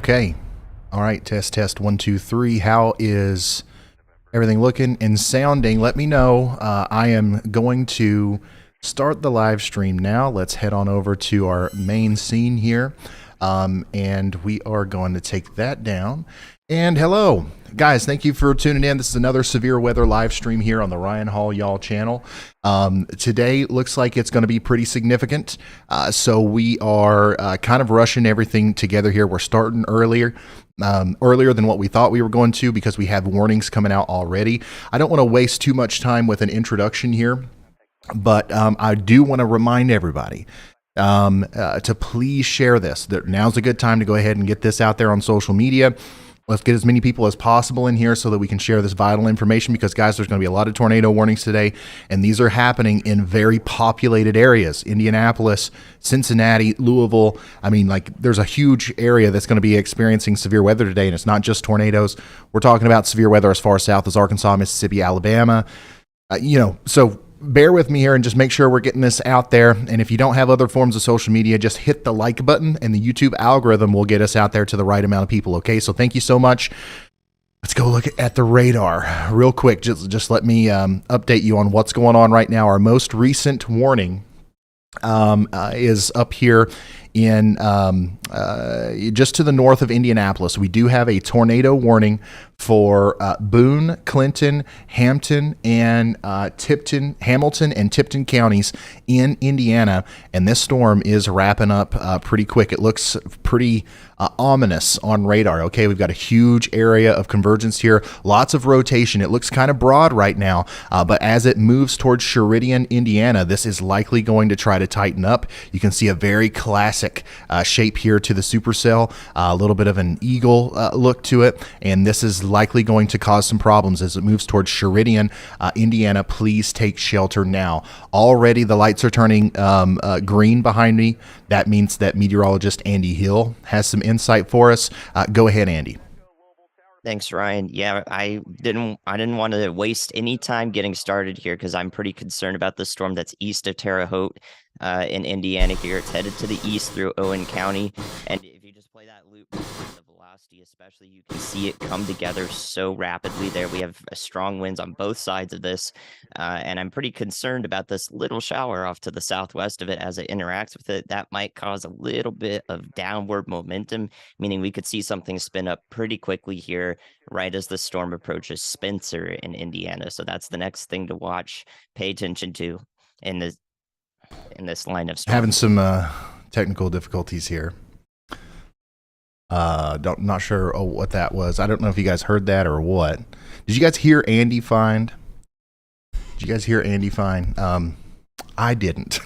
Okay. All right. Test, test. 1, 2, 3. How is everything looking and sounding? Let me know. I am going to start the live stream now. Let's head on over to our main scene here. And we are going to take that down. And hello, guys. Thank you for tuning in. This is another severe weather live stream here on the Ryan Hall Y'all channel. Today looks like it's going to be pretty significant. So we are kind of rushing everything together here. We're starting earlier than what we thought we were going to because we have warnings coming out already. I don't want to waste too much time with an introduction here, but I do want to remind everybody to please share this. Now's a good time to go ahead and get this out there on social media. Let's get as many people as possible in here so that we can share this vital information because, guys, there's going to be a lot of tornado warnings today, and these are happening in very populated areas. Indianapolis, Cincinnati, Louisville. I mean, like, there's a huge area that's going to be experiencing severe weather today, and it's not just tornadoes. We're talking about severe weather as far south as Arkansas, Mississippi, Alabama. So bear with me here and just make sure we're getting this out there. And if you don't have other forms of social media, just hit the like button and the YouTube algorithm will get us out there to the right amount of people. Okay, so thank you so much. Let's go look at the radar real quick. Just let me update you on what's going on right now. Our most recent warning is up here in just to the north of Indianapolis. We do have a tornado warning for Boone, Clinton, Hamilton, and Tipton counties in Indiana, and this storm is wrapping up pretty quick. It looks pretty ominous on radar. Okay, we've got a huge area of convergence here, lots of rotation. It looks kind of broad right now, but as it moves towards Sheridan, Indiana, this is likely going to try to tighten up. You can see a very classic shape here to the supercell, a little bit of an eagle look to it, and this is likely going to cause some problems as it moves towards Sheridan, Indiana. Please take shelter now. Already the lights are turning green behind me. That means that meteorologist Andy Hill has some insight for us. Go ahead, Andy. Thanks, Ryan. Yeah, I didn't want to waste any time getting started here because I'm pretty concerned about the storm that's east of Terre Haute in Indiana here. It's headed to the east through Owen County, and if you just play that loop, the velocity especially, you can see it come together so rapidly there. We have strong winds on both sides of this, and I'm pretty concerned about this little shower off to the southwest of it as it interacts with it. That might cause a little bit of downward momentum, meaning we could see something spin up pretty quickly here right as the storm approaches Spencer in Indiana. So that's the next thing to watch, pay attention to in this line of storm. Having some technical difficulties here. Not sure what that was. I don't know if you guys heard that or what. Did you guys hear Andy fine? Did you guys hear Andy fine? I didn't.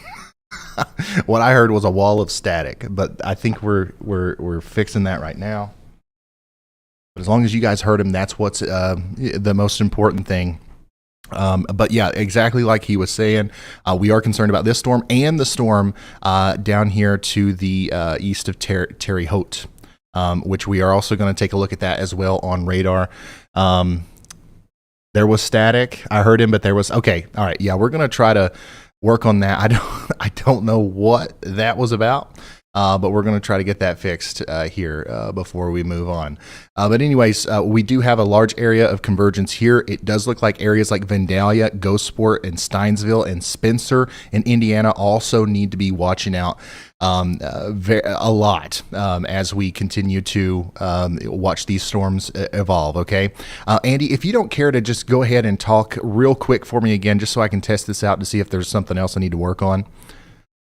What I heard was a wall of static, but I think we're fixing that right now. But as long as you guys heard him, that's what's the most important thing. But yeah, exactly like he was saying, we are concerned about this storm and the storm down here to the east of Terre Haute, which we are also going to take a look at that as well on radar. There was static. I heard him, but there was okay. All right, yeah, we're going to try to work on that. I don't know what that was about. But we're going to try to get that fixed here before we move on. But anyways, we do have a large area of convergence here. It does look like areas like Vandalia, Gulfport, and Steinsville and Spencer in Indiana also need to be watching out a lot as we continue to watch these storms evolve. Okay, Andy, if you don't care to just go ahead and talk real quick for me again, just so I can test this out to see if there's something else I need to work on.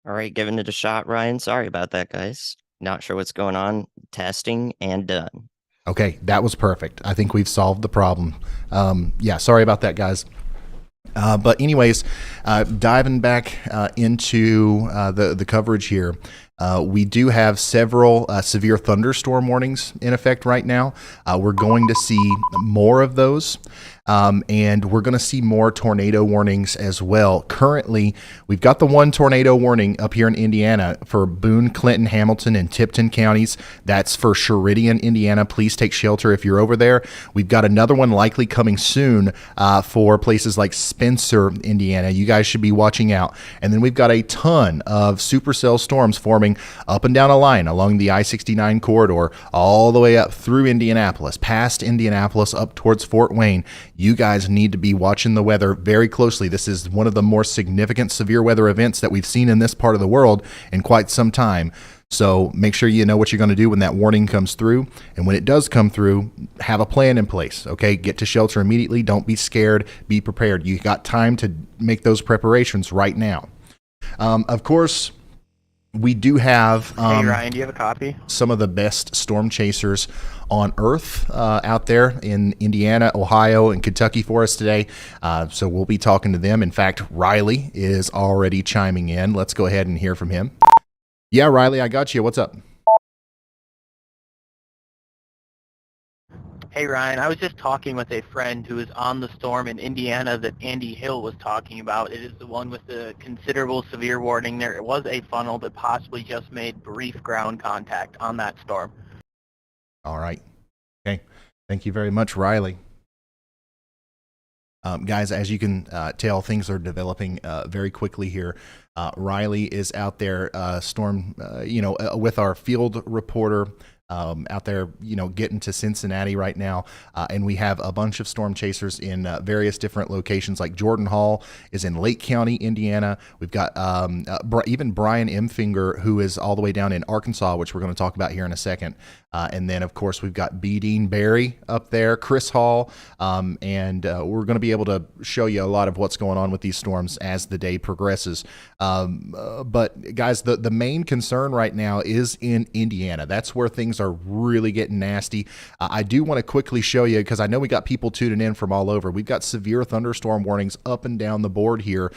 All right, giving it a shot, Ryan. Sorry about that, guys. Not sure what's going on. Testing and done. Okay, that was perfect. I think we've solved the problem. Yeah, sorry about that, guys. But anyways, diving back into the coverage here, we do have several severe thunderstorm warnings in effect right now. We're going to see more of those. And we're going to see more tornado warnings as well. Currently, we've got the one tornado warning up here in Indiana for Boone, Clinton, Hamilton, and Tipton counties. That's for Sheridan, Indiana. Please take shelter if you're over there. We've got another one likely coming soon for places like Spencer, Indiana. You guys should be watching out. And then we've got a ton of supercell storms forming up and down a line along the I-69 corridor, all the way up through Indianapolis, past Indianapolis, up towards Fort Wayne. You guys need to be watching the weather very closely. This is one of the more significant severe weather events that we've seen in this part of the world in quite some time. So make sure you know what you're going to do when that warning comes through. And when it does come through, have a plan in place. Okay, get to shelter immediately. Don't be scared. Be prepared. You got time to make those preparations right now. Of course, we do have hey Ryan, do you have a copy? Some of the best storm chasers on earth out there in Indiana, Ohio, and Kentucky for us today. So we'll be talking to them. In fact, Riley is already chiming in. Let's go ahead and hear from him. Yeah, Riley, I got you. What's up? Hey Ryan, I was just talking with a friend who was on the storm in Indiana that Andy Hill was talking about. It is the one with the considerable severe warning. There was a funnel that possibly just made brief ground contact on that storm. All right. Okay. Thank you very much, Riley. Guys, as you can tell, things are developing very quickly here. Riley is out there, with our field reporter out there, getting to Cincinnati right now. And we have a bunch of storm chasers in various different locations, like Jordan Hall is in Lake County, Indiana. We've got even Brian Emfinger, who is all the way down in Arkansas, which we're going to talk about here in a second. And then, of course, we've got B. Dean Barry up there, Chris Hall, and we're going to be able to show you a lot of what's going on with these storms as the day progresses. But, guys, the main concern right now is in Indiana. That's where things are really getting nasty. I do want to quickly show you, because I know we got people tuning in from all over. We've got severe thunderstorm warnings up and down the board here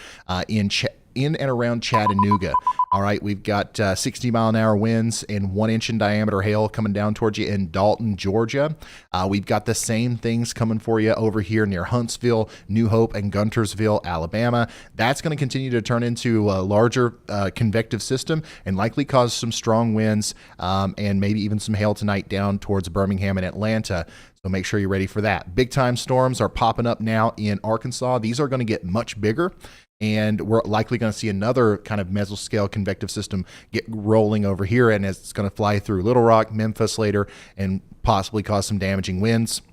in and around Chattanooga. All right, we've got 60-mile-an-hour winds and 1-inch in diameter hail coming down towards you in Dalton, Georgia. We've got the same things coming for you over here near Huntsville, New Hope, and Guntersville, Alabama. That's going to continue to turn into a larger convective system and likely cause some strong winds and maybe even some hail tonight down towards Birmingham and Atlanta. So make sure you're ready for that. Big-time storms are popping up now in Arkansas. These are going to get much bigger. And we're likely going to see another kind of mesoscale convective system get rolling over here, and it's going to fly through Little Rock, Memphis later, and possibly cause some damaging winds.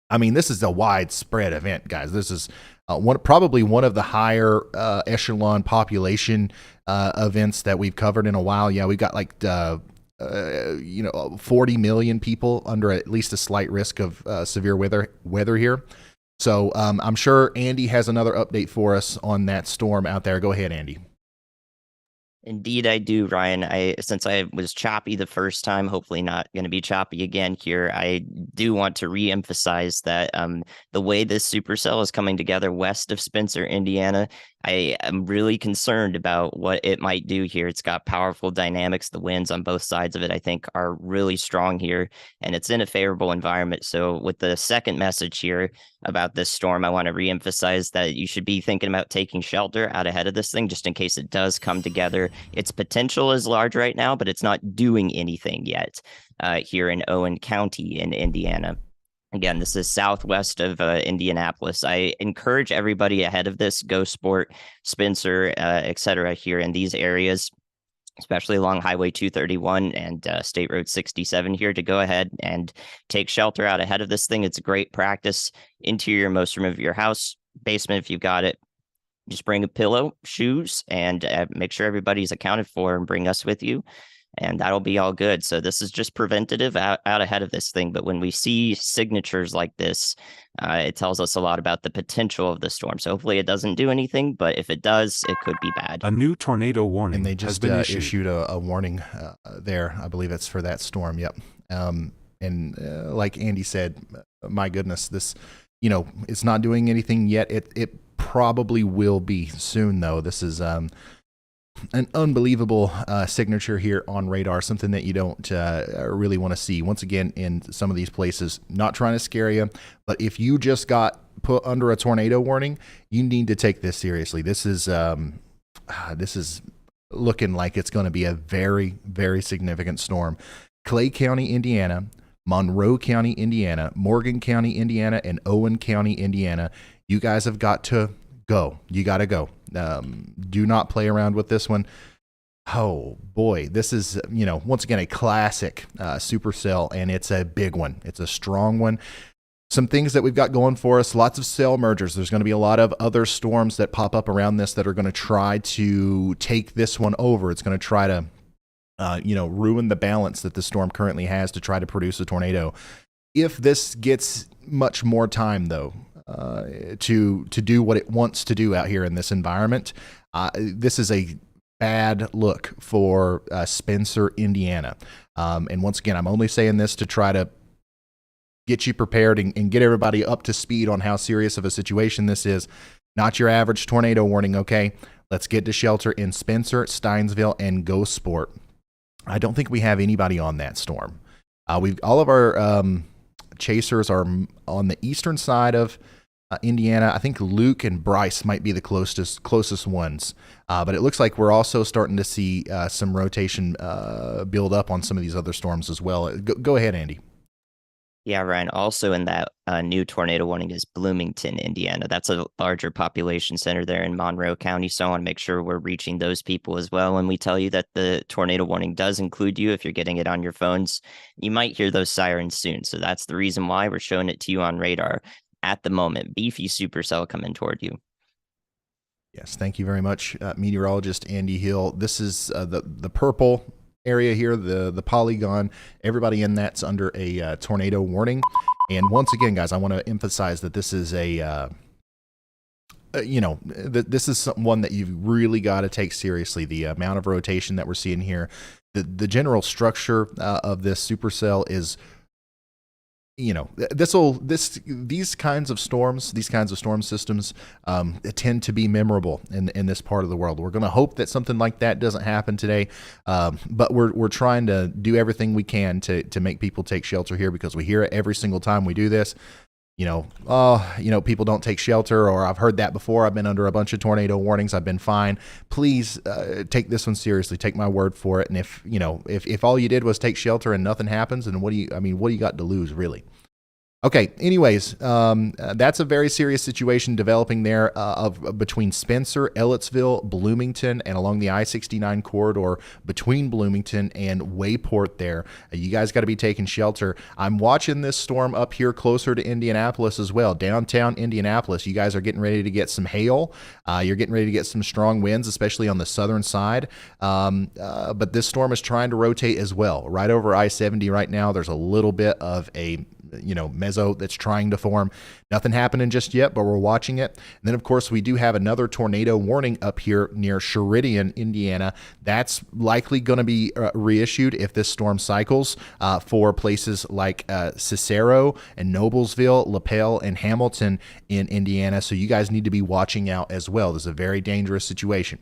I mean, this is a widespread event, guys. This is probably one of the higher echelon population events that we've covered in a while. Yeah, we've got like 40 million people under at least a slight risk of severe weather here. So I'm sure Andy has another update for us on that storm out there. Go ahead, Andy. Indeed, I do, Ryan. Since I was choppy the first time, hopefully not going to be choppy again here. I do want to re-emphasize that the way this supercell is coming together west of Spencer, Indiana, I am really concerned about what it might do here. It's got powerful dynamics. The winds on both sides of it, I think, are really strong here, and it's in a favorable environment. So with the second message here about this storm, I want to reemphasize that you should be thinking about taking shelter out ahead of this thing, just in case it does come together. Its potential is large right now, but it's not doing anything yet here in Owen County in Indiana. Again, this is southwest of Indianapolis. I encourage everybody ahead of this, go sport, Spencer, etc. here in these areas, especially along Highway 231 and State Road 67 here, to go ahead and take shelter out ahead of this thing. It's a great practice. Interior, most room of your house, basement if you've got it. Just bring a pillow, shoes, and make sure everybody's accounted for, and bring us with you. And that'll be all good. So this is just preventative out ahead of this thing. But when we see signatures like this, it tells us a lot about the potential of the storm. So hopefully it doesn't do anything, but if it does, it could be bad. A new tornado warning and they just has been issued a warning there. I believe it's for that storm. Yep. Like Andy said, my goodness, this, it's not doing anything yet. It probably will be soon, though. This is an unbelievable signature here on radar, something that you don't really want to see. Once again, in some of these places, not trying to scare you, but if you just got put under a tornado warning, you need to take this seriously. This is looking like it's going to be a very, very significant storm. Clay County, Indiana, Monroe County, Indiana, Morgan County, Indiana, and Owen County, Indiana. You guys have got to go. You got to go. Do not play around with this one. Oh boy, this is, once again, a classic supercell, and it's a big one. It's a strong one. Some things that we've got going for us, lots of cell mergers. There's going to be a lot of other storms that pop up around this that are going to try to take this one over. It's going to try to, ruin the balance that the storm currently has to try to produce a tornado. If this gets much more time, though, to do what it wants to do out here in this environment, this is a bad look for Spencer, Indiana. And once again, I'm only saying this to try to get you prepared and get everybody up to speed on how serious of a situation this is. Not your average tornado warning, okay? Let's get to shelter in Spencer, Steinsville, and Gosport. I don't think we have anybody on that storm. All of our chasers are on the eastern side of Indiana. I think Luke and Bryce might be the closest ones. But it looks like we're also starting to see some rotation build up on some of these other storms as well. Go ahead, Andy. Yeah, Ryan, also in that new tornado warning is Bloomington, Indiana. That's a larger population center there in Monroe County. So I want to make sure we're reaching those people as well. When we tell you that the tornado warning does include you, if you're getting it on your phones, you might hear those sirens soon. So that's the reason why we're showing it to you on radar at the moment. Beefy supercell coming toward you. Yes, thank you very much, meteorologist Andy Hill. This is the purple area here, the polygon. Everybody in that's under a tornado warning. And once again, guys, I want to emphasize that this is this is one that you've really got to take seriously. The amount of rotation that we're seeing here, the general structure of this supercell is, these kinds of storms, these kinds of storm systems tend to be memorable in this part of the world. We're going to hope that something like that doesn't happen today, but we're trying to do everything we can to make people take shelter here, because we hear it every single time we do this. People don't take shelter, or I've heard that before. I've been under a bunch of tornado warnings. I've been fine. Please take this one seriously. Take my word for it. And if all you did was take shelter and nothing happens, and what do you got to lose, really? Okay, anyways, that's a very serious situation developing there between Spencer, Ellettsville, Bloomington, and along the I-69 corridor between Bloomington and Wayport there. You guys got to be taking shelter. I'm watching this storm up here closer to Indianapolis as well, downtown Indianapolis. You guys are getting ready to get some hail. You're getting ready to get some strong winds, especially on the southern side. But this storm is trying to rotate as well. Right over I-70 right now, there's a little bit of a mezzo that's trying to form. Nothing happening just yet, but we're watching it. And then, of course, we do have another tornado warning up here near Sheridan, Indiana. That's likely going to be reissued if this storm cycles for places like Cicero and Noblesville, LaPel, and Hamilton in Indiana. So you guys need to be watching out as well. This is a very dangerous situation.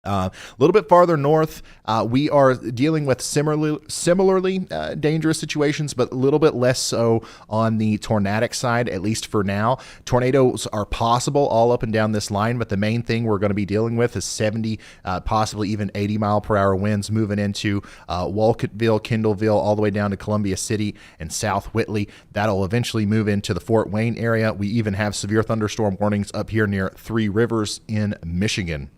A little bit farther north, we are dealing with similarly dangerous situations, but a little bit less so on the tornadic side, at least for now. Tornadoes are possible all up and down this line, but the main thing we're going to be dealing with is 70, possibly even 80 mile per hour winds moving into Wolcottville, Kendallville, all the way down to Columbia City and South Whitley. That'll eventually move into the Fort Wayne area. We even have severe thunderstorm warnings up here near Three Rivers in Michigan.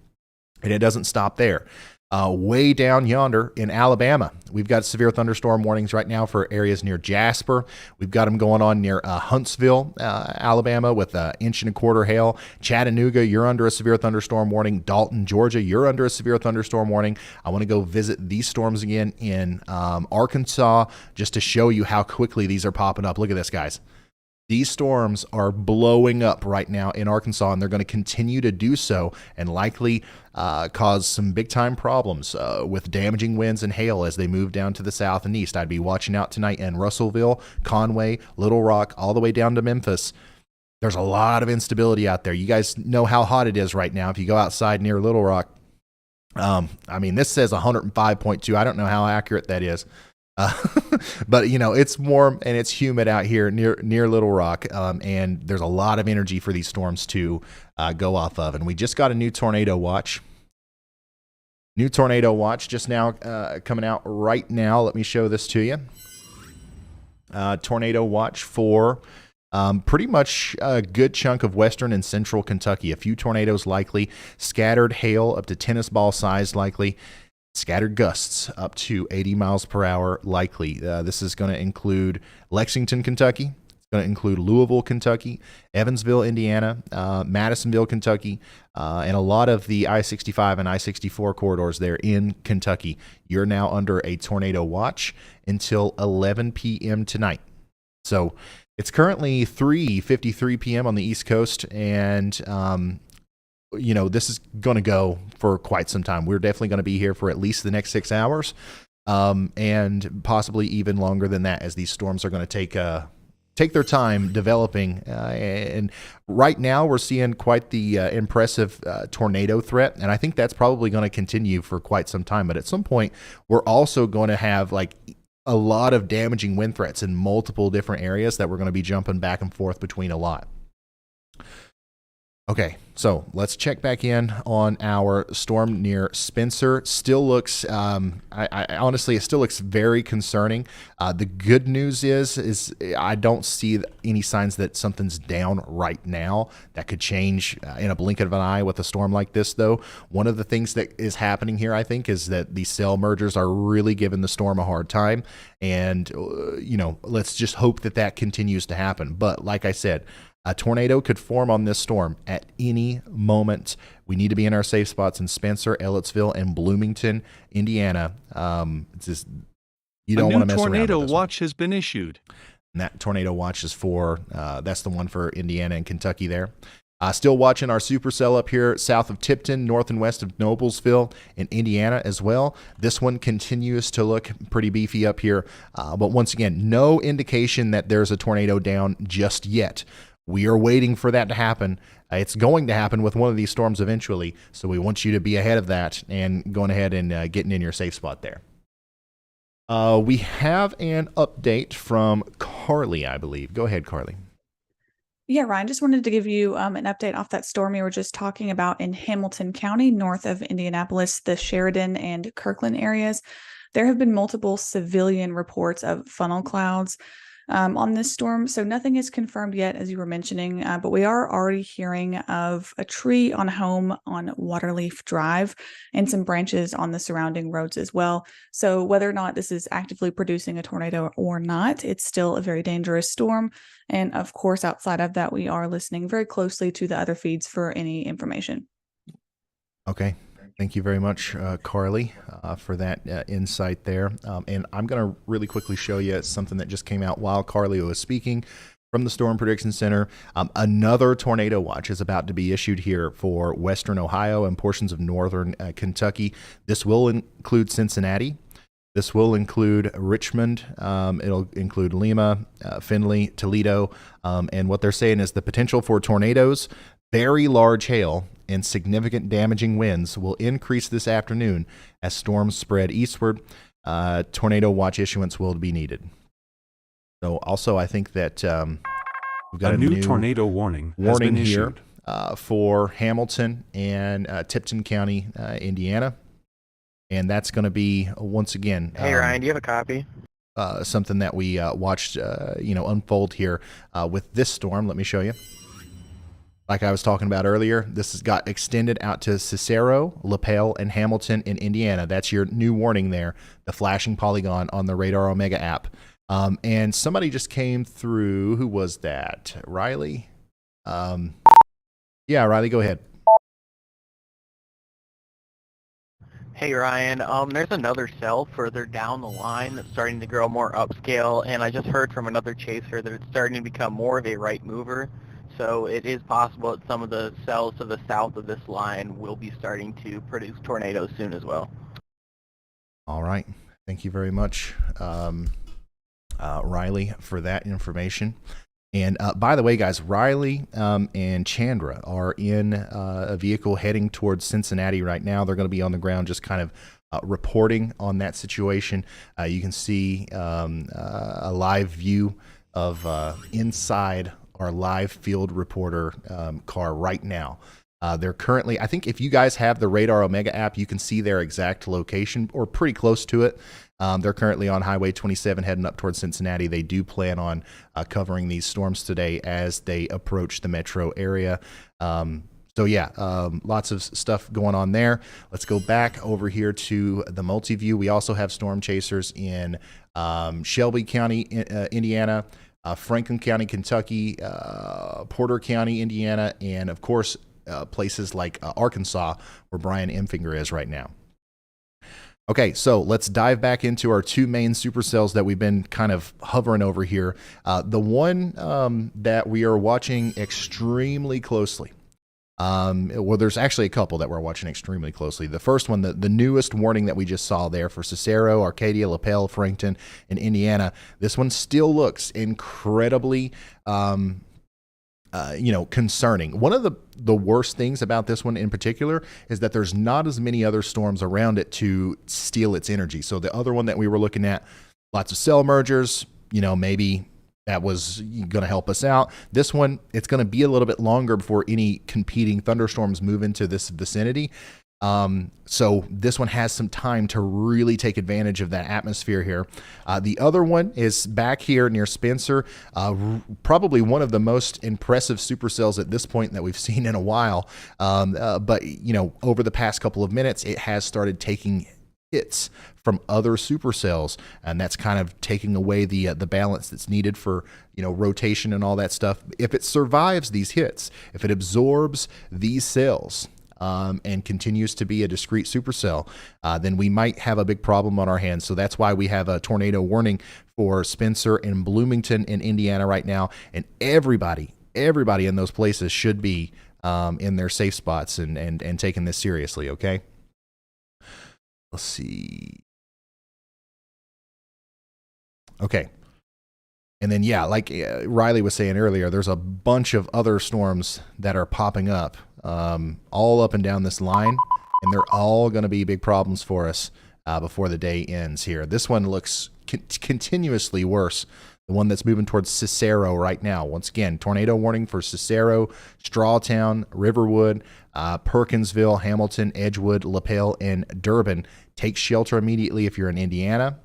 And it doesn't stop there. Way down yonder in Alabama, we've got severe thunderstorm warnings right now for areas near Jasper. We've got them going on near Huntsville, Alabama, with 1.25 inches hail. Chattanooga, you're under a severe thunderstorm warning. Dalton, Georgia, you're under a severe thunderstorm warning. I want to go visit these storms again in Arkansas just to show you how quickly these are popping up. Look at this, guys. These storms are blowing up right now in Arkansas, and they're going to continue to do so and likely cause some big-time problems with damaging winds and hail as they move down to the south and east. I'd be watching out tonight in Russellville, Conway, Little Rock, all the way down to Memphis. There's a lot of instability out there. You guys know how hot it is right now. If you go outside near Little Rock, I mean, this says 105.2. I don't know how accurate that is. But you know, it's warm and it's humid out here near Little Rock, and there's a lot of energy for these storms to go off of. And we just got a new tornado watch. New tornado watch just now coming out right now. Let me show this to you. Tornado watch for pretty much a good chunk of western and central Kentucky. A few tornadoes likely, scattered hail up to tennis ball size likely, scattered gusts up to 80 miles per hour likely. This is going to include Lexington, Kentucky. It's going to include Louisville, Kentucky, Evansville, Indiana, Madisonville, Kentucky, and a lot of the I-65 and I-64 corridors there in Kentucky. You're now under a tornado watch until 11 p.m. tonight. So it's currently 3:53 p.m. on the East Coast, and you know, this is going to go for quite some time. We're definitely going to be here for at least the next 6 hours, and possibly even longer than that, as these storms are going to take their time developing. And right now, we're seeing quite the impressive tornado threat, and I think that's probably going to continue for quite some time. But at some point, we're also going to have like a lot of damaging wind threats in multiple different areas that we're going to be jumping back and forth between a lot. Okay, so let's check back in on our storm near Spencer. Still looks, I honestly, it still looks very concerning. The good news is I don't see any signs that something's down right now. That could change in a blink of an eye with a storm like this, though. One of the things that is happening here, I think, is that these cell mergers are really giving the storm a hard time. And, you know, let's just hope that that continues to happen. But like I said, a tornado could form on this storm at any moment. We need to be in our safe spots in Spencer, Ellettsville, and Bloomington, Indiana. It's just, you don't want to mess around with this. A tornado watch has been issued. And that tornado watch is for, that's the one for Indiana and Kentucky there. Still watching our supercell up here south of Tipton, north and west of Noblesville in Indiana as well. This one continues to look pretty beefy up here. But once again, no indication that there's a tornado down just yet. We are waiting for that to happen. It's going to happen with one of these storms eventually, so we want you to be ahead of that and going ahead and getting in your safe spot there. We have an update from Carly, I believe. Go ahead, Carly. Yeah, Ryan, just wanted to give you an update off that storm you were just talking about in Hamilton County, north of Indianapolis, the Sheridan and Kirkland areas. There have been multiple civilian reports of funnel clouds on this storm. So nothing is confirmed yet, as you were mentioning, but we are already hearing of a tree on a home on Waterleaf Drive and some branches on the surrounding roads as well. So whether or not this is actively producing a tornado or not, it's still a very dangerous storm. And of course, outside of that, we are listening very closely to the other feeds for any information. Okay. Thank you very much, Carly, for that insight there. And I'm going to really quickly show you something that just came out while Carly was speaking from the Storm Prediction Center. Another tornado watch is about to be issued here for western Ohio and portions of northern Kentucky. This will include Cincinnati. This will include Richmond. It'll include Lima, Findlay, Toledo. And what they're saying is the potential for tornadoes, very large hail, and significant damaging winds will increase this afternoon as storms spread eastward. Tornado watch issuance will be needed. So also, I think that we've got a new tornado warning here for Hamilton and Tipton County, Indiana. And that's going to be, once again... Hey, Ryan, do you have a copy? Something that we watched unfold here with this storm. Let me show you. Like I was talking about earlier, this has got extended out to Cicero, LaPel, and Hamilton in Indiana. That's your new warning there, the flashing polygon on the Radar Omega app. And somebody just came through. Who was that? Riley? Yeah, Riley, go ahead. Hey Ryan, there's another cell further down the line that's starting to grow more upscale, and I just heard from another chaser that it's starting to become more of a right mover. So it is possible that some of the cells to the south of this line will be starting to produce tornadoes soon as well. All right. Thank you very much, Riley, for that information. And by the way, guys, Riley and Chandra are in a vehicle heading towards Cincinnati right now. They're going to be on the ground just kind of reporting on that situation. You can see a live view of inside our live field reporter car right now. They're currently, I think if you guys have the Radar Omega app, you can see their exact location or pretty close to it. They're currently on Highway 27 heading up towards Cincinnati. They do plan on covering these storms today as they approach the metro area. So yeah, lots of stuff going on there. Let's go back over here to the multi-view. We also have storm chasers in Shelby County, Indiana, Franklin County, Kentucky, Porter County, Indiana, and of course, places like Arkansas, where Brian Emfinger is right now. Okay, so let's dive back into our two main supercells that we've been kind of hovering over here. The one that we are watching extremely closely. Well, there's actually a couple that we're watching extremely closely. The first one, the newest warning that we just saw there for Cicero, Arcadia, LaPel, Frankton, and Indiana. This one still looks incredibly concerning. One of the worst things about this one in particular is that there's not as many other storms around it to steal its energy. So the other one that we were looking at, lots of cell mergers, maybe that was going to help us out. This one, it's going to be a little bit longer before any competing thunderstorms move into this vicinity. So this one has some time to really take advantage of that atmosphere here. The other one is back here near Spencer, probably one of the most impressive supercells at this point that we've seen in a while. But over the past couple of minutes, it has started taking hits from other supercells, and that's kind of taking away the balance that's needed for rotation and all that stuff. If it survives these hits, if it absorbs these cells, and continues to be a discrete supercell, then we might have a big problem on our hands. So that's why we have a tornado warning for Spencer and Bloomington in Indiana right now. And everybody in those places should be in their safe spots and taking this seriously, okay? Let's see. Okay. And then, yeah, like Riley was saying earlier, there's a bunch of other storms that are popping up all up and down this line, and they're all going to be big problems for us before the day ends here. This one looks continuously worse. The one that's moving towards Cicero right now. Once again, tornado warning for Cicero, Strawtown, Riverwood, Perkinsville, Hamilton, Edgewood, LaPel, and Durbin. Take shelter immediately if you're in Indiana.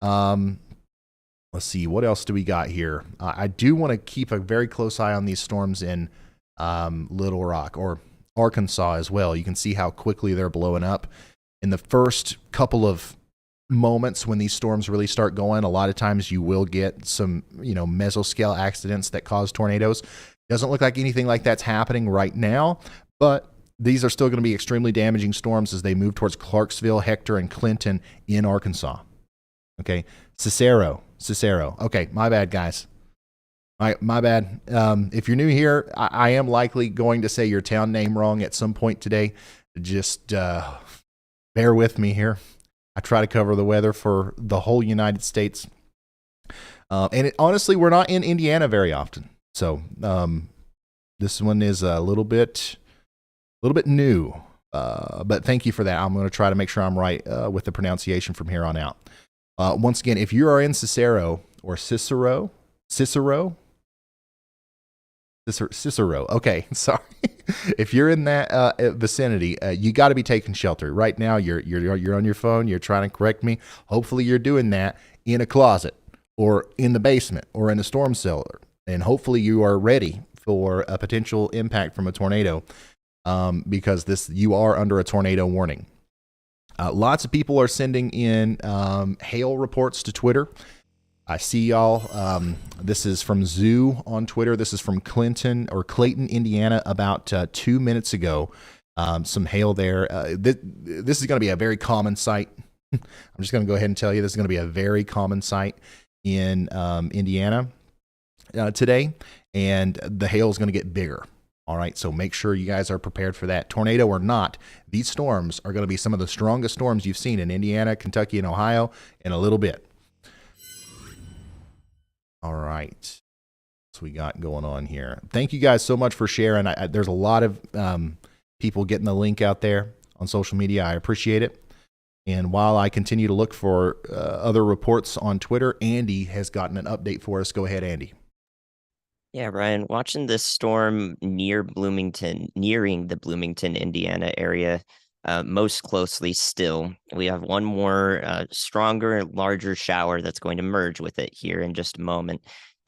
Let's see, what else do we got here? I do want to keep a very close eye on these storms in Little Rock or Arkansas as well. You can see how quickly they're blowing up. In the first couple of moments when these storms really start going, a lot of times you will get some, mesoscale accidents that cause tornadoes. Doesn't look like anything like that's happening right now, but these are still going to be extremely damaging storms as they move towards Clarksville, Hector, and Clinton in Arkansas. Okay, Cicero. Okay, my bad, guys. My bad. If you're new here, I am likely going to say your town name wrong at some point today. Just bear with me here. I try to cover the weather for the whole United States. Honestly, we're not in Indiana very often. So this one is a little bit new. But thank you for that. I'm going to try to make sure I'm right with the pronunciation from here on out. Once again, if you are in Cicero or Cicero. Okay, sorry. If you're in that vicinity, you got to be taking shelter right now. You're on your phone. You're trying to correct me. Hopefully, you're doing that in a closet or in the basement or in a storm cellar, and hopefully, you are ready for a potential impact from a tornado, because you are under a tornado warning. Lots of people are sending in hail reports to Twitter. I see y'all. This is from Zoo on Twitter. This is from Clayton, Indiana, about 2 minutes ago. Some hail there. This is going to be a very common sight. I'm just going to go ahead and tell you this is going to be a very common sight in Indiana today, and the hail is going to get bigger. All right, so make sure you guys are prepared for that. Tornado or not, these storms are going to be some of the strongest storms you've seen in Indiana, Kentucky, and Ohio in a little bit. All right. we got going on here? Thank you guys so much for sharing. There's a lot of people getting the link out there on social media. I appreciate it. And while I continue to look for other reports on Twitter, Andy has gotten an update for us. Go ahead, Andy. Yeah, Ryan, watching this storm near Bloomington, nearing the Bloomington, Indiana area, most closely still. We have one more stronger, larger shower that's going to merge with it here in just a moment.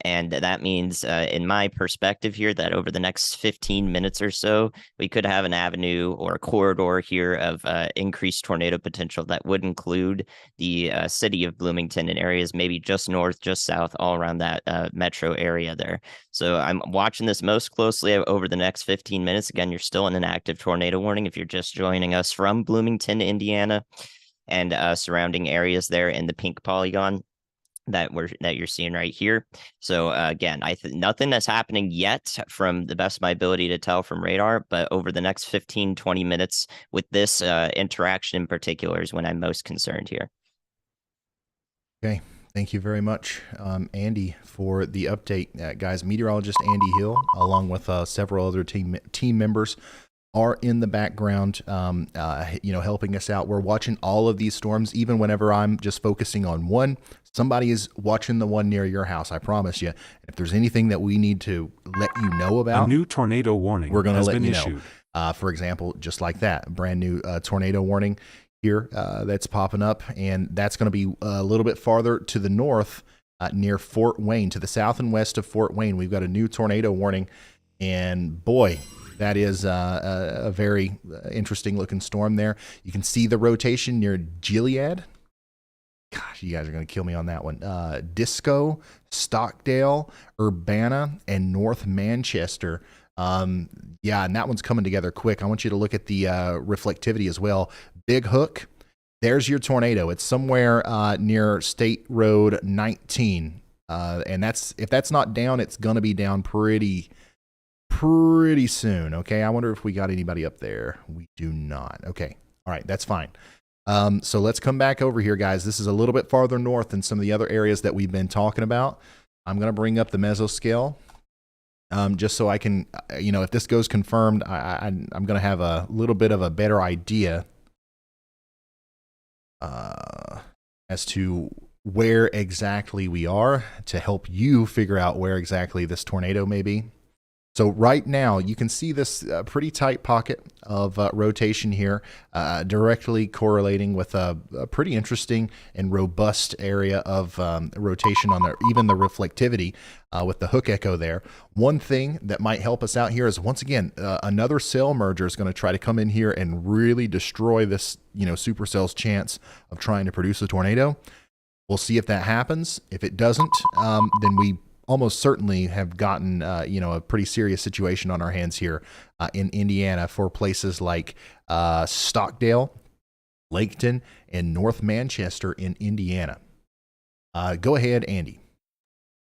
And that means, in my perspective here, that over the next 15 minutes or so, we could have an avenue or a corridor here of increased tornado potential that would include the city of Bloomington and areas maybe just north, just south, all around that metro area there. So I'm watching this most closely over the next 15 minutes. Again, you're still in an active tornado warning if you're just joining us from Bloomington, Indiana, and surrounding areas there in the pink polygon that you're seeing right here. So again, nothing that's happening yet from the best of my ability to tell from radar, but over the next 15-20 minutes with this interaction in particular is when I'm most concerned here. Okay. Thank you very much, Andy, for the update. Guys, meteorologist Andy Hill, along with several other team members, are in the background, helping us out. We're watching all of these storms, even whenever I'm just focusing on one. Somebody is watching the one near your house, I promise you. If there's anything that we need to let you know about, a new tornado warning we're going to let you issued. know. For example, just like that, brand new tornado warning here that's popping up, and that's going to be a little bit farther to the north near Fort Wayne, to the south and west of Fort Wayne. We've got a new tornado warning, and boy, that is a very interesting looking storm there. You can see the rotation near Gilead. Gosh, you guys are going to kill me on that one. Disco, Stockdale, Urbana, and North Manchester. And that one's coming together quick. I want you to look at the reflectivity as well. Big Hook, there's your tornado. It's somewhere near State Road 19. And if that's not down, it's going to be down pretty soon. Okay, I wonder if we got anybody up there. We do not. Okay, all right, that's fine. So let's come back over here, guys. This is a little bit farther north than some of the other areas that we've been talking about. I'm going to bring up the mesoscale just so I can, if this goes confirmed, I'm going to have a little bit of a better idea as to where exactly we are to help you figure out where exactly this tornado may be. So right now, you can see this pretty tight pocket of rotation here, directly correlating with a pretty interesting and robust area of rotation on even the reflectivity with the hook echo there. One thing that might help us out here is, once again, another cell merger is going to try to come in here and really destroy this, supercell's chance of trying to produce a tornado. We'll see if that happens. If it doesn't, then we almost certainly have gotten, a pretty serious situation on our hands here in Indiana for places like Stockdale, Laketon, and North Manchester in Indiana. Go ahead, Andy.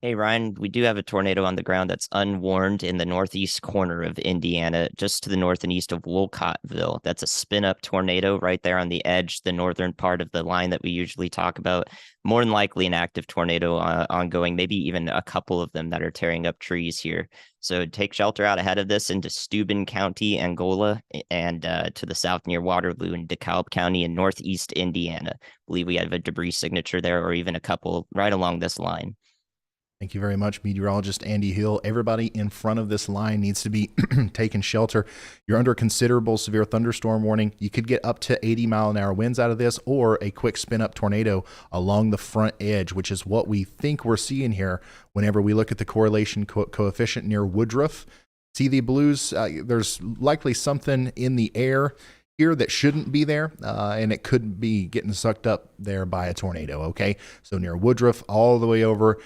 Hey, Ryan, we do have a tornado on the ground that's unwarned in the northeast corner of Indiana, just to the north and east of Wolcottville. That's a spin-up tornado right there on the edge, the northern part of the line that we usually talk about. More than likely an active tornado ongoing, maybe even a couple of them that are tearing up trees here. So take shelter out ahead of this into Steuben County, Angola, and to the south near Waterloo in DeKalb County in northeast Indiana. I believe we have a debris signature there, or even a couple right along this line. Thank you very much, meteorologist Andy Hill. Everybody in front of this line needs to be taking shelter. You're under considerable severe thunderstorm warning. You could get up to 80-mile-an-hour winds out of this, or a quick spin-up tornado along the front edge, which is what we think we're seeing here whenever we look at the correlation coefficient near Woodruff. See the blues? There's likely something in the air here that shouldn't be there, and it could be getting sucked up there by a tornado. Okay, so near Woodruff, all the way over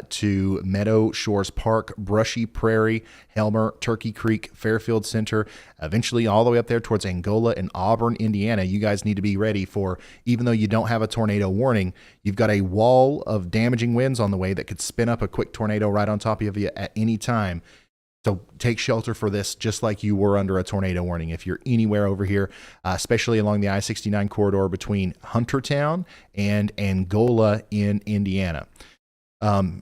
to Meadow Shores Park, Brushy Prairie, Helmer, Turkey Creek, Fairfield Center, eventually all the way up there towards Angola and Auburn, Indiana. You guys need to be ready for, even though you don't have a tornado warning, you've got a wall of damaging winds on the way that could spin up a quick tornado right on top of you at any time. So take shelter for this, just like you were under a tornado warning if you're anywhere over here, especially along the I-69 corridor between Huntertown and Angola in Indiana.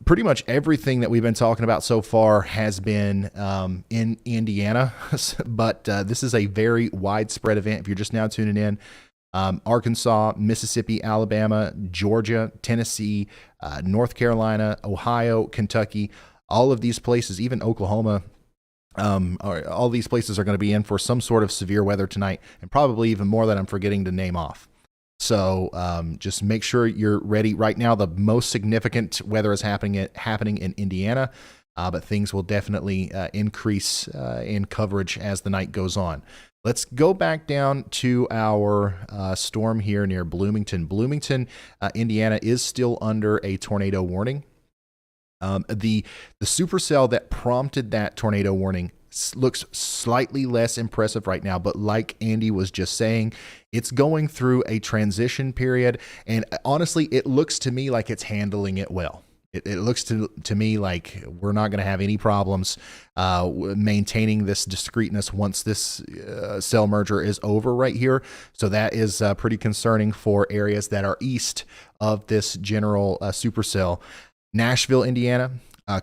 Pretty much everything that we've been talking about so far has been in Indiana, but this is a very widespread event. If you're just now tuning in, Arkansas, Mississippi, Alabama, Georgia, Tennessee, North Carolina, Ohio, Kentucky, all of these places, even Oklahoma, all these places are going to be in for some sort of severe weather tonight, and probably even more that I'm forgetting to name off. So just make sure you're ready. Right now, the most significant weather is happening in Indiana, but things will definitely increase in coverage as the night goes on. Let's go back down to our storm here near Bloomington. Bloomington, Indiana is still under a tornado warning. The supercell that prompted that tornado warning looks slightly less impressive right now, but like Andy was just saying, it's going through a transition period, and honestly, it looks to me like it's handling it well. It looks to me like we're not going to have any problems maintaining this discreteness once this cell merger is over right here. So that is pretty concerning for areas that are east of this general supercell. Nashville, Indiana,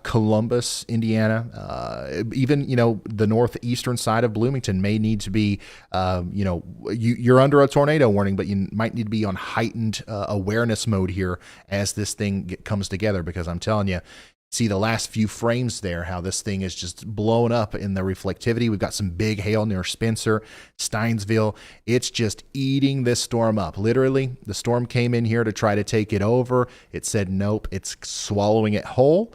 Columbus, Indiana, even, the northeastern side of Bloomington may need to be, you're under a tornado warning, but you might need to be on heightened awareness mode here as this thing comes together, because I'm telling you, see the last few frames there, how this thing is just blown up in the reflectivity. We've got some big hail near Spencer, Steinsville. It's just eating this storm up. Literally, the storm came in here to try to take it over. It said, nope, it's swallowing it whole.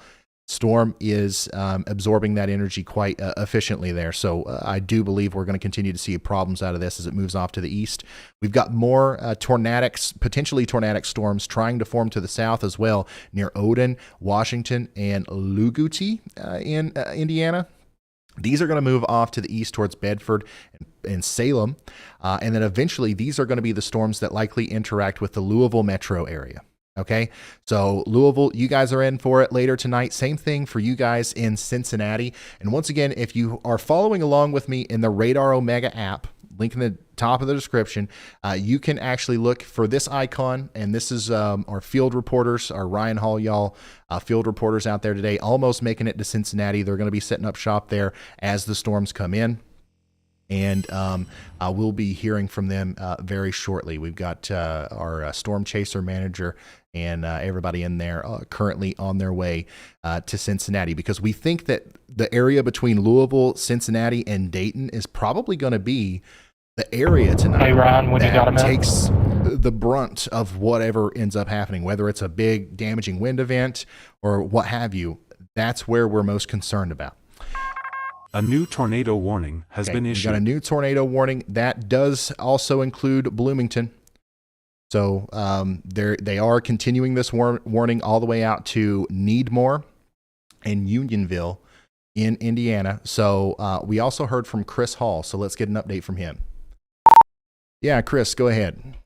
Storm is absorbing that energy quite efficiently there. So I do believe we're going to continue to see problems out of this as it moves off to the east. We've got more potentially tornadic storms trying to form to the south as well, near Odin, Washington, and Luguti in Indiana. These are going to move off to the east towards Bedford and Salem. And then eventually these are going to be the storms that likely interact with the Louisville metro area. Okay, so Louisville, you guys are in for it later tonight. Same thing for you guys in Cincinnati. And once again, if you are following along with me in the Radar Omega app, link in the top of the description, you can actually look for this icon. And this is our field reporters, our Ryan Hall, y'all, field reporters out there today, almost making it to Cincinnati. They're going to be setting up shop there as the storms come in. And we'll be hearing from them very shortly. We've got our storm chaser manager and everybody in there currently on their way to Cincinnati, because we think that the area between Louisville, Cincinnati, and Dayton is probably going to be the area tonight. Hey, Ryan, when you got a minute, takes the brunt of whatever ends up happening, whether it's a big damaging wind event or what have you. That's where we're most concerned about. A new tornado warning has been issued. We've got a new tornado warning. That does also include Bloomington. So they are continuing this warning all the way out to Needmore and Unionville in Indiana. So we also heard from Chris Hall. So let's get an update from him. Yeah, Chris, go ahead.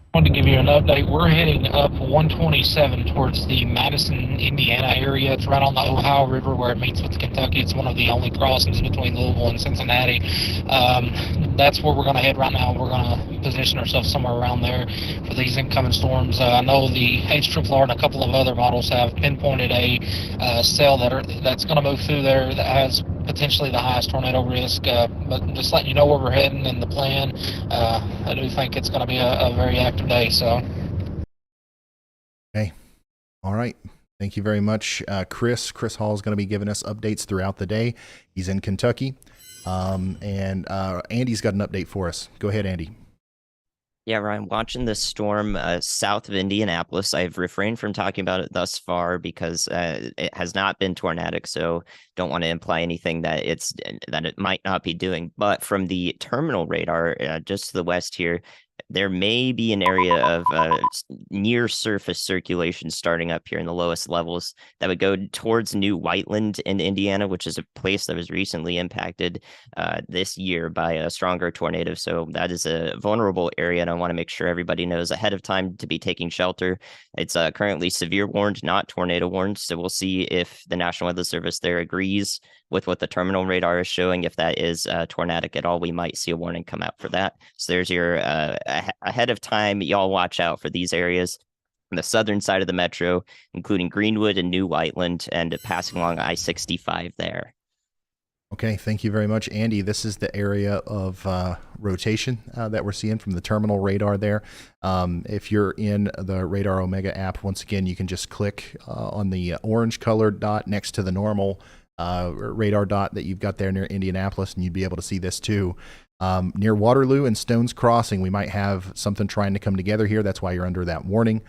I wanted to give you an update. We're heading up 127 towards the Madison, Indiana area. It's right on the Ohio River where it meets with Kentucky. It's one of the only crossings between Louisville and Cincinnati. That's where we're going to head right now. We're going to position ourselves somewhere around there for these incoming storms. I know the HRRR and a couple of other models have pinpointed a cell that's going to move through there that has potentially the highest tornado risk, but just letting you know where we're heading and the plan. I do think it's going to be a very active day. So, okay, all right. Thank you very much, Chris. Chris Hall is going to be giving us updates throughout the day. He's in Kentucky, and Andy's got an update for us. Go ahead, Andy. Yeah, Ryan, watching this storm south of Indianapolis, I've refrained from talking about it thus far because it has not been tornadic, so don't want to imply anything that it might not be doing. But from the terminal radar just to the west here, there may be an area of near surface circulation starting up here in the lowest levels that would go towards New Whiteland in Indiana, which is a place that was recently impacted this year by a stronger tornado. So that is a vulnerable area, and I want to make sure everybody knows ahead of time to be taking shelter. It's currently severe warned, not tornado warned. So we'll see if the National Weather Service there agrees with what the terminal radar is showing. If that is tornadic at all, we might see a warning come out for that. So there's your ahead of time. Y'all watch out for these areas on the southern side of the metro, including Greenwood and New Whiteland, and passing along I-65 there. Okay, thank you very much, Andy. This is the area of rotation that we're seeing from the terminal radar there. If you're in the Radar Omega app, once again, you can just click on the orange colored dot next to the normal radar dot that you've got there near Indianapolis, and you'd be able to see this too. Near Waterloo and Stones Crossing, we might have something trying to come together here. That's why you're under that warning.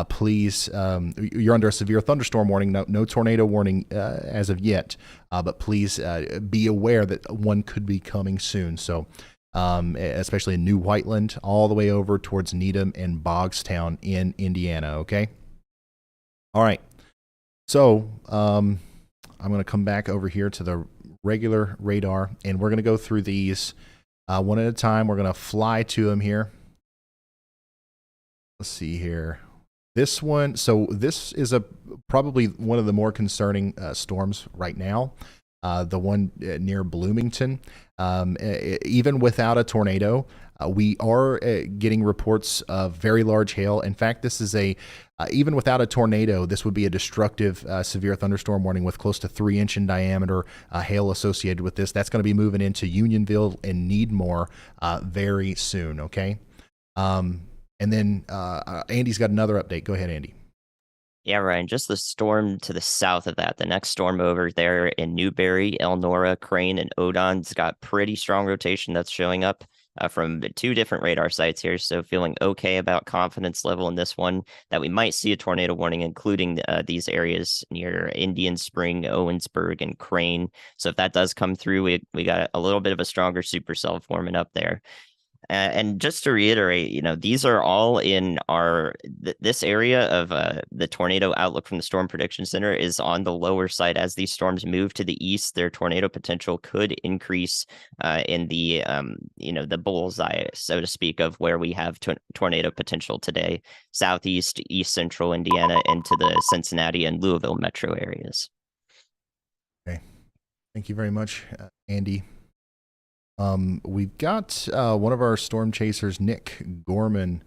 Please, you're under a severe thunderstorm warning, no tornado warning as of yet, but please be aware that one could be coming soon. So, especially in New Whiteland, all the way over towards Needham and Bogstown in Indiana, okay? All right. So, I'm going to come back over here to the regular radar, and we're going to go through these one at a time. We're going to fly to them here. Let's see here. This one, so this is probably one of the more concerning storms right now. The one near Bloomington, even without a tornado, we are getting reports of very large hail. In fact, this is even without a tornado, this would be a destructive severe thunderstorm warning with close to 3-inch in diameter hail associated with this. That's going to be moving into Unionville and Needmore very soon. Okay. And then Andy's got another update. Go ahead, Andy. Yeah, Ryan, just the storm to the south of that. The next storm over there in Newberry, Elnora, Crane, and Odon's got pretty strong rotation that's showing up from 2 different radar sites here. So feeling okay about confidence level in this one that we might see a tornado warning, including these areas near Indian Spring, Owensburg, and Crane. So if that does come through, we got a little bit of a stronger supercell forming up there. And just to reiterate, these are all in this area of the tornado outlook from the Storm Prediction Center is on the lower side. As these storms move to the east, their tornado potential could increase in the the bullseye, so to speak, of where we have tornado potential today: southeast, east central Indiana, into the Cincinnati and Louisville metro areas. Okay, thank you very much, Andy. We've got one of our storm chasers, Nick Gorman.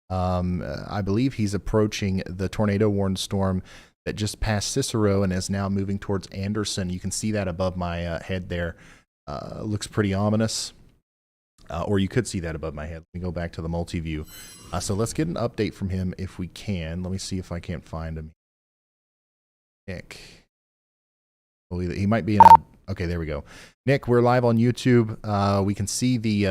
I believe he's approaching the tornado warned storm that just passed Cicero and is now moving towards Anderson. You can see that above my head there. Looks pretty ominous. Or you could see that above my head. Let me go back to the multi-view. So let's get an update from him if we can. Let me see if I can't find him. Nick. Oh, he might be in a... Okay, there we go. Nick, we're live on YouTube. We can see the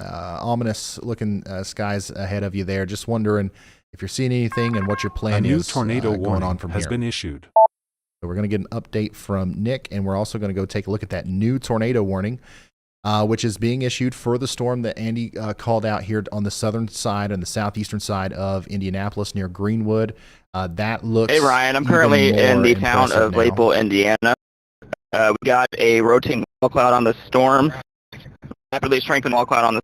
ominous-looking skies ahead of you there. Just wondering if you're seeing anything and what your plan is. A new tornado going on warning from has here. been issued. So we're going to get an update from Nick, and we're also going to go take a look at that new tornado warning, which is being issued for the storm that Andy called out here on the southern side and the southeastern side of Indianapolis near Greenwood. That looks... Hey, Ryan, I'm currently in the town of Louisville, Indiana. We got a rotating wall cloud on the storm, rapidly strengthened wall cloud on the...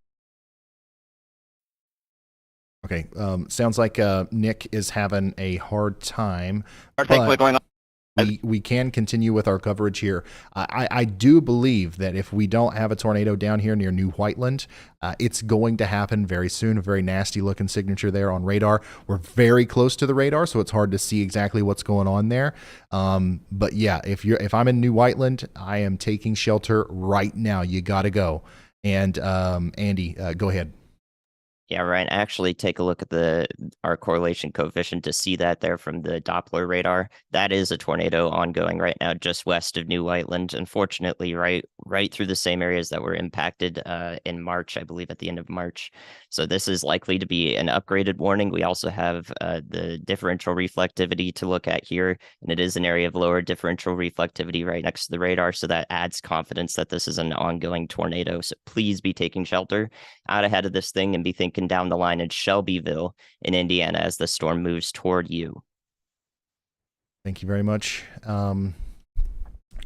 Okay, sounds like Nick is having a hard time. Thankfully going on. We can continue with our coverage here. I do believe that if we don't have a tornado down here near New Whiteland, it's going to happen very soon. A very nasty looking signature there on radar. We're very close to the radar, so it's hard to see exactly what's going on there. But yeah, if I'm in New Whiteland, I am taking shelter right now. You got to go. And Andy, go ahead. Yeah, Ryan, actually take a look at our correlation coefficient to see that there from the Doppler radar. That is a tornado ongoing right now just west of New Whiteland. Unfortunately, right through the same areas that were impacted in March, I believe at the end of March. So this is likely to be an upgraded warning. We also have the differential reflectivity to look at here, and it is an area of lower differential reflectivity right next to the radar. So that adds confidence that this is an ongoing tornado. So please be taking shelter out ahead of this thing and be thinking down the line in Shelbyville in Indiana as the storm moves toward you. Thank you very much.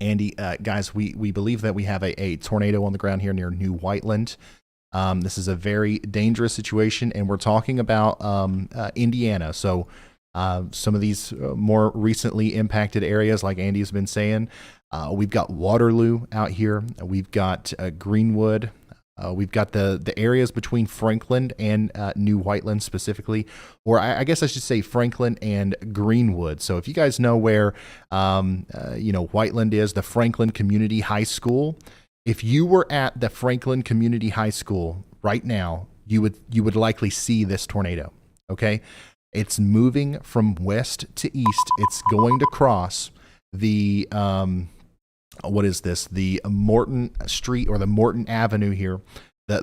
Andy, guys, we believe that we have a tornado on the ground here near New Whiteland. This is a very dangerous situation, and we're talking about Indiana. So some of these more recently impacted areas, like Andy's been saying, We've got Waterloo out here. We've got Greenwood. We've got the areas between Franklin and New Whiteland specifically, or I guess I should say Franklin and Greenwood. So if you guys know where, Whiteland is, the Franklin Community High School, if you were at the Franklin Community High School right now, you would likely see this tornado. Okay, it's moving from west to east. It's going to cross the what is this? The Morton Street or the Morton Avenue here.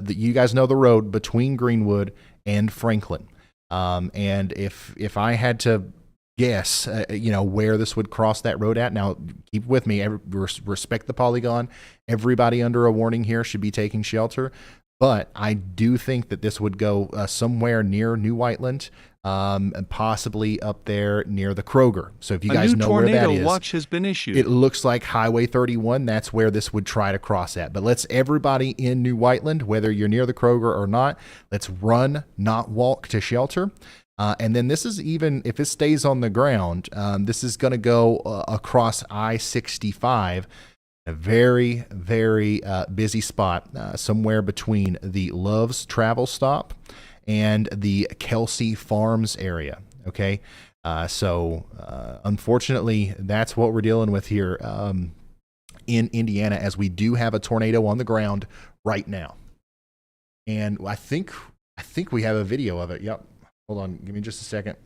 You guys know the road between Greenwood and Franklin. And if I had to guess, where this would cross that road at. Now, keep with me. Respect the polygon. Everybody under a warning here should be taking shelter. But I do think that this would go somewhere near New Whiteland, and possibly up there near the Kroger. So if you guys know where that is, a new tornado watch has been issued. It looks like Highway 31. That's where this would try to cross at. But let's everybody in New Whiteland, whether you're near the Kroger or not, let's run, not walk to shelter. And then this is even if it stays on the ground, this is going to go across I-65. A very, very busy spot somewhere between the Love's Travel Stop and the Kelsey Farms area. Okay. So unfortunately, that's what we're dealing with here in Indiana, as we do have a tornado on the ground right now. And I think we have a video of it. Yep. Hold on. Give me just a second.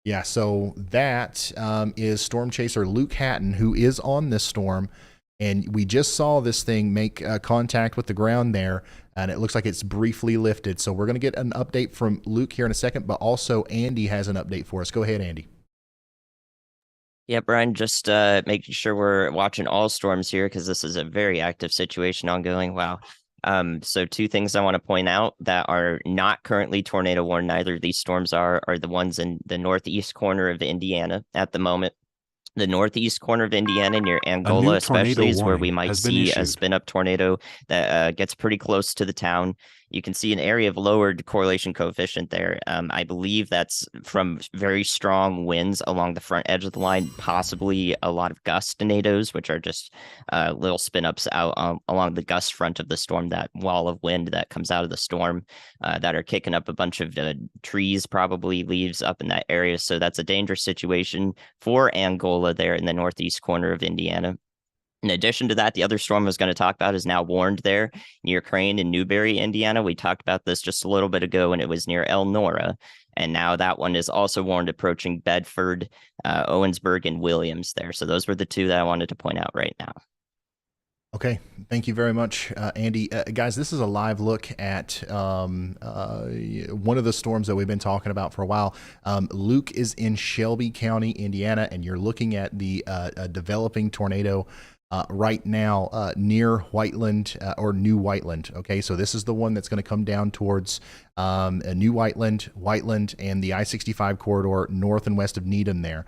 Yeah, so that is Storm Chaser Luke Hatton, who is on this storm, and we just saw this thing make contact with the ground there, and it looks like it's briefly lifted. So we're going to get an update from Luke here in a second, but also Andy has an update for us. Go ahead, Andy. Yeah, Brian, just making sure we're watching all storms here, because this is a very active situation ongoing. Wow. So two things I want to point out that are not currently tornado warned. Neither of these storms are the ones in the northeast corner of Indiana at the moment. The northeast corner of Indiana near Angola especially is where we might see a spin up tornado that gets pretty close to the town. You can see an area of lowered correlation coefficient there. I believe that's from very strong winds along the front edge of the line, possibly a lot of gust tornadoes, which are just little spin ups out along the gust front of the storm, that wall of wind that comes out of the storm that are kicking up a bunch of trees, probably leaves up in that area. So that's a dangerous situation for Angola there in the northeast corner of Indiana. In addition to that, the other storm I was going to talk about is now warned there near Crane and Newberry, Indiana. We talked about this just a little bit ago, and it was near Elnora. And now that one is also warned approaching Bedford, Owensburg, and Williams there. So those were the two that I wanted to point out right now. Okay, thank you very much, Andy. Guys, this is a live look at one of the storms that we've been talking about for a while. Luke is in Shelby County, Indiana, and you're looking at the developing tornado right now near Whiteland or New Whiteland. Okay, so this is the one that's going to come down towards New Whiteland, and the I-65 corridor north and west of Needham there.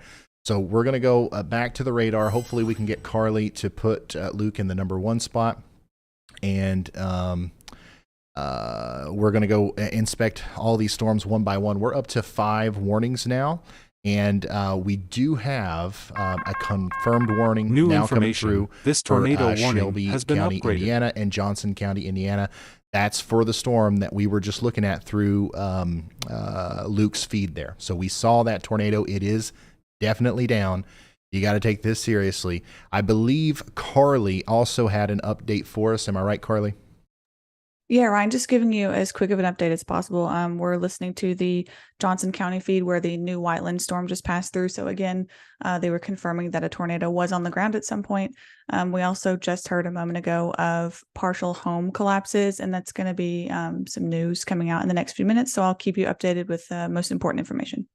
So we're going to go back to the radar. Hopefully we can get Carly to put Luke in the number 1 spot. And we're going to go inspect all these storms one by one. We're up to 5 warnings now. And we do have a confirmed warning now coming through. This tornado warning Shelby has been County, upgraded. Indiana, and Johnson County, Indiana. That's for the storm that we were just looking at through Luke's feed there. So we saw that tornado. It is definitely down. You got to take this seriously. I believe Carly also had an update for us. Am I right, Carly? Yeah, Ryan, just giving you as quick of an update as possible. We're listening to the Johnson County feed where the New Whiteland storm just passed through. So again, they were confirming that a tornado was on the ground at some point. We also just heard a moment ago of partial home collapses, and that's going to be some news coming out in the next few minutes. So I'll keep you updated with the most important information.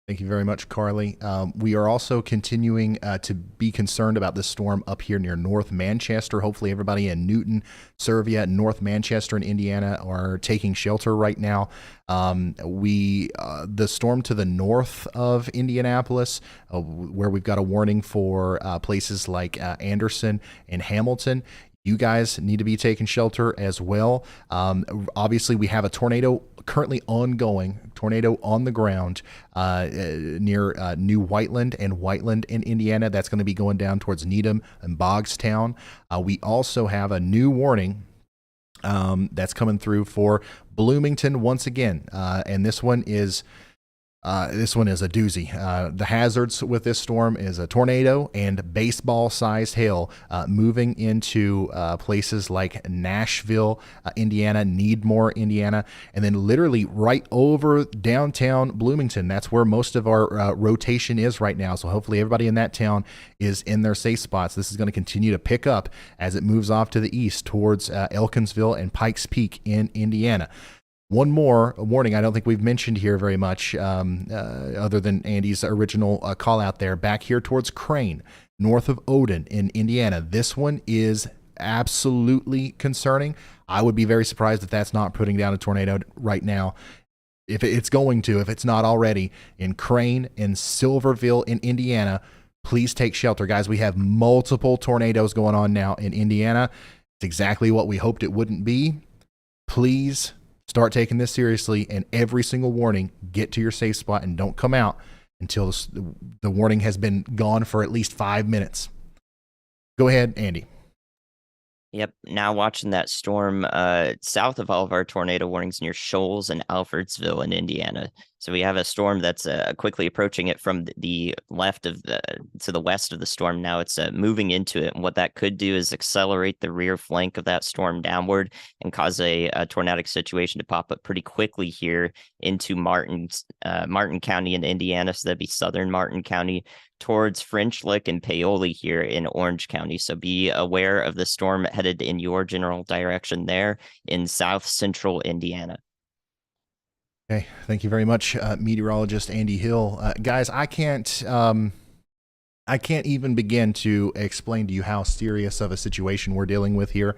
Thank you very much, Carly. We are also continuing to be concerned about this storm up here near North Manchester. Hopefully everybody in Newton, Servia, North Manchester, and Indiana are taking shelter right now. The storm to the north of Indianapolis, where we've got a warning for places like Anderson and Hamilton, you guys need to be taking shelter as well. Obviously, we have a tornado currently ongoing tornado on the ground near New Whiteland and Whiteland in Indiana. That's going to be going down towards Needham and Bogstown. We also have a new warning that's coming through for Bloomington once again, and this one is a doozy. The hazards with this storm is a tornado and baseball-sized hail moving into places like Nashville, Indiana, Needmore, Indiana, and then literally right over downtown Bloomington. That's where most of our rotation is right now. So hopefully everybody in that town is in their safe spots. This is going to continue to pick up as it moves off to the east towards Elkinsville and Pikes Peak in Indiana. One more warning I don't think we've mentioned here very much, other than Andy's original call out there, back here towards Crane, north of Odin in Indiana. This one is absolutely concerning. I would be very surprised if that's not putting down a tornado right now. If it's going to, if it's not already, in Crane and Silverville in Indiana, please take shelter. Guys, we have multiple tornadoes going on now in Indiana. It's exactly what we hoped it wouldn't be. Please start taking this seriously, and every single warning, get to your safe spot and don't come out until the warning has been gone for at least 5 minutes. Go ahead, Andy. Yep. Now watching that storm south of all of our tornado warnings near Shoals and Alfredsville in Indiana. So we have a storm that's quickly approaching it from the left of to the west of the storm. Now it's moving into it. And what that could do is accelerate the rear flank of that storm downward and cause a tornadic situation to pop up pretty quickly here into Martin County in Indiana. So that'd be southern Martin County towards French Lick and Paoli here in Orange County. So be aware of the storm headed in your general direction there in south central Indiana. Okay, thank you very much, meteorologist Andy Hill. Guys, I can't even begin to explain to you how serious of a situation we're dealing with here.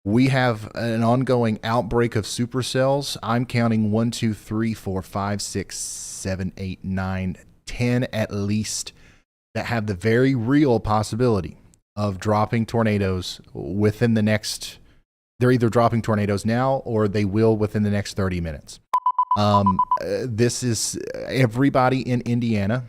We have an ongoing outbreak of supercells. I'm counting 1, 2, 3, 4, 5, 6, 7, 8, 9, 10 at least that have the very real possibility of dropping tornadoes within the next. They're either dropping tornadoes now or they will within the next 30 minutes. This is everybody in Indiana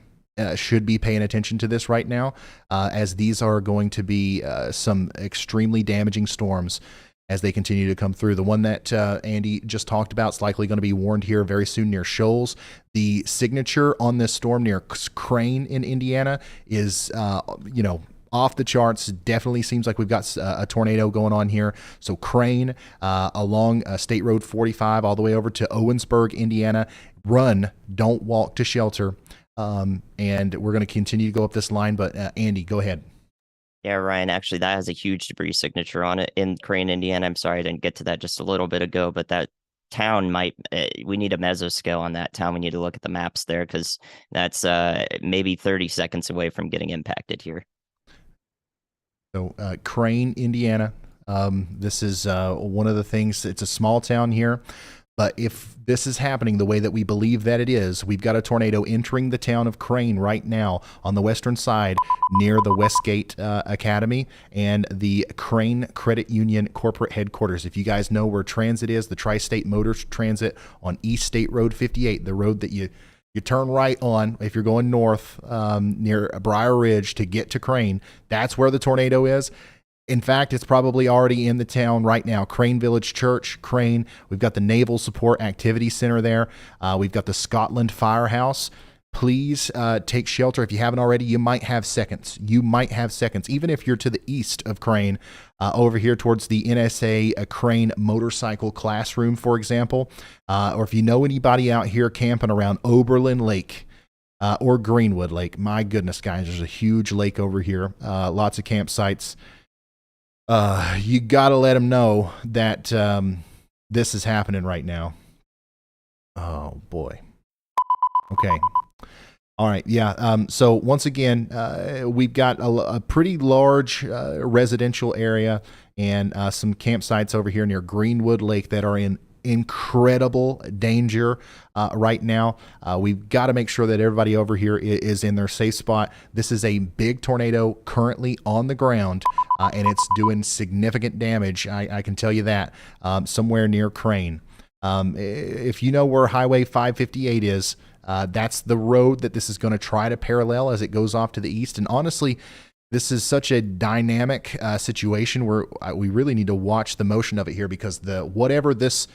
should be paying attention to this right now, as these are going to be some extremely damaging storms as they continue to come through. The one that Andy just talked about is likely going to be warned here very soon near Shoals. The signature on this storm near Crane in Indiana is, off the charts. Definitely seems like we've got a tornado going on here. So Crane along State Road 45 all the way over to Owensburg, Indiana. Run, don't walk to shelter. And we're going to continue to go up this line. But Andy, go ahead. Yeah, Ryan, actually, that has a huge debris signature on it in Crane, Indiana. I'm sorry I didn't get to that just a little bit ago, but that town we need a mesoscale on that town. We need to look at the maps there because that's maybe 30 seconds away from getting impacted here. So Crane, Indiana. This is one of the things. It's a small town here, but if this is happening the way that we believe that it is, we've got a tornado entering the town of Crane right now on the western side near the Westgate Academy and the Crane Credit Union corporate headquarters. If you guys know where transit is, the Tri-State Motor Transit on East State Road 58, the road that you turn right on if you're going north near Briar Ridge to get to Crane. That's where the tornado is. In fact, it's probably already in the town right now. Crane Village Church, Crane. We've got the Naval Support Activity Center there. We've got the Scotland Firehouse. Please take shelter. If you haven't already, you might have seconds. Even if you're to the east of Crane, over here towards the NSA Crane Motorcycle Classroom, for example, or if you know anybody out here camping around Oberlin Lake or Greenwood Lake. My goodness, guys, there's a huge lake over here. Lots of campsites. You got to let them know that this is happening right now. Oh, boy. Okay. All right. Yeah. So once again, we've got a pretty large residential area and some campsites over here near Greenwood Lake that are in incredible danger right now. We've got to make sure that everybody over here is in their safe spot. This is a big tornado currently on the ground, and it's doing significant damage. I can tell you that somewhere near Crane. If you know where Highway 558 is, that's the road that this is going to try to parallel as it goes off to the east. And honestly, this is such a dynamic situation where we really need to watch the motion of it here, because whatever the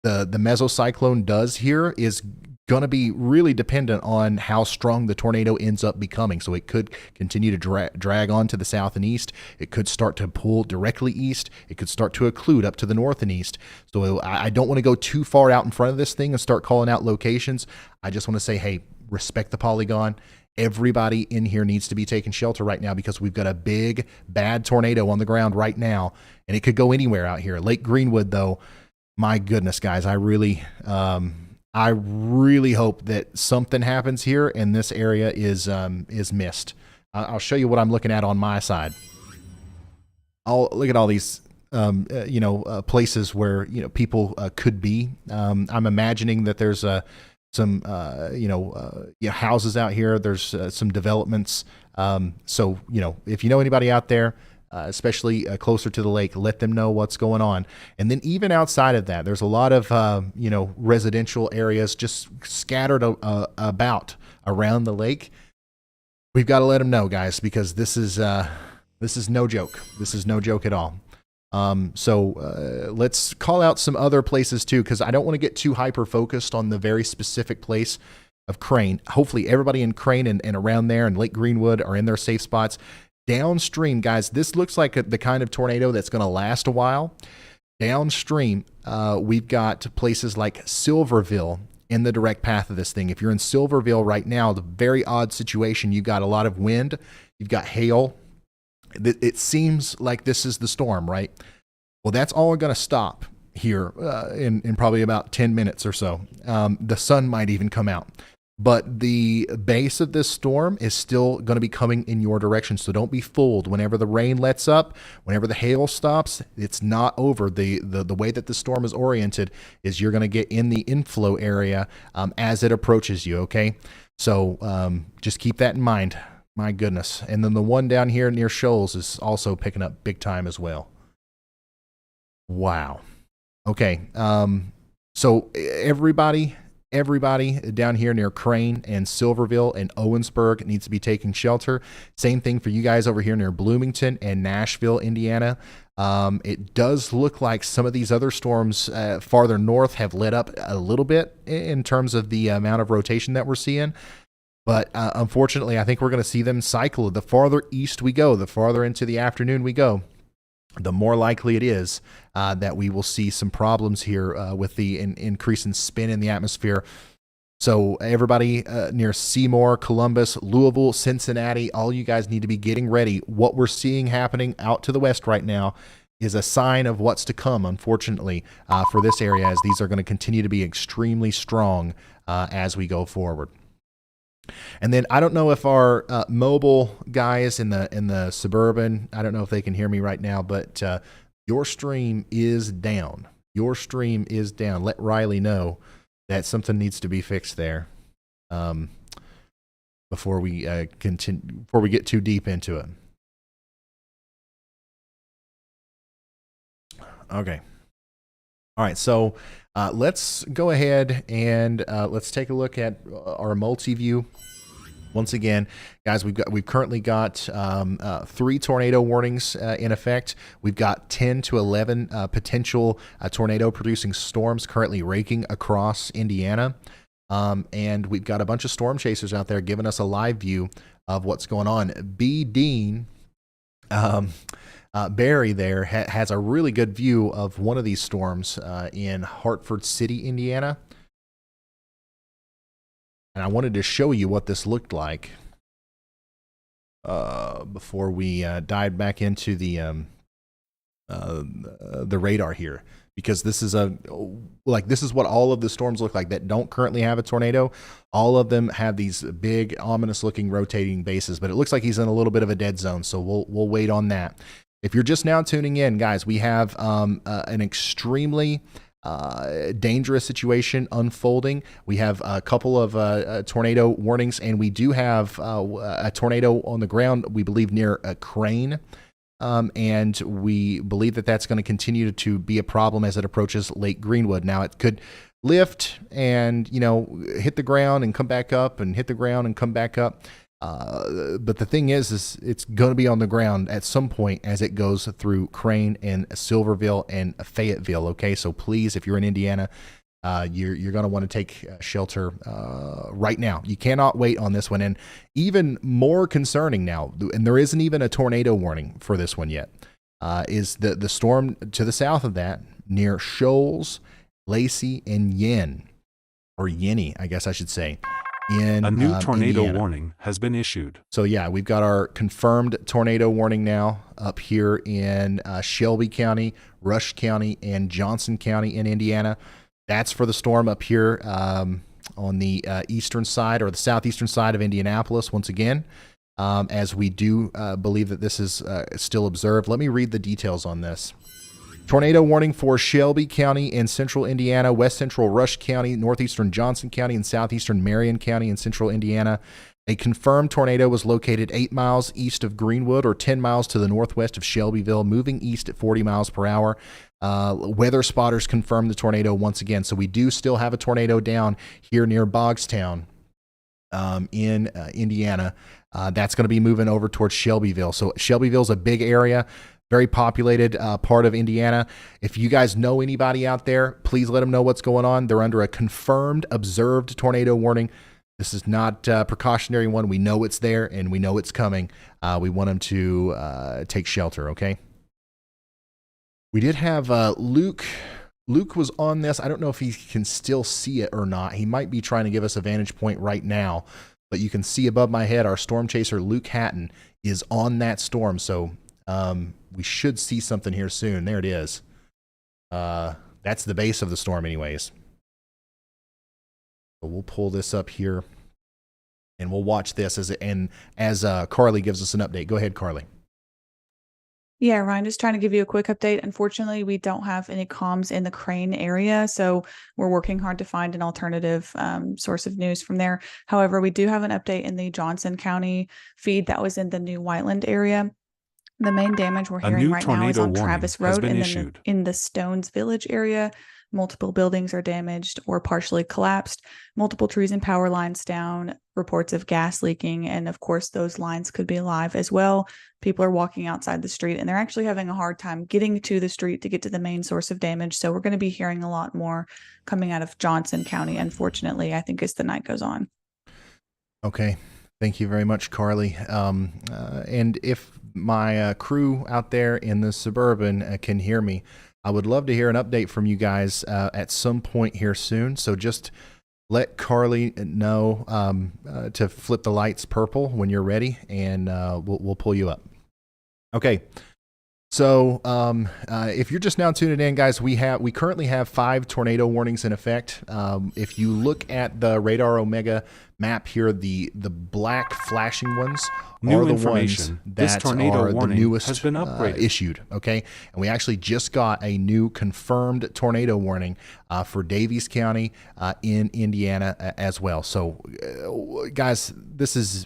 mesocyclone does here is going to be really dependent on how strong the tornado ends up becoming. So it could continue to drag on to the south and east. It could start to pull directly east. It could start to occlude up to the north and east. So I don't want to go too far out in front of this thing and start calling out locations. I just want to say, hey, respect the polygon. Everybody in here needs to be taking shelter right now, because we've got a big, bad tornado on the ground right now, and it could go anywhere out here. Lake Greenwood, though, my goodness, guys, I really hope that something happens here and this area is missed. I'll show you what I'm looking at on my side. I'll look at all these places where people could be. I'm imagining that there's some houses out here. There's some developments. So if you know anybody out there, especially closer to the lake, let them know what's going on. And then even outside of that, there's a lot of residential areas just scattered about around the lake. We've got to let them know, guys, because this is no joke. This is no joke at all. So let's call out some other places too, because I don't want to get too hyper focused on the very specific place of Crane. Hopefully everybody in Crane and around there and Lake Greenwood are in their safe spots. Downstream, guys, this looks like the kind of tornado that's going to last a while. Downstream, we've got places like Silverville in the direct path of this thing. If you're in Silverville right now, the very odd situation, you've got a lot of wind, you've got hail. It seems like this is the storm, right? Well, that's all going to stop here in probably about 10 minutes or so. The sun might even come out. But the base of this storm is still going to be coming in your direction, so don't be fooled. Whenever the rain lets up, whenever the hail stops, it's not over. The way that the storm is oriented is you're going to get in the inflow area as it approaches you, okay? So just keep that in mind. My goodness. And then the one down here near Shoals is also picking up big time as well. Wow. Okay. So everybody down here near Crane and Silverville and Owensburg needs to be taking shelter. Same thing for you guys over here near Bloomington and Nashville, Indiana. It does look like some of these other storms farther north have let up a little bit in terms of the amount of rotation that we're seeing. But unfortunately, I think we're going to see them cycle. The farther east we go, the farther into the afternoon we go, the more likely it is that we will see some problems here with the increase in spin in the atmosphere. So everybody near Seymour, Columbus, Louisville, Cincinnati, all you guys need to be getting ready. What we're seeing happening out to the west right now is a sign of what's to come, unfortunately, for this area, as these are going to continue to be extremely strong as we go forward. And then I don't know if our mobile guys in the suburban, I don't know if they can hear me right now, but your stream is down. Your stream is down. Let Riley know that something needs to be fixed there before we continue, before we get too deep into it. Okay. All right, so let's go ahead and let's take a look at our multi-view. Once again, guys, we've currently got 3 tornado warnings in effect. We've got 10 to 11 potential tornado-producing storms currently raking across Indiana. And we've got a bunch of storm chasers out there giving us a live view of what's going on. B. Dean Barry there has a really good view of one of these storms in Hartford City, Indiana. And I wanted to show you what this looked like before we dive back into the radar here, because this is this is what all of the storms look like that don't currently have a tornado. All of them have these big, ominous-looking rotating bases, but it looks like he's in a little bit of a dead zone, so we'll wait on that. If you're just now tuning in, guys, we have an extremely dangerous situation unfolding. We have a couple of tornado warnings, and we do have a tornado on the ground, we believe, near a Crane. and we believe that that's going to continue to be a problem as it approaches Lake Greenwood. Now, it could lift and, hit the ground and come back up and hit the ground and come back up. But the thing is it's going to be on the ground at some point as it goes through Crane and Silverville and Fayetteville. Okay, so please, if you're in Indiana, you're going to want to take shelter right now. You cannot wait on this one. And even more concerning now, and there isn't even a tornado warning for this one yet, is the storm to the south of that near Shoals, Lacey, and Yenny, I guess I should say. In a new tornado Indiana. warning has been issued. So yeah, we've got our confirmed tornado warning now up here in Shelby County, Rush County, and Johnson County in Indiana. That's for the storm up here on the eastern side or the southeastern side of Indianapolis once again, as we do believe that this is still observed. Let me read the details on this. Tornado warning for Shelby County in central Indiana, west central Rush County, northeastern Johnson County, and southeastern Marion County in central Indiana. A confirmed tornado was located 8 miles east of Greenwood or 10 miles to the northwest of Shelbyville, moving east at 40 miles per hour. Weather spotters confirmed the tornado once again. So we do still have a tornado down here near Bogstown in Indiana. That's going to be moving over towards Shelbyville. So Shelbyville's a big area, very populated part of Indiana. If you guys know anybody out there, please let them know what's going on. They're under a confirmed observed tornado warning. This is not a precautionary one. We know it's there and we know it's coming. We want them to take shelter, okay? We did have Luke. Luke was on this. I don't know if he can still see it or not. He might be trying to give us a vantage point right now, but you can see above my head our storm chaser, Luke Hatton, is on that storm. So we should see something here soon. There it is. That's the base of the storm anyways. So we'll pull this up here and we'll watch this as Carly gives us an update. Go ahead, Carly. Yeah, Ryan, just trying to give you a quick update. Unfortunately, we don't have any comms in the Crane area, so we're working hard to find an alternative source of news from there. However, we do have an update in the Johnson County feed that was in the New Whiteland area. The main damage we're hearing right now is on Travis Road and then in the Stones Village area. Multiple buildings are damaged or partially collapsed, multiple trees and power lines down, reports of gas leaking, and of course those lines could be alive as well. People are walking outside the street and they're actually having a hard time getting to the street to get to the main source of damage. So we're going to be hearing a lot more coming out of Johnson County, unfortunately, I think, as the night goes on. Okay. Thank you very much, Carly. And if my crew out there in the Suburban can hear me, I would love to hear an update from you guys at some point here soon. So just let Carly know to flip the lights purple when you're ready, and we'll pull you up. Okay. So if you're just now tuning in, guys, we currently have 5 tornado warnings in effect. If you look at the Radar Omega map here, the black flashing ones are the ones that are the newest has been upgraded. Issued. Okay, and we actually just got a new confirmed tornado warning for Daviess County in Indiana as well. So, guys, this is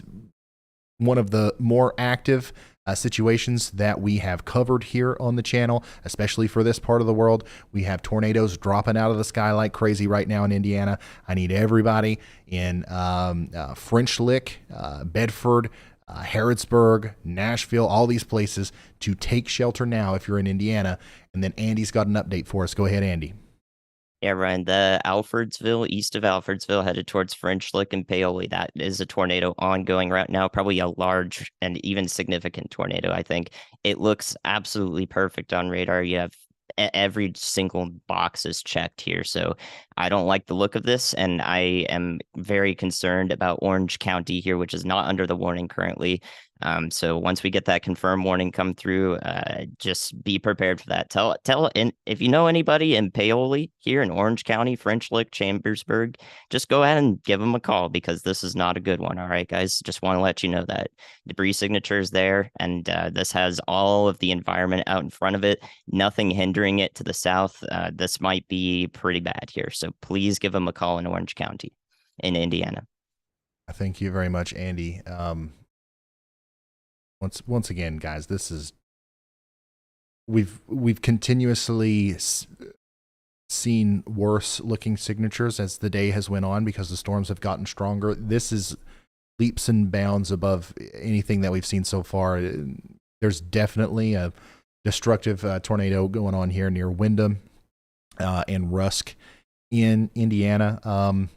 one of the more active situations that we have covered here on the channel, especially for this part of the world. We have tornadoes dropping out of the sky like crazy right now in Indiana. I need everybody in French Lick, Bedford, Harrodsburg, Nashville, all these places to take shelter now if you're in Indiana. And then Andy's got an update for us. Go ahead, Andy. Yeah, Ryan, the Alfordsville, east of Alfordsville, headed towards French Lick and Paoli. That is a tornado ongoing right now, probably a large and even significant tornado, I think. It looks absolutely perfect on radar. You have every single box is checked here. So I don't like the look of this, and I am very concerned about Orange County here, which is not under the warning currently. So once we get that confirmed warning come through, just be prepared for that. And if you know anybody in Paoli here in Orange County, French Lick, Chambersburg, just go ahead and give them a call, because this is not a good one. All right, guys, just want to let you know that debris signature is there, and this has all of the environment out in front of it, nothing hindering it to the south. This might be pretty bad here. So please give them a call in Orange County in Indiana. Thank you very much, Andy. Once again, guys, this is we've continuously seen worse looking signatures as the day has went on because the storms have gotten stronger. This is leaps and bounds above anything that we've seen so far. There's definitely a destructive tornado going on here near Windham and Rusk in Indiana.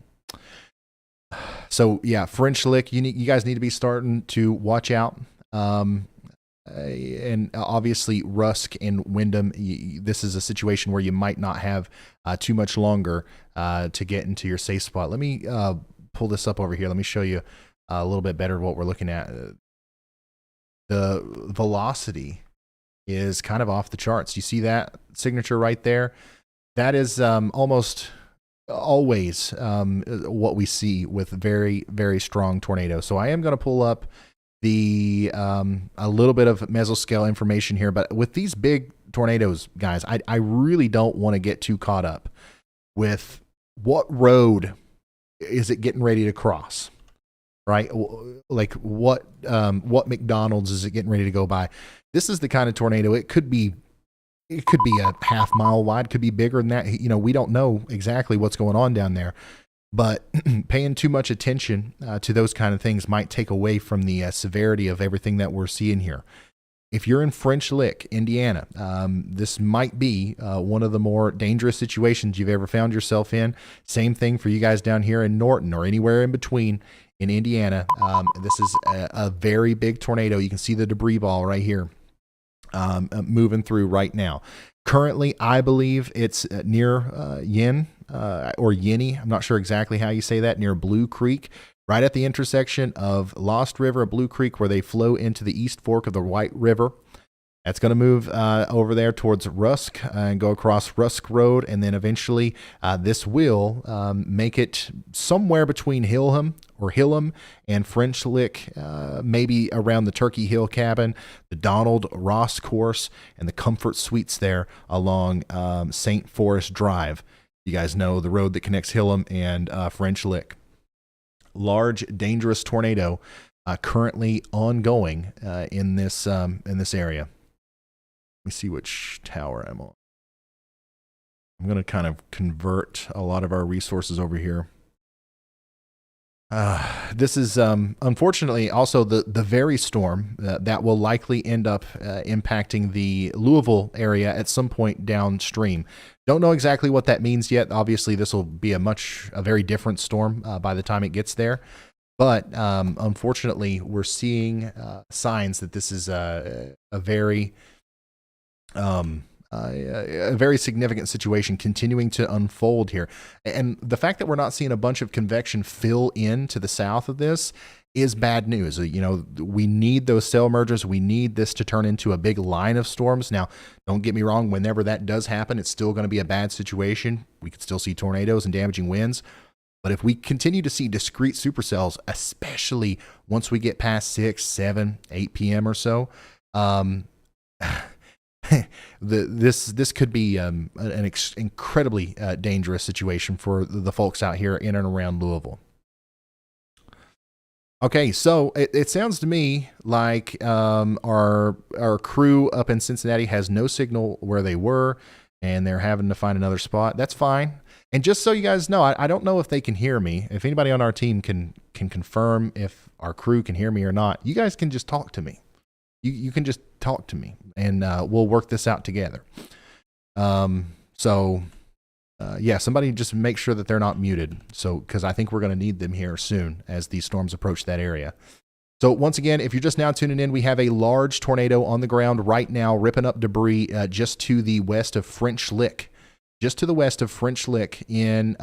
So yeah, French Lick, you guys need to be starting to watch out. And obviously Rusk and Windham, this is a situation where you might not have too much longer to get into your safe spot. Let me pull this up over here. Let me show you a little bit better what we're looking at. The velocity is kind of off the charts. You see that signature right there? That is almost always what we see with very, very strong tornadoes. So I am going to pull up the a little bit of mesoscale information here, but with these big tornadoes, guys, I really don't want to get too caught up with what road is it getting ready to cross, right? Like what McDonald's is it getting ready to go by? This is the kind of tornado. It could be a half mile wide, could be bigger than that. You know, we don't know exactly what's going on down there. But paying too much attention to those kind of things might take away from the severity of everything that we're seeing here. If you're in French Lick, Indiana, this might be one of the more dangerous situations you've ever found yourself in. Same thing for you guys down here in Norton or anywhere in between in Indiana. This is a very big tornado. You can see the debris ball right here moving through right now. Currently, I believe it's near Yin or Yinny. I'm not sure exactly how you say that, near Blue Creek, right at the intersection of Lost River and Blue Creek, where they flow into the East Fork of the White River. That's going to move over there towards Rusk and go across Rusk Road. And then eventually this will make it somewhere between Hilham and French Lick, maybe around the Turkey Hill Cabin, the Donald Ross course, and the Comfort Suites there along St. Forest Drive. You guys know the road that connects Hilham and French Lick. Large, dangerous tornado currently ongoing in this area. Let me see which tower I'm on. I'm going to kind of convert a lot of our resources over here. This is unfortunately also the very storm that will likely end up impacting the Louisville area at some point downstream. Don't know exactly what that means yet. Obviously, this will be a very different storm by the time it gets there. But unfortunately, we're seeing signs that this is a very significant situation continuing to unfold here. And the fact that we're not seeing a bunch of convection fill in to the south of this is bad news. You know, we need those cell mergers. We need this to turn into a big line of storms. Now, don't get me wrong. Whenever that does happen, it's still going to be a bad situation. We could still see tornadoes and damaging winds. But if we continue to see discrete supercells, especially once we get past 6, 7, 8 p.m. or so, this could be an incredibly dangerous situation for the folks out here in and around Louisville. Okay, so it sounds to me like our crew up in Cincinnati has no signal where they were, and they're having to find another spot. That's fine. And just so you guys know, I don't know if they can hear me. If anybody on our team can confirm if our crew can hear me or not, you guys can just talk to me. You can just talk to me, and we'll work this out together. Yeah, somebody just make sure that they're not muted. So, because I think we're going to need them here soon as these storms approach that area. So once again, if you're just now tuning in, we have a large tornado on the ground right now, ripping up debris just to the west of French Lick. Just to the west of French Lick in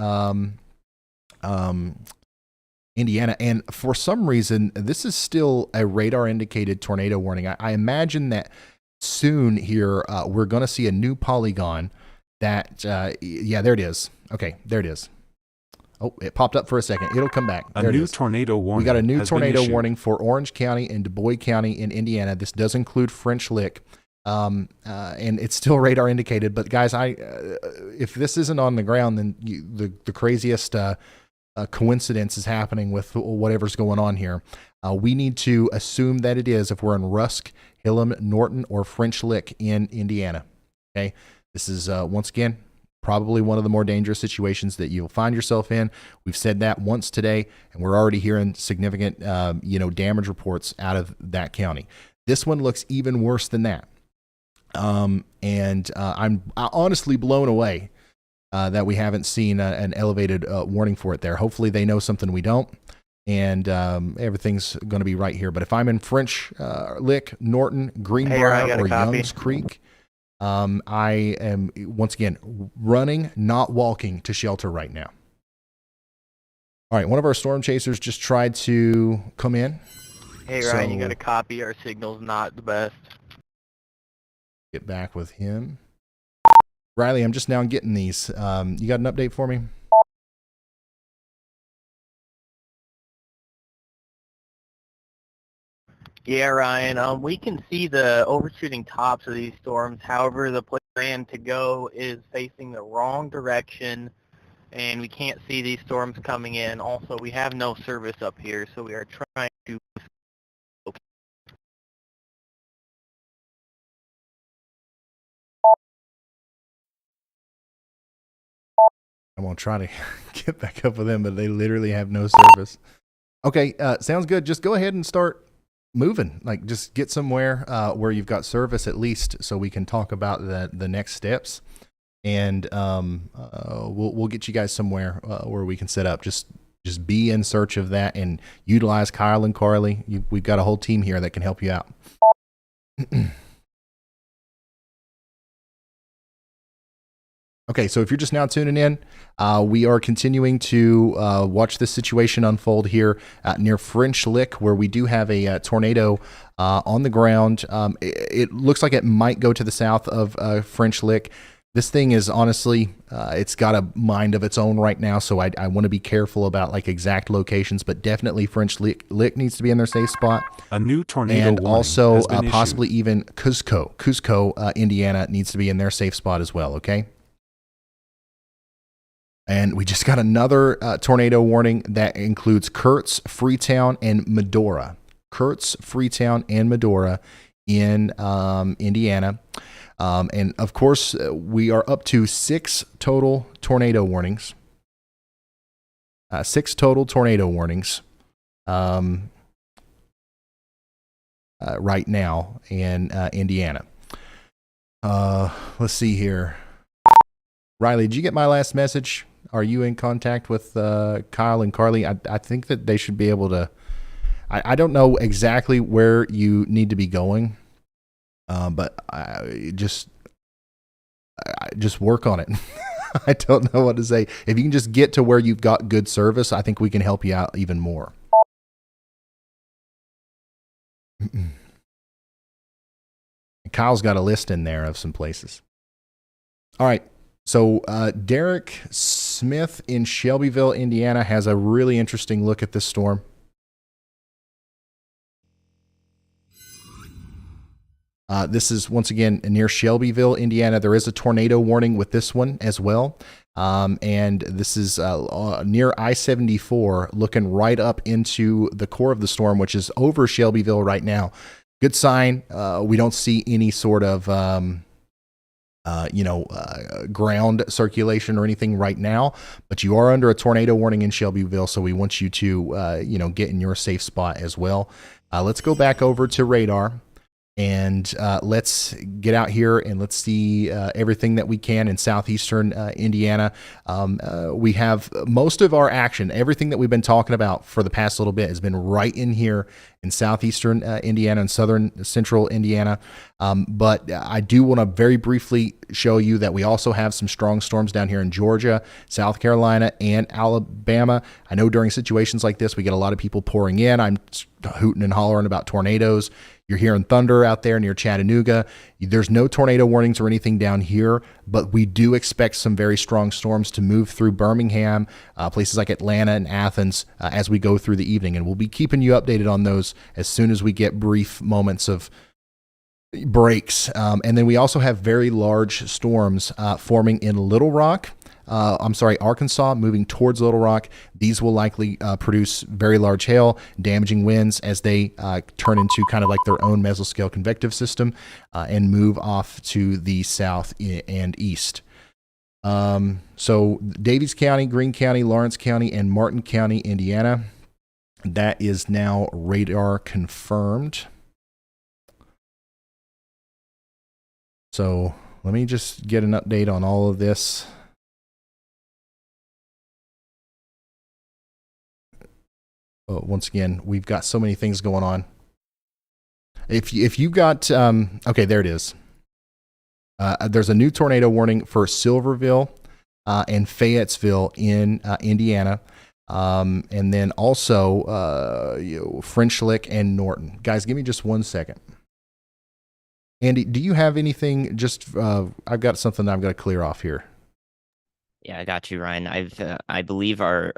Indiana. And for some reason, this is still a radar indicated tornado warning. I imagine that soon here, we're going to see a new polygon that, yeah, there it is. Okay, there it is. Oh, it popped up for a second. It'll come back. A new tornado warning. We got a new tornado warning for Orange County and Du Bois County in Indiana. This does include French Lick. And it's still radar indicated. But guys, if this isn't on the ground, then the craziest coincidence is happening with whatever's going on here. We need to assume that it is if we're in Rusk, Hillam, Norton, or French Lick in Indiana. Okay, this is once again probably one of the more dangerous situations that you'll find yourself in. We've said that once today, and we're already hearing significant damage reports out of that county. This one looks even worse than that. I'm honestly blown away that we haven't seen an elevated warning for it there. Hopefully they know something we don't, and everything's going to be right here. But if I'm in French Lick, Norton, Greenbrier, or Youngs Creek, I am, once again, running, not walking to shelter right now. All right, one of our storm chasers just tried to come in. Hey, Ryan, you got a copy. Our signal's not the best. Get back with him. Riley, I'm just now getting these. You got an update for me? Yeah, Ryan. We can see the overshooting tops of these storms. However, the plan to go is facing the wrong direction, and we can't see these storms coming in. Also, we have no service up here, so we are trying to... I'm going to try to get back up with them, but they literally have no service. Okay, sounds good. Just go ahead and start moving. Like, just get somewhere where you've got service at least, so we can talk about the next steps. And we'll get you guys somewhere where we can set up. Just be in search of that and utilize Kyle and Carly. We've got a whole team here that can help you out. Okay, so if you're just now tuning in, we are continuing to watch this situation unfold here near French Lick, where we do have a tornado on the ground. It looks like it might go to the south of French Lick. This thing is honestly, it's got a mind of its own right now, so I want to be careful about like exact locations, but definitely French Lick needs to be in their safe spot. A new tornado and warning also has been possibly issued. even Cusco, Indiana needs to be in their safe spot as well, okay? And we just got another tornado warning that includes Kurtz, Freetown, and Medora. Kurtz, Freetown, and Medora in Indiana. And of course, we are up to 6 total tornado warnings. 6 total tornado warnings right now in Indiana. Let's see here. Riley, did you get my last message? Are you in contact with Kyle and Carly? I think that they should be able to. I don't know exactly where you need to be going, but just work on it. I don't know what to say. If you can just get to where you've got good service, I think we can help you out even more. Kyle's got a list in there of some places. All right. So Derek Smith in Shelbyville, Indiana, has a really interesting look at this storm. This is, once again, near Shelbyville, Indiana. There is a tornado warning with this one as well. And this is near I-74, looking right up into the core of the storm, which is over Shelbyville right now. Good sign. We don't see any sort of... ground circulation or anything right now, but you are under a tornado warning in Shelbyville, so we want you to, get in your safe spot as well. Let's go back over to radar and let's get out here and let's see everything that we can in southeastern Indiana. We have most of our action, everything that we've been talking about for the past little bit has been right in here in southeastern Indiana and southern central Indiana. But I do want to very briefly show you that we also have some strong storms down here in Georgia, South Carolina, and Alabama. I know during situations like this, we get a lot of people pouring in. I'm hooting and hollering about tornadoes. You're hearing thunder out there near Chattanooga. There's no tornado warnings or anything down here, but we do expect some very strong storms to move through Birmingham, places like Atlanta and Athens as we go through the evening. And we'll be keeping you updated on those as soon as we get brief moments of breaks. And then we also have very large storms forming in Little Rock, Arkansas, moving towards Little Rock. These will likely produce very large hail, damaging winds as they turn into kind of like their own mesoscale convective system and move off to the south and east. So Davies County, Greene County, Lawrence County, and Martin County, Indiana. That is now radar confirmed. So let me just get an update on all of this. Oh, once again, we've got so many things going on. If you got, okay, there it is. There's a new tornado warning for Silverville and Fayetteville in Indiana. And then also French Lick and Norton. Guys, give me just 1 second. Andy, do you have anything? Just I've got something I've got to clear off here. Yeah, I got you, Ryan. I believe our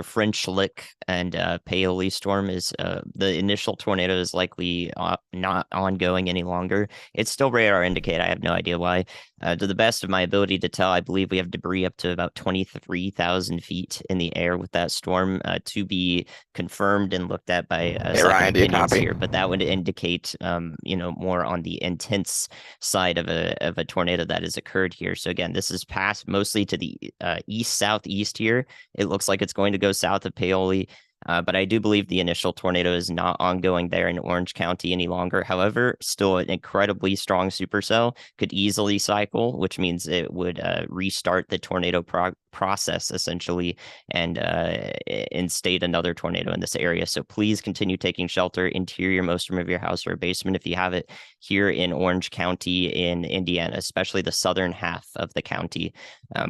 French Lick and Paoli storm is the initial tornado is likely not ongoing any longer. It's still radar indicate. I have no idea why. To the best of my ability to tell, I believe we have debris up to about 23,000 feet in the air with that storm to be confirmed and looked at by second opinions here. But that would indicate, more on the intense side of a tornado that has occurred here. So again, this is passed mostly to the east southeast here. It looks like it's going to go south of Paoli. But I do believe the initial tornado is not ongoing there in Orange County any longer. However, still an incredibly strong supercell, could easily cycle, which means it would restart the tornado process essentially and instate another tornado in this area. So please continue taking shelter, interior most room of your house or basement if you have it, here in Orange County in Indiana, especially the southern half of the county.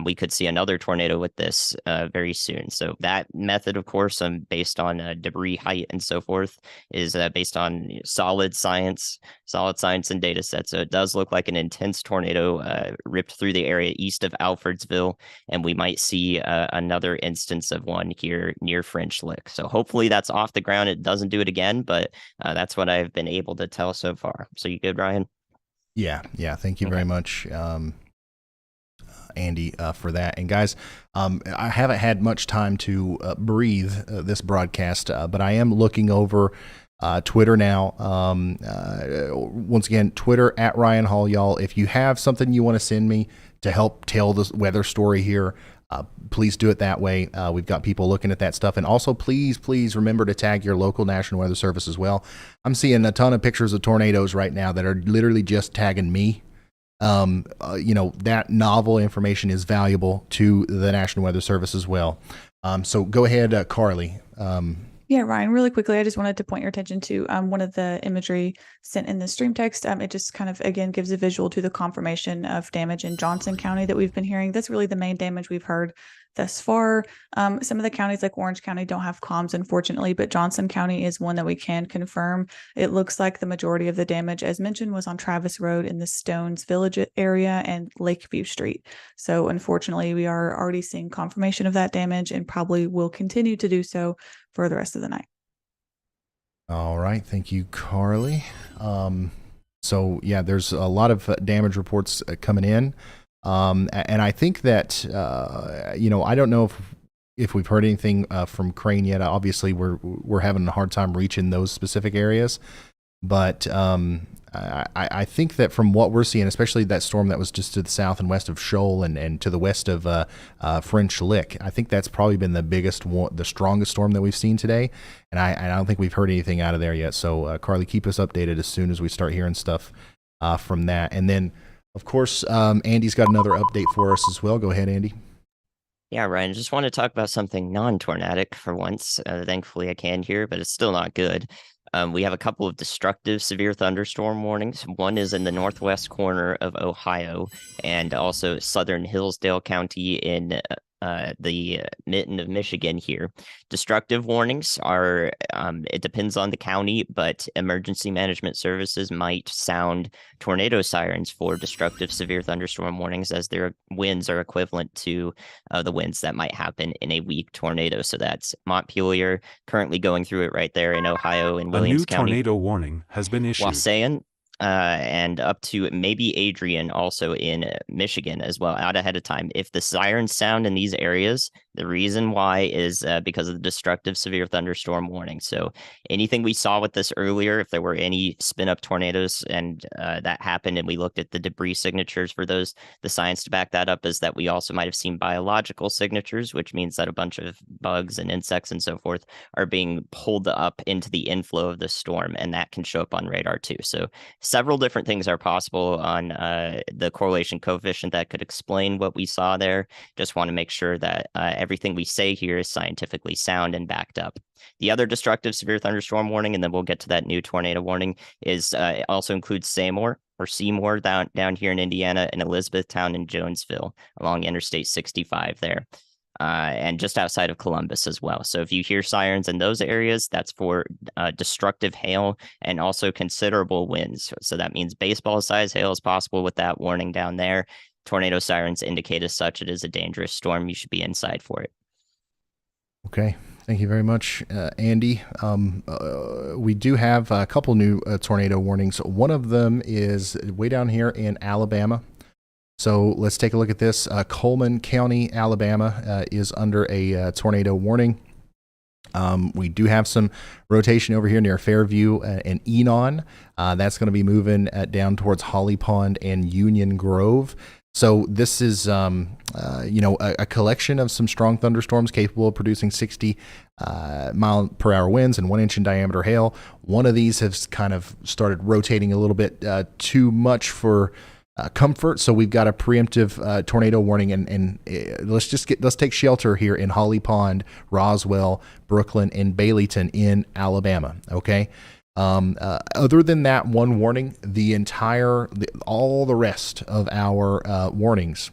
We could see another tornado with this very soon. So that method, of course, based on debris height and so forth, is based on solid science and data sets. So it does look like an intense tornado ripped through the area east of Alfredsville, and we might see another instance of one here near French Lick. So hopefully that's off the ground. It doesn't do it again, but that's what I've been able to tell so far. So you good, Ryan? Yeah. Thank you very much, Andy, for that. And guys, I haven't had much time to breathe this broadcast, but I am looking over Twitter now. Once again, Twitter at Ryan Hall, y'all. If you have something you want to send me to help tell the weather story here, please do it that way. We've got people looking at that stuff. And also, please remember to tag your local National Weather Service as well. I'm seeing a ton of pictures of tornadoes right now that are literally just tagging me. That novel information is valuable to the National Weather Service as well. So go ahead, Carly. Yeah, Ryan, really quickly, I just wanted to point your attention to one of the imagery sent in the stream text. It just kind of, again, gives a visual to the confirmation of damage in Johnson County that we've been hearing. That's really the main damage we've heard thus far. Some of the counties like Orange County don't have comms, unfortunately, but Johnson County is one that we can confirm. It looks like the majority of the damage, as mentioned, was on Travis Road in the Stones Village area and Lakeview Street. So unfortunately, we are already seeing confirmation of that damage and probably will continue to do so for the rest of the night. All right. Thank you, Carly. So yeah, there's a lot of damage reports coming in. And I think that, I don't know if we've heard anything from Crane yet. Obviously, we're having a hard time reaching those specific areas. But I think that from what we're seeing, especially that storm that was just to the south and west of Shoal and to the west of French Lick, I think that's probably been the biggest one, the strongest storm that we've seen today. And I don't think we've heard anything out of there yet. So, Carly, keep us updated as soon as we start hearing stuff from that. And then, of course, Andy's got another update for us as well. Go ahead, Andy. Yeah, Ryan, just want to talk about something non-tornadic for once. Thankfully, I can here, but it's still not good. We have a couple of destructive severe thunderstorm warnings. One is in the northwest corner of Ohio and also southern Hillsdale County in the mitten of Michigan here. Destructive warnings are, it depends on the county, but emergency management services might sound tornado sirens for destructive severe thunderstorm warnings, as their winds are equivalent to the winds that might happen in a weak tornado. So that's Montpelier, currently going through it right there in Ohio and Williams County. A new tornado warning has been issued. Wasayan, and up to maybe Adrian also in Michigan as well, out ahead of time. If the sirens sound in these areas, the reason why is because of the destructive severe thunderstorm warning. So anything we saw with this earlier, if there were any spin up tornadoes and that happened and we looked at the debris signatures for those, the science to back that up is that we also might have seen biological signatures, which means that a bunch of bugs and insects and so forth are being pulled up into the inflow of the storm, and that can show up on radar too. So several different things are possible on the correlation coefficient that could explain what we saw there. Just want to make sure that everything we say here is scientifically sound and backed up. The other destructive severe thunderstorm warning, and then we'll get to that new tornado warning, is also includes Seymour down here in Indiana, and Elizabethtown and Jonesville along Interstate 65 there. And just outside of Columbus as well. So if you hear sirens in those areas, that's for destructive hail and also considerable winds. So that means baseball-sized hail is possible with that warning down there. Tornado sirens indicate as such it is a dangerous storm. You should be inside for it. Okay. Thank you very much, Andy. We do have a couple new tornado warnings. One of them is way down here in Alabama. So let's take a look at this. Coleman County, Alabama is under a tornado warning. We do have some rotation over here near Fairview and Enon. That's going to be moving down towards Holly Pond and Union Grove. So this is, a collection of some strong thunderstorms capable of producing 60 mile per hour winds and 1 inch in diameter hail. One of these has kind of started rotating a little bit too much for comfort, so we've got a preemptive tornado warning, and let's take shelter here in Holly Pond, Roswell, Brooklyn, and Baileyton in Alabama. Okay. Other than that one warning, all the rest of our warnings,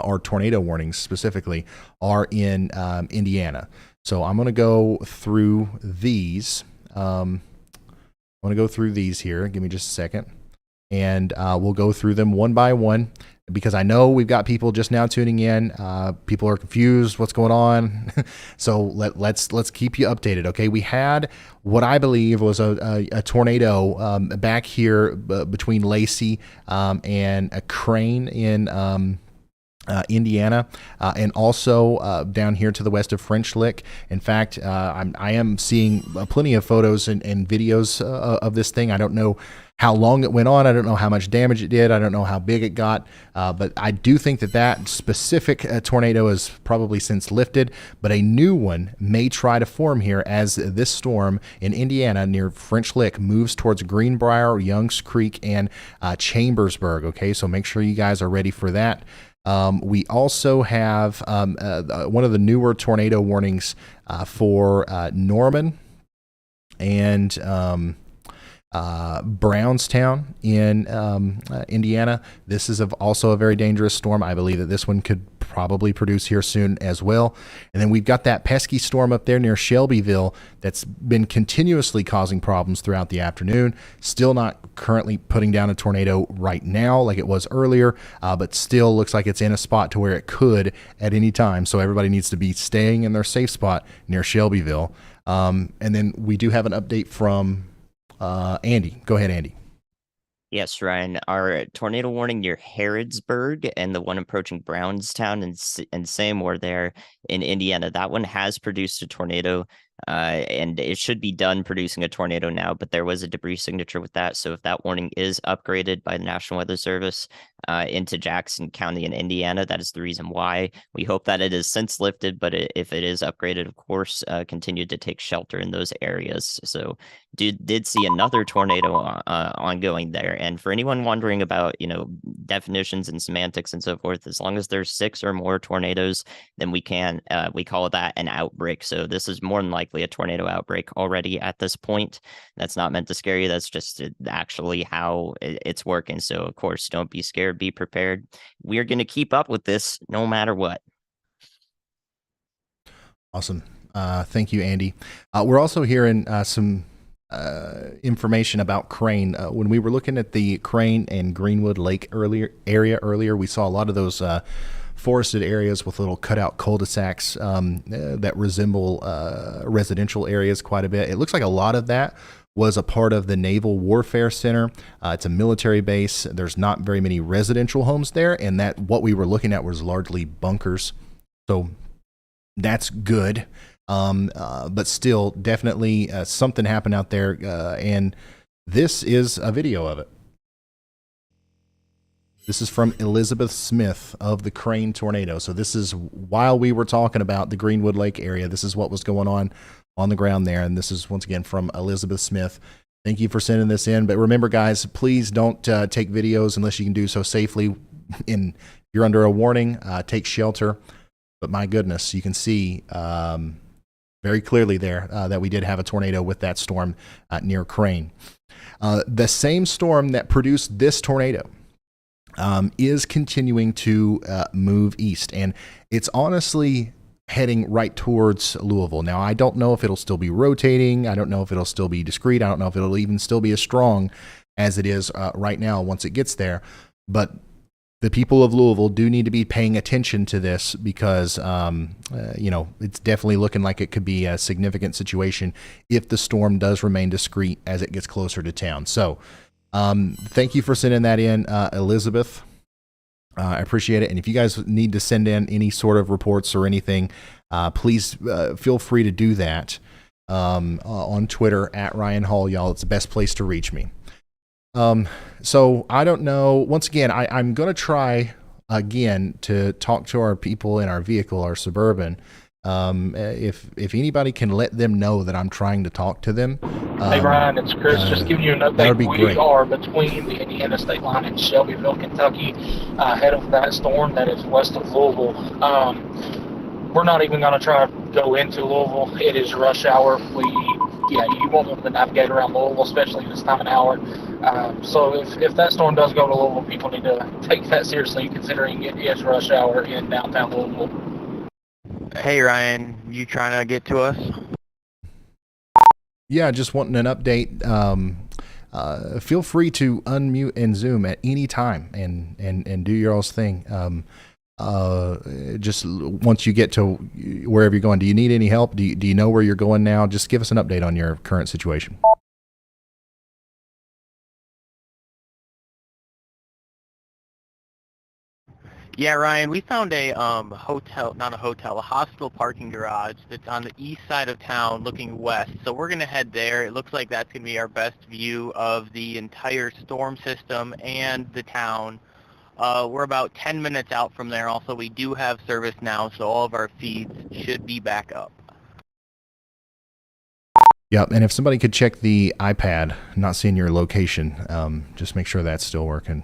or tornado warnings specifically, are in Indiana. So I'm going to go through these. I'm going to go through these here. Give me just a second. And we'll go through them one by one, because I know we've got people just now tuning in. People are confused. What's going on? So let's keep you updated. Okay, we had what I believe was a tornado back here between Lacey and a Crane in Indiana, and also down here to the west of French Lick. In fact, I am seeing plenty of photos and videos of this thing. I don't know how long it went on. I don't know how much damage it did. I don't know how big it got, but I do think that specific tornado is probably since lifted, but a new one may try to form here as this storm in Indiana near French Lick moves towards Greenbrier, Youngs Creek, and Chambersburg. Okay, so make sure you guys are ready for that. We also have one of the newer tornado warnings for Norman and Brownstown in Indiana. This is also a very dangerous storm. I believe that this one could probably produce here soon as well. And then we've got that pesky storm up there near Shelbyville that's been continuously causing problems throughout the afternoon. Still not currently putting down a tornado right now like it was earlier, but still looks like it's in a spot to where it could at any time. So everybody needs to be staying in their safe spot near Shelbyville. And then we do have an update from Andy. Go ahead, Andy. Yes, Ryan. Our tornado warning near Harrodsburg and the one approaching Brownstown and Seymour there in Indiana, that one has produced a tornado, and it should be done producing a tornado now, but there was a debris signature with that. So if that warning is upgraded by the National Weather Service into Jackson County in Indiana, that is the reason why. We hope that it is since lifted, but if it is upgraded, of course, continue to take shelter in those areas. So did see another tornado ongoing there. And for anyone wondering about, definitions and semantics and so forth, as long as there's 6 or more tornadoes, then we call that an outbreak. So this is more than likely a tornado outbreak already at this point. That's not meant to scare you. That's just actually how it's working. So of course, don't be scared, be prepared. We're going to keep up with this no matter what. Awesome. Thank you, Andy. We're also hearing some information about Crane. When we were looking at the Crane and Greenwood Lake earlier, we saw a lot of those forested areas with little cutout cul-de-sacs that resemble residential areas quite a bit. It looks like a lot of that was a part of the Naval Warfare Center. It's a military base. There's not very many residential homes there, and that what we were looking at was largely bunkers. So that's good. But still, definitely something happened out there, and this is a video of it. This is from Elizabeth Smith of the Crane tornado. So this is while we were talking about the Greenwood Lake area. This is what was going on the ground there. And this is, once again, from Elizabeth Smith. Thank you for sending this in. But remember, guys, please don't take videos unless you can do so safely. If you're under a warning, take shelter. But my goodness, you can see very clearly there that we did have a tornado with that storm near Crane. The same storm that produced this tornado is continuing to move east, and it's honestly heading right towards Louisville. Now, I don't know if it'll still be rotating. I don't know if it'll still be discrete. I don't know if it'll even still be as strong as it is right now once it gets there. But the people of Louisville do need to be paying attention to this because, it's definitely looking like it could be a significant situation if the storm does remain discrete as it gets closer to town. So, thank you for sending that in, Elizabeth. I appreciate it. And if you guys need to send in any sort of reports or anything, please feel free to do that on Twitter at Ryan Hall, y'all. It's the best place to reach me. So I don't know. Once again, I'm going to try again to talk to our people in our vehicle, our Suburban. If anybody can let them know that I'm trying to talk to them. Hey Ryan, it's Chris. Just giving you an update. That would be great. We are between the Indiana state line and Shelbyville, Kentucky, ahead of that storm that is west of Louisville. We're not even going to try to go into Louisville. It is rush hour. You won't be able to navigate around Louisville, especially this time of hour. So if that storm does go to Louisville, people need to take that seriously, considering it is rush hour in downtown Louisville. Hey Ryan, you trying to get to us? Yeah, just wanting an update. Feel free to unmute and Zoom at any time and do your all's thing. Just once you get to wherever you're going, do you need any help? Do you know where you're going now? Just give us an update on your current situation. Yeah, Ryan, we found a hospital parking garage that's on the east side of town looking west. So we're going to head there. It looks like that's going to be our best view of the entire storm system and the town. We're about 10 minutes out from there. Also, we do have service now, so all of our feeds should be back up. Yeah, and if somebody could check the iPad, not seeing your location, just make sure that's still working.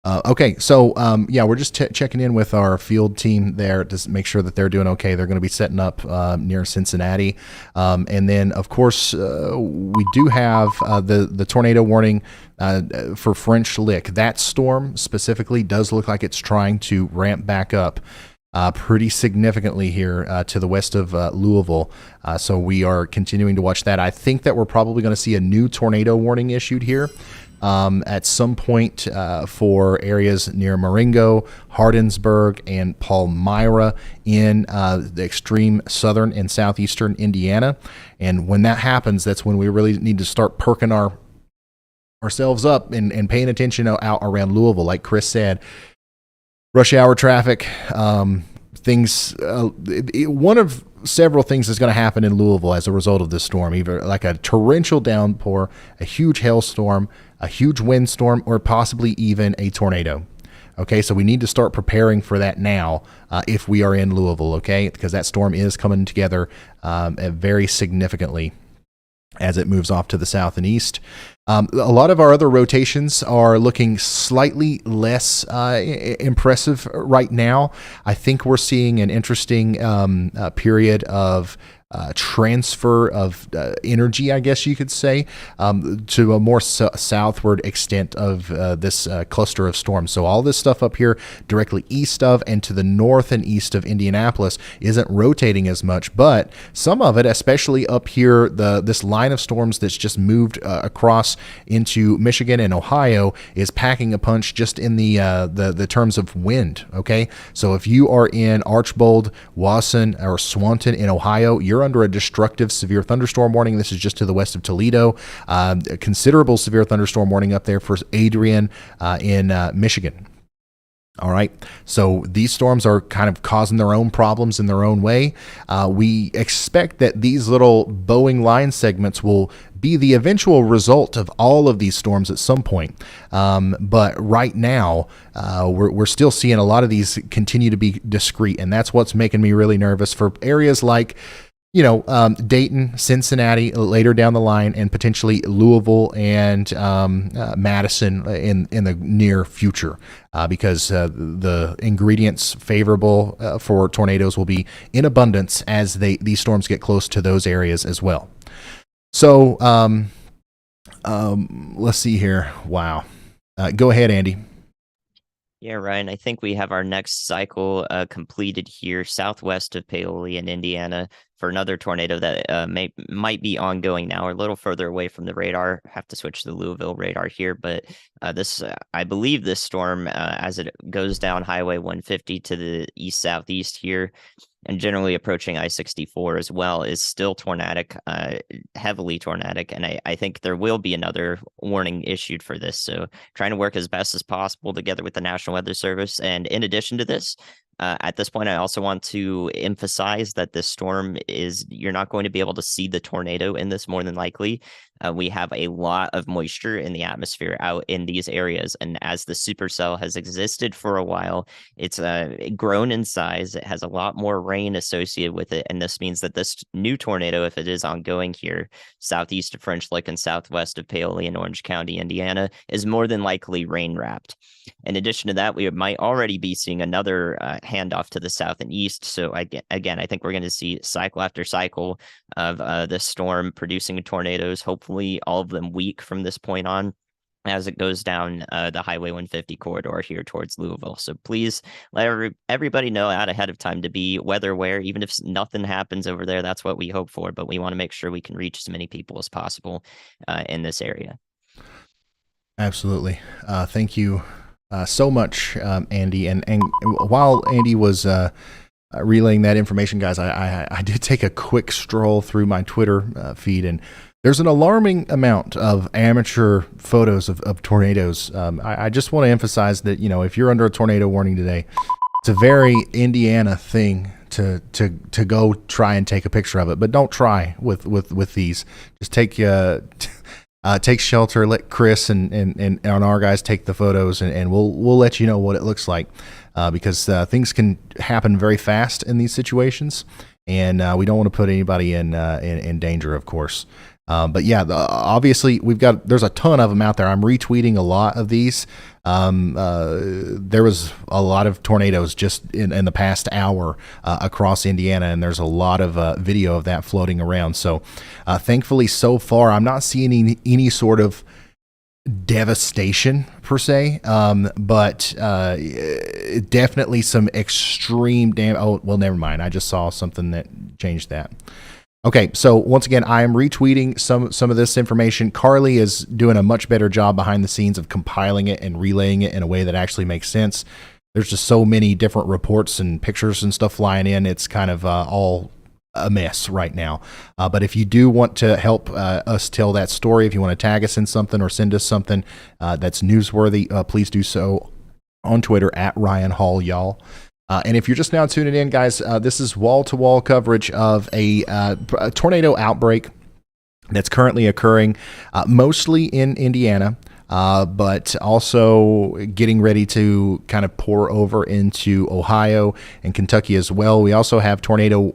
Okay, so we're just checking in with our field team there to make sure that they're doing okay. They're going to be setting up near Cincinnati, and then of course we do have the tornado warning for French Lick. That storm specifically does look like it's trying to ramp back up pretty significantly here to the west of Louisville. So we are continuing to watch that. I think that we're probably going to see a new tornado warning issued here at some point for areas near Marengo, Hardinsburg, and Palmyra in the extreme southern and southeastern Indiana. And when that happens, that's when we really need to start perking ourselves up and paying attention out around Louisville. Like Chris said, rush hour traffic, one of several things that's going to happen in Louisville as a result of this storm, either like a torrential downpour, a huge hailstorm, a huge windstorm, or possibly even a tornado. Okay, so we need to start preparing for that now if we are in Louisville, okay, because that storm is coming together very significantly as it moves off to the south and east. A lot of our other rotations are looking slightly less impressive right now. I think we're seeing an interesting period of transfer of energy, I guess you could say, to a more southward extent of this cluster of storms. So all this stuff up here directly east of and to the north and east of Indianapolis isn't rotating as much, but some of it, especially up here, this line of storms that's just moved across into Michigan and Ohio, is packing a punch just in the terms of wind. Okay, so if you are in Archbold, Wasson, or Swanton in Ohio, you're under a destructive severe thunderstorm warning. This is just to the west of Toledo. A considerable severe thunderstorm warning up there for Adrian in Michigan. All right, so these storms are kind of causing their own problems in their own way. We expect that these little Boeing line segments will be the eventual result of all of these storms at some point. But right now, we're still seeing a lot of these continue to be discrete, and that's what's making me really nervous for areas like, Dayton, Cincinnati later down the line, and potentially Louisville and Madison in the near future, because the ingredients favorable for tornadoes will be in abundance as these storms get close to those areas as well. So let's see here. Wow. Go ahead, Andy. Yeah, Ryan, I think we have our next cycle completed here southwest of Paoli in Indiana for another tornado that might be ongoing now, or a little further away from the radar. Have to switch to the Louisville radar here, but I believe this storm, as it goes down Highway 150 to the east-southeast here, and generally approaching I-64 as well, is still tornadic, heavily tornadic, and I think there will be another warning issued for this. So trying to work as best as possible together with the National Weather Service. And in addition to this, at this point, I also want to emphasize that this storm you're not going to be able to see the tornado in this, more than likely. We have a lot of moisture in the atmosphere out in these areas. And as the supercell has existed for a while, it's grown in size. It has a lot more rain associated with it. And this means that this new tornado, if it is ongoing here, southeast of French Lick and southwest of Paoli in Orange County, Indiana, is more than likely rain wrapped. In addition to that, we might already be seeing another handoff to the south and east. So again, I think we're going to see cycle after cycle of this storm producing tornadoes, hopefully all of them weak from this point on, as it goes down the Highway 150 corridor here towards Louisville. So please let everybody know out ahead of time to be weather aware. Even if nothing happens over there, that's what we hope for, but we want to make sure we can reach as many people as possible in this area. Absolutely. Thank you so much, Andy. And while Andy was relaying that information, guys, I did take a quick stroll through my Twitter feed, and there's an alarming amount of amateur photos of tornadoes. I just want to emphasize that, if you're under a tornado warning today, it's a very Indiana thing to go try and take a picture of it, but don't try with these. Just take shelter. Let Chris and our guys take the photos, and we'll let you know what it looks like, because things can happen very fast in these situations, and we don't want to put anybody in danger, of course. But yeah, obviously there's a ton of them out there. I'm retweeting a lot of these. There was a lot of tornadoes just in the past hour across Indiana, and there's a lot of video of that floating around. So thankfully, so far, I'm not seeing any sort of devastation per se, but definitely some extreme damage. Oh, well, never mind. I just saw something that changed that. Okay, so once again, I am retweeting some of this information. Carly is doing a much better job behind the scenes of compiling it and relaying it in a way that actually makes sense. There's just so many different reports and pictures and stuff flying in. It's kind of all a mess right now. But if you do want to help us tell that story, if you want to tag us in something or send us something that's newsworthy, please do so on Twitter at Ryan Hall, y'all. And if you're just now tuning in, guys, this is wall-to-wall coverage of a tornado outbreak that's currently occurring mostly in Indiana, but also getting ready to kind of pour over into Ohio and Kentucky as well. We also have tornado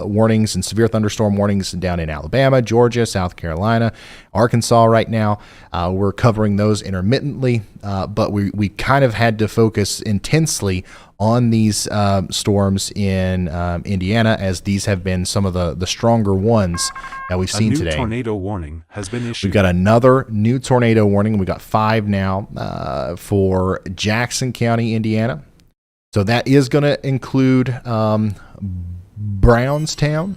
warnings and severe thunderstorm warnings down in Alabama, Georgia, South Carolina, Arkansas right now. We're covering those intermittently, but we kind of had to focus intensely on these storms in Indiana, as these have been some of the stronger ones that we've seen today. A new tornado warning has been issued. We've got another new tornado warning. We've got 5 now for Jackson County, Indiana. So that is going to include Brownstown,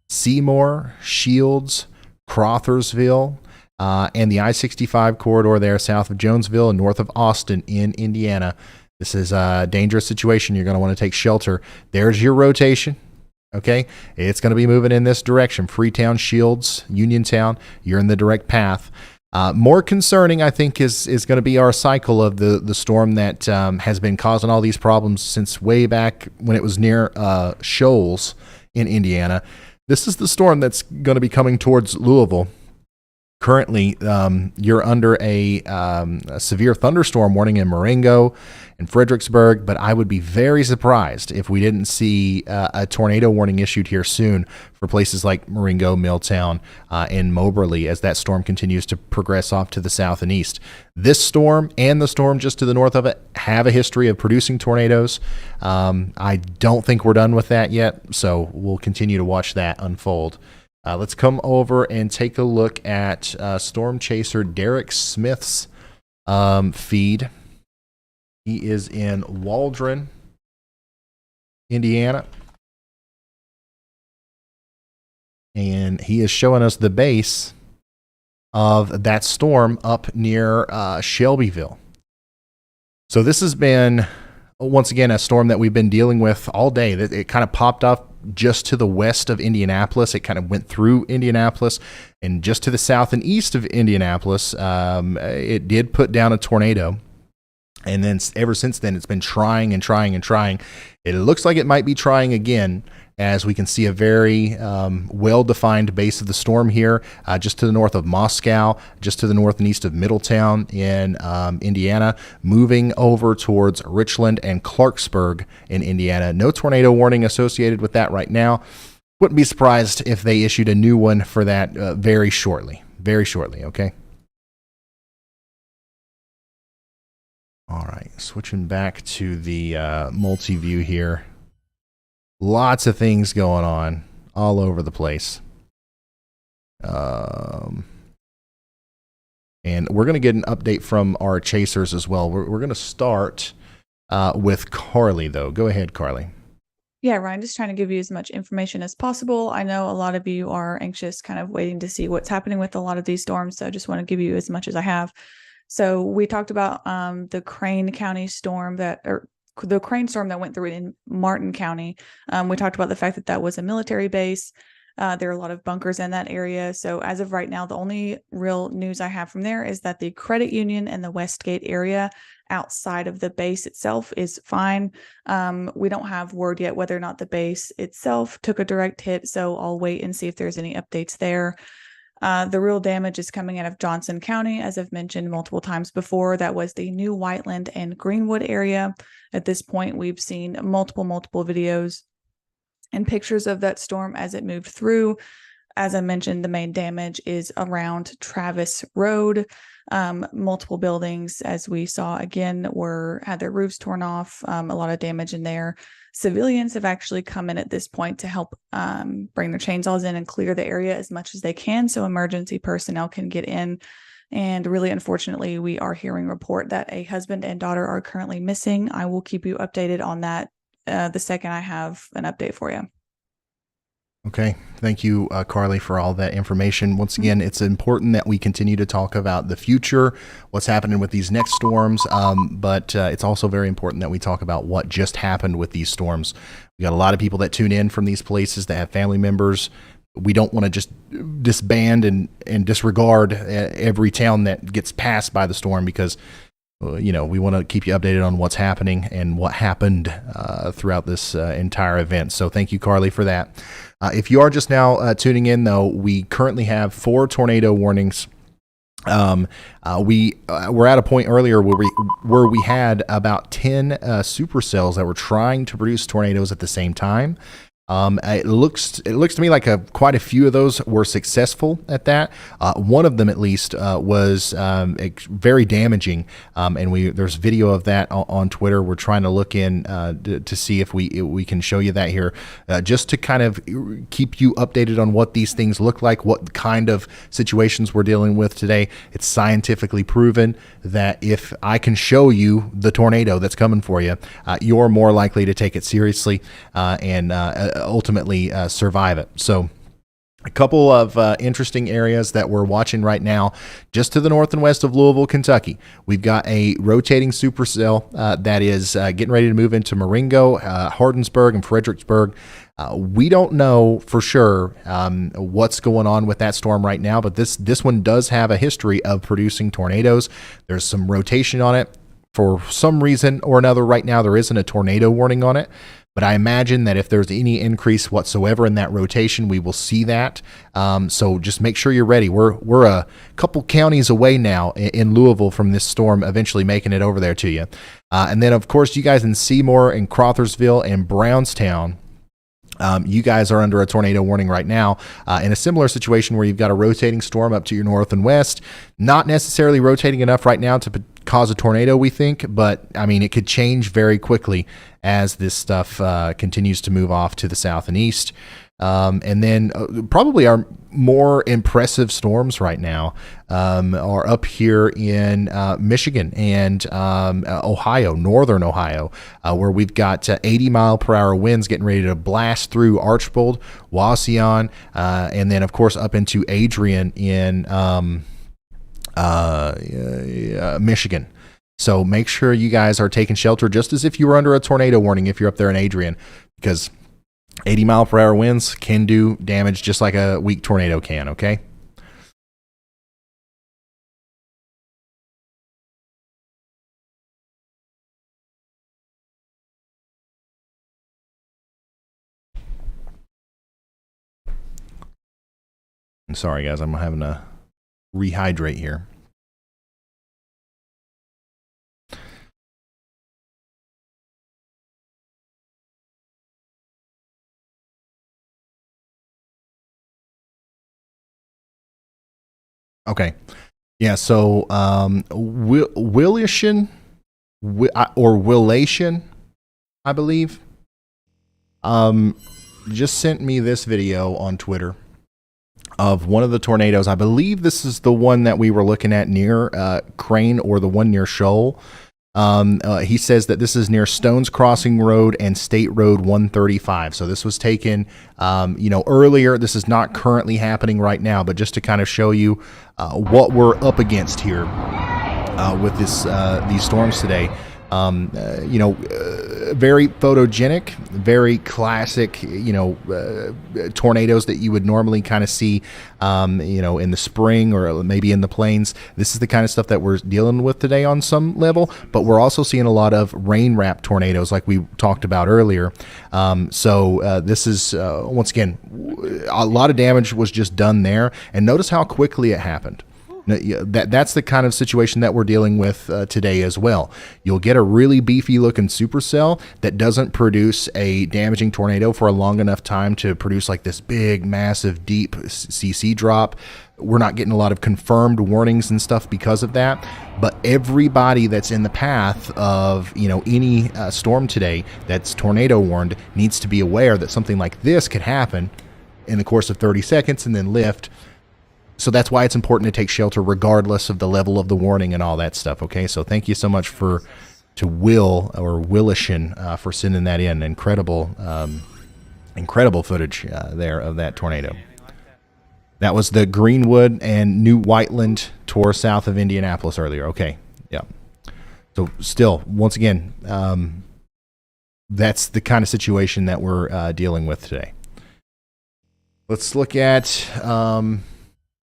Seymour, Shields, Crawfordsville, and the I-65 corridor there south of Jonesville and north of Austin in Indiana. This is a dangerous situation. You're going to want to take shelter. There's your rotation. Okay, it's going to be moving in this direction. Freetown, Shields, Uniontown, you're in the direct path. More concerning, I think, is going to be our cycle of the storm that has been causing all these problems since way back when it was near Shoals in Indiana. This is the storm that's going to be coming towards Louisville. Currently, you're under a severe thunderstorm warning in Marengo and Fredericksburg, but I would be very surprised if we didn't see a tornado warning issued here soon for places like Marengo, Milltown, and Moberly as that storm continues to progress off to the south and east. This storm and the storm just to the north of it have a history of producing tornadoes. I don't think we're done with that yet, so we'll continue to watch that unfold. Let's come over and take a look at Storm Chaser Derek Smith's feed. He is in Waldron, Indiana. And he is showing us the base of that storm up near Shelbyville. So this has been, once again, a storm that we've been dealing with all day. It kind of popped up just to the west of Indianapolis. It kind of went through Indianapolis, and just to the south and east of Indianapolis, it did put down a tornado. And then ever since then, it's been trying and trying and trying. It looks like it might be trying again, as we can see a very well-defined base of the storm here, just to the north of Moscow, just to the north and east of Middletown in Indiana, moving over towards Richland and Clarksburg in Indiana. No tornado warning associated with that right now. Wouldn't be surprised if they issued a new one for that very shortly, okay? All right, switching back to the multi-view here. Lots of things going on all over the place. And we're going to get an update from our chasers as well. We're going to start with Carly, though. Go ahead, Carly. Yeah, Ryan, just trying to give you as much information as possible. I know a lot of you are anxious, kind of waiting to see what's happening with a lot of these storms, so I just want to give you as much as I have. So we talked about the Crane County storm the Crane storm that went through in Martin County. We talked about the fact that that was a military base. There are a lot of bunkers in that area. So as of right now, the only real news I have from there is that the credit union and the Westgate area outside of the base itself is fine. We don't have word yet whether or not the base itself took a direct hit, so I'll wait and see if there's any updates there. The real damage is coming out of Johnson County, as I've mentioned multiple times before. That was the New Whiteland and Greenwood area. At this point, we've seen multiple videos and pictures of that storm as it moved through. As I mentioned, the main damage is around Travis Road. Multiple buildings, as we saw again, had their roofs torn off. A lot of damage in there. Civilians have actually come in at this point to help bring their chainsaws in and clear the area as much as they can, so emergency personnel can get in. And really, unfortunately, we are hearing report that a husband and daughter are currently missing. I will keep you updated on that the second I have an update for you. Okay. Thank you, Carly, for all that information. Once again, it's important that we continue to talk about the future, what's happening with these next storms, but it's also very important that we talk about what just happened with these storms. We got a lot of people that tune in from these places that have family members. We don't want to just disband and disregard every town that gets passed by the storm, because we want to keep you updated on what's happening and what happened throughout this entire event. So thank you, Carly, for that. If you are just now tuning in, though, we currently have 4 tornado warnings. We were at a point earlier where we had about 10 supercells that were trying to produce tornadoes at the same time. It looks to me like quite a few of those were successful at that. One of them, at least, was very damaging, and there's video of that on Twitter. We're trying to look in to see if we can show you that here, just to kind of keep you updated on what these things look like, what kind of situations we're dealing with today. It's scientifically proven that if I can show you the tornado that's coming for you, you're more likely to take it seriously and ultimately survive it. So a couple of interesting areas that we're watching right now, just to the north and west of Louisville, Kentucky. We've got a rotating supercell that is getting ready to move into Marengo, Hardinsburg, and Fredericksburg. We don't know for sure what's going on with that storm right now, but this one does have a history of producing tornadoes. There's some rotation on it. For some reason or another, right now there isn't a tornado warning on it. But I imagine that if there's any increase whatsoever in that rotation, we will see that. So just make sure you're ready. We're a couple counties away now in Louisville from this storm eventually making it over there to you. And then, of course, you guys in Seymour and Crawfordsville and Brownstown, you guys are under a tornado warning right now in a similar situation where you've got a rotating storm up to your north and west. Not necessarily rotating enough right now to cause a tornado, we think, but I mean, it could change very quickly as this stuff continues to move off to the south and east. And then probably our more impressive storms right now are up here in Michigan and Ohio, northern Ohio, where we've got 80-mile-per-hour winds getting ready to blast through Archbold, Wauseon, and then, of course, up into Adrian in Michigan. So make sure you guys are taking shelter just as if you were under a tornado warning if you're up there in Adrian, because 80-mile-per-hour winds can do damage just like a weak tornado can, okay? I'm sorry, guys. I'm having to rehydrate here. Okay. Yeah, so Willation or Willation, I believe, just sent me this video on Twitter of one of the tornadoes. I believe this is the one that we were looking at near Crane, or the one near Shoal. He says that this is near Stones Crossing Road and State Road 135. So this was taken, earlier. This is not currently happening right now, but just to kind of show you what we're up against here with these storms today. Very photogenic, very classic, tornadoes that you would normally kind of see, in the spring or maybe in the plains. This is the kind of stuff that we're dealing with today on some level, but we're also seeing a lot of rain-wrapped tornadoes like we talked about earlier. So this is, once again, a lot of damage was just done there, and notice how quickly it happened. That's the kind of situation that we're dealing with today as well. You'll get a really beefy looking supercell that doesn't produce a damaging tornado for a long enough time to produce like this big, massive, deep CC drop. We're not getting a lot of confirmed warnings and stuff because of that. But everybody that's in the path of any storm today that's tornado warned needs to be aware that something like this could happen in the course of 30 seconds and then lift. So that's why it's important to take shelter regardless of the level of the warning and all that stuff, okay? So thank you so much to Will, or Willishin, for sending that in. Incredible footage there of that tornado. That was the Greenwood and New Whiteland tour south of Indianapolis earlier. Okay, yeah. So still, once again, that's the kind of situation that we're dealing with today. Let's look at...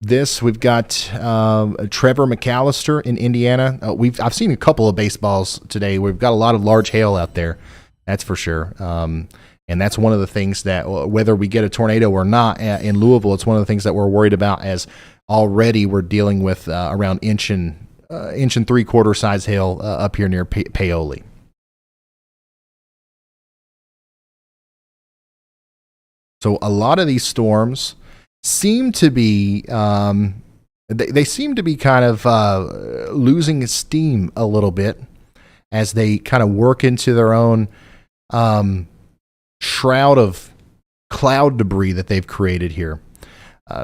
We've got Trevor McAllister in Indiana. I've seen a couple of baseballs today. We've got a lot of large hail out there, that's for sure. And that's one of the things that, whether we get a tornado or not in Louisville, it's one of the things that we're worried about, as already we're dealing with around inch and 3/4 size hail up here near Paoli. So a lot of these storms seem to be they seem to be kind of losing steam a little bit as they kind of work into their own shroud of cloud debris that they've created here.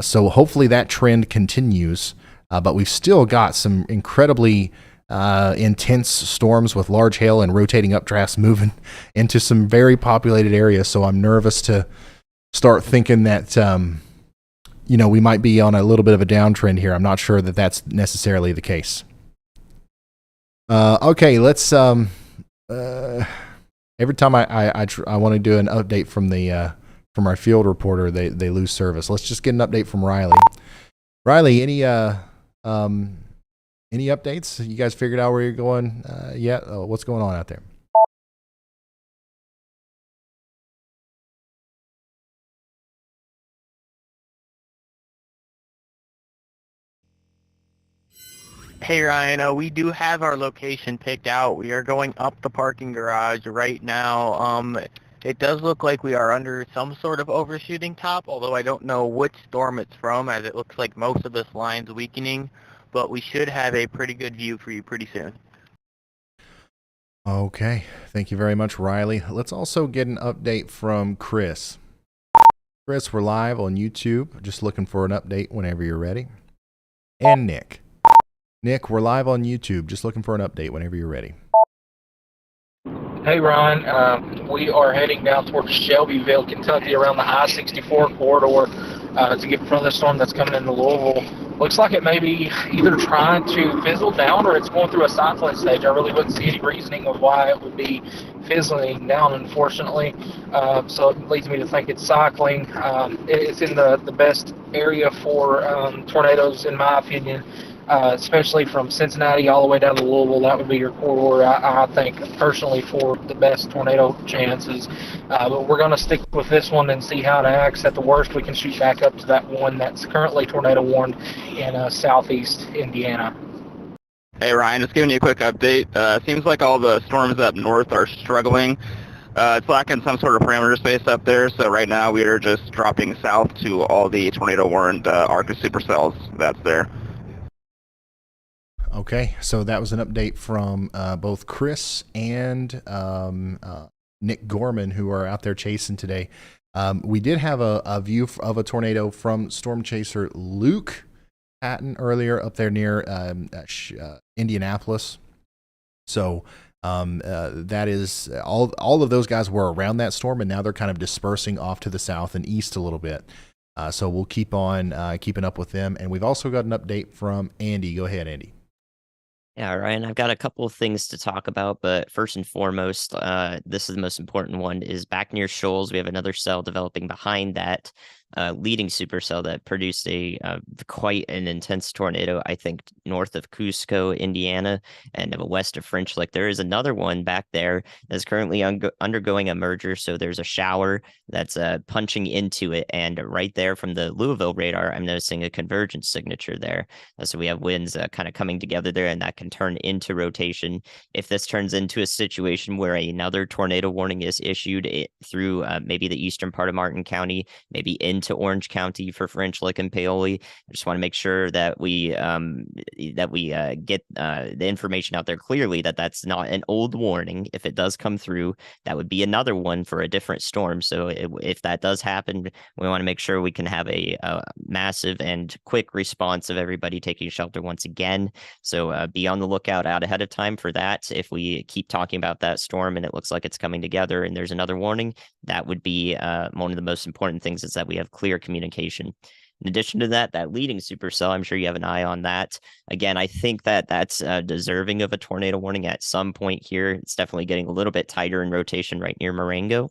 So hopefully that trend continues. But we've still got some incredibly intense storms with large hail and rotating updrafts moving into some very populated areas. So I'm nervous to start thinking that, we might be on a little bit of a downtrend here. I'm not sure that that's necessarily the case. Okay, let's, every time I want to do an update from from our field reporter, they lose service. Let's just get an update from Riley. Riley, any updates? You guys figured out where you're going yet? What's going on out there? Hey Ryan, we do have our location picked out. We are going up the parking garage right now. It does look like we are under some sort of overshooting top, although I don't know which storm it's from, as it looks like most of this line's weakening, but we should have a pretty good view for you pretty soon. Okay, thank you very much, Riley. Let's also get an update from Chris. Chris, we're live on YouTube. Just looking for an update whenever you're ready. And Nick. Nick, we're live on YouTube. Just looking for an update whenever you're ready. Hey Ryan, we are heading down towards Shelbyville, Kentucky, around the I-64 corridor to get in front of the storm that's coming into Louisville. Looks like it may be either trying to fizzle down or it's going through a cyclone stage. I really wouldn't see any reasoning of why it would be fizzling down, unfortunately. So it leads me to think it's cycling. It's in the best area for tornadoes, in my opinion. Especially from Cincinnati all the way down to Louisville. That would be your corridor, I think, personally, for the best tornado chances. But we're going to stick with this one and see how it acts. At the worst, we can shoot back up to that one that's currently tornado warned in southeast Indiana. Hey Ryan, just giving you a quick update. Seems like all the storms up north are struggling. It's lacking some sort of parameter space up there, so right now we are just dropping south to all the tornado warned Arctic supercells that's there. Okay, so that was an update from both Chris and Nick Gorman, who are out there chasing today. We did have a view of a tornado from storm chaser Luke Patton earlier up there near Indianapolis. So that is all of those guys were around that storm, and now they're kind of dispersing off to the south and east a little bit. So we'll keep on keeping up with them. And we've also got an update from Andy. Go ahead, Andy. Yeah, Ryan, I've got a couple of things to talk about, but first and foremost, this is the most important one, is back near Shoals. We have another cell developing behind that leading supercell that produced a quite an intense tornado, I think, north of Cusco, Indiana, and west of French Lick. There is another one back there that's currently undergoing a merger, so there's a shower that's punching into it, and right there from the Louisville radar, I'm noticing a convergence signature there. So we have winds kind of coming together there, and that can turn into rotation. If this turns into a situation where another tornado warning is issued through maybe the eastern part of Martin County, maybe into Orange County for French Lick and Paoli, I just want to make sure that we get the information out there clearly that that's not an old warning. If it does come through, that would be another one for a different storm. So if that does happen, we want to make sure we can have a massive and quick response of everybody taking shelter once again. So be on the lookout out ahead of time for that. If we keep talking about that storm and it looks like it's coming together and there's another warning, that would be one of the most important things, is that we have clear communication. In addition to that, that leading supercell, I'm sure you have an eye on that. Again, I think that that's deserving of a tornado warning at some point here. It's definitely getting a little bit tighter in rotation right near Marengo.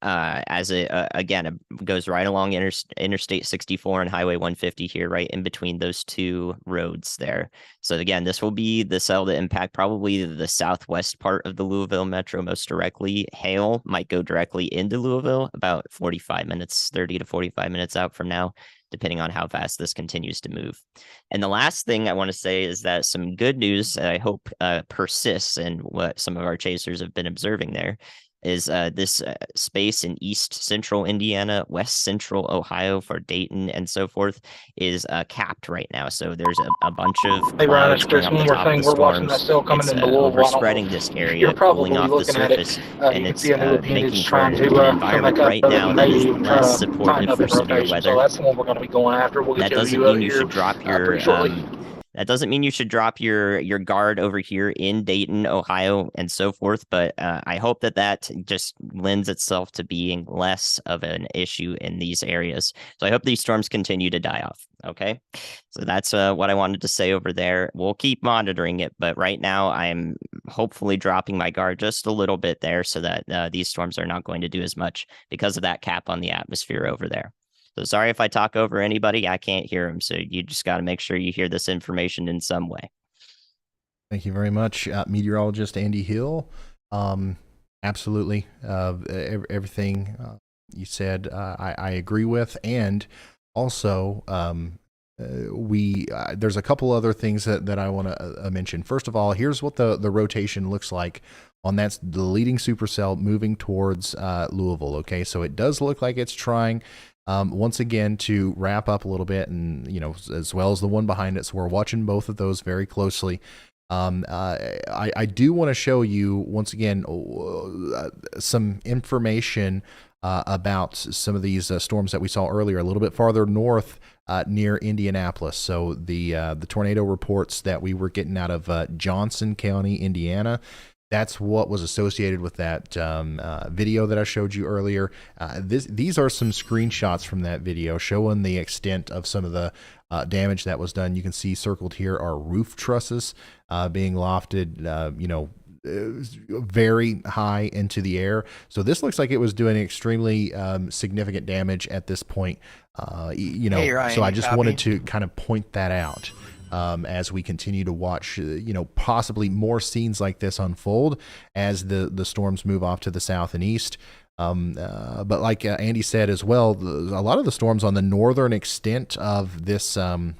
As it again, it goes right along Interstate 64 and Highway 150 here, right in between those two roads there. So again, this will be the cell to impact probably the southwest part of the Louisville metro most directly. Hail might go directly into Louisville about 45 minutes, 30 to 45 minutes out from now, depending on how fast this continues to move. And the last thing I want to say is that some good news that I hope persists, and what some of our chasers have been observing there, is this space in east central Indiana, west central Ohio for Dayton and so forth is capped right now. So there's a bunch of Hey Ryan, it's clouds Chris. coming One off the more top of thing. the We're watching that storms. sail coming It's into Louisville. I don't know overspreading if this you're area, probably cooling off the looking at it. surface, You and can it's see a new opinion making just for trying to an come environment back out right of it, now and that is maybe less tighten supportive up for his severe rotation. So weather. that's the one we're going to be going after. We'll get That you a doesn't view of mean it you here should drop your pretty shortly. that doesn't mean you should drop your guard over here in Dayton, Ohio, and so forth. But I hope that just lends itself to being less of an issue in these areas. So I hope these storms continue to die off. Okay, so that's what I wanted to say over there. We'll keep monitoring it, but right now I'm hopefully dropping my guard just a little bit there, so that these storms are not going to do as much because of that cap on the atmosphere over there. So sorry if I talk over anybody. I can't hear them. So you just got to make sure you hear this information in some way. Thank you very much, meteorologist Andy Hill. Absolutely. Everything you said, I agree with. And also, there's a couple other things that I want to mention. First of all, here's what the rotation looks like on the leading supercell moving towards Louisville. Okay, so it does look like it's trying once again to wrap up a little bit, and as well as the one behind it. So we're watching both of those very closely. I do want to show you once again some information about some of these storms that we saw earlier, a little bit farther north near Indianapolis. So the tornado reports that we were getting out of Johnson County, Indiana. That's what was associated with that video that I showed you earlier. These are some screenshots from that video showing the extent of some of the damage that was done. You can see circled here are roof trusses being lofted, very high into the air. So this looks like it was doing extremely significant damage at this point. Hey, Ryan, so I just copy? wanted to kind of point that out. As we continue to watch, possibly more scenes like this unfold as the storms move off to the south and east. But like Andy said as well, a lot of the storms on the northern extent of this kind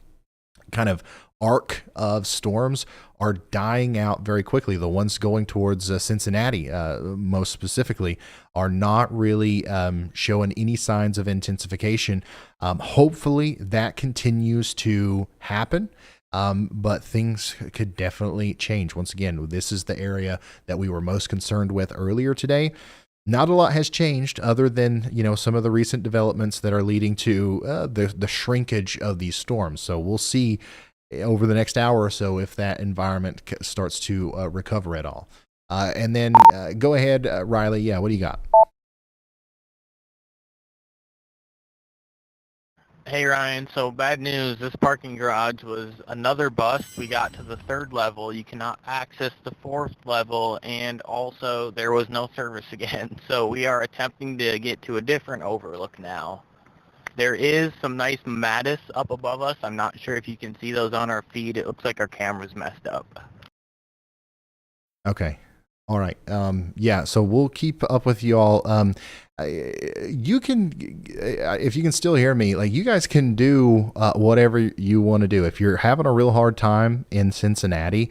of arc of storms are dying out very quickly. The ones going towards Cincinnati, most specifically, are not really showing any signs of intensification. Hopefully that continues to happen. But things could definitely change. Once again, this is the area that we were most concerned with earlier today. Not a lot has changed other than, some of the recent developments that are leading to the shrinkage of these storms. So we'll see over the next hour or so if that environment starts to recover at all. And then go ahead, Riley. Yeah, what do you got? Hey Ryan, so bad news, this parking garage was another bust. We got to the 3rd level, you cannot access the 4th level, and also there was no service again. So we are attempting to get to a different overlook now. There is some nice Mattis up above us. I'm not sure if you can see those on our feed. It looks like our camera's messed up. Okay. All right. Yeah, so we'll keep up with you all. You can, if you can still hear me, like you guys can do whatever you want to do. If you're having a real hard time in Cincinnati,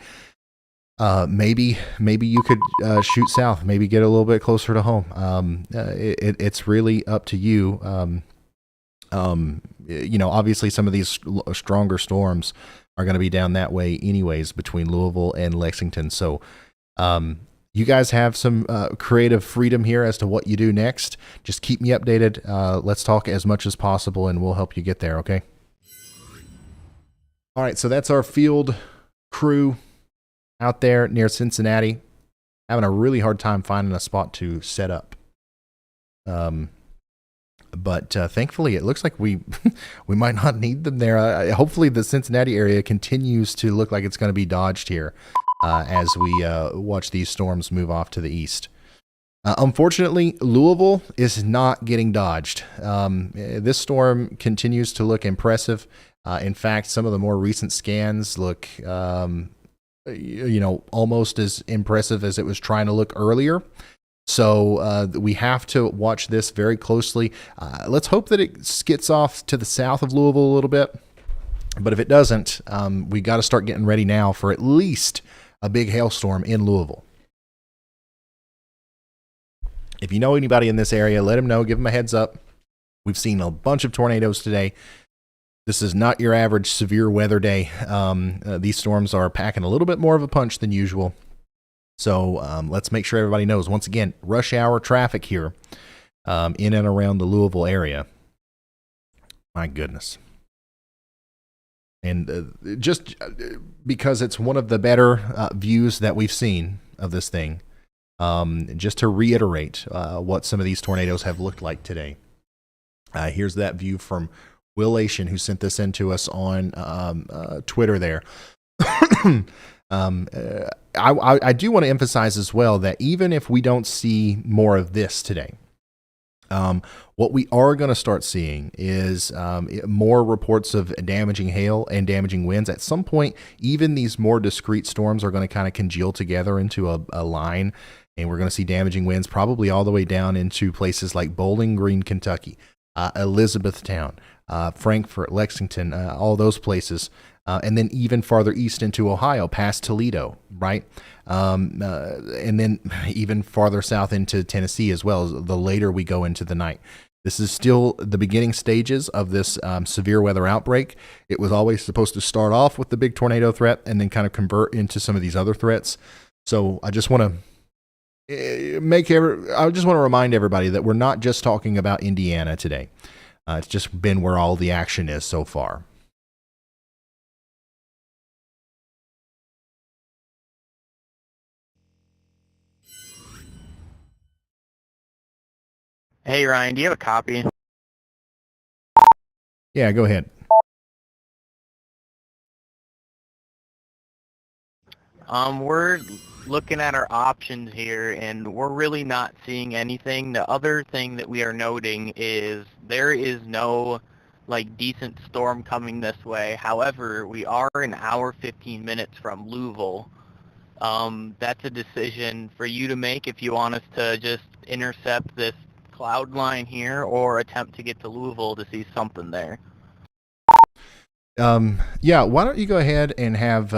maybe you could shoot south, maybe get a little bit closer to home. It's really up to you. Obviously some of these stronger storms are going to be down that way anyways between Louisville and Lexington. So, you guys have some creative freedom here as to what you do next. Just keep me updated. Let's talk as much as possible, and we'll help you get there, okay? All right, so that's our field crew out there near Cincinnati. Having a really hard time finding a spot to set up. But thankfully, it looks like we might not need them there. Hopefully, the Cincinnati area continues to look like it's going to be dodged here. As we watch these storms move off to the east. Unfortunately, Louisville is not getting dodged. This storm continues to look impressive. In fact, some of the more recent scans look, almost as impressive as it was trying to look earlier. So we have to watch this very closely. Let's hope that it skits off to the south of Louisville a little bit. But if it doesn't, we got to start getting ready now for at least a big hailstorm in Louisville. If you know anybody in this area, let them know. Give them a heads up. We've seen a bunch of tornadoes today. This is not your average severe weather day. These storms are packing a little bit more of a punch than usual. So let's make sure everybody knows. Once again, rush hour traffic here in and around the Louisville area. My goodness. And just because it's one of the better views that we've seen of this thing, just to reiterate what some of these tornadoes have looked like today. Here's that view from Will Ation, who sent this in to us on Twitter there. I do want to emphasize as well that even if we don't see more of this today, what we are going to start seeing is more reports of damaging hail and damaging winds. At some point, even these more discrete storms are going to kind of congeal together into a line, and we're going to see damaging winds probably all the way down into places like Bowling Green, Kentucky, Elizabethtown, Frankfort, Lexington, all those places. And then even farther east into Ohio, past Toledo, right? And then even farther south into Tennessee as well, the later we go into the night. This is still the beginning stages of this severe weather outbreak. It was always supposed to start off with the big tornado threat and then kind of convert into some of these other threats. So I just want to remind everybody that we're not just talking about Indiana today. It's just been where all the action is so far. Hey, Ryan, do you have a copy? Yeah, go ahead. We're looking at our options here, and we're really not seeing anything. The other thing that we are noting is there is no, decent storm coming this way. However, we are an hour, 15 minutes from Louisville. That's a decision for you to make if you want us to just intercept this cloud line here or attempt to get to Louisville to see something there. Yeah, why don't you go ahead and have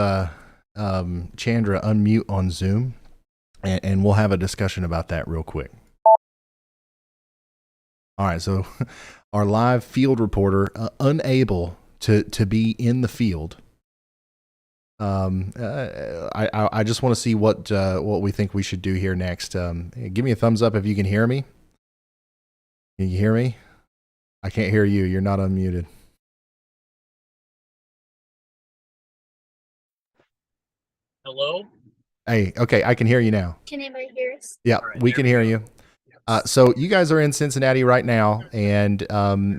Chandra unmute on Zoom, and we'll have a discussion about that real quick. All right, so our live field reporter unable to be in the field. I just want to see what we think we should do here next. Give me a thumbs up if you can hear me. Can you hear me? I can't hear you. You're not unmuted. Hello? Hey, okay, I can hear you now. Can anybody hear us? Yeah, we can hear you. So you guys are in Cincinnati right now, and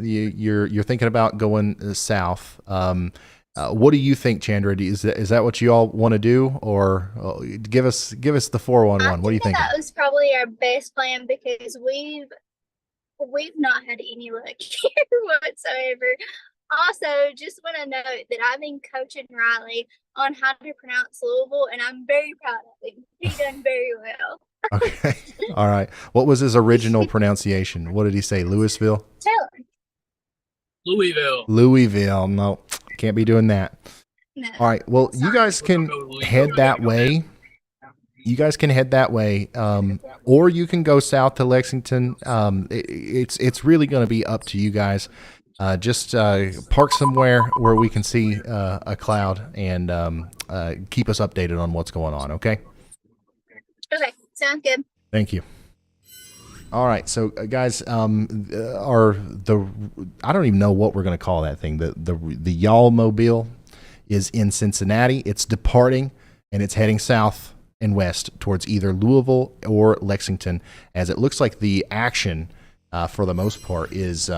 you're thinking about going south. What do you think, Chandra? Is that what you all want to do, or give us the 411? What do you think? That was probably our best plan because we've not had any luck here whatsoever. Also, just want to note that I've been coaching Riley on how to pronounce Louisville, and I'm very proud of him. He done very well. Okay. All right. What was his original pronunciation? What did he say? Louisville? Tell him. Louisville. Louisville. No, can't be doing that. No. All right. Well, you guys can head that way. Or you can go south to Lexington. It's really going to be up to you guys. Just park somewhere where we can see a cloud and keep us updated on what's going on. Okay. Okay. Sounds good. Thank you. All right, so guys, I don't even know what we're going to call that thing. The Y'all Mobile is in Cincinnati. It's departing and it's heading south and west towards either Louisville or Lexington, as it looks like the action for the most part is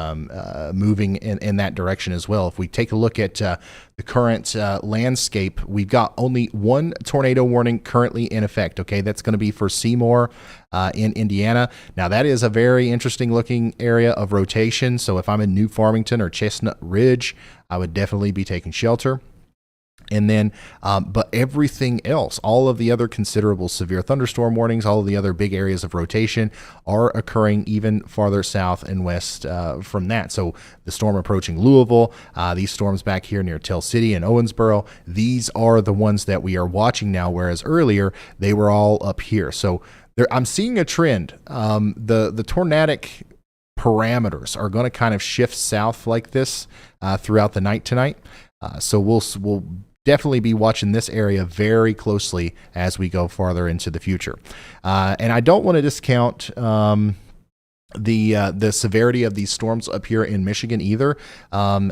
moving in that direction as well. If we take a look at the current landscape, we've got only one tornado warning currently in effect. Okay, that's going to be for Seymour in Indiana. Now that is a very interesting looking area of rotation. So if I'm in New Farmington or Chestnut Ridge, I would definitely be taking shelter. And then, but everything else, all of the other considerable severe thunderstorm warnings, all of the other big areas of rotation are occurring even farther south and west from that. So the storm approaching Louisville, these storms back here near Tell City and Owensboro, these are the ones that we are watching now, whereas earlier they were all up here. So I'm seeing a trend. The tornadic parameters are going to kind of shift south like this throughout the night tonight. So we'll definitely be watching this area very closely as we go farther into the future. And I don't want to discount the severity of these storms up here in Michigan either.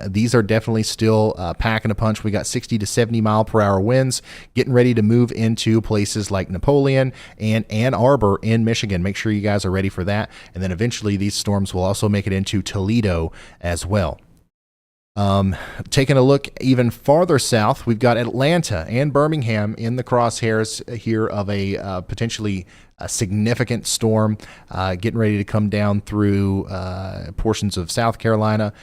These are definitely still packing a punch. We got 60 to 70 mile per hour winds getting ready to move into places like Napoleon and Ann Arbor in Michigan. Make sure you guys are ready for that. And then eventually these storms will also make it into Toledo as well. Taking a look even farther south, we've got Atlanta and Birmingham in the crosshairs here of a potentially a significant storm getting ready to come down through portions of South Carolina,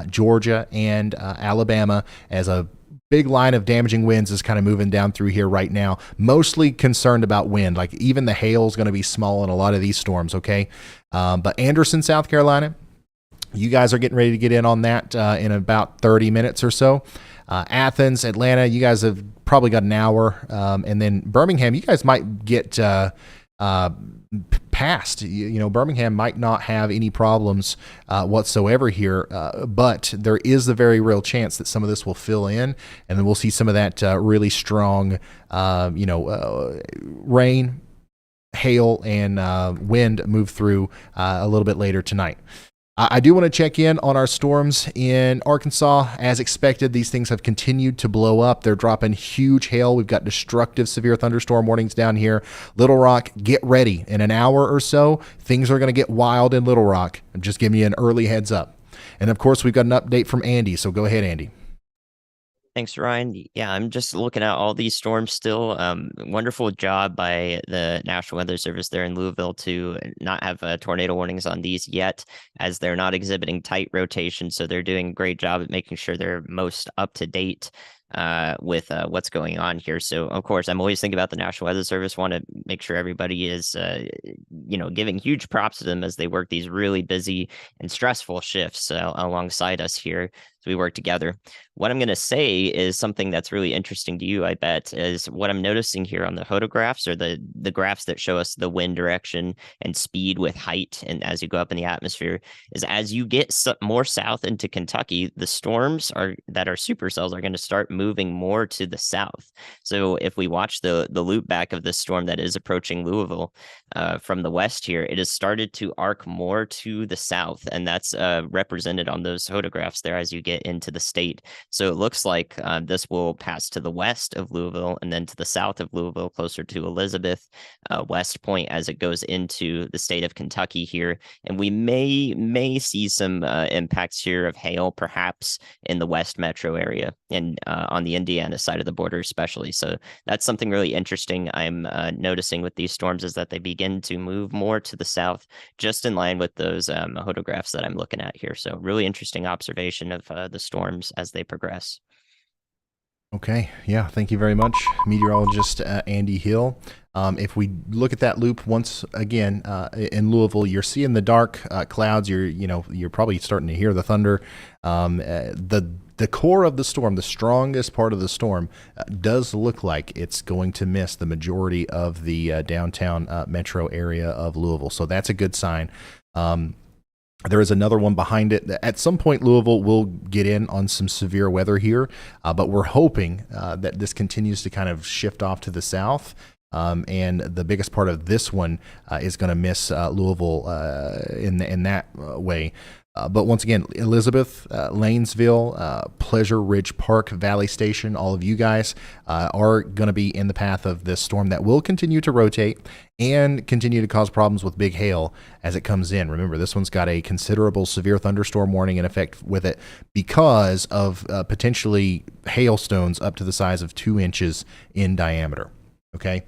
Georgia, and Alabama as a big line of damaging winds is kind of moving down through here right now. Mostly concerned about wind. Like even the hail is going to be small in a lot of these storms, okay? But Anderson, South Carolina, you guys are getting ready to get in on that in about 30 minutes or so. Athens, Atlanta, you guys have probably got an hour. And then Birmingham, you guys might get past. You know, Birmingham might not have any problems whatsoever here, but there is the very real chance that some of this will fill in, and then we'll see some of that really strong, rain, hail, and wind move through a little bit later tonight. I do want to check in on our storms in Arkansas. As expected, these things have continued to blow up. They're dropping huge hail. We've got destructive severe thunderstorm warnings down here. Little Rock, get ready. In an hour or so, things are going to get wild in Little Rock. I'm just giving you an early heads up. And of course, we've got an update from Andy. So go ahead, Andy. Thanks, Ryan. Yeah, I'm just looking at all these storms still. Wonderful job by the National Weather Service there in Louisville to not have tornado warnings on these yet, as they're not exhibiting tight rotation. So they're doing a great job at making sure they're most up to date with what's going on here. So of course, I'm always thinking about the National Weather Service. Want to make sure everybody is, giving huge props to them as they work these really busy and stressful shifts alongside us here. So we work together. What I'm going to say is something that's really interesting to you, I bet, is what I'm noticing here on the photographs, or the graphs that show us the wind direction and speed with height. And as you go up in the atmosphere, is as you get more south into Kentucky, the storms that are supercells are going to start moving more to the south. So if we watch the loop back of the storm that is approaching Louisville from the west here, it has started to arc more to the south. And that's represented on those photographs there as you get into the state. So it looks like this will pass to the west of Louisville and then to the south of Louisville, closer to Elizabeth, West Point, as it goes into the state of Kentucky here. And we may see some impacts here of hail, perhaps in the west metro area and on the Indiana side of the border especially. So that's something really interesting I'm noticing with these storms, is that they begin to move more to the south, just in line with those photographs that I'm looking at here. So really interesting observation of the storms as they progress. Okay, yeah, thank you very much, meteorologist Andy Hill. If we look at that loop once again in Louisville, you're seeing the dark clouds. You're probably starting to hear the thunder. The core of the storm, the strongest part of the storm, does look like it's going to miss the majority of the downtown metro area of Louisville. So that's a good sign. There is another one behind it. At some point, Louisville will get in on some severe weather here, but we're hoping that this continues to kind of shift off to the south. And the biggest part of this one is going to miss Louisville in that way. But once again, Elizabeth, Lanesville, Pleasure Ridge Park, Valley Station, all of you guys are going to be in the path of this storm that will continue to rotate and continue to cause problems with big hail as it comes in. Remember, this one's got a considerable severe thunderstorm warning in effect with it because of potentially hailstones up to the size of 2 inches in diameter. Okay.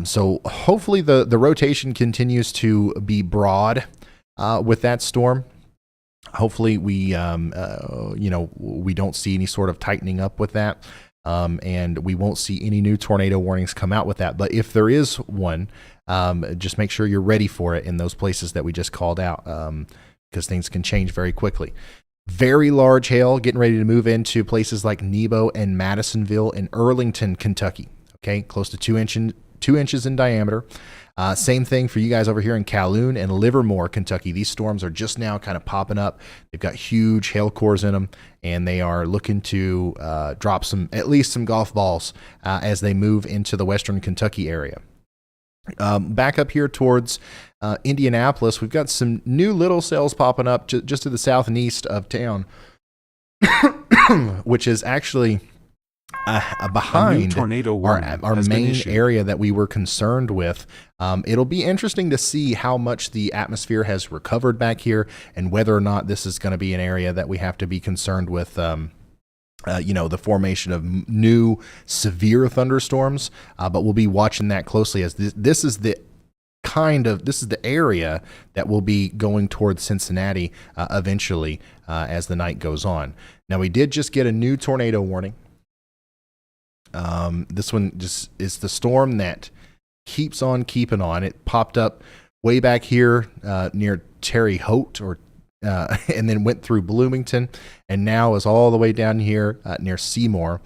So hopefully the rotation continues to be broad with that storm. Hopefully we don't see any sort of tightening up with that, and we won't see any new tornado warnings come out with that. But if there is one, just make sure you're ready for it in those places that we just called out, because things can change very quickly. Very large hail getting ready to move into places like Nebo and Madisonville and Earlington, Kentucky. Okay, close to 2 2 inches in diameter. Same thing for you guys over here in Calhoun and Livermore, Kentucky. These storms are just now kind of popping up. They've got huge hail cores in them, and they are looking to drop at least some golf balls as they move into the western Kentucky area. Back up here towards Indianapolis, we've got some new little cells popping up just to the south and east of town, which is actually behind our main area that we were concerned with. It'll be interesting to see how much the atmosphere has recovered back here and whether or not this is going to be an area that we have to be concerned with, the formation of new severe thunderstorms. But we'll be watching that closely, as this is the area that will be going towards Cincinnati eventually as the night goes on. Now, we did just get a new tornado warning. This one just is the storm that keeps on keeping on. It popped up way back here near Terre Haute, and then went through Bloomington, and now is all the way down here near Seymour.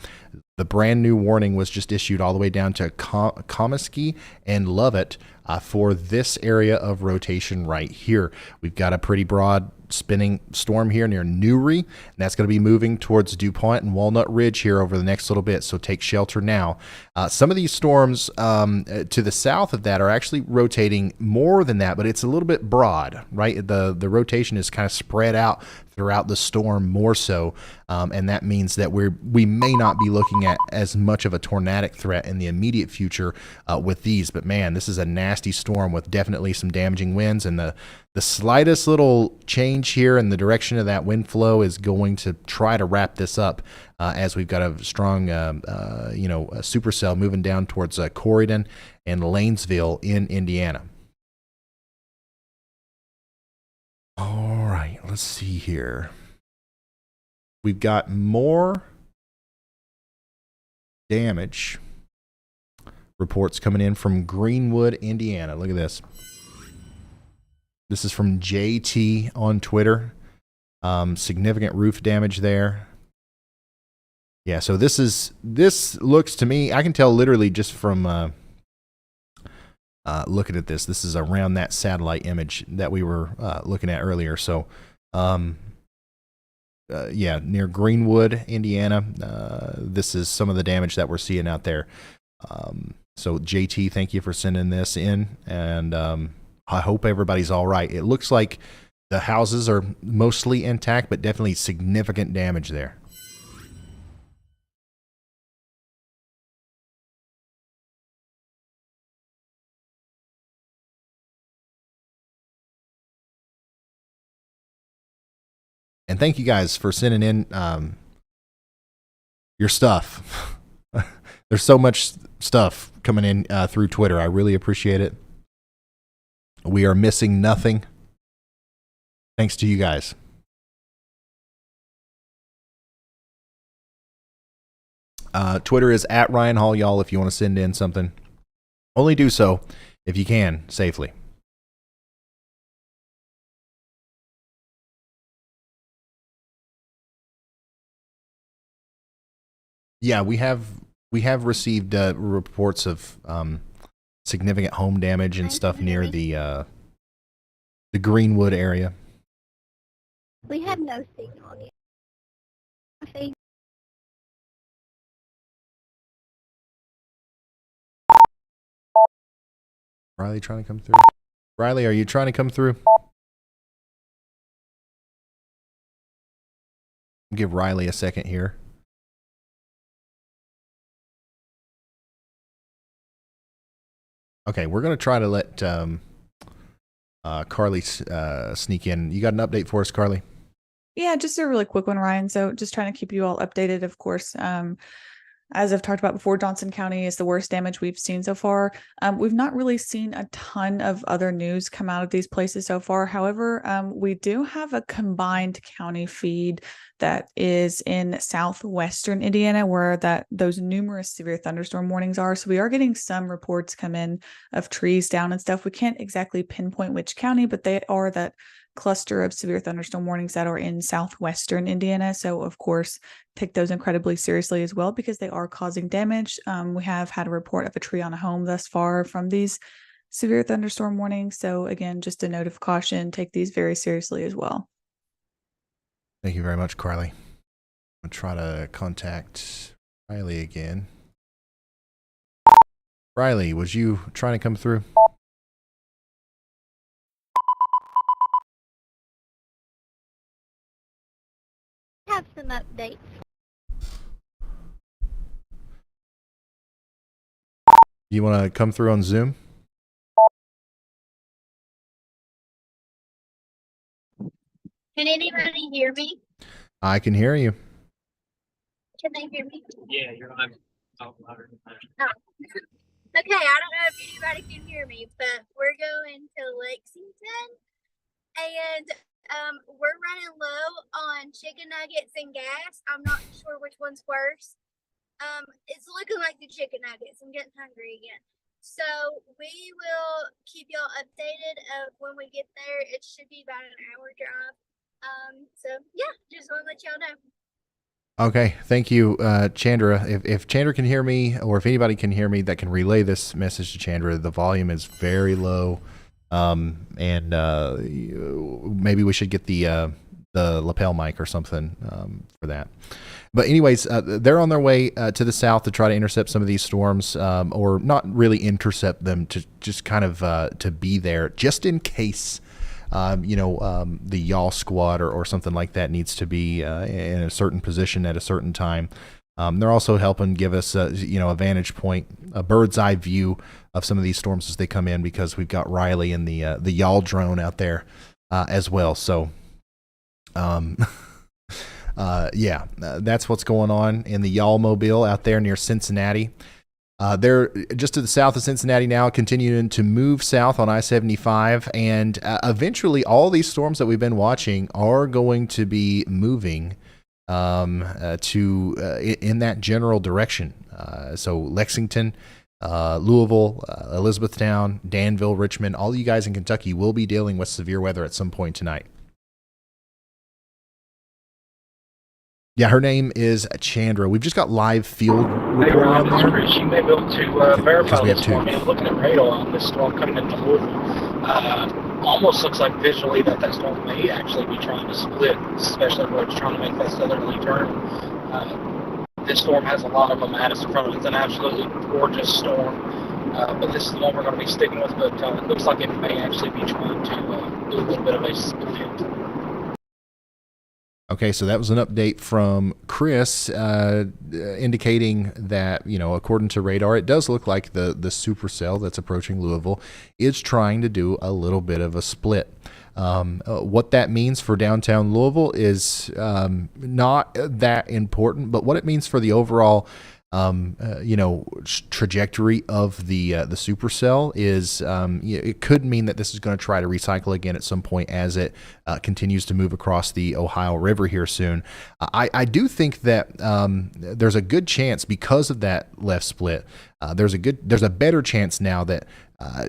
The brand new warning was just issued all the way down to Comiskey and Lovett for this area of rotation right here. We've got a pretty broad spinning storm here near Newry, and that's going to be moving towards DuPont and Walnut Ridge here over the next little bit, so take shelter now. Some of these storms to the south of that are actually rotating more than that, but it's a little bit broad, right? The rotation is kind of spread out throughout the storm more so, and that means that we may not be looking at as much of a tornadic threat in the immediate future with these. But man, this is a nasty storm with definitely some damaging winds, and the slightest little change here in the direction of that wind flow is going to try to wrap this up as we've got a strong a supercell moving down towards Corydon and Lanesville in Indiana. All right, let's see here. We've got more damage reports coming in from Greenwood, Indiana. Look at this. This is from JT on Twitter. Significant roof damage there. Yeah, so this looks to me, I can tell literally just from looking at this. This is around that satellite image that we were looking at earlier. So, near Greenwood, Indiana. This is some of the damage that we're seeing out there. So, JT, thank you for sending this in, and I hope everybody's all right. It looks like the houses are mostly intact, but definitely significant damage there. And thank you guys for sending in your stuff. There's so much stuff coming in through Twitter. I really appreciate it. We are missing nothing. Thanks to you guys. Twitter is at Ryan Hall, y'all, if you want to send in something. Only do so if you can, safely. Yeah, we have received reports of significant home damage and stuff near the Greenwood area. We have no signal yet. Okay. Riley trying to come through? Riley, are you trying to come through? Give Riley a second here. Okay, we're going to try to let Carly sneak in. You got an update for us, Carly? Yeah, just a really quick one, Ryan. So just trying to keep you all updated, of course. As I've talked about before, Johnson County is the worst damage we've seen so far. We've not really seen a ton of other news come out of these places so far. However, we do have a combined county feed that is in southwestern Indiana, where those numerous severe thunderstorm warnings are. So we are getting some reports come in of trees down and stuff. We can't exactly pinpoint which county, but they are that cluster of severe thunderstorm warnings that are in southwestern Indiana. So, of course, take those incredibly seriously as well because they are causing damage. We have had a report of a tree on a home thus far from these severe thunderstorm warnings. So, again, just a note of caution, take these very seriously as well. Thank you very much, Carly. I'm going to try to contact Riley again. Riley, was you trying to come through? Have some updates. You want to come through on Zoom? Can anybody hear me? I can hear you. Can they hear me? Yeah, you're on. Oh, louder. Oh. Okay, I don't know if anybody can hear me, but we're going to Lexington, and we're running low on chicken nuggets and gas. I'm not sure which one's worse. It's looking like the chicken nuggets. I'm getting hungry again. So we will keep y'all updated of when we get there. It should be about an hour drive. So yeah, just want to let y'all know. Okay, thank you, Chandra. If Chandra can hear me, or if anybody can hear me that can relay this message to Chandra, the volume is very low, and maybe we should get the lapel mic or something for that. But anyways, they're on their way to the south to try to intercept some of these storms, or not really intercept them, to just kind of to be there just in case. The y'all squad or something like that needs to be in a certain position at a certain time. They're also helping give us, a vantage point, a bird's eye view of some of these storms as they come in, because we've got Riley and the y'all drone out there as well. So, that's what's going on in the y'all mobile out there near Cincinnati. They're just to the south of Cincinnati now, continuing to move south on I-75, and eventually all these storms that we've been watching are going to be moving in that general direction. So Lexington, Louisville, Elizabethtown, Danville, Richmond, all you guys in Kentucky will be dealing with severe weather at some point tonight. Yeah, her name is Chandra. We've just got live field reporting on there. Chris, you may be able to verify we have this two. for me. I'm looking at radar on this storm coming into Louisville. Almost looks like visually that storm may actually be trying to split, especially where it's trying to make that southerly turn. This storm has a lot of momentum in front of it. It's an absolutely gorgeous storm. But this is the one we're going to be sticking with. But it looks like it may actually be trying to do a little bit of a split. Okay, so that was an update from Chris indicating that, according to radar, it does look like the supercell that's approaching Louisville is trying to do a little bit of a split. What that means for downtown Louisville is not that important, but what it means for the overall trajectory of the supercell is it could mean that this is going to try to recycle again at some point as it continues to move across the Ohio River here soon. I do think that there's a good chance, because of that left split, there's a better chance now that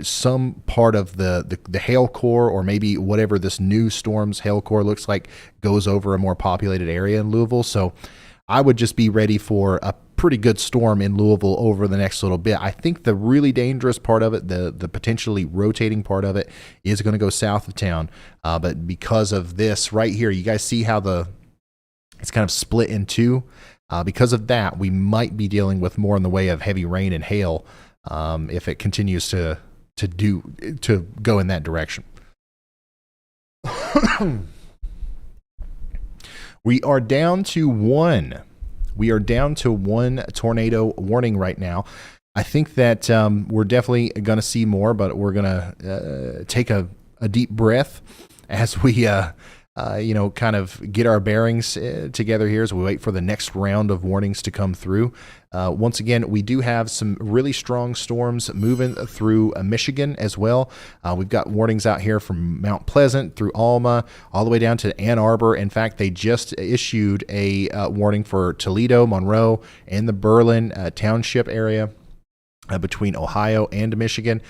some part of the hail core, or maybe whatever this new storm's hail core looks like, goes over a more populated area in Louisville. So I would just be ready for a pretty good storm in Louisville over the next little bit. I think the really dangerous part of it, the potentially rotating part of it, is going to go south of town. But because of this right here, you guys see how it's kind of split in two. Because of that, we might be dealing with more in the way of heavy rain and hail if it continues to go in that direction. We are down to one. We are down to one tornado warning right now. I think that we're definitely going to see more, but we're going to take a deep breath as we, kind of get our bearings together here as we wait for the next round of warnings to come through. Once again, we do have some really strong storms moving through Michigan as well. We've got warnings out here from Mount Pleasant through Alma, all the way down to Ann Arbor. In fact, they just issued a warning for Toledo, Monroe, and the Berlin Township area. between Ohio and Michigan.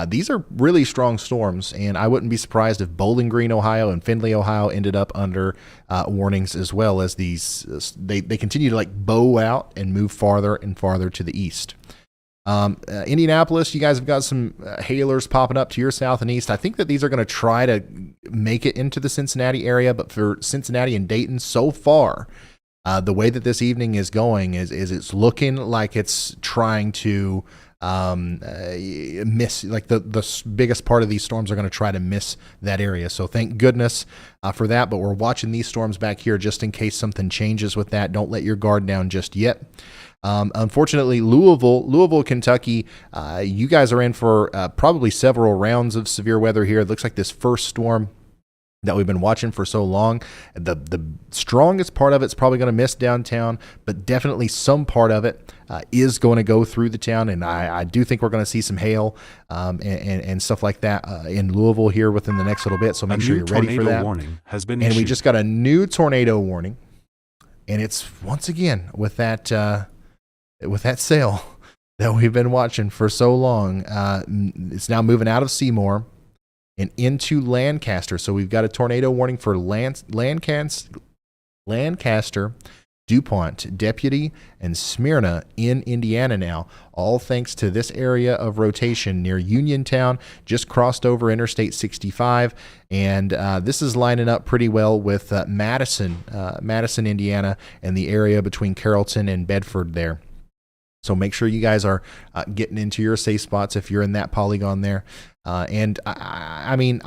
These are really strong storms, and I wouldn't be surprised if Bowling Green, Ohio, and Findlay, Ohio, ended up under warnings as well, as these they continue to like bow out and move farther and farther to the east. Indianapolis, you guys have got some hailers popping up to your south and east. I think that these are going to try to make it into the Cincinnati area, but for Cincinnati and Dayton, so far, the way that this evening is going is it's looking like it's trying to miss, like the biggest part of these storms are going to try to miss that area. So thank goodness for that. But we're watching these storms back here just in case something changes with that. Don't let your guard down just yet. Unfortunately, Louisville, Kentucky, you guys are in for probably several rounds of severe weather here. It looks like this first storm that we've been watching for so long, the strongest part of it's probably going to miss downtown, but definitely some part of it is going to go through the town, and I do think we're going to see some hail and stuff like that in Louisville here within the next little bit, so make sure you're ready for that. Warning has been and issued. We just got a new tornado warning, and it's once again with that sail that we've been watching for so long. It's now moving out of Seymour and into Lancaster. So we've got a tornado warning for Lancaster, DuPont, Deputy, and Smyrna in Indiana now, all thanks to this area of rotation near Uniontown, just crossed over Interstate 65, and this is lining up pretty well with Madison, Indiana, and the area between Carrollton and Bedford there. So make sure you guys are getting into your safe spots if you're in that polygon there. And I mean,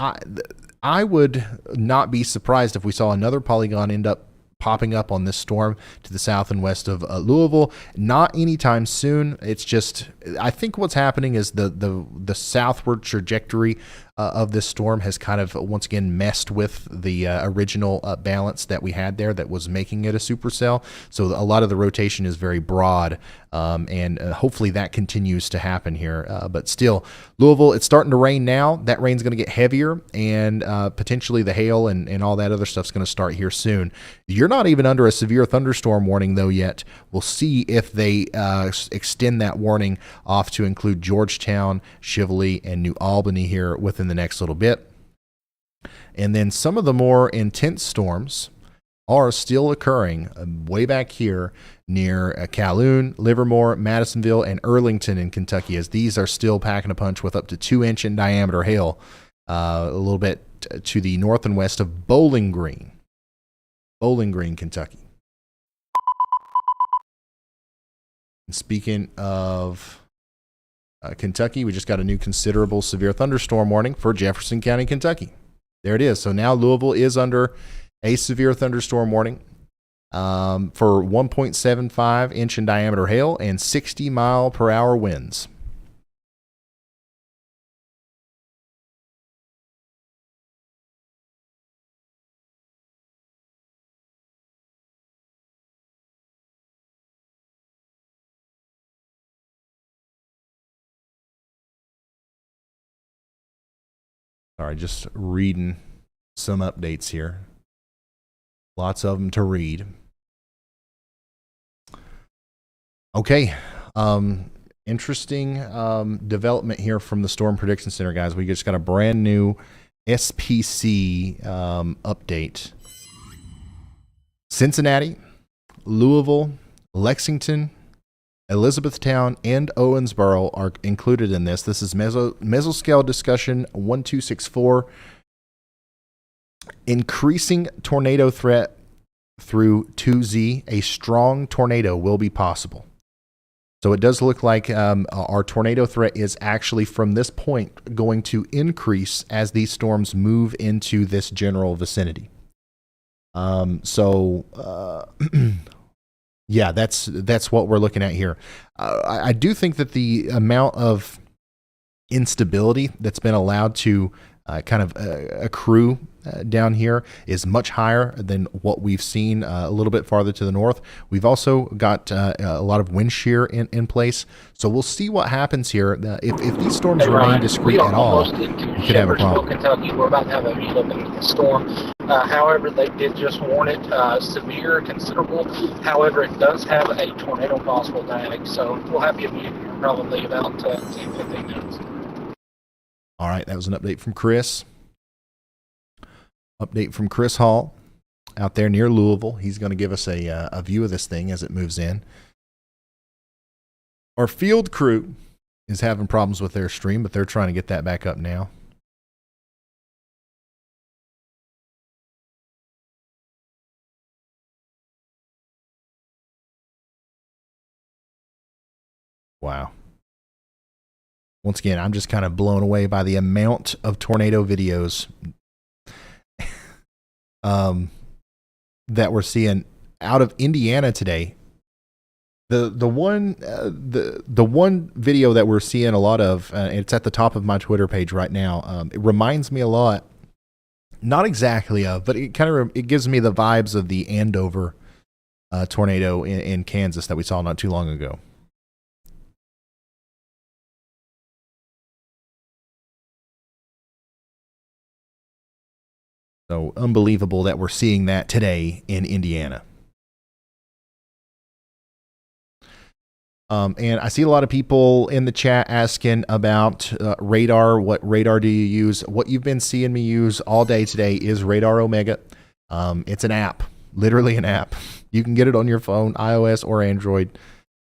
I would not be surprised if we saw another polygon end up popping up on this storm to the south and west of Louisville. Not anytime soon. It's just, I think what's happening is the southward trajectory of this storm has kind of once again messed with the original balance that we had there that was making it a supercell. So a lot of the rotation is very broad, and hopefully that continues to happen here. But still, Louisville, it's starting to rain now. That rain's going to get heavier, and potentially the hail and all that other stuff's going to start here soon. You're not even under a severe thunderstorm warning, though, yet. We'll see if they extend that warning off to include Georgetown, Chivoli, and New Albany here within the next little bit. And then some of the more intense storms are still occurring way back here near Calhoun, Livermore, Madisonville, and Earlington in Kentucky, as these are still packing a punch with up to 2-inch in diameter hail a little bit to the north and west of Bowling Green, Kentucky. And speaking of Kentucky, we just got a new considerable severe thunderstorm warning for Jefferson County, Kentucky. There it is. So now Louisville is under a severe thunderstorm warning for 1.75 inch in diameter hail and 60 mile per hour winds. Sorry, just reading some updates here. Lots of them to read. Okay. Interesting development here from the Storm Prediction Center, guys. We just got a brand new SPC update. Cincinnati, Louisville, Lexington, Elizabethtown, and Owensboro are included in this. This is Mesoscale Discussion 1264. Increasing tornado threat through 2Z. A strong tornado will be possible. So it does look like our tornado threat is actually from this point going to increase as these storms move into this general vicinity. Yeah, that's what we're looking at here. I do think that the amount of instability that's been allowed to kind of accrue down here is much higher than what we've seen a little bit farther to the north. We've also got a lot of wind shear in place, so we'll see what happens here. If these storms remain discreet at all, we could have a problem. Kentucky, we're about to have a storm However, they did just warn it severe, considerable. However, it does have a tornado possible tag, so we'll have you mute in probably about 10, 15 minutes. All right, that was an update from Chris. Update from Chris Hall out there near Louisville. He's going to give us a view of this thing as it moves in. Our field crew is having problems with their stream, but they're trying to get that back up now. Wow. Once again, I'm just kind of blown away by the amount of tornado videos that we're seeing out of Indiana today. The one video that we're seeing a lot of, it's at the top of my Twitter page right now. It reminds me a lot, not exactly of, but it kind of it gives me the vibes of the Andover tornado in Kansas that we saw not too long ago. So unbelievable that we're seeing that today in Indiana. And I see a lot of people in the chat asking about radar. What radar do you use? What you've been seeing me use all day today is Radar Omega. It's an app, literally an app. You can get it on your phone, iOS or Android.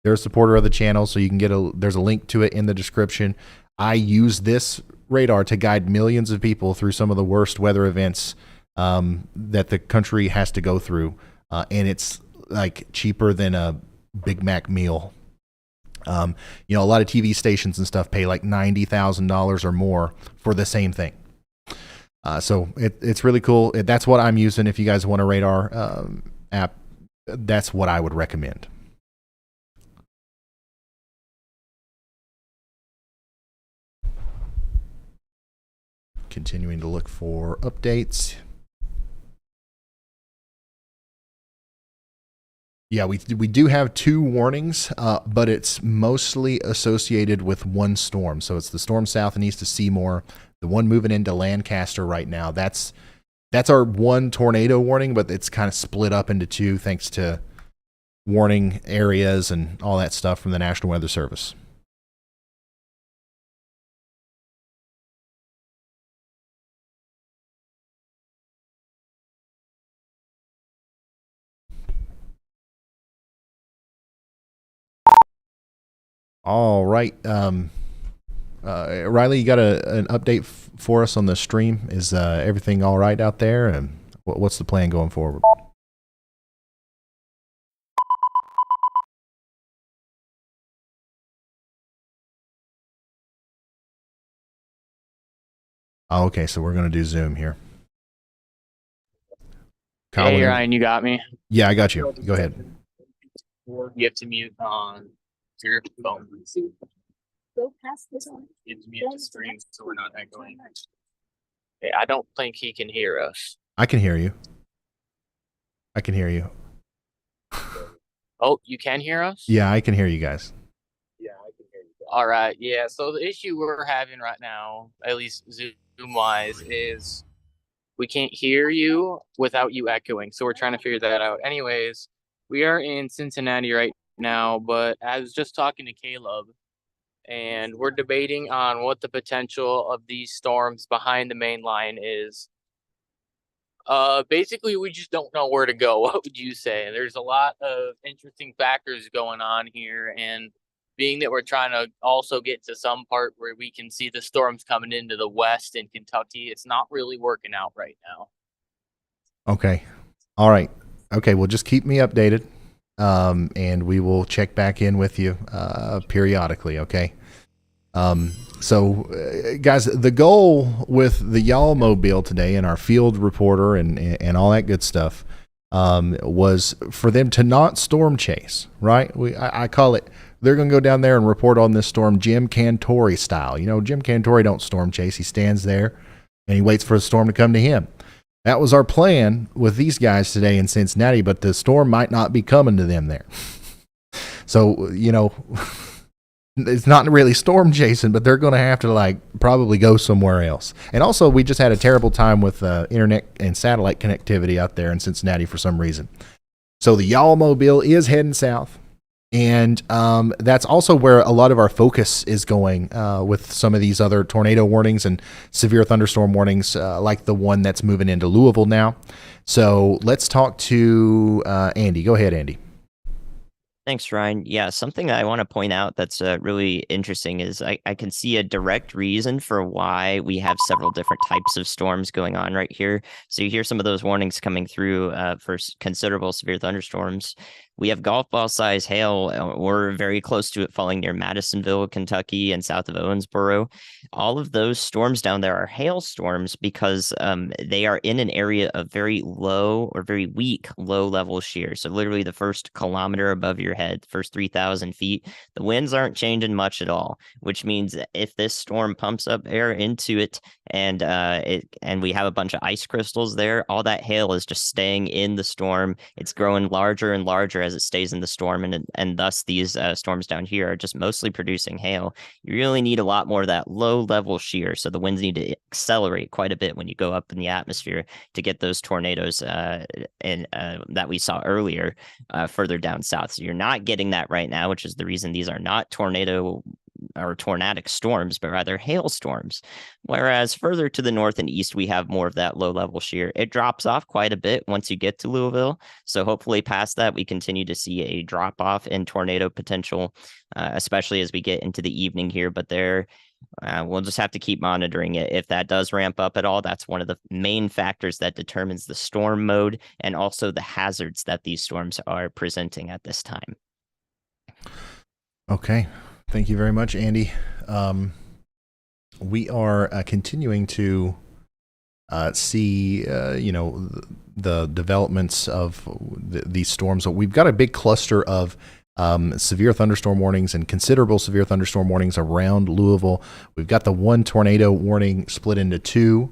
They're a supporter of the channel, so you can get there's a link to it in the description. I use this radar to guide millions of people through some of the worst weather events that the country has to go through. And it's like cheaper than a Big Mac meal. You know, a lot of TV stations and stuff pay like $90,000 or more for the same thing. So it's really cool. That's what I'm using. If you guys want a radar app, that's what I would recommend. Continuing to look for updates. Yeah, we do have 2 warnings, but it's mostly associated with one storm. So it's the storm south and east of Seymour, the one moving into Lancaster right now. That's our one tornado warning, but it's kind of split up into 2 thanks to warning areas and all that stuff from the National Weather Service. All right. Riley, you got an update for us on the stream? Is everything all right out there? And what's the plan going forward? Oh, okay, so we're going to do Zoom here. Colin, hey, Ryan, you got me? Yeah, I got you. Go ahead. You have to mute on your phone. Go past this one. You have to mute the stream so we're not echoing. Okay, I don't think he can hear us. I can hear you. I can hear you. Oh, you can hear us? Yeah, I can hear you guys. Yeah, I can hear you. All right, yeah, so the issue we're having right now, at least Zoom-wise, is we can't hear you without you echoing, so we're trying to figure that out. Anyways, we are in Cincinnati right now, but I was just talking to Caleb, and we're debating on what the potential of these storms behind the main line is. Basically, we just don't know where to go. What would you say? There's a lot of interesting factors going on here, and being that we're trying to also get to some part where we can see the storms coming into the west in Kentucky, it's not really working out right now. Okay. All right. Okay, well, just keep me updated, and we will check back in with you periodically, okay? So, guys, the goal with the Y'all Mobile today and our field reporter and all that good stuff was for them to not storm chase, right? I call it, they're going to go down there and report on this storm Jim Cantori style. You know, Jim Cantori don't storm chase. He stands there and he waits for the storm to come to him. That was our plan with these guys today in Cincinnati, but the storm might not be coming to them there. So, you know, it's not really storm chasing, but they're going to have to like probably go somewhere else. And also, we just had a terrible time with internet and satellite connectivity out there in Cincinnati for some reason. So the Y'all Mobile is heading south. And that's also where a lot of our focus is going with some of these other tornado warnings and severe thunderstorm warnings, like the one that's moving into Louisville now. So let's talk to Andy. Go ahead, Andy. Thanks, Ryan. Yeah, something I want to point out that's really interesting is I can see a direct reason for why we have several different types of storms going on right here. So you hear some of those warnings coming through for considerable severe thunderstorms. We have golf ball size hail. We're very close to it falling near Madisonville, Kentucky, and south of Owensboro. All of those storms down there are hailstorms because they are in an area of very low or very weak low level shear. So literally the first kilometer above your head, first 3,000 feet, the winds aren't changing much at all, which means if this storm pumps up air into it and we have a bunch of ice crystals there, all that hail is just staying in the storm. It's growing larger and larger as it stays in the storm, and thus these storms down here are just mostly producing hail. You really need a lot more of that low level shear, so the winds need to accelerate quite a bit when you go up in the atmosphere to get those tornadoes that we saw earlier further down south. So you're not getting that right now, which is the reason these are not tornadic storms, but rather hailstorms. Whereas further to the north and east, we have more of that low level shear. It drops off quite a bit once you get to Louisville. So hopefully past that, we continue to see a drop off in tornado potential, especially as we get into the evening here. But we'll just have to keep monitoring it. If that does ramp up at all, that's one of the main factors that determines the storm mode and also the hazards that these storms are presenting at this time. Okay. Thank you very much, Andy. We are continuing to see, the developments of these storms. We've got a big cluster of severe thunderstorm warnings and considerable severe thunderstorm warnings around Louisville. We've got the one tornado warning split into two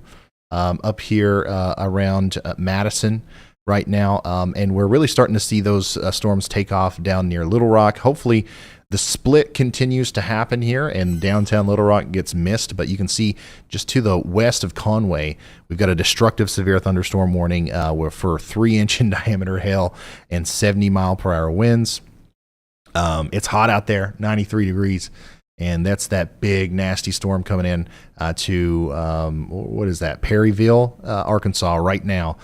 up here around Madison right now, and we're really starting to see those storms take off down near Little Rock. Hopefully the split continues to happen here and downtown Little Rock gets missed, but you can see just to the west of Conway, we've got a destructive severe thunderstorm warning for 3-inch in diameter hail and 70-mile-per-hour winds. It's hot out there, 93 degrees, and that's that big, nasty storm coming in to, what is that, Perryville, Arkansas right now.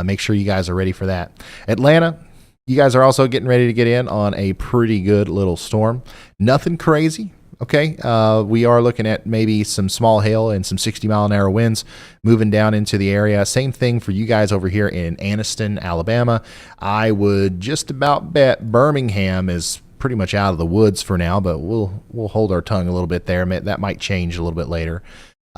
Make sure you guys are ready for that. Atlanta, you guys are also getting ready to get in on a pretty good little storm. Nothing crazy, okay? We are looking at maybe some small hail and some 60-mile-an-hour winds moving down into the area. Same thing for you guys over here in Anniston, Alabama. I would just about bet Birmingham is pretty much out of the woods for now, but we'll hold our tongue a little bit there. That might change a little bit later.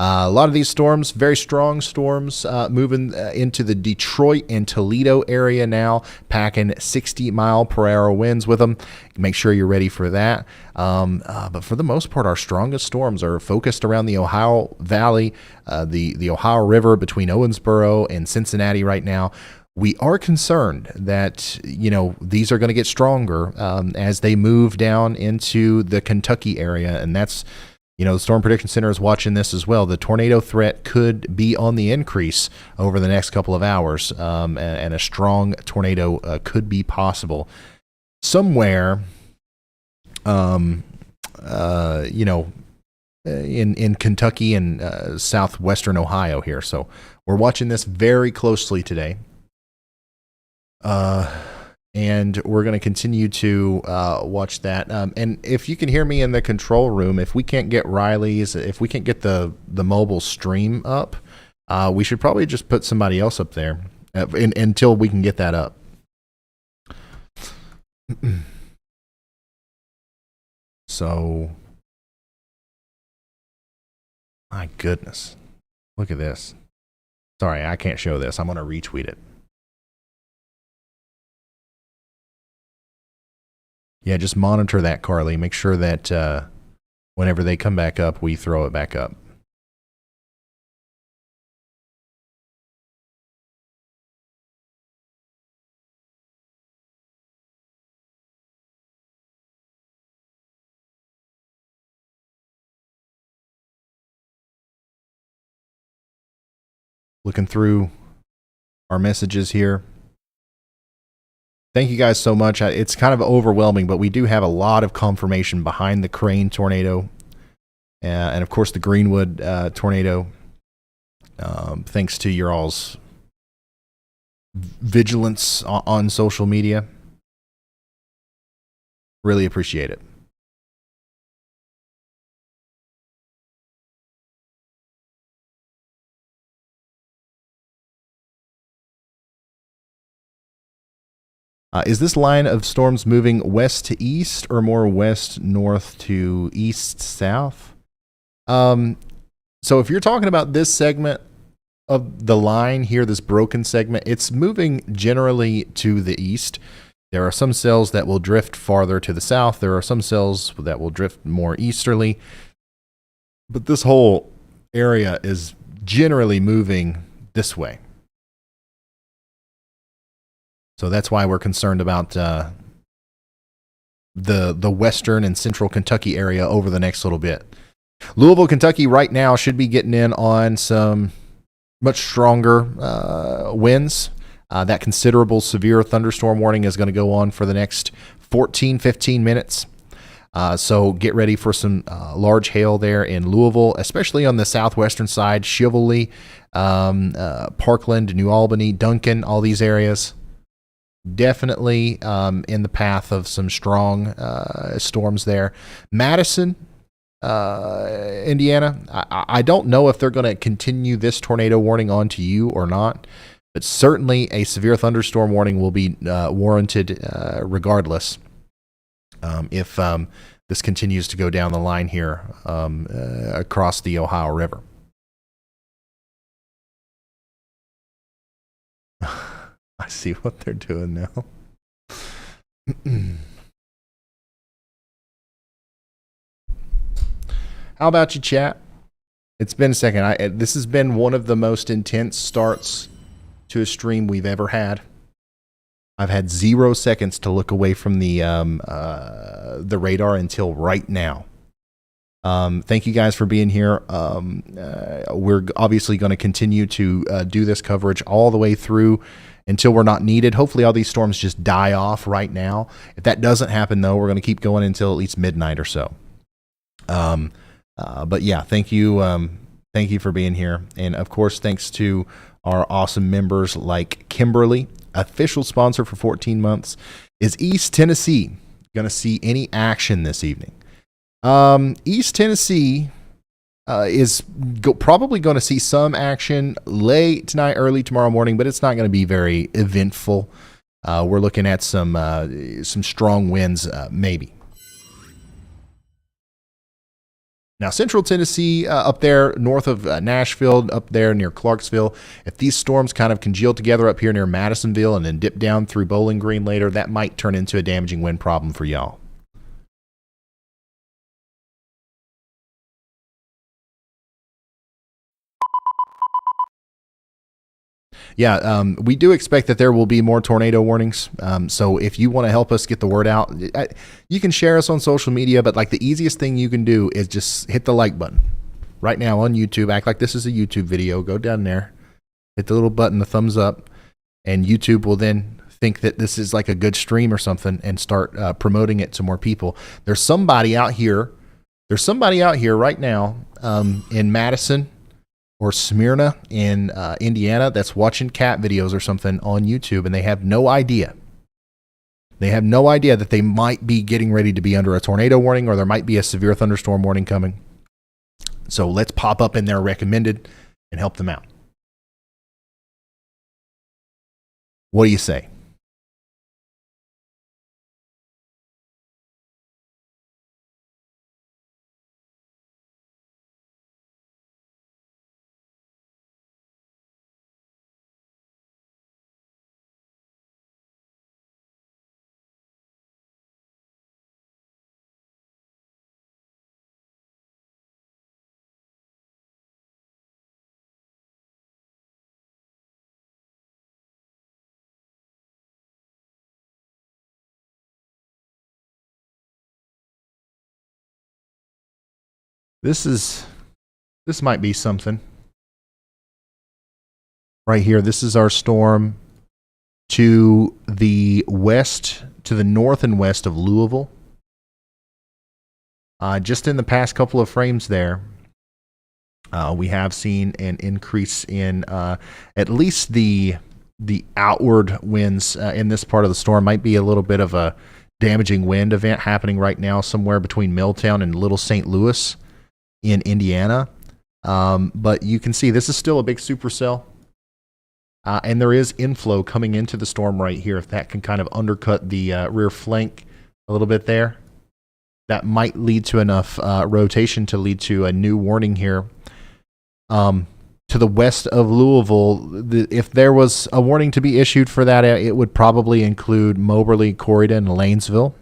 A lot of these storms, very strong storms, moving into the Detroit and Toledo area now, packing 60-mile-per-hour winds with them. Make sure you're ready for that. But for the most part, our strongest storms are focused around the Ohio Valley, the Ohio River between Owensboro and Cincinnati right now. We are concerned that, these are going to get stronger as they move down into the Kentucky area, and that's, the Storm Prediction Center is watching this as well. The tornado threat could be on the increase over the next couple of hours, and a strong tornado could be possible somewhere, in Kentucky and southwestern Ohio here. So we're watching this very closely today. And we're going to continue to watch that. And if you can hear me in the control room, if we can't get if we can't get the mobile stream up, we should probably just put somebody else up there until we can get that up. So, my goodness. Look at this. Sorry, I can't show this. I'm going to retweet it. Yeah, just monitor that, Carly. Make sure that whenever they come back up, we throw it back up. looking through our messages here. Thank you guys so much. It's kind of overwhelming, but we do have a lot of confirmation behind the Crane tornado, and of course the Greenwood tornado. Thanks to your all's vigilance on social media. Really appreciate it. Is this line of storms moving west to east or more west north to east south? So if you're talking about this segment of the line here, this broken segment, it's moving generally to the east. There are some cells that will drift farther to the south. There are some cells that will drift more easterly. But this whole area is generally moving this way. So that's why we're concerned about the western and central Kentucky area over the next little bit. Louisville, Kentucky right now should be getting in on some much stronger winds. That considerable severe thunderstorm warning is going to go on for the next 15 minutes. So get ready for some large hail there in Louisville, especially on the southwestern side, Chivalry, Parkland, New Albany, Duncan, all these areas. Definitely in the path of some strong storms there. Madison, Indiana, I don't know if they're going to continue this tornado warning on to you or not, but certainly a severe thunderstorm warning will be warranted regardless if this continues to go down the line here across the Ohio River. I see what they're doing now. How about you, chat? It's been a second. This has been one of the most intense starts to a stream we've ever had. I've had 0 seconds to look away from the radar until right now. Thank you guys for being here. We're obviously going to continue to do this coverage all the way through until we're not needed. Hopefully all these storms just die off right now. If that doesn't happen, though, we're going to keep going until at least midnight or so. But yeah, thank you for being here. And of course, thanks to our awesome members like Kimberly, official sponsor for 14 months. Is East Tennessee going to see any action this evening? East Tennessee is probably going to see some action late tonight, early tomorrow morning, but it's not going to be very eventful. We're looking at some strong winds, maybe. Now, Central Tennessee, up there north of Nashville, up there near Clarksville, if these storms kind of congeal together up here near Madisonville and then dip down through Bowling Green later, that might turn into a damaging wind problem for y'all. Yeah, we do expect that there will be more tornado warnings. So if you want to help us get the word out, you can share us on social media. But like the easiest thing you can do is just hit the like button right now on YouTube. Act like this is a YouTube video. Go down there, hit the little button, the thumbs up, and YouTube will then think that this is like a good stream or something and start promoting it to more people. There's somebody out here. There's somebody out here right now in Madison or Smyrna in Indiana that's watching cat videos or something on YouTube, and they have no idea. They have no idea that they might be getting ready to be under a tornado warning or there might be a severe thunderstorm warning coming. So let's pop up in there recommended and help them out. What do you say? This might be something. right here. This is our storm to the west, to the north and west of Louisville. Just in the past couple of frames there, we have seen an increase in at least the outward winds in this part of the storm. Might be a little bit of a damaging wind event happening right now somewhere between Milltown and Little St. Louis in Indiana. But you can see this is still a big supercell. And there is inflow coming into the storm right here. If that can kind of undercut the rear flank a little bit there, that might lead to enough rotation to lead to a new warning here. To the west of Louisville, if there was a warning to be issued for that, it would probably include Moberly, Corydon, and Lanesville.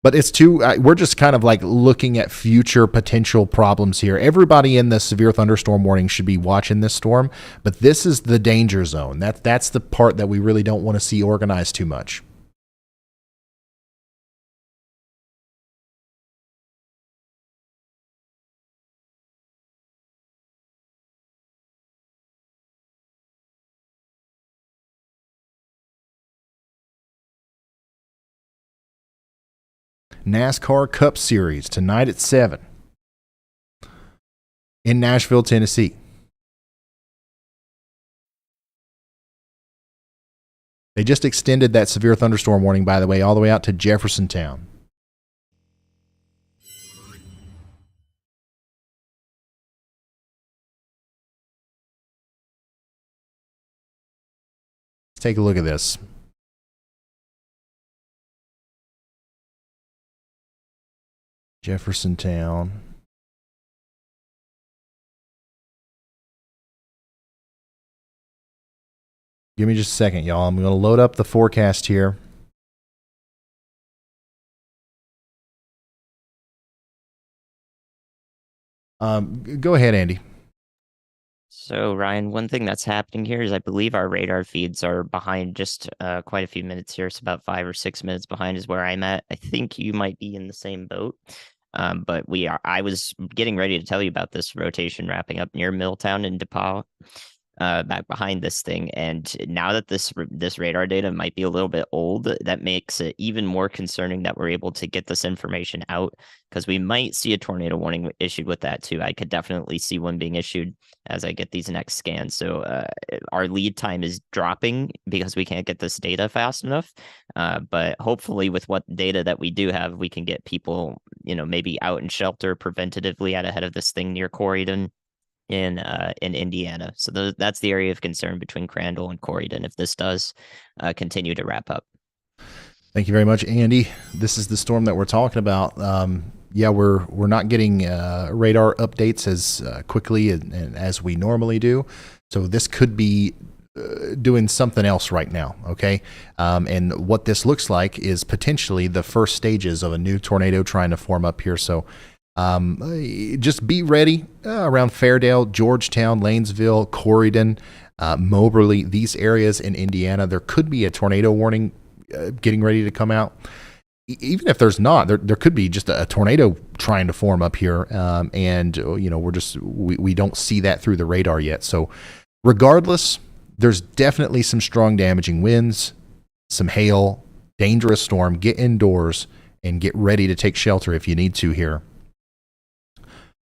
But it's we're just kind of like looking at future potential problems here. Everybody in the severe thunderstorm warning should be watching this storm, but this is the danger zone. That's the part that we really don't want to see organized too much. NASCAR Cup Series tonight at 7 in Nashville, Tennessee. They just extended that severe thunderstorm warning, by the way, all the way out to Jeffersontown. Let's take a look at this. Jeffersontown. Give me just a second, y'all. I'm going to load up the forecast here. Go ahead, Andy. So, Ryan, one thing that's happening here is I believe our radar feeds are behind just quite a few minutes here. It's about 5 or 6 minutes behind is where I'm at. I think you might be in the same boat. But I was getting ready to tell you about this rotation wrapping up near Milltown and DePaul, back behind this thing. And now that this radar data might be a little bit old, that makes it even more concerning that we're able to get this information out, because we might see a tornado warning issued with that too. I could definitely see one being issued as I get these next scans. So our lead time is dropping because we can't get this data fast enough. But hopefully with what data that we do have, we can get people, maybe out in shelter preventatively out ahead of this thing near Corydon in Indiana. So that's the area of concern between Crandall and Corydon if this does continue to wrap up. Thank you very much, Andy. This is the storm that we're talking about. We're not getting radar updates as quickly and as we normally do. So this could be doing something else right now, okay? And what this looks like is potentially the first stages of a new tornado trying to form up here. So just be ready around Fairdale, Georgetown, Lanesville, Corydon, Moberly, these areas in Indiana. There could be a tornado warning getting ready to come out. Even if there's not, there could be just a tornado trying to form up here, and we don't see that through the radar yet. So regardless, there's definitely some strong damaging winds, some hail, dangerous storm. Get indoors and get ready to take shelter if you need to here.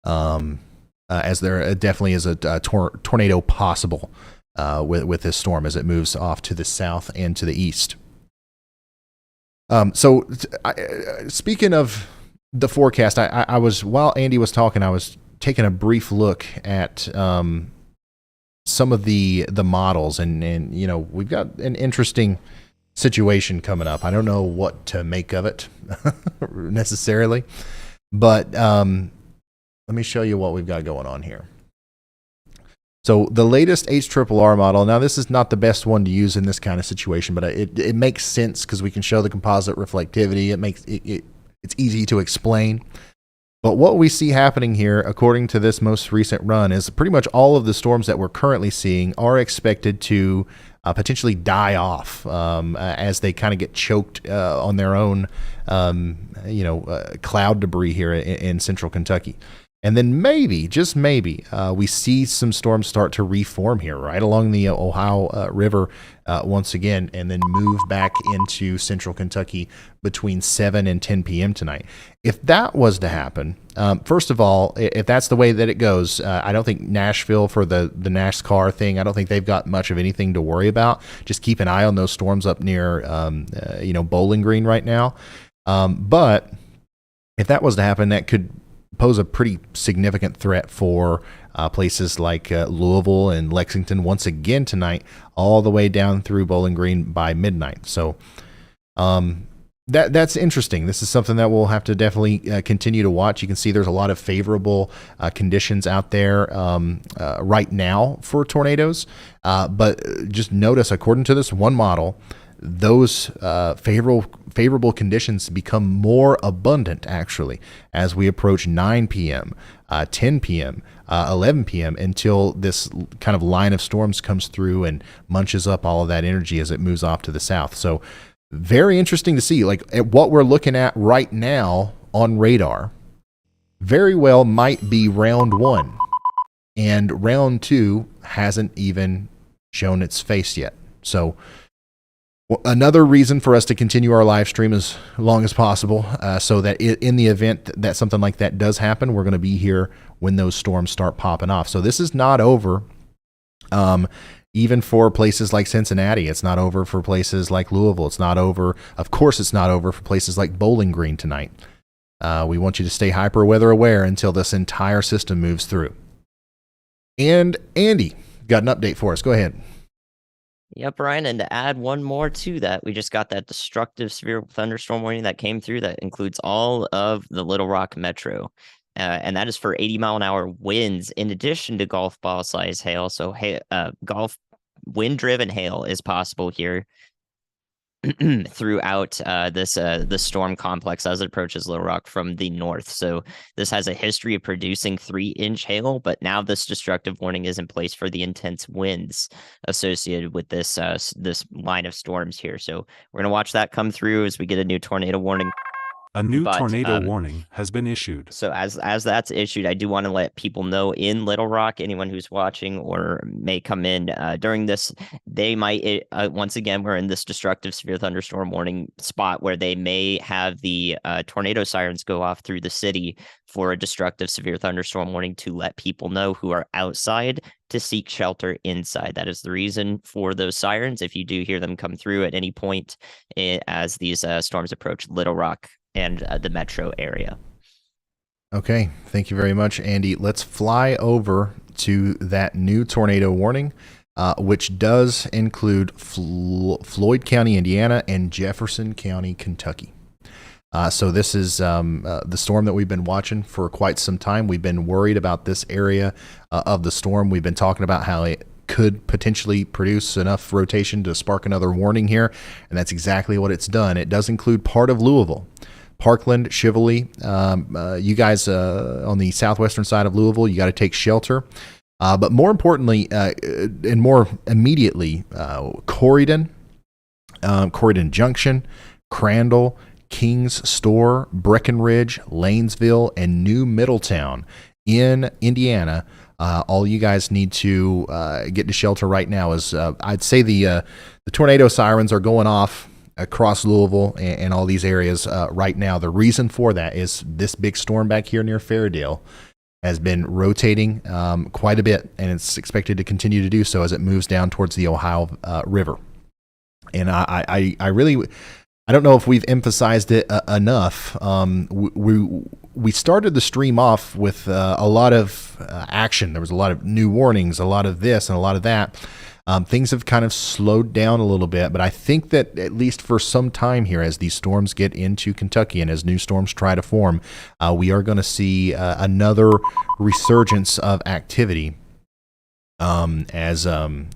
As there definitely is a tornado possible with this storm as it moves off to the south and to the east. Speaking of the forecast, I was, while Andy was talking, I was taking a brief look at some of the models, and we've got an interesting situation coming up. I don't know what to make of it necessarily, but let me show you what we've got going on here. So the latest HRRR model, now this is not the best one to use in this kind of situation, but it makes sense because we can show the composite reflectivity. It's easy to explain. But what we see happening here, according to this most recent run, is pretty much all of the storms that we're currently seeing are expected to potentially die off as they kind of get choked on their own, cloud debris here in central Kentucky. And then maybe, just maybe, we see some storms start to reform here right along the Ohio River once again, and then move back into central Kentucky between 7 and 10 p.m. tonight. If that was to happen, first of all, if that's the way that it goes, I don't think Nashville for the NASCAR thing, I don't think they've got much of anything to worry about. Just keep an eye on those storms up near, Bowling Green right now. But if that was to happen, that could pose a pretty significant threat for places like Louisville and Lexington once again tonight, all the way down through Bowling Green by midnight. So that's interesting. This is something that we'll have to definitely continue to watch. You can see there's a lot of favorable conditions out there right now for tornadoes. But just notice, according to this one model, those favorable conditions become more abundant actually as we approach 9 p.m., 10 p.m., 11 p.m. until this kind of line of storms comes through and munches up all of that energy as it moves off to the south. So very interesting to see, like, at what we're looking at right now on radar very well might be round 1, and round 2 hasn't even shown its face yet. So another reason for us to continue our live stream as long as possible, so that in the event that something like that does happen, we're going to be here when those storms start popping off. So this is not over, even for places like Cincinnati. It's not over for places like Louisville. It's not over. Of course, it's not over for places like Bowling Green tonight. We want you to stay hyper weather aware until this entire system moves through. And Andy got an update for us. Go ahead. Yep, Ryan, and to add one more to that, we just got that destructive severe thunderstorm warning that came through that includes all of the Little Rock Metro. And that is for 80-mile-an-hour winds in addition to golf ball size hail. So golf wind-driven hail is possible here throughout the storm complex as it approaches Little Rock from the north. So this has a history of producing 3-inch hail, but now this destructive warning is in place for the intense winds associated with this this line of storms here. So we're gonna watch that come through as we get a new tornado warning. A new tornado warning has been issued. So as that's issued, I do want to let people know in Little Rock, anyone who's watching or may come in during this, they might, once again, we're in this destructive severe thunderstorm warning spot where they may have the tornado sirens go off through the city for a destructive severe thunderstorm warning to let people know who are outside to seek shelter inside. That is the reason for those sirens. If you do hear them come through at any point as these storms approach Little Rock and the metro area. Okay, thank you very much, Andy. Let's fly over to that new tornado warning, which does include Floyd County, Indiana, and Jefferson County, Kentucky. So this is the storm that we've been watching for quite some time. We've been worried about this area of the storm. We've been talking about how it could potentially produce enough rotation to spark another warning here, and that's exactly what it's done. It does include part of Louisville. Parkland, Chivoli, you guys on the southwestern side of Louisville, you got to take shelter. But more importantly, and more immediately, Corydon, Corydon Junction, Crandall, King's Store, Breckenridge, Lanesville, and New Middletown in Indiana. All you guys need to get to shelter right now is, I'd say the tornado sirens are going off across Louisville and all these areas right now. The reason for that is this big storm back here near Fairdale has been rotating quite a bit, and it's expected to continue to do so as it moves down towards the Ohio River. And I really, I don't know if we've emphasized it enough. We started the stream off with a lot of action. There was a lot of new warnings, a lot of this and a lot of that. Things have kind of slowed down a little bit, but I think that at least for some time here, as these storms get into Kentucky and as new storms try to form, we are going to see another resurgence of activity as the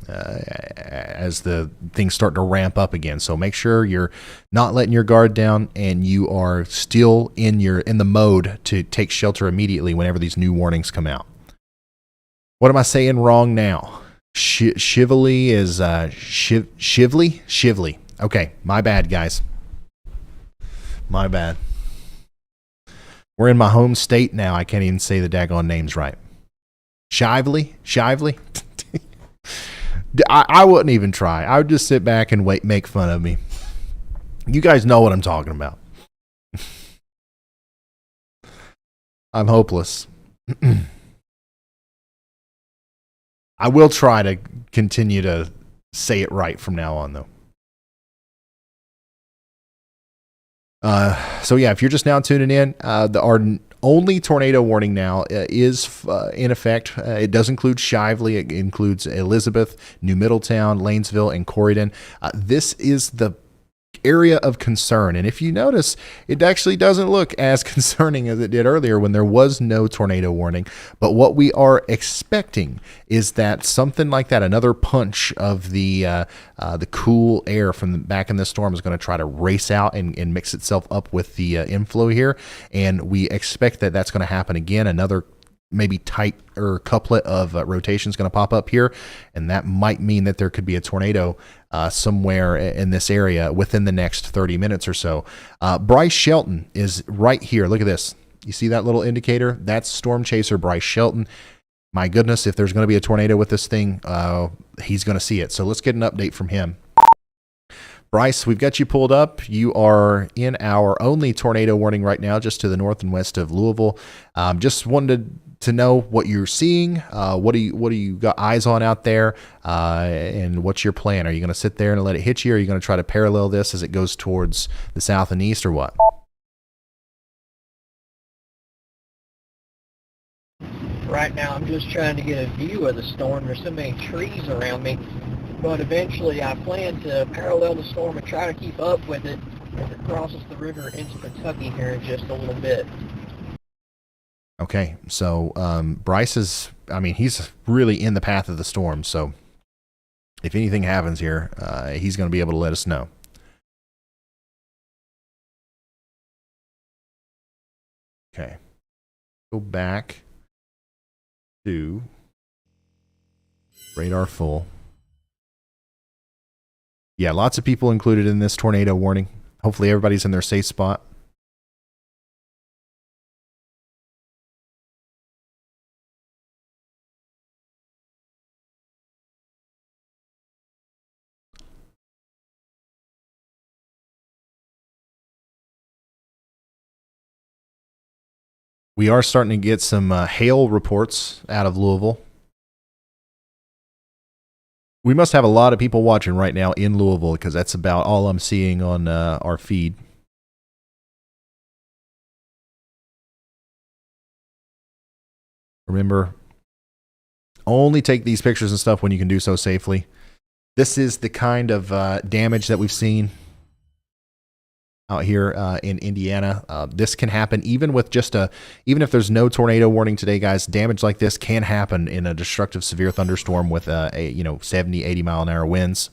things start to ramp up again. So make sure you're not letting your guard down and you are still in the mode to take shelter immediately whenever these new warnings come out. What am I saying wrong now? Chivoli is Shively. Okay, my bad, guys. My bad. We're in my home state now. I can't even say the daggone names right. Shively? I wouldn't even try. I would just sit back and wait, make fun of me. You guys know what I'm talking about. I'm hopeless. I will try to continue to say it right from now on, though. So yeah, if you're just now tuning in, our only tornado warning now is in effect. It does include Shively. It includes Elizabeth, New Middletown, Lanesville, and Corydon. This is the area of concern, and if you notice, it actually doesn't look as concerning as it did earlier when there was no tornado warning. But what we are expecting is that something like that, another punch of the cool air from the back in the storm, is going to try to race out and mix itself up with the inflow here, and we expect that that's going to happen again. Another maybe tight or couplet of rotation is going to pop up here, and that might mean that there could be a tornado somewhere in this area within the next 30 minutes or so. Bryce Shelton is right here. Look at this. You see that little indicator? That's Storm Chaser Bryce Shelton. My goodness, if there's going to be a tornado with this thing, he's going to see it. So let's get an update from him. Bryce, we've got you pulled up. You are in our only tornado warning right now, just to the north and west of Louisville. Just wanted to know what you're seeing. What do you got eyes on out there? And what's your plan? Are you going to sit there and let it hit you? Or are you going to try to parallel this as it goes towards the south and east, or what? Right now, I'm just trying to get a view of the storm. There's so many trees around me. But eventually, I plan to parallel the storm and try to keep up with it as it crosses the river into Kentucky here in just a little bit. Okay, so Bryce is, he's really in the path of the storm. So if anything happens here, he's going to be able to let us know. Okay, go back to radar full. Yeah, lots of people included in this tornado warning. Hopefully everybody's in their safe spot. We are starting to get some hail reports out of Louisville. We must have a lot of people watching right now in Louisville, because that's about all I'm seeing on our feed. Remember, only take these pictures and stuff when you can do so safely. This is the kind of damage that we've seen out here in Indiana. This can happen even with even if there's no tornado warning today, guys. Damage like this can happen in a destructive severe thunderstorm with 70, 80 mile an hour winds.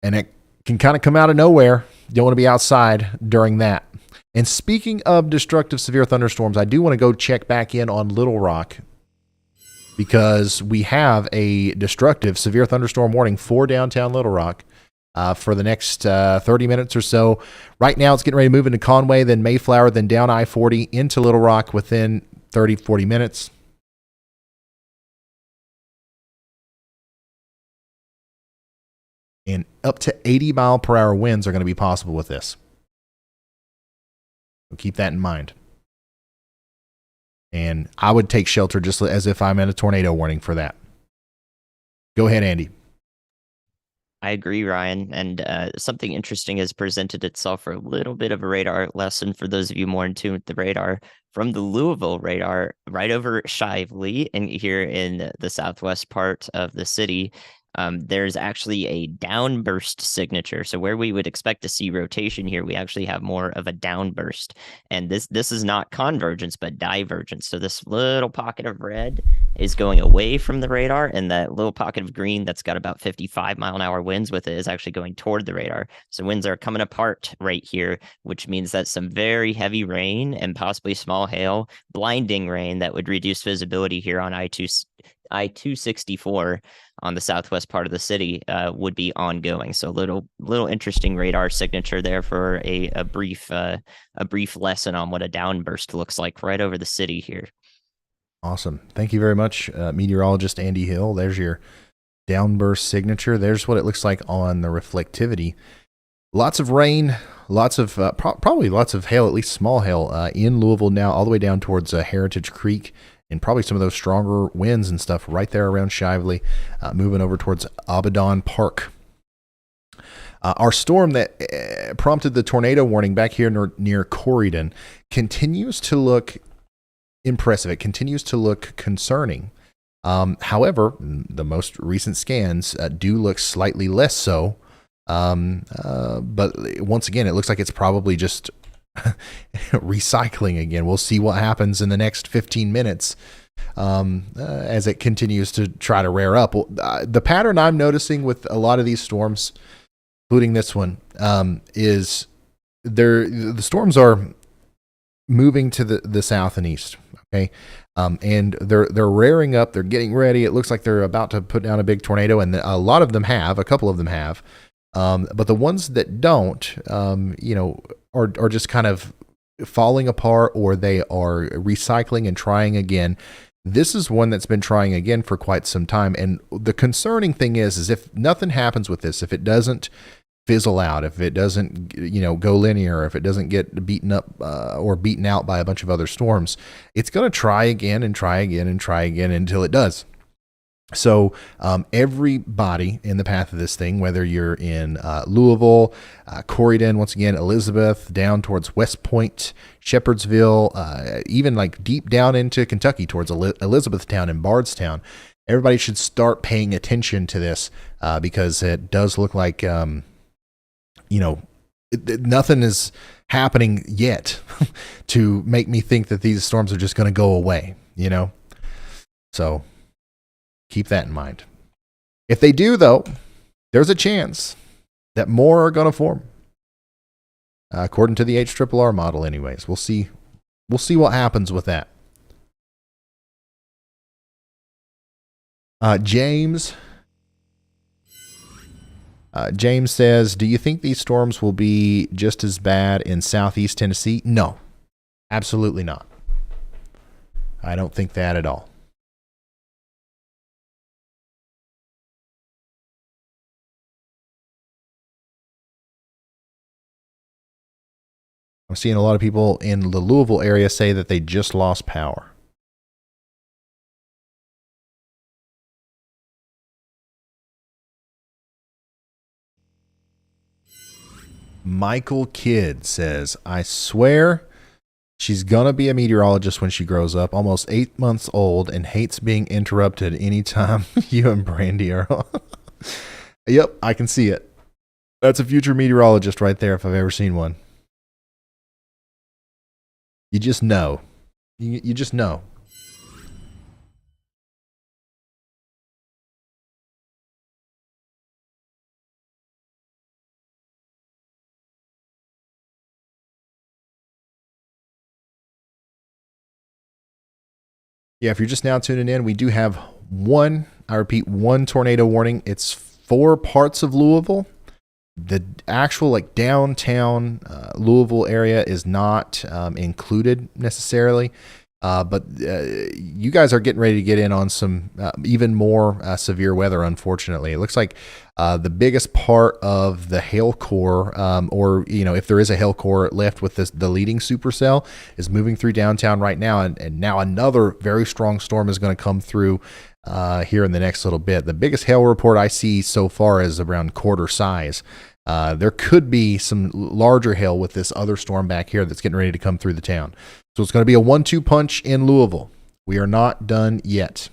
And it can kind of come out of nowhere. You don't want to be outside during that. And speaking of destructive severe thunderstorms, I do want to go check back in on Little Rock, because we have a destructive severe thunderstorm warning for downtown Little Rock for the next 30 minutes or so. Right now, it's getting ready to move into Conway, then Mayflower, then down I-40 into Little Rock within 30, 40 minutes. And up to 80 mile per hour winds are going to be possible with this. So keep that in mind. And I would take shelter just as if I'm in a tornado warning for that. Go ahead, Andy. I agree, Ryan. And something interesting has presented itself for a little bit of a radar lesson for those of you more in tune with the radar. From the Louisville radar, right over Shively and here in the southwest part of the city, there's actually a downburst signature. So where we would expect to see rotation here, we actually have more of a downburst. And this is not convergence, but divergence. So this little pocket of red is going away from the radar, and that little pocket of green that's got about 55 mile an hour winds with it is actually going toward the radar. So winds are coming apart right here, which means that some very heavy rain and possibly small hail, blinding rain that would reduce visibility here on I-264 on the southwest part of the city would be ongoing. So little interesting radar signature there for a brief lesson on what a downburst looks like right over the city here. Awesome. Thank you very much, meteorologist Andy Hill. There's your downburst signature. There's what it looks like on the reflectivity. Lots of rain, lots of probably lots of hail, at least small hail in Louisville now, all the way down towards Heritage Creek, and probably some of those stronger winds and stuff right there around Shively, moving over towards Abaddon Park. Our storm that prompted the tornado warning back here near Corydon continues to look impressive. It continues to look concerning. However, the most recent scans do look slightly less so. But once again, it looks like it's probably just recycling again. We'll see what happens in the next 15 minutes as it continues to try to rear up. The pattern I'm noticing with a lot of these storms, including this one, is the storms are moving to the south and east. Okay. And they're rearing up. They're getting ready. It looks like they're about to put down a big tornado, and a lot of them have. A couple of them have. But the ones that don't, are just kind of falling apart, or they are recycling and trying again. This is one that's been trying again for quite some time. And the concerning thing is if nothing happens with this, if it doesn't fizzle out, if it doesn't, go linear, if it doesn't get beaten up or beaten out by a bunch of other storms, it's going to try again and try again and try again until it does. So everybody in the path of this thing, whether you're in Louisville, Corydon, once again, Elizabeth, down towards West Point, Shepherdsville, even like deep down into Kentucky towards Elizabethtown and Bardstown, everybody should start paying attention to this because it does look like, nothing is happening yet to make me think that these storms are just going to go away, So keep that in mind. If they do, though, there's a chance that more are going to form. According to the HRRR model, anyways. We'll see what happens with that. James says, do you think these storms will be just as bad in southeast Tennessee? No, absolutely not. I don't think that at all. I'm seeing a lot of people in the Louisville area say that they just lost power. Michael Kidd says, I swear she's going to be a meteorologist when she grows up, almost 8 months old, and hates being interrupted anytime you and Brandy are on. Yep, I can see it. That's a future meteorologist right there if I've ever seen one. You just know. You just know. Yeah, if you're just now tuning in, we do have one tornado warning. It's 4 parts of Louisville. The actual downtown Louisville area is not included necessarily, but you guys are getting ready to get in on some even more severe weather. Unfortunately, it looks like the biggest part of the hail core, or if there is a hail core left with the leading supercell, is moving through downtown right now, and now another very strong storm is going to come through here in the next little bit. The biggest hail report I see so far is around quarter size. There could be some larger hail with this other storm back here that's getting ready to come through the town. So it's going to be a 1-2 punch in Louisville. We are not done yet.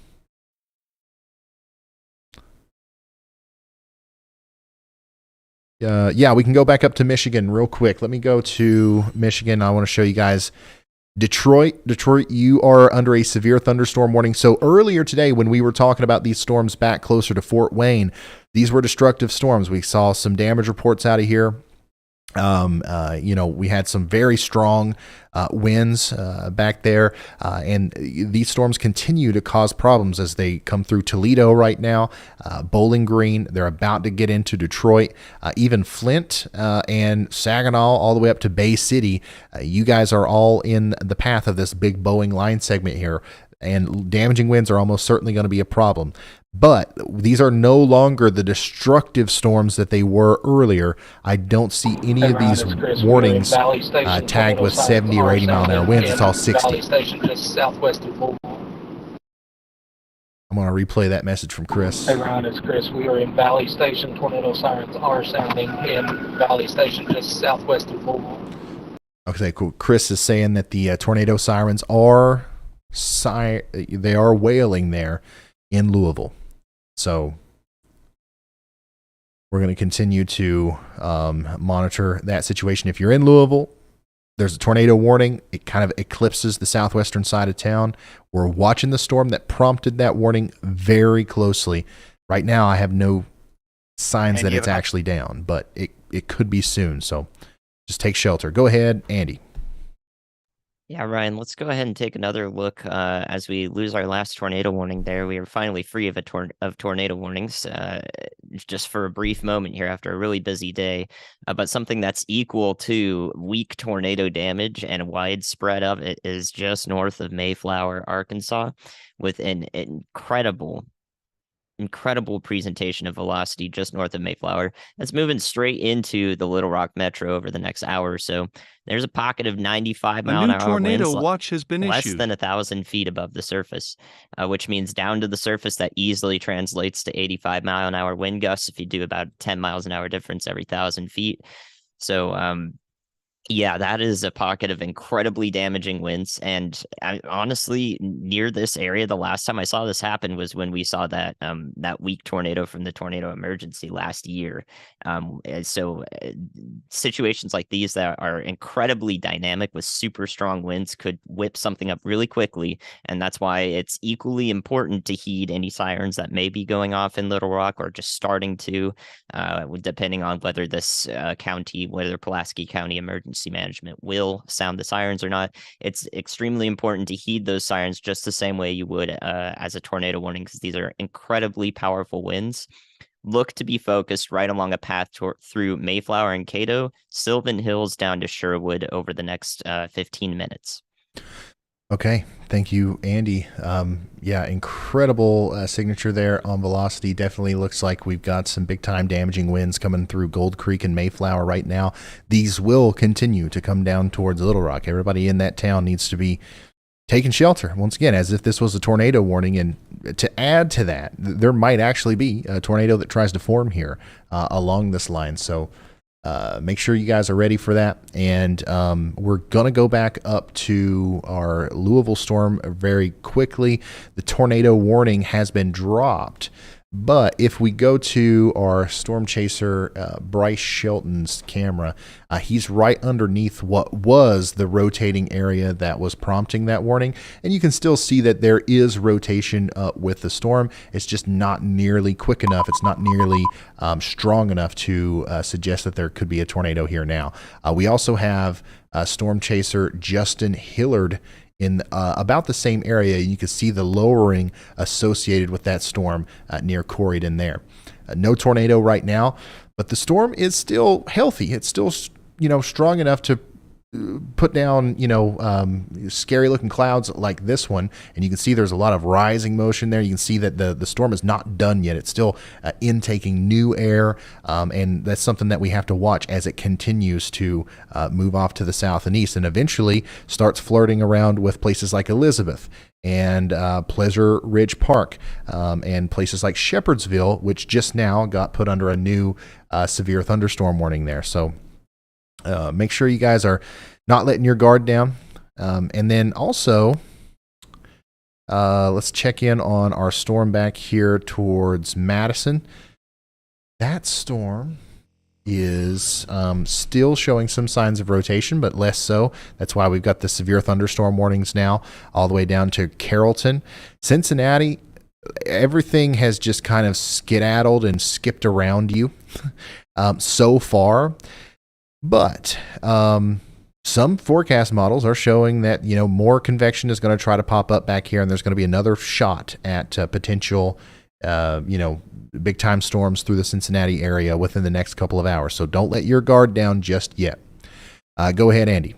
Yeah, we can go back up to Michigan real quick. Let me go to Michigan. I want to show you guys Detroit, you are under a severe thunderstorm warning. So earlier today, when we were talking about these storms back closer to Fort Wayne, these were destructive storms. We saw some damage reports out of here. We had some very strong winds back there, and these storms continue to cause problems as they come through Toledo right now, Bowling Green. They're about to get into Detroit, even Flint and Saginaw, all the way up to Bay City. You guys are all in the path of this big Boeing line segment here, and damaging winds are almost certainly going to be a problem. But these are no longer the destructive storms that they were earlier. I don't see any of these warnings tagged with 70 or 80 mile an hour winds. It's all 60. Valley Station just southwest of Louisville. I'm going to replay that message from Chris. Hey Ryan, it's Chris. We are in Valley Station. Tornado sirens are sounding in Valley Station just southwest of Louisville. Okay, cool. Chris is saying that the tornado sirens are wailing there in Louisville. So we're going to continue to monitor that situation. If you're in Louisville, there's a tornado warning. It kind of eclipses the southwestern side of town. We're watching the storm that prompted that warning very closely. Right now, I have no signs that it's actually down, but it could be soon. So just take shelter. Go ahead, Andy. Yeah, Ryan, let's go ahead and take another look as we lose our last tornado warning there. We are finally free of tornado warnings just for a brief moment here after a really busy day. But something that's equal to weak tornado damage and widespread of it is just north of Mayflower, Arkansas, with an incredible presentation of velocity just north of Mayflower. That's moving straight into the Little Rock Metro over the next hour or so. There's a pocket of 95 mile an hour tornado winds, watch has been less issued. than 1,000 feet above the surface, which means down to the surface that easily translates to 85 mile an hour wind gusts if you do about 10 miles an hour difference every 1,000 feet. So yeah, that is a pocket of incredibly damaging winds. And honestly, near this area, the last time I saw this happen was when we saw that weak tornado from the tornado emergency last year. So situations like these that are incredibly dynamic with super strong winds could whip something up really quickly. And that's why it's equally important to heed any sirens that may be going off in Little Rock or just starting to, depending on whether this whether Pulaski County Emergency Management will sound the sirens or not. It's extremely important to heed those sirens just the same way you would as a tornado warning, because these are incredibly powerful winds. Look to be focused right along a path through Mayflower and Cato, Sylvan Hills down to Sherwood over the next 15 minutes. Okay, thank you, Andy. Yeah, incredible signature there on velocity. Definitely looks like we've got some big-time damaging winds coming through Gold Creek and Mayflower right now. These will continue to come down towards Little Rock. Everybody in that town needs to be taking shelter, once again, as if this was a tornado warning. And to add to that, there might actually be a tornado that tries to form here along this line. So make sure you guys are ready for that. And we're going to go back up to our Louisville storm very quickly. The tornado warning has been dropped. But if we go to our storm chaser, Bryce Shelton's camera, he's right underneath what was the rotating area that was prompting that warning. And you can still see that there is rotation with the storm. It's just not nearly quick enough. It's not nearly strong enough to suggest that there could be a tornado here now. We also have storm chaser Justin Hillard in about the same area. You can see the lowering associated with that storm near Corydon there. No tornado right now, but the storm is still healthy. It's still, strong enough to put down, scary looking clouds like this one. And you can see there's a lot of rising motion there. You can see that the storm is not done yet. It's still intaking new air. And that's something that we have to watch as it continues to move off to the south and east and eventually starts flirting around with places like Elizabeth and Pleasure Ridge Park and places like Shepherdsville, which just now got put under a new severe thunderstorm warning there. So make sure you guys are not letting your guard down. And then also, let's check in on our storm back here towards Madison. That storm is still showing some signs of rotation, but less so. That's why we've got the severe thunderstorm warnings now all the way down to Carrollton. Cincinnati, everything has just kind of skedaddled and skipped around you so far. But some forecast models are showing that, more convection is going to try to pop up back here, and there's going to be another shot at potential, big time storms through the Cincinnati area within the next couple of hours. So don't let your guard down just yet. Go ahead, Andy.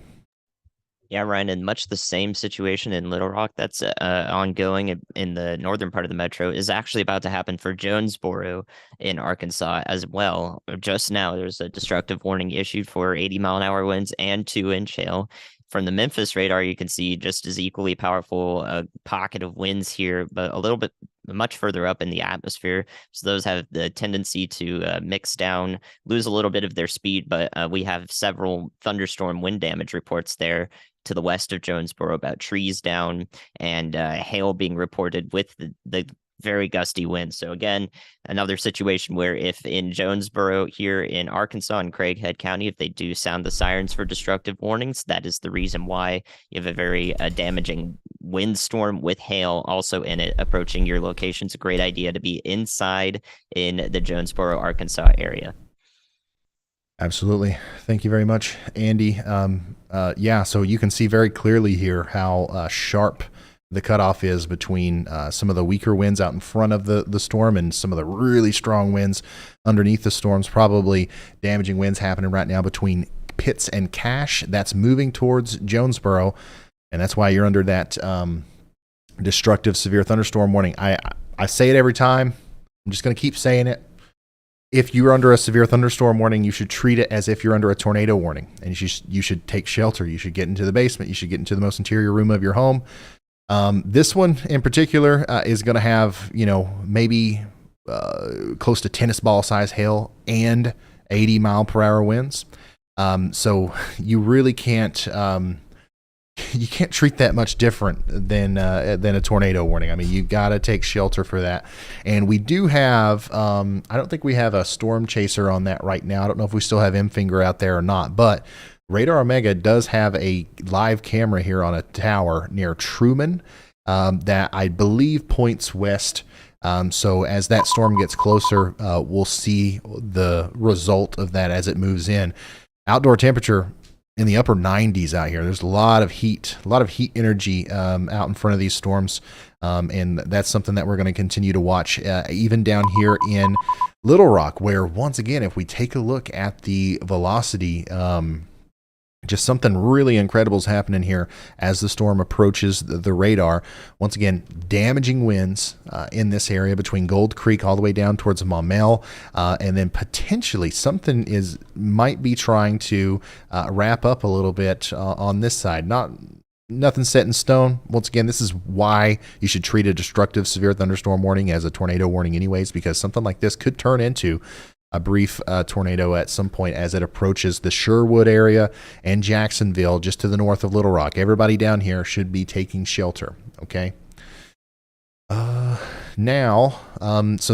Yeah, Ryan, and much the same situation in Little Rock that's ongoing in the northern part of the metro is actually about to happen for Jonesboro in Arkansas as well. Just now, there's a destructive warning issued for 80-mile-an-hour winds and 2-inch hail. From the Memphis radar, you can see just as equally powerful pocket of winds here, but a little bit much further up in the atmosphere. So those have the tendency to mix down, lose a little bit of their speed, but we have several thunderstorm wind damage reports there to the west of Jonesboro about trees down and hail being reported with the very gusty winds. So again, another situation where if in Jonesboro here in Arkansas and Craighead County, if they do sound the sirens for destructive warnings, that is the reason why you have a very damaging windstorm with hail also in it approaching your location. It's a great idea to be inside in the Jonesboro, Arkansas area. Absolutely. Thank you very much, Andy. So you can see very clearly here how sharp the cutoff is between some of the weaker winds out in front of the storm and some of the really strong winds underneath the storms. Probably damaging winds happening right now between Pitts and Cache. That's moving towards Jonesboro, and that's why you're under that destructive severe thunderstorm warning. I say it every time. I'm just going to keep saying it. If you're under a severe thunderstorm warning, you should treat it as if you're under a tornado warning, and you should take shelter. You should get into the basement. You should get into the most interior room of your home. This one in particular is going to have, maybe close to tennis ball size hail and 80-mile-per-hour winds. So you really can't treat that much different than a tornado warning. I mean, you got to take shelter for that. And we do have, I don't think we have a storm chaser on that right now. I don't know if we still have M-Finger out there or not, but Radar Omega does have a live camera here on a tower near Truman that I believe points west. So as that storm gets closer, we'll see the result of that as it moves in. Outdoor temperature in the upper 90s out here. There's a lot of heat energy out in front of these storms. And that's something that we're going to continue to watch, even down here in Little Rock, where once again, if we take a look at the velocity, just something really incredible is happening here as the storm approaches the radar. Once again, damaging winds in this area between Gold Creek all the way down towards Maumelle, and then potentially something might be trying to wrap up a little bit on this side. Nothing set in stone. Once again, this is why you should treat a destructive severe thunderstorm warning as a tornado warning anyways, because something like this could turn into a brief tornado at some point as it approaches the Sherwood area and Jacksonville just to the north of Little Rock. Everybody down here should be taking shelter, okay? So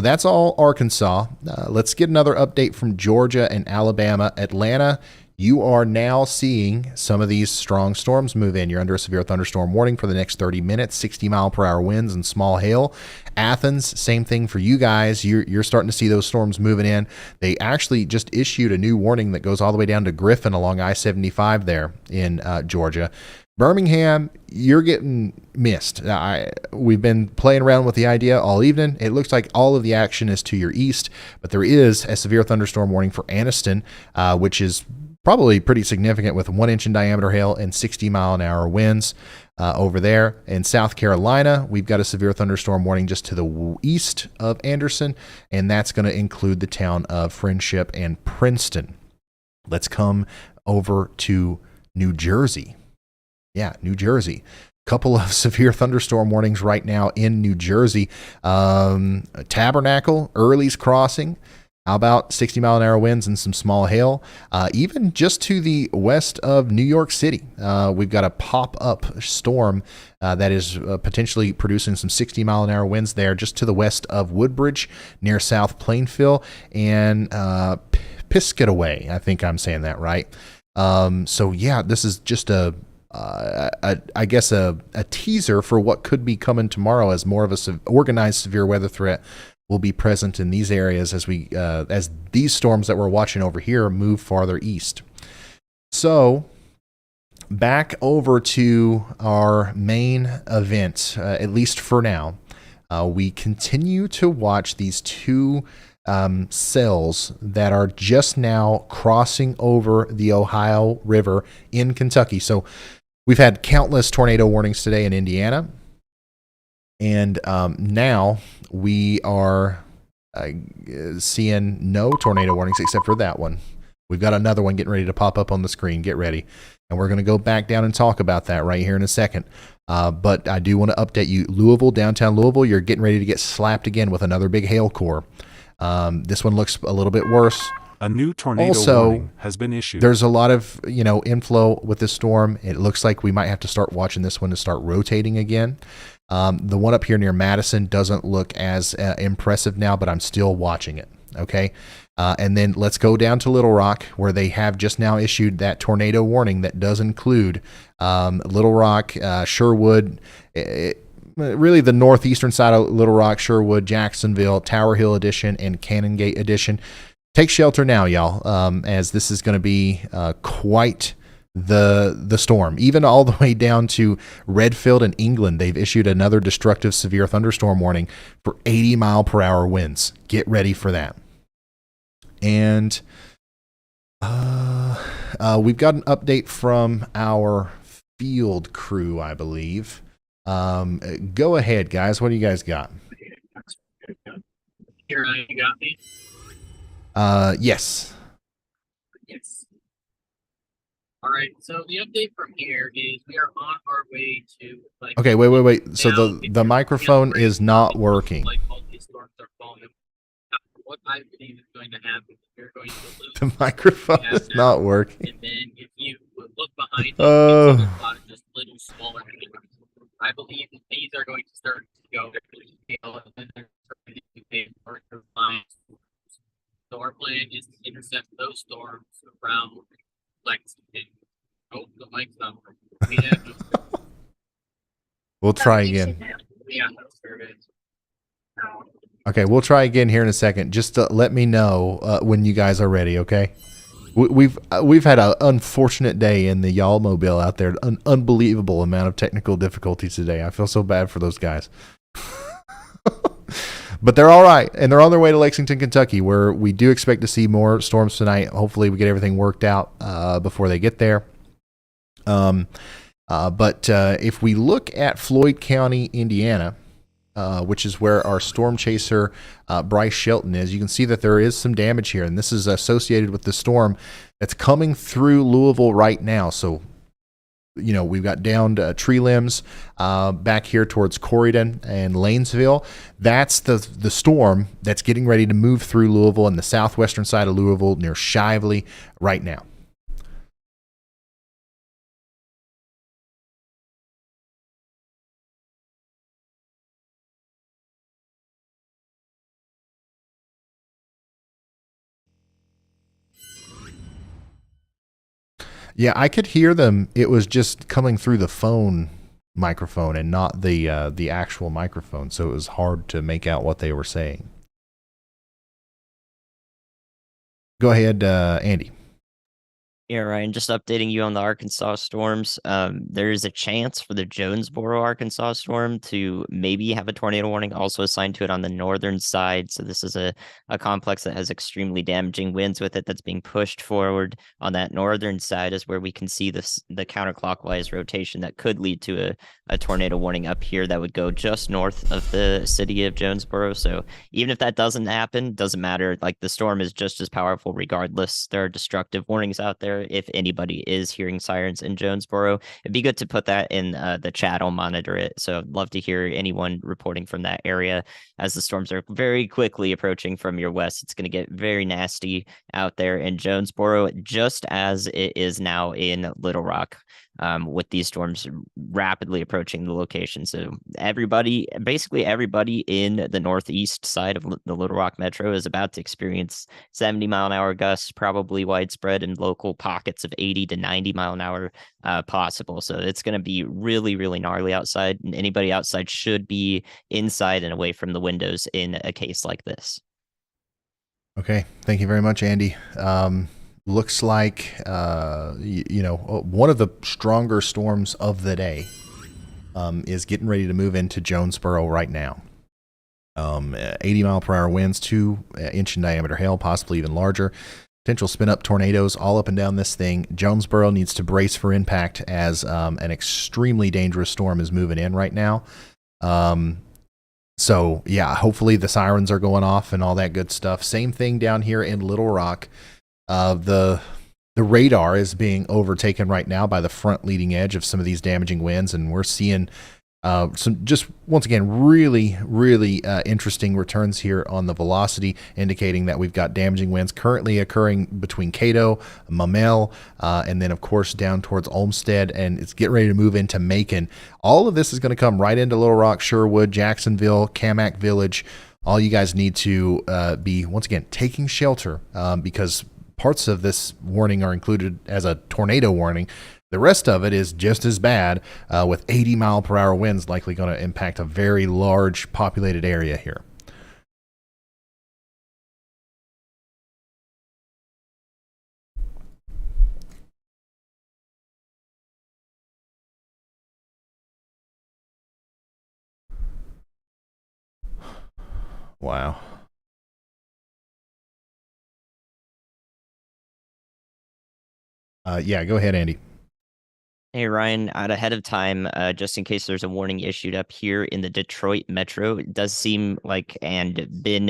that's all Arkansas. Let's get another update from Georgia and Alabama. Atlanta, you are now seeing some of these strong storms move in. You're under a severe thunderstorm warning for the next 30 minutes, 60-mile-per-hour winds and small hail. Athens, same thing for you guys. You're starting to see those storms moving in. They actually just issued a new warning that goes all the way down to Griffin along I-75 there in Georgia. Birmingham, you're getting missed. We've been playing around with the idea all evening. It looks like all of the action is to your east, but there is a severe thunderstorm warning for Anniston, which is probably pretty significant with 1-inch in diameter hail and 60-mile-an-hour winds over there. In South Carolina, we've got a severe thunderstorm warning just to the east of Anderson, and that's going to include the town of Friendship and Princeton. Let's come over to New Jersey. Yeah, New Jersey. Couple of severe thunderstorm warnings right now in New Jersey. Tabernacle, Early's Crossing. How about 60-mile-an-hour winds and some small hail? Even just to the west of New York City, we've got a pop-up storm that is potentially producing some 60-mile-an-hour winds there just to the west of Woodbridge near South Plainfield and Piscataway. I think I'm saying that right. So, yeah, this is just I guess a teaser for what could be coming tomorrow as more of a organized severe weather threat will be present in these areas as these storms that we're watching over here move farther east. So back over to our main event, at least for now. We continue to watch these two cells that are just now crossing over the Ohio River in Kentucky. So we've had countless tornado warnings today in Indiana. And now we are seeing no tornado warnings except for that one. We've got another one getting ready to pop up on the screen. Get ready. And we're going to go back down and talk about that right here in a second. But I do want to update you. Louisville, downtown Louisville, you're getting ready to get slapped again with another big hail core. This one looks a little bit worse. A new tornado Also, warning has been issued. There's a lot of, inflow with this storm. It looks like we might have to start watching this one to start rotating again. The one up here near Madison doesn't look as impressive now, but I'm still watching it. Okay. And then let's go down to Little Rock, where they have just now issued that tornado warning that does include Little Rock, Sherwood, really the northeastern side of Little Rock, Sherwood, Jacksonville, Tower Hill Edition, and Canongate Edition. Take shelter now, y'all, as this is going to be quite the storm. Even all the way down to Redfield in England, they've issued another destructive severe thunderstorm warning for 80-mile-per-hour winds. Get ready for that. And we've got an update from our field crew, I believe. Go ahead, guys. What do you guys got? Here, you got me? Yes. Yes. All right. So the update from here is we are on our way to Okay, wait. So the microphone is not working. All these storms are falling. What I believe is going to happen is you're going to lose. The microphone is not working. And then if you look behind you, there's a lot of just little smaller things. I believe that these are going to start to go and they're starting to pay for their lines. So our plan is to intercept those storms around Lexington. Oh, the mic's not working. We have We'll try again. yeah, surveys. Okay, we'll try again here in a second. Just let me know when you guys are ready, okay? We've had an unfortunate day in the Y'all Mobile out there. An unbelievable amount of technical difficulties today. I feel so bad for those guys. But they're all right, and they're on their way to Lexington, Kentucky, where we do expect to see more storms tonight. Hopefully we get everything worked out before they get there. But if we look at Floyd County, Indiana, which is where our storm chaser Bryce Shelton is, you can see that there is some damage here, and this is associated with the storm that's coming through Louisville right now. So, we've got downed tree limbs back here towards Corydon and Lanesville. That's the storm that's getting ready to move through Louisville and the southwestern side of Louisville near Shively right now. Yeah, I could hear them. It was just coming through the phone microphone and not the actual microphone, so it was hard to make out what they were saying. Go ahead, Andy. Yeah, Ryan, just updating you on the Arkansas storms. There is a chance for the Jonesboro, Arkansas storm to maybe have a tornado warning also assigned to it on the northern side. So this is a complex that has extremely damaging winds with it that's being pushed forward on that northern side is where we can see the counterclockwise rotation that could lead to a tornado warning up here that would go just north of the city of Jonesboro. So even if that doesn't happen, doesn't matter. Like the storm is just as powerful regardless. There are destructive warnings out there. If anybody is hearing sirens in Jonesboro, it'd be good to put that in the chat. I'll monitor it. So I'd love to hear anyone reporting from that area as the storms are very quickly approaching from your west. It's going to get very nasty out there in Jonesboro, just as it is now in Little Rock. With these storms rapidly approaching the location. So basically everybody in the northeast side of the Little Rock Metro is about to experience 70-mile-an-hour gusts, probably widespread in local pockets of 80 to 90-mile-an-hour possible. So it's going to be really, really gnarly outside, and anybody outside should be inside and away from the windows in a case like this. Okay, thank you very much, Andy. looks like one of the stronger storms of the day is getting ready to move into Jonesboro right now. 80-mile-per-hour winds, 2-inch in diameter hail, possibly even larger. Potential spin-up tornadoes all up and down this thing. Jonesboro needs to brace for impact as an extremely dangerous storm is moving in right now. So, yeah, hopefully the sirens are going off and all that good stuff. Same thing down here in Little Rock. The radar is being overtaken right now by the front leading edge of some of these damaging winds, and we're seeing some, just once again, really, really interesting returns here on the velocity, indicating that we've got damaging winds currently occurring between Cato, Mamel, and then, of course, down towards Olmsted, and it's getting ready to move into Macon. All of this is going to come right into Little Rock, Sherwood, Jacksonville, Camac Village. All you guys need to be, once again, taking shelter because parts of this warning are included as a tornado warning. The rest of it is just as bad, with 80-mile-per-hour winds likely going to impact a very large populated area here. Wow. Yeah, go ahead, Andy. Hey, Ryan, out ahead of time, just in case there's a warning issued up here in the Detroit metro, it does seem like, and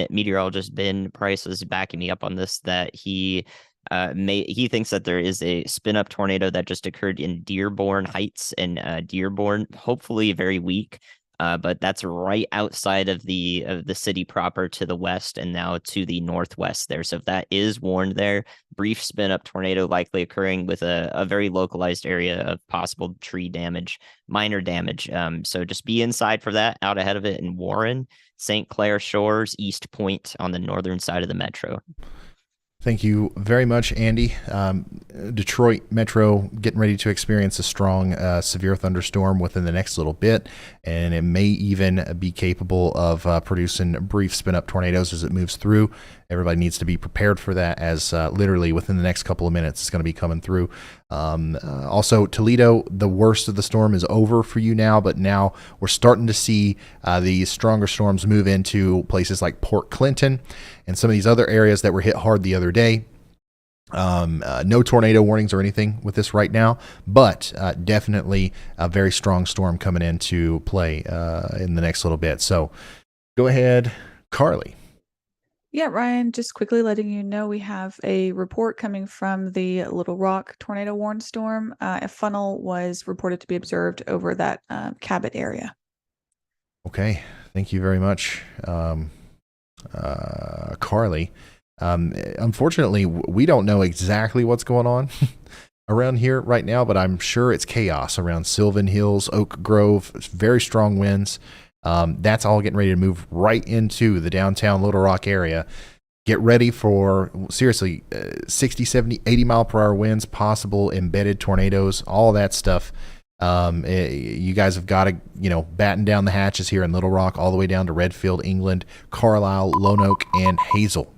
meteorologist Ben Price was backing me up on this, that he thinks that there is a spin-up tornado that just occurred in Dearborn Heights and Dearborn, hopefully very weak. But that's right outside of the city proper to the west and now to the northwest there. So if that is warned there, brief spin up tornado likely occurring with a very localized area of possible tree damage, minor damage. So just be inside for that, out ahead of it in Warren, St. Clair Shores, East Point on the northern side of the metro. Thank you very much, Andy. Detroit Metro getting ready to experience a strong, severe thunderstorm within the next little bit, and it may even be capable of producing brief spin-up tornadoes as it moves through. Everybody needs to be prepared for that, as literally within the next couple of minutes it's going to be coming through. Also, Toledo, the worst of the storm is over for you now, but now we're starting to see the stronger storms move into places like Port Clinton and some of these other areas that were hit hard the other day. No tornado warnings or anything with this right now, but definitely a very strong storm coming into play in the next little bit. So go ahead, Carly. Yeah, Ryan, just quickly letting you know we have a report coming from the Little Rock tornado warned storm. A funnel was reported to be observed over that Cabot area. Okay, thank you very much, Carly. Unfortunately, we don't know exactly what's going on around here right now, but I'm sure it's chaos around Sylvan Hills, Oak Grove, very strong winds. That's all getting ready to move right into the downtown Little Rock area. Get ready for, seriously, 60, 70, 80 mile per hour winds, possible embedded tornadoes, all that stuff. You guys have got to, batten down the hatches here in Little Rock all the way down to Redfield, England, Carlisle, Lonoke, and Hazel.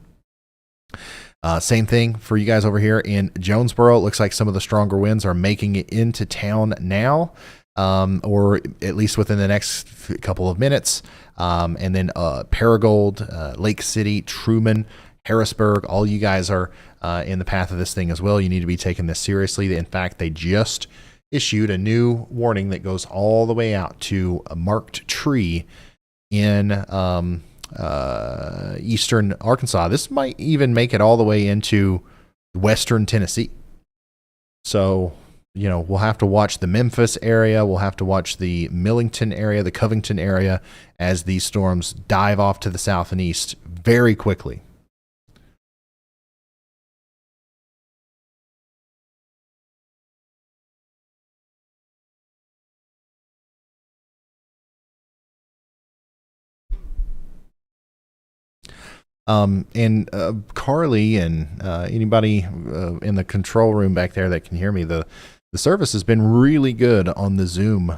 Same thing for you guys over here in Jonesboro. It looks like some of the stronger winds are making it into town now, or at least within the next couple of minutes. And then Paragould, Lake City, Truman, Harrisburg, all you guys are in the path of this thing as well. You need to be taking this seriously. In fact, they just issued a new warning that goes all the way out to a marked tree in eastern Arkansas. This might even make it all the way into western Tennessee. So, we'll have to watch the Memphis area. We'll have to watch the Millington area, the Covington area, as these storms dive off to the south and east very quickly. And Carly and anybody in the control room back there that can hear me, the service has been really good on the Zoom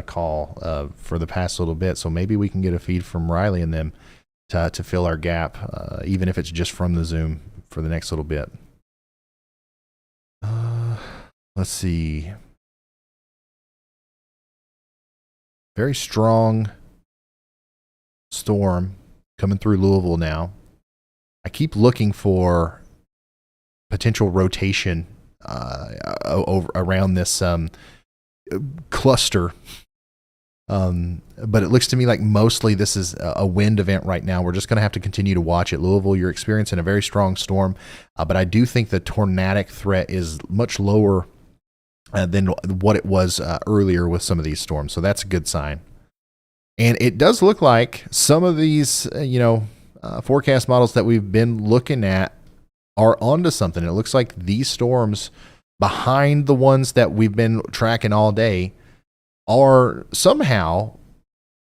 call for the past little bit, so maybe we can get a feed from Riley and them to fill our gap, even if it's just from the Zoom for the next little bit. Let's see. Very strong storm coming through Louisville now. I keep looking for potential rotation over around this cluster. But it looks to me like mostly this is a wind event right now. We're just going to have to continue to watch it. Louisville, you're experiencing a very strong storm, but I do think the tornadic threat is much lower than what it was earlier with some of these storms. So that's a good sign. And it does look like some of these, forecast models that we've been looking at are onto something. It looks like these storms behind the ones that we've been tracking all day are somehow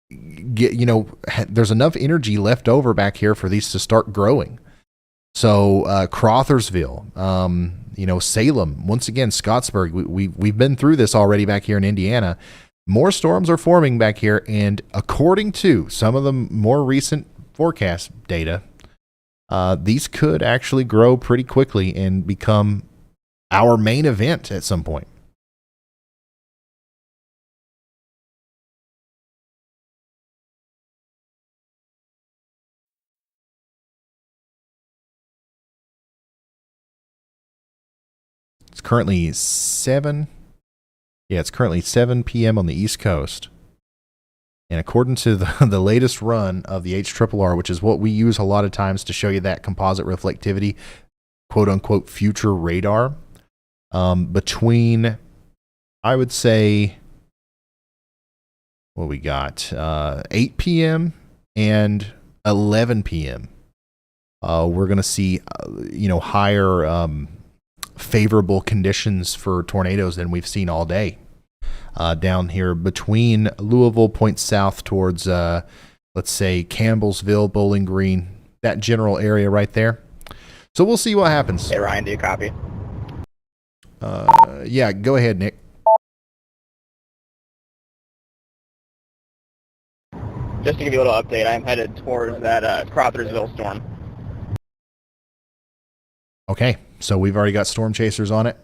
there's enough energy left over back here for these to start growing. So Crothersville, Salem, once again, Scottsburg, we've been through this already back here in Indiana. More storms are forming back here, and according to some of the more recent forecast data, these could actually grow pretty quickly and become our main event at some point. It's currently 7 p.m. on the East Coast. And according to the latest run of the HRRR, which is what we use a lot of times to show you that composite reflectivity, quote unquote, future radar, between, I would say, what we got, 8 p.m. and 11 p.m. We're going to see, higher favorable conditions for tornadoes than we've seen all day. Down here between Louisville, points south towards, let's say, Campbellsville, Bowling Green, that general area right there. So we'll see what happens. Hey, Ryan, do you copy? Yeah, go ahead, Nick. Just to give you a little update, I'm headed towards that Crothersville storm. Okay, so we've already got storm chasers on it.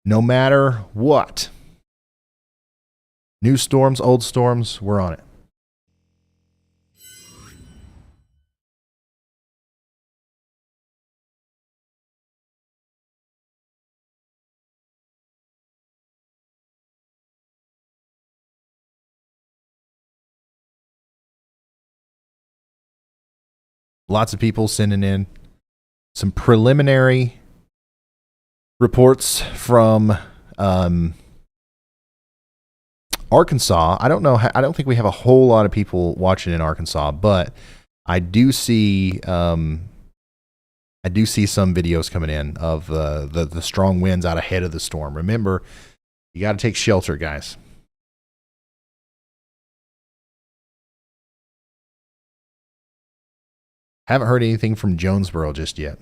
No matter what, new storms, old storms, we're on it. Lots of people sending in some preliminary reports from Arkansas. I don't think we have a whole lot of people watching in Arkansas, but I do see some videos coming in of the strong winds out ahead of the storm. Remember, you got to take shelter, guys. Haven't heard anything from Jonesboro just yet.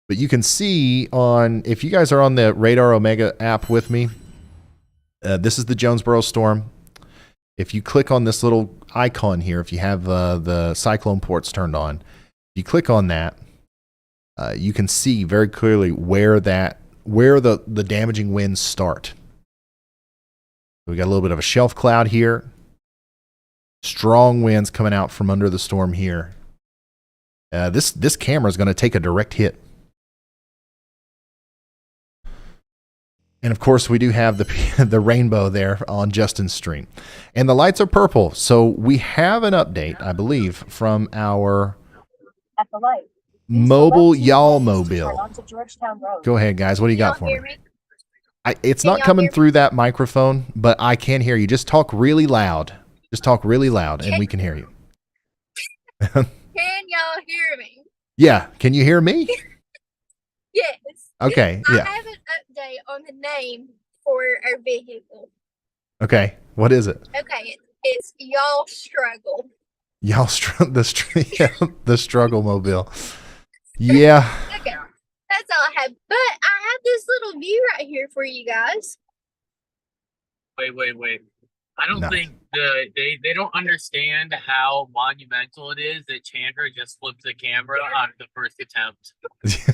But you can see if you guys are on the Radar Omega app with me, this is the Jonesboro storm. If you click on this little icon here, if you have the cyclone ports turned on, if you click on that, you can see very clearly where the damaging winds start. We got a little bit of a shelf cloud here. Strong winds coming out from under the storm here. This camera is going to take a direct hit. And of course, we do have the rainbow there on Justin's stream. And the lights are purple. So we have an update, I believe, from our mobile Y'all Mobile. Go ahead, guys. What do you got for me? It's not coming through that microphone, but I can hear you. Just talk really loud. Just talk really loud, and we can hear you. Can y'all hear me? Yeah. Can you hear me? Yes. Okay. I Yeah. have an update on the name for our vehicle. Okay. What is it? Okay, it's Y'all Struggle. Y'all the struggle mobile. Yeah. Okay, that's all I have. But I have this little view right here for you guys. Wait. I don't No. think they don't understand how monumental it is that Chandra just flipped the camera on the first attempt.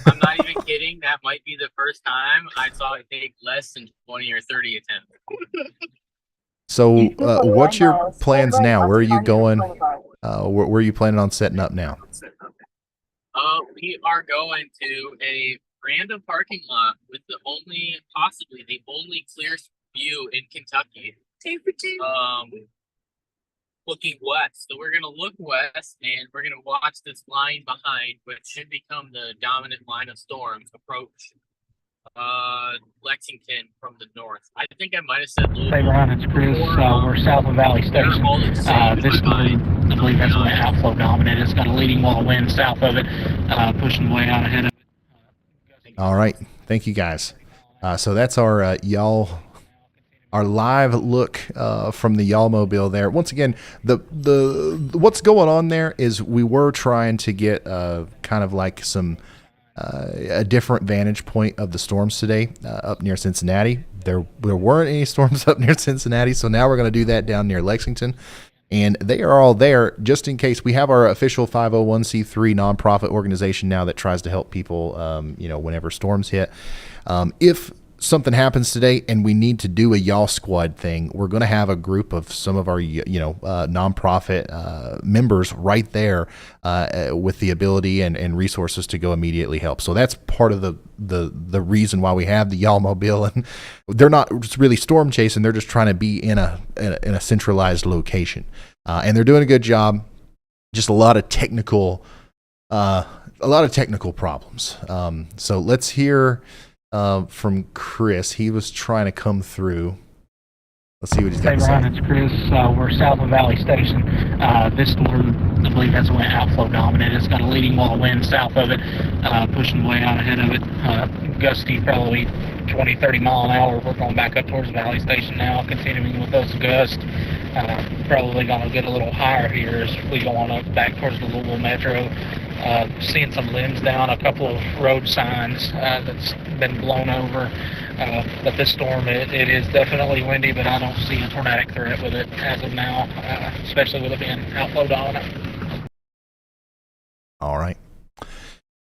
I'm not even kidding. That might be the first time I saw it take less than 20 or 30 attempts. So, what's your plans now? Where are you going? Where are you planning on setting up now? We are going to a random parking lot with possibly the only clear view in Kentucky. Looking west. So we're gonna look west and we're gonna watch this line behind, which should become the dominant line of storms approach Lexington from the north. I think I might have said Louisville. Hey Ron, it's Chris. We're south of Valley Station. This storm, I believe that's an outflow dominant. It's got a leading wall of wind south of it, pushing way out ahead of it. All right. Thank you, guys. So that's our our live look from the Y'all-mobile there. Once again, the what's going on there is we were trying to get kind of like some a different vantage point of the storms today up near Cincinnati. There weren't any storms up near Cincinnati, so now we're going to do that down near Lexington. And they are all there just in case. We have our official 501c3 nonprofit organization now that tries to help people, whenever storms hit. If something happens today and we need to do a Y'all Squad thing, we're going to have a group of some of our, nonprofit members right there with the ability and resources to go immediately help. So that's part of the reason why we have the Y'all-mobile. And they're not just really storm chasing; they're just trying to be in a centralized location, and they're doing a good job. Just a lot of technical problems. So let's hear from Chris. He was trying to come through. Let's see what he's got to say. Hey Ron, it's Chris. We're south of Valley Station. This storm, I believe that's an outflow dominant. It's got a leading wall of wind south of it, pushing way out ahead of it. Gusty, probably 20, 30 mile an hour. We're going back up towards Valley Station now, continuing with those gusts. Probably going to get a little higher here as we go on up back towards the Louisville Metro. Seeing some limbs down, a couple of road signs that's been blown over. But this storm, it is definitely windy, but I don't see a tornadic threat with it as of now, especially with it being outflow dominant. All right.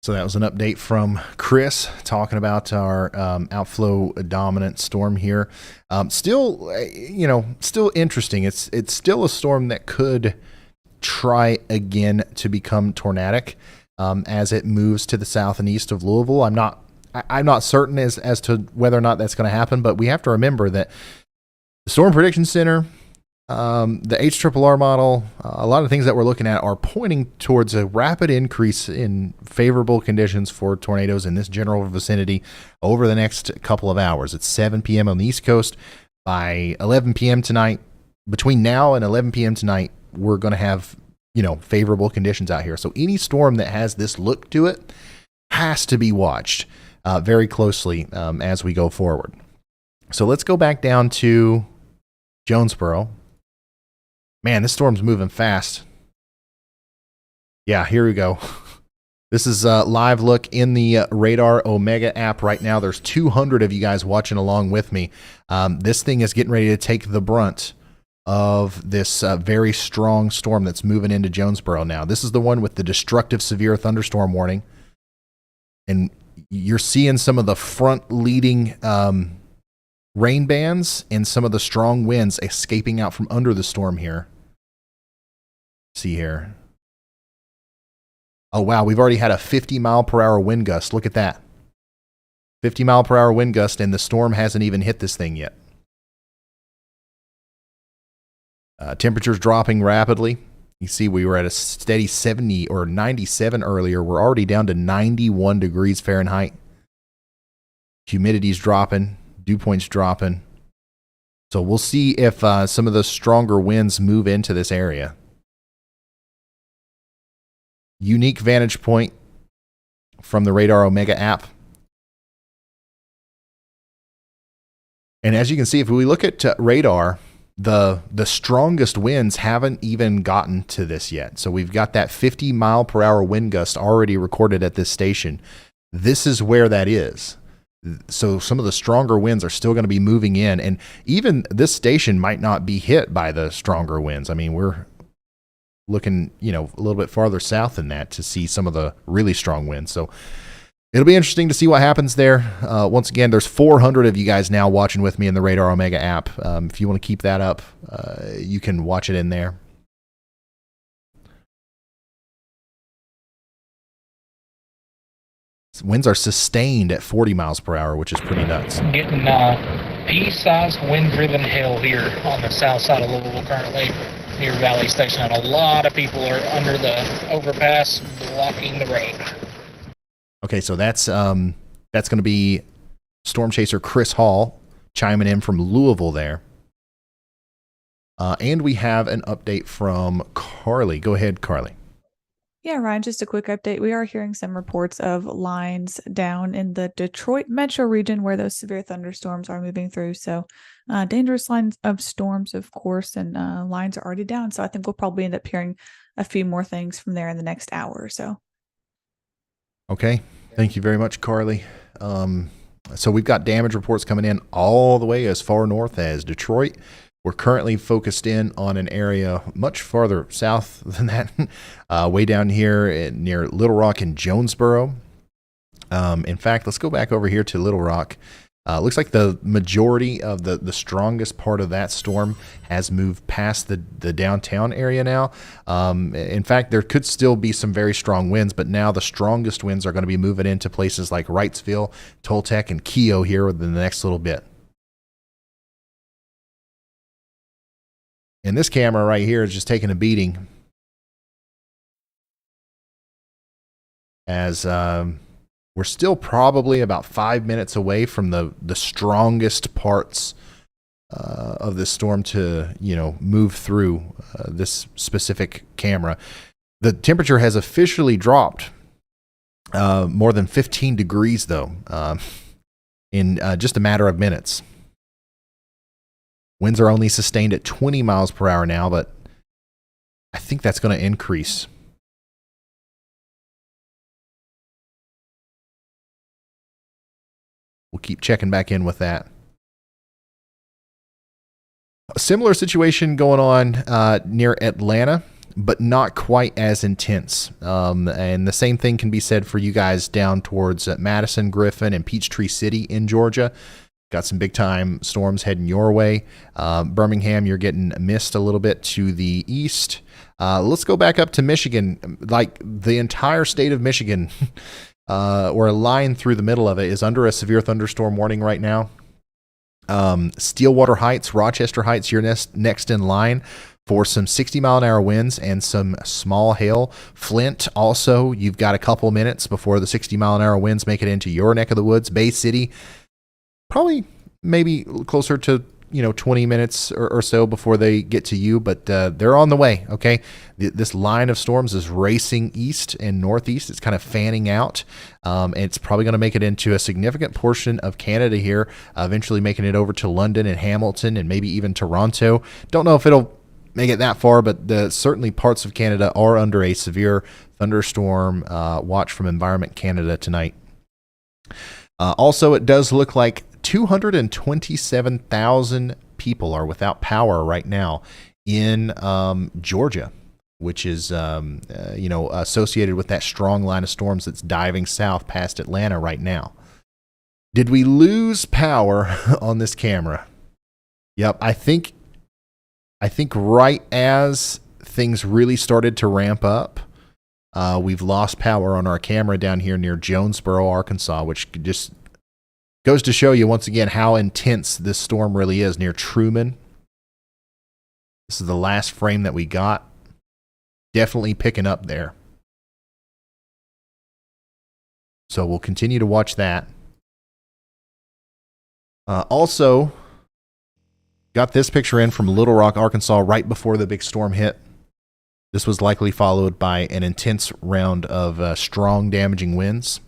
So that was an update from Chris talking about our outflow dominant storm here. Still interesting. It's still a storm that could try again to become tornadic as it moves to the south and east of Louisville. I'm not certain as to whether or not that's going to happen, but we have to remember that the Storm Prediction Center, the HRRR model, a lot of things that we're looking at are pointing towards a rapid increase in favorable conditions for tornadoes in this general vicinity over the next couple of hours. It's 7 p.m. on the East Coast. By 11 p.m. tonight, between now and 11 p.m. tonight, we're going to have, favorable conditions out here. So any storm that has this look to it has to be watched very closely as we go forward. So let's go back down to Jonesboro. Man, this storm's moving fast. Yeah, here we go. This is a live look in the Radar Omega app right now. There's 200 of you guys watching along with me. This thing is getting ready to take the brunt of this very strong storm that's moving into Jonesboro now. This is the one with the destructive severe thunderstorm warning. And you're seeing some of the front leading rain bands and some of the strong winds escaping out from under the storm here. See here. Oh, wow. We've already had a 50 mile per hour wind gust. Look at that. 50 mile per hour wind gust, and the storm hasn't even hit this thing yet. Temperatures dropping rapidly. You see we were at a steady 70 or 97 earlier. We're already down to 91 degrees Fahrenheit. Humidity's dropping. Dew point's dropping. So we'll see if some of the stronger winds move into this area. Unique vantage point from the Radar Omega app. And as you can see, if we look at radar, the strongest winds haven't even gotten to this yet. So we've got that 50 mile per hour wind gust already recorded at this station. This is where that is. So some of the stronger winds are still going to be moving in, and even this station might not be hit by the stronger winds. I mean, we're looking, a little bit farther south than that to see some of the really strong winds. So it'll be interesting to see what happens there. Once again, there's 400 of you guys now watching with me in the Radar Omega app. If you want to keep that up, you can watch it in there. Winds are sustained at 40 miles per hour, which is pretty nuts. Getting pea-sized wind-driven hail here on the south side of Louisville currently near Valley Station, and a lot of people are under the overpass blocking the road. Okay, so that's going to be Storm Chaser Chris Hall chiming in from Louisville there. And we have an update from Carly. Go ahead, Carly. Yeah, Ryan, just a quick update. We are hearing some reports of lines down in the Detroit metro region where those severe thunderstorms are moving through. So dangerous lines of storms, of course, and lines are already down. So I think we'll probably end up hearing a few more things from there in the next hour or so. Okay. Thank you very much, Carly. So we've got damage reports coming in all the way as far north as Detroit. We're currently focused in on an area much farther south than that, way down here near Little Rock and Jonesboro. In fact, let's go back over here to Little Rock. Looks like the majority of the strongest part of that storm has moved past the downtown area now. In fact, there could still be some very strong winds, but now the strongest winds are going to be moving into places like Wrightsville, Toltec, and Keogh here within the next little bit. And this camera right here is just taking a beating as we're still probably about 5 minutes away from the strongest parts of this storm to, move through this specific camera. The temperature has officially dropped more than 15 degrees, though, in just a matter of minutes. Winds are only sustained at 20 miles per hour now, but I think that's going to increase. We'll keep checking back in with that. A similar situation going on near Atlanta, but not quite as intense. And the same thing can be said for you guys down towards Madison, Griffin, and Peachtree City in Georgia. Got some big time storms heading your way. Birmingham, you're getting missed a little bit to the east. Let's go back up to Michigan. Like the entire state of Michigan, or a line through the middle of it, is under a severe thunderstorm warning right now. Stillwater Heights, Rochester Heights, you're next in line for some 60-mile-an-hour winds and some small hail. Flint also, you've got a couple minutes before the 60-mile-an-hour winds make it into your neck of the woods. Bay City, probably maybe closer to 20 minutes or so before they get to you, but they're on the way. Okay, this line of storms is racing east and northeast. It's kind of fanning out, and it's probably going to make it into a significant portion of Canada here, eventually making it over to London and Hamilton and maybe even Toronto. Don't know if it'll make it that far, but certainly parts of Canada are under a severe thunderstorm watch from Environment Canada tonight. Also, it does look like 227,000 people are without power right now in Georgia, which is associated with that strong line of storms that's diving south past Atlanta right now. Did we lose power on this camera? Yep, I think right as things really started to ramp up, we've lost power on our camera down here near Jonesboro, Arkansas, which just goes to show you once again how intense this storm really is near Truman. This is the last frame that we got. Definitely picking up there. So we'll continue to watch that. Also, got this picture in from Little Rock, Arkansas, right before the big storm hit. This was likely followed by an intense round of strong damaging winds.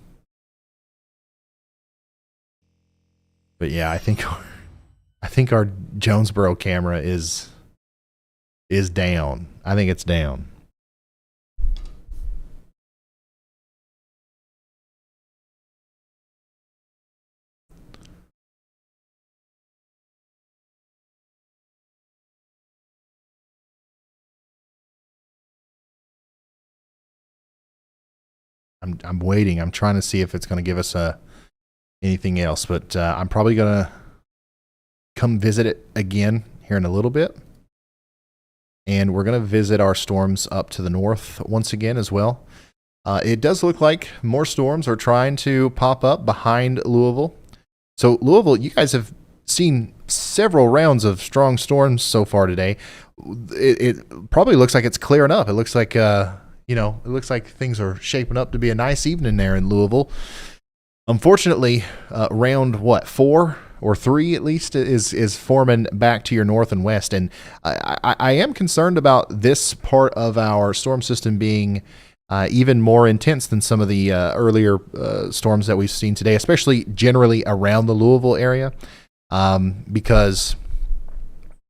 But yeah, I think our Jonesboro camera is down. I think it's down. I'm waiting. I'm trying to see if it's going to give us anything else, but I'm probably going to come visit it again here in a little bit. And we're going to visit our storms up to the north once again as well. It does look like more storms are trying to pop up behind Louisville. So Louisville, you guys have seen several rounds of strong storms so far today. It probably looks like it's clearing up. It looks like it looks like things are shaping up to be a nice evening there in Louisville. Unfortunately, round 4 or 3 at least is forming back to your north and west, and I am concerned about this part of our storm system being even more intense than some of the earlier storms that we've seen today, especially generally around the Louisville area, because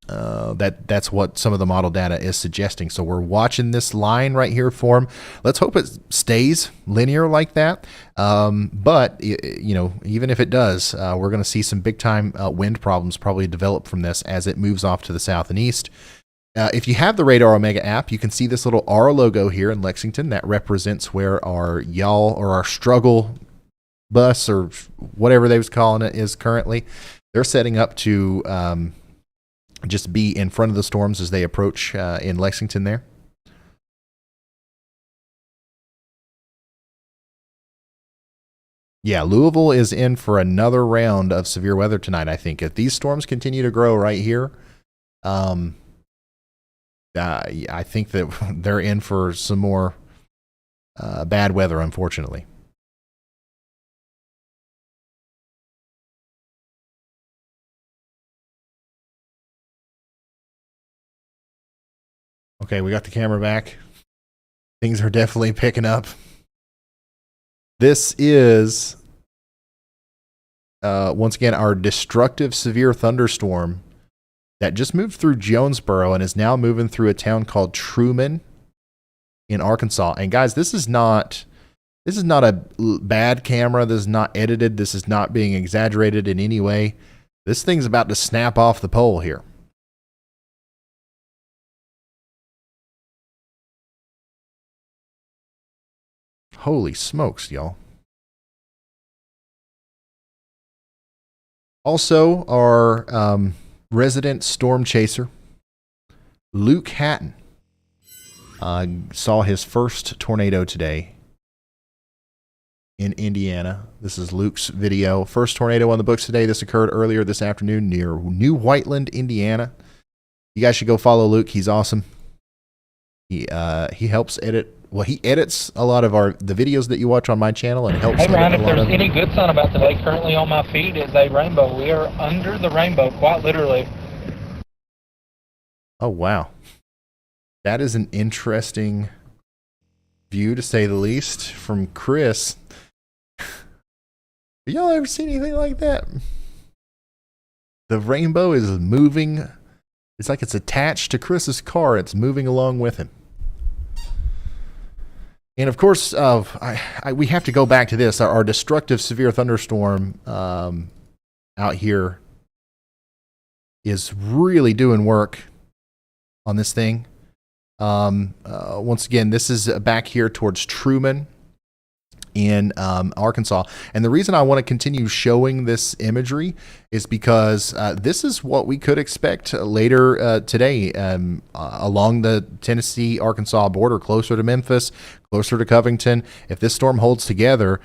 that's what some of the model data is suggesting. So we're watching this line right here form. Let's hope it stays linear like that. But even if it does, we're going to see some big time wind problems probably develop from this as it moves off to the south and east. If you have the Radar Omega app, you can see this little R logo here in Lexington that represents where our y'all or our struggle bus or whatever they was calling it is currently. They're setting up to just be in front of the storms as they approach in Lexington there. Yeah, Louisville is in for another round of severe weather tonight, I think. If these storms continue to grow right here, I think that they're in for some more bad weather, unfortunately. Okay, we got the camera back. Things are definitely picking up. This is, once again, our destructive severe thunderstorm that just moved through Jonesboro and is now moving through a town called Truman in Arkansas. And guys, this is not a bad camera. This is not edited. This is not being exaggerated in any way. This thing's about to snap off the pole here. Holy smokes, y'all. Also, our resident storm chaser, Luke Hatton, saw his first tornado today in Indiana. This is Luke's video. First tornado on the books today. This occurred earlier this afternoon near New Whiteland, Indiana. You guys should go follow Luke. He's awesome. He helps edit. Well, he edits a lot of the videos that you watch on my channel and helps. Hey Ryan, if there's any good sun about today, currently on my feed is a rainbow. We are under the rainbow, quite literally. Oh wow, that is an interesting view to say the least from Chris. Have y'all ever seen anything like that? The rainbow is moving. It's like it's attached to Chris's car. It's moving along with him. And of course, we have to go back to this. Our destructive severe thunderstorm out here is really doing work on this thing. Once again, this is back here towards Truman in Arkansas. And the reason I want to continue showing this imagery is because this is what we could expect later today along the Tennessee-Arkansas border, closer to Memphis, closer to Covington. If this storm holds together,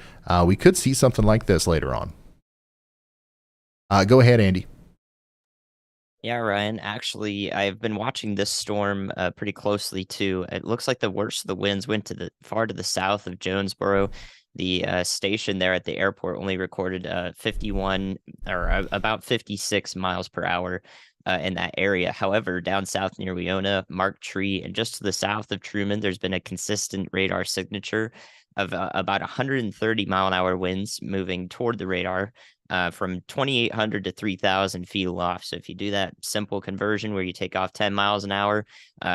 we could see something like this later on. Go ahead, Andy. Yeah, Ryan. Actually, I've been watching this storm pretty closely too. It looks like the worst of the winds went to the far to the south of Jonesboro. The station there at the airport only recorded 51 or about 56 miles per hour in that area. However, down south near Weona, Mark Tree, and just to the south of Truman, there's been a consistent radar signature of about 130 mile an hour winds moving toward the radar. From 2,800 to 3,000 feet aloft. So if you do that simple conversion where you take off 10 miles an hour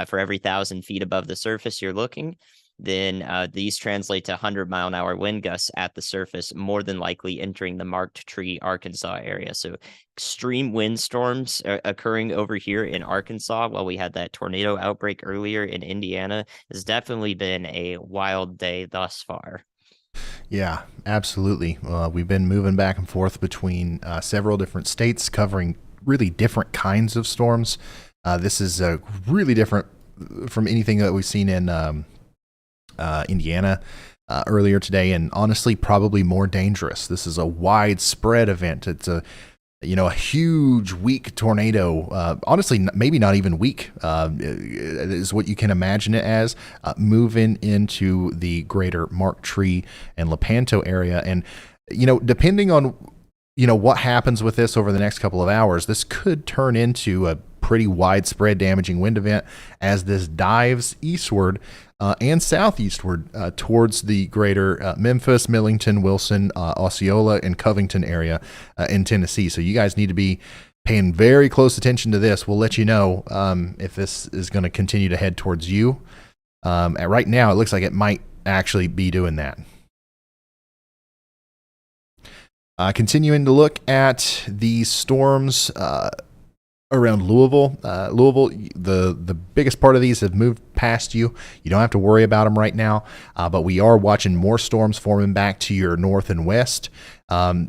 for every 1,000 feet above the surface you're looking, then these translate to 100-mile-an-hour wind gusts at the surface, more than likely entering the Marked Tree, Arkansas area. So extreme windstorms occurring over here in Arkansas while we had that tornado outbreak earlier in Indiana has definitely been a wild day thus far. Yeah, absolutely. We've been moving back and forth between several different states covering really different kinds of storms. This is really different from anything that we've seen in Indiana earlier today, and honestly, probably more dangerous. This is a widespread event. It's a huge, weak tornado. Honestly, maybe not even weak is what you can imagine it as, moving into the greater Mark Tree and Lepanto area. And, depending on, what happens with this over the next couple of hours, this could turn into a pretty widespread damaging wind event as this dives eastward and southeastward towards the greater Memphis, Millington, Wilson, Osceola, and Covington area in Tennessee. So you guys need to be paying very close attention to this. We'll let you know if this is going to continue to head towards you. Right now, it looks like it might actually be doing that. Continuing to look at the storms around Louisville. The biggest part of these have moved past you. You don't have to worry about them right now, but we are watching more storms forming back to your north and west.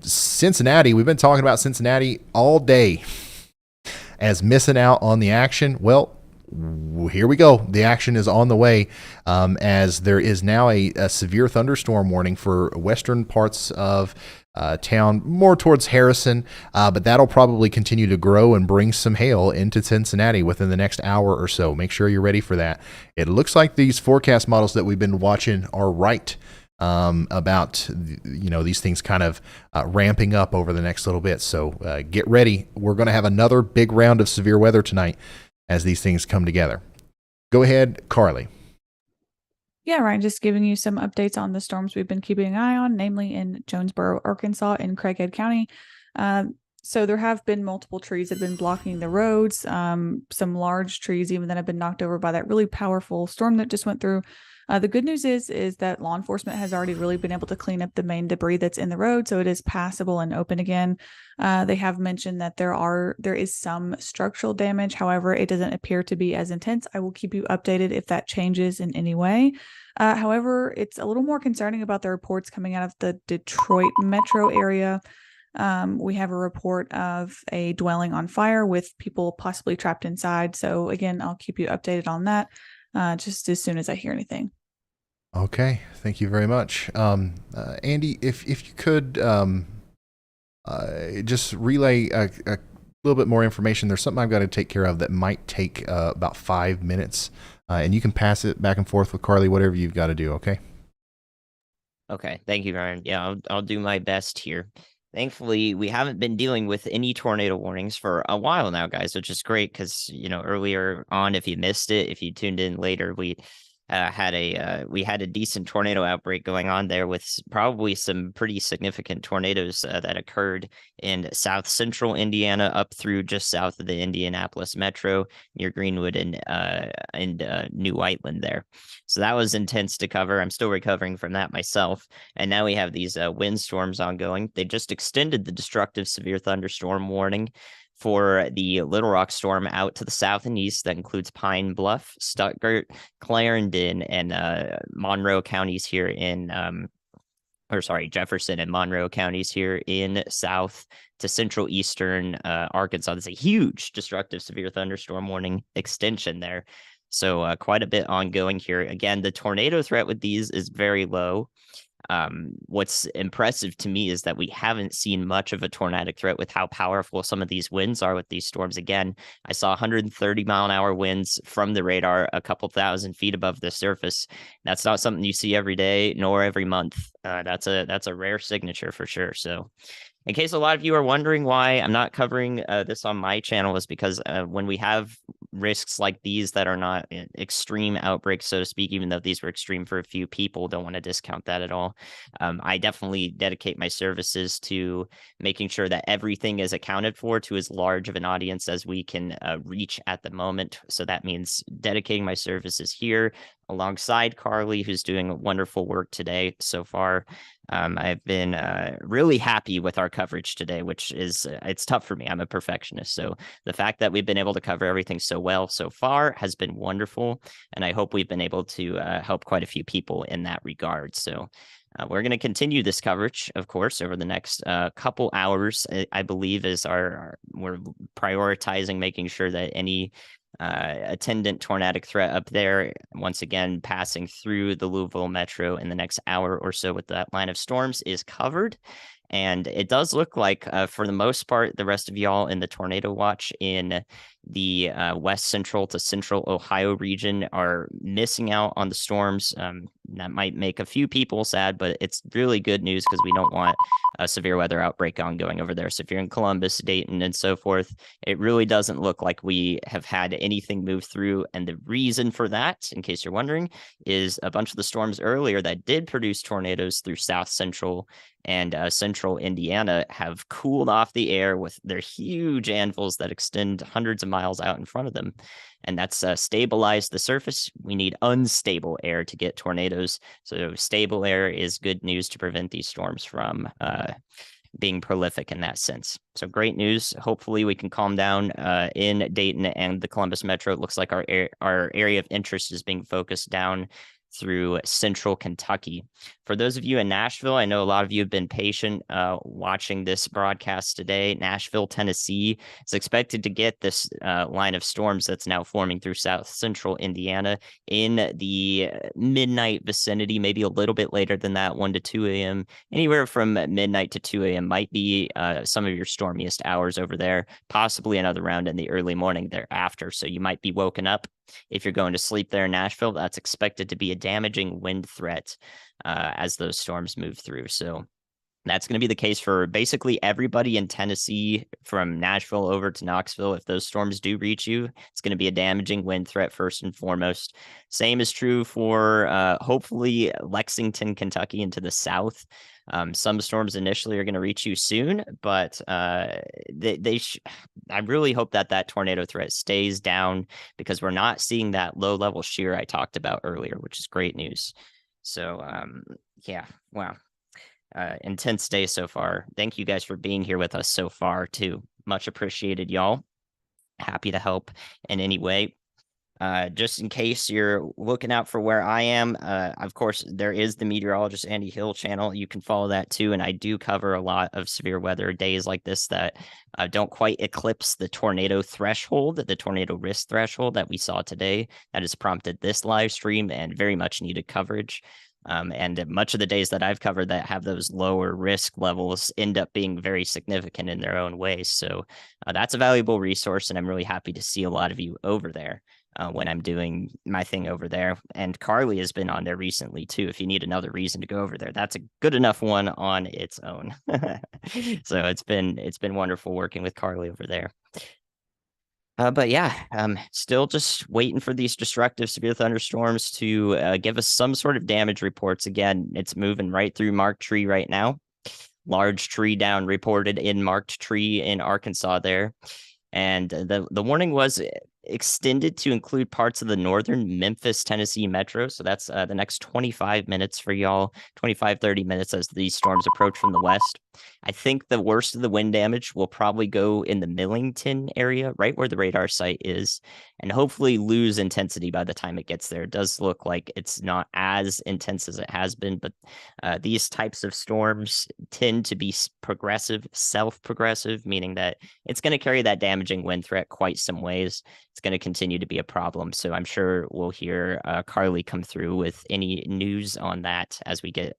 Cincinnati, we've been talking about Cincinnati all day as missing out on the action. Well, here we go. The action is on the way as there is now a severe thunderstorm warning for western parts of town, more towards Harrison, but that'll probably continue to grow and bring some hail into Cincinnati within the next hour or so. Make sure you're ready for that. It looks like these forecast models that we've been watching are right about these things kind of ramping up over the next little bit. So get ready. We're going to have another big round of severe weather tonight as these things come together. Go ahead, Carly. Yeah, Ryan, just giving you some updates on the storms we've been keeping an eye on, namely in Jonesboro, Arkansas, and Craighead County. So there have been multiple trees that have been blocking the roads, some large trees even that have been knocked over by that really powerful storm that just went through. The good news is that law enforcement has already really been able to clean up the main debris that's in the road, so it is passable and open again. They have mentioned that there is some structural damage. However, it doesn't appear to be as intense. I will keep you updated if that changes in any way. However, it's a little more concerning about the reports coming out of the Detroit metro area. We have a report of a dwelling on fire with people possibly trapped inside. So again, I'll keep you updated on that just as soon as I hear anything. Okay, thank you very much. Andy, if you could just relay a little bit more information. There's something I've got to take care of that might take about 5 minutes, and you can pass it back and forth with Carly, whatever you've got to do, okay? Okay, thank you, Ryan. Yeah, I'll do my best here. Thankfully, we haven't been dealing with any tornado warnings for a while now, guys, which is great because, earlier on, if you missed it, if you tuned in later, we had a decent tornado outbreak going on there with probably some pretty significant tornadoes that occurred in south central Indiana up through just south of the Indianapolis metro near Greenwood and New Whiteland there. So that was intense to cover. I'm still recovering from that myself. And now we have these windstorms ongoing. They just extended the destructive severe thunderstorm warning for the Little Rock storm out to the south and east. That includes Pine Bluff, Stuttgart, Clarendon, and Monroe counties here in, Jefferson and Monroe counties here in south to central eastern Arkansas. There's a huge destructive severe thunderstorm warning extension there. So quite a bit ongoing here. Again, the tornado threat with these is very low. What's impressive to me is that we haven't seen much of a tornadic threat with how powerful some of these winds are with these storms. Again, I saw 130 mile an hour winds from the radar a couple thousand feet above the surface. That's not something you see every day nor every month. That's a rare signature for sure. So in case a lot of you are wondering why I'm not covering this on my channel, is because when we have risks like these that are not extreme outbreaks, so to speak, even though these were extreme for a few people, don't want to discount that at all. I definitely dedicate my services to making sure that everything is accounted for to as large of an audience as we can reach at the moment. So that means dedicating my services here alongside Carly, who's doing wonderful work today so far. I've been really happy with our coverage today, which is, it's tough for me. I'm a perfectionist. So the fact that we've been able to cover everything so well so far has been wonderful. And I hope we've been able to help quite a few people in that regard. So We're going to continue this coverage, of course, over the next couple hours. I believe is we're prioritizing making sure that any attendant tornadic threat up there, once again, passing through the Louisville metro in the next hour or so with that line of storms is covered. And it does look like, for the most part, the rest of y'all in the tornado watch in the west central to central Ohio region are missing out on the storms. That might make a few people sad, but it's really good news because we don't want a severe weather outbreak ongoing over there. So if you're in Columbus, Dayton, and so forth, it really doesn't look like we have had anything move through. And the reason for that, in case you're wondering, is a bunch of the storms earlier that did produce tornadoes through south central and central Indiana have cooled off the air with their huge anvils that extend hundreds of miles out in front of them. And that's stabilized the surface. We need unstable air to get tornadoes. So stable air is good news to prevent these storms from being prolific in that sense. So great news. Hopefully we can calm down in Dayton and the Columbus metro. It looks like our area of interest is being focused down through central Kentucky. For those of you in Nashville, I know a lot of you have been patient watching this broadcast today. Nashville, Tennessee is expected to get this line of storms that's now forming through south central Indiana in the midnight vicinity, maybe a little bit later than that, 1 to 2 a.m. Anywhere from midnight to 2 a.m. might be some of your stormiest hours over there, possibly another round in the early morning thereafter. So you might be woken up. If you're going to sleep there in Nashville, that's expected to be a damaging wind threat as those storms move through. So that's going to be the case for basically everybody in Tennessee from Nashville over to Knoxville. If those storms do reach you, it's going to be a damaging wind threat first and foremost. Same is true for hopefully Lexington, Kentucky into the south. Some storms initially are going to reach you soon, but I really hope that tornado threat stays down because we're not seeing that low level shear I talked about earlier, which is great news. So yeah, wow. Intense day so far. Thank you guys for being here with us so far too. Much appreciated, y'all. Happy to help in any way. Just in case you're looking out for where I am, of course, there is the meteorologist Andy Hill channel. You can follow that too. And I do cover a lot of severe weather days like this that don't quite eclipse the tornado threshold, the tornado risk threshold that we saw today. That has prompted this live stream and very much needed coverage. And much of the days that I've covered that have those lower risk levels end up being very significant in their own ways. So that's a valuable resource. And I'm really happy to see a lot of you over there. When I'm doing my thing over there. And Carly has been on there recently too. If you need another reason to go over there, that's a good enough one on its own. So it's been wonderful working with Carly over there. But yeah, still just waiting for these destructive severe thunderstorms to give us some sort of damage reports. Again, it's moving right through marked tree right now. Large tree down reported in marked tree in Arkansas there. And the warning was extended to include parts of the northern Memphis, Tennessee metro. So that's the next 25 minutes for y'all, 30 minutes as these storms approach from the west. I think the worst of the wind damage will probably go in the Millington area, right where the radar site is, and hopefully lose intensity by the time it gets there. It does look like it's not as intense as it has been, but these types of storms tend to be progressive, self-progressive, meaning that it's going to carry that damaging wind threat quite some ways. It's going to continue to be a problem. So I'm sure we'll hear Carly come through with any news on that as we get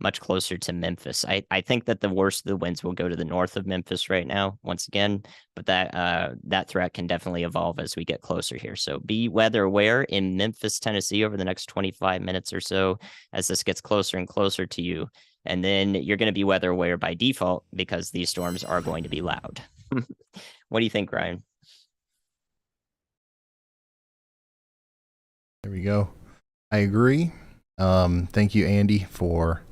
much closer to Memphis. I think that the worst of the winds will go to the north of Memphis right now, once again, but that threat can definitely evolve as we get closer here. So be weather aware in Memphis, Tennessee over the next 25 minutes or so as this gets closer and closer to you. And then you're going to be weather aware by default because these storms are going to be loud. What do you think, Ryan? There we go. I agree. Thank you, Andy, for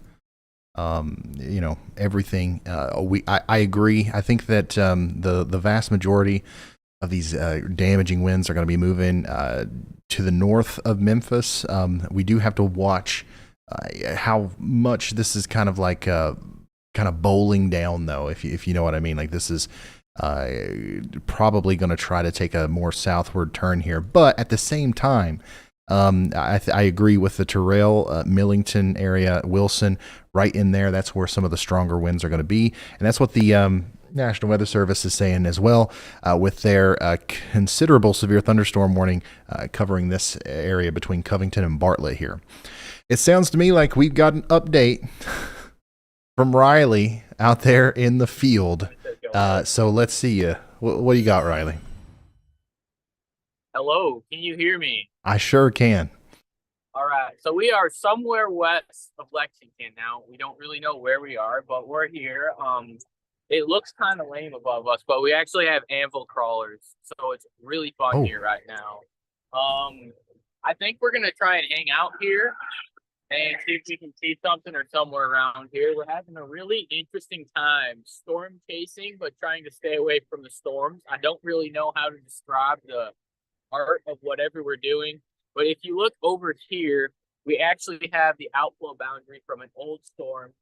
everything. I agree. I think that the vast majority of these damaging winds are going to be moving to the north of Memphis. We do have to watch how much this is kind of like kind of bowling down, though, if you know what I mean. Like this is probably going to try to take a more southward turn here, but at the same time, I agree with the Terrell, Millington area, Wilson, right in there. That's where some of the stronger winds are going to be. And that's what the National Weather Service is saying as well, with their considerable severe thunderstorm warning covering this area between Covington and Bartlett here. It sounds to me like we've got an update from Riley out there in the field. So let's see you. What do you got, Riley? Hello, can you hear me? I sure can. All right, so we are somewhere west of Lexington now. We don't really know where we are, but we're here. It looks kind of lame above us, but we actually have anvil crawlers, so it's really fun here right now. I think we're gonna try and hang out here and see if we can see something or somewhere around here. We're having a really interesting time storm chasing, but trying to stay away from the storms. I don't really know how to describe the art of whatever we're doing, but if you look over here, we actually have the outflow boundary from an old storm.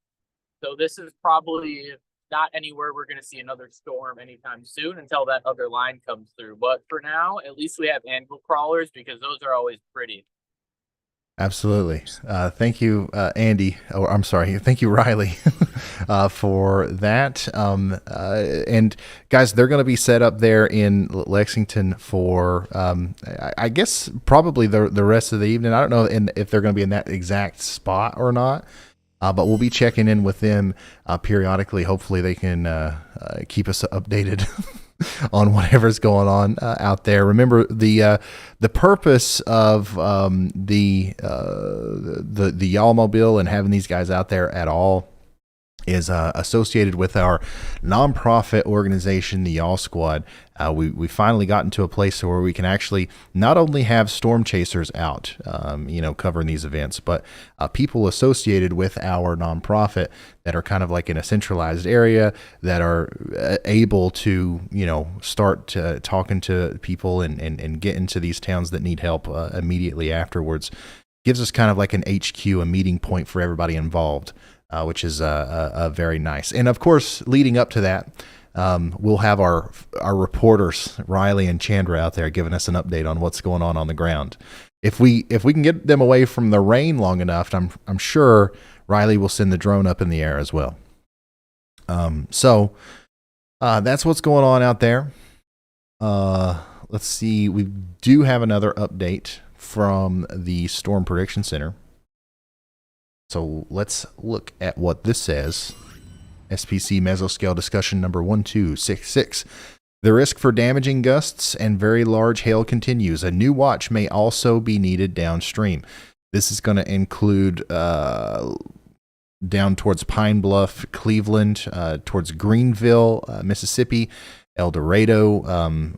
So this is probably not anywhere we're going to see another storm anytime soon until that other line comes through. But for now, at least we have anvil crawlers because those are always pretty. Absolutely. Thank you, Andy. Or I'm sorry. Thank you, Riley, for that. And guys, they're going to be set up there in Lexington for, I guess, probably the rest of the evening. I don't know if they're going to be in that exact spot or not. But we'll be checking in with them periodically. Hopefully they can keep us updated on whatever's going on out there. Remember, the purpose of the Y'all-mobile and having these guys out there at all is associated with our nonprofit organization, the Y'all Squad. We finally gotten to a place where we can actually not only have storm chasers out, covering these events, but people associated with our nonprofit that are kind of like in a centralized area that are able to, start talking to people and get into these towns that need help immediately afterwards. Gives us kind of like an HQ, a meeting point for everybody involved. Which is very nice. And of course, leading up to that, we'll have our reporters, Riley and Chandra, out there giving us an update on what's going on the ground. If we can get them away from the rain long enough, I'm sure Riley will send the drone up in the air as well. So that's what's going on out there. Let's see. We do have another update from the Storm Prediction Center. So let's look at what this says. SPC mesoscale discussion number 1266. The risk for damaging gusts and very large hail continues. A new watch may also be needed downstream. This is going to include down towards Pine Bluff, Cleveland, towards Greenville, Mississippi, El Dorado,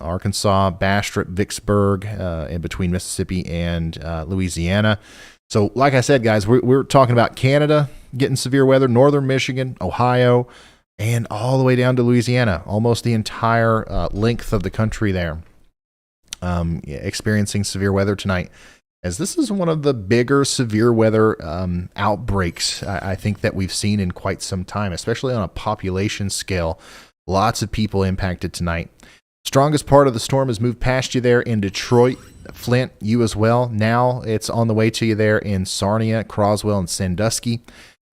Arkansas, Bastrop, Vicksburg, in between Mississippi and Louisiana. So, like I said, guys, we're talking about Canada getting severe weather, northern Michigan, Ohio, and all the way down to Louisiana, almost the entire length of the country there, experiencing severe weather tonight. As this is one of the bigger severe weather outbreaks, I think, that we've seen in quite some time, especially on a population scale. Lots of people impacted tonight. Strongest part of the storm has moved past you there in Detroit, Flint, you as well. Now it's on the way to you there in Sarnia, Croswell, and Sandusky.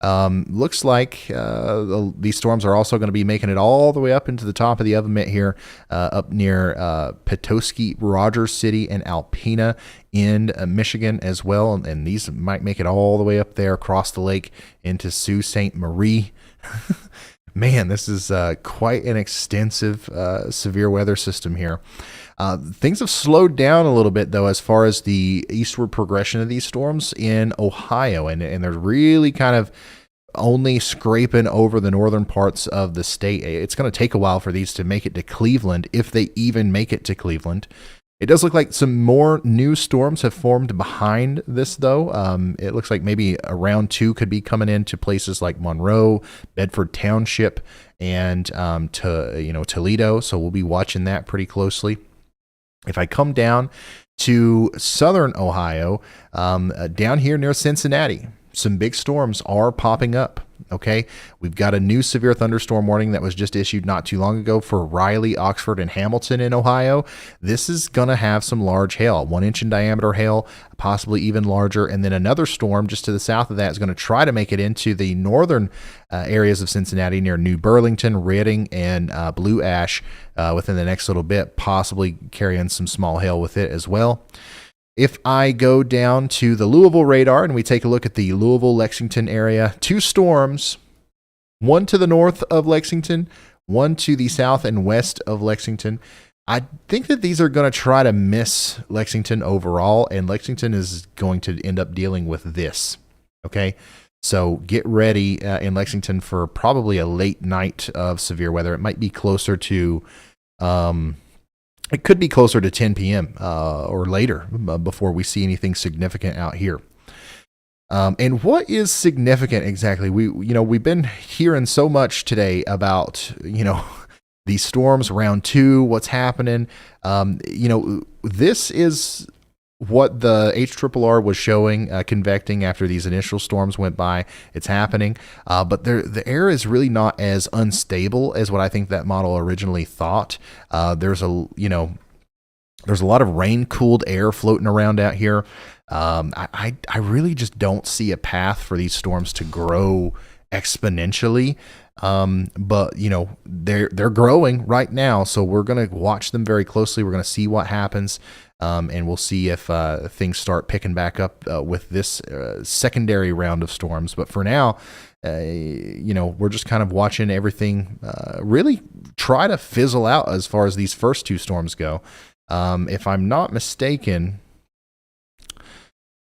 Looks like these storms are also going to be making it all the way up into the top of the oven mitt here, up near Petoskey, Rogers City, and Alpena in Michigan as well. And these might make it all the way up there across the lake into Sault Ste. Marie. Man, this is quite an extensive severe weather system here. Things have slowed down a little bit, though, as far as the eastward progression of these storms in Ohio. And they're really kind of only scraping over the northern parts of the state. It's going to take a while for these to make it to Cleveland, if they even make it to Cleveland. It does look like some more new storms have formed behind this, though. It looks like maybe a round 2 could be coming into places like Monroe, Bedford Township, and Toledo. So we'll be watching that pretty closely. If I come down to southern Ohio, down here near Cincinnati, some big storms are popping up. Okay, we've got a new severe thunderstorm warning that was just issued not too long ago for Riley, Oxford, and Hamilton in Ohio. This is going to have some large hail, 1 inch in diameter hail, possibly even larger. And then another storm just to the south of that is going to try to make it into the northern areas of Cincinnati near New Burlington, Reading, and Blue Ash within the next little bit, possibly carrying some small hail with it as well. If I go down to the Louisville radar and we take a look at the Louisville-Lexington area, 2 storms, one to the north of Lexington, one to the south and west of Lexington. I think that these are going to try to miss Lexington overall, and Lexington is going to end up dealing with this. Okay, so get ready in Lexington for probably a late night of severe weather. It might be closer to... it could be closer to 10 p.m. Or later before we see anything significant out here. And what is significant exactly? We've been hearing so much today about, these storms, round 2, what's happening. This is what the HRRR was showing, convecting after these initial storms went by. It's happening, but the air is really not as unstable as what I think that model originally thought. There's a lot of rain-cooled air floating around out here. I really just don't see a path for these storms to grow exponentially. But they're growing right now, so we're going to watch them very closely. We're going to see what happens. And we'll see if things start picking back up with this secondary round of storms. But for now, we're just kind of watching everything really try to fizzle out as far as these first 2 storms go. If I'm not mistaken,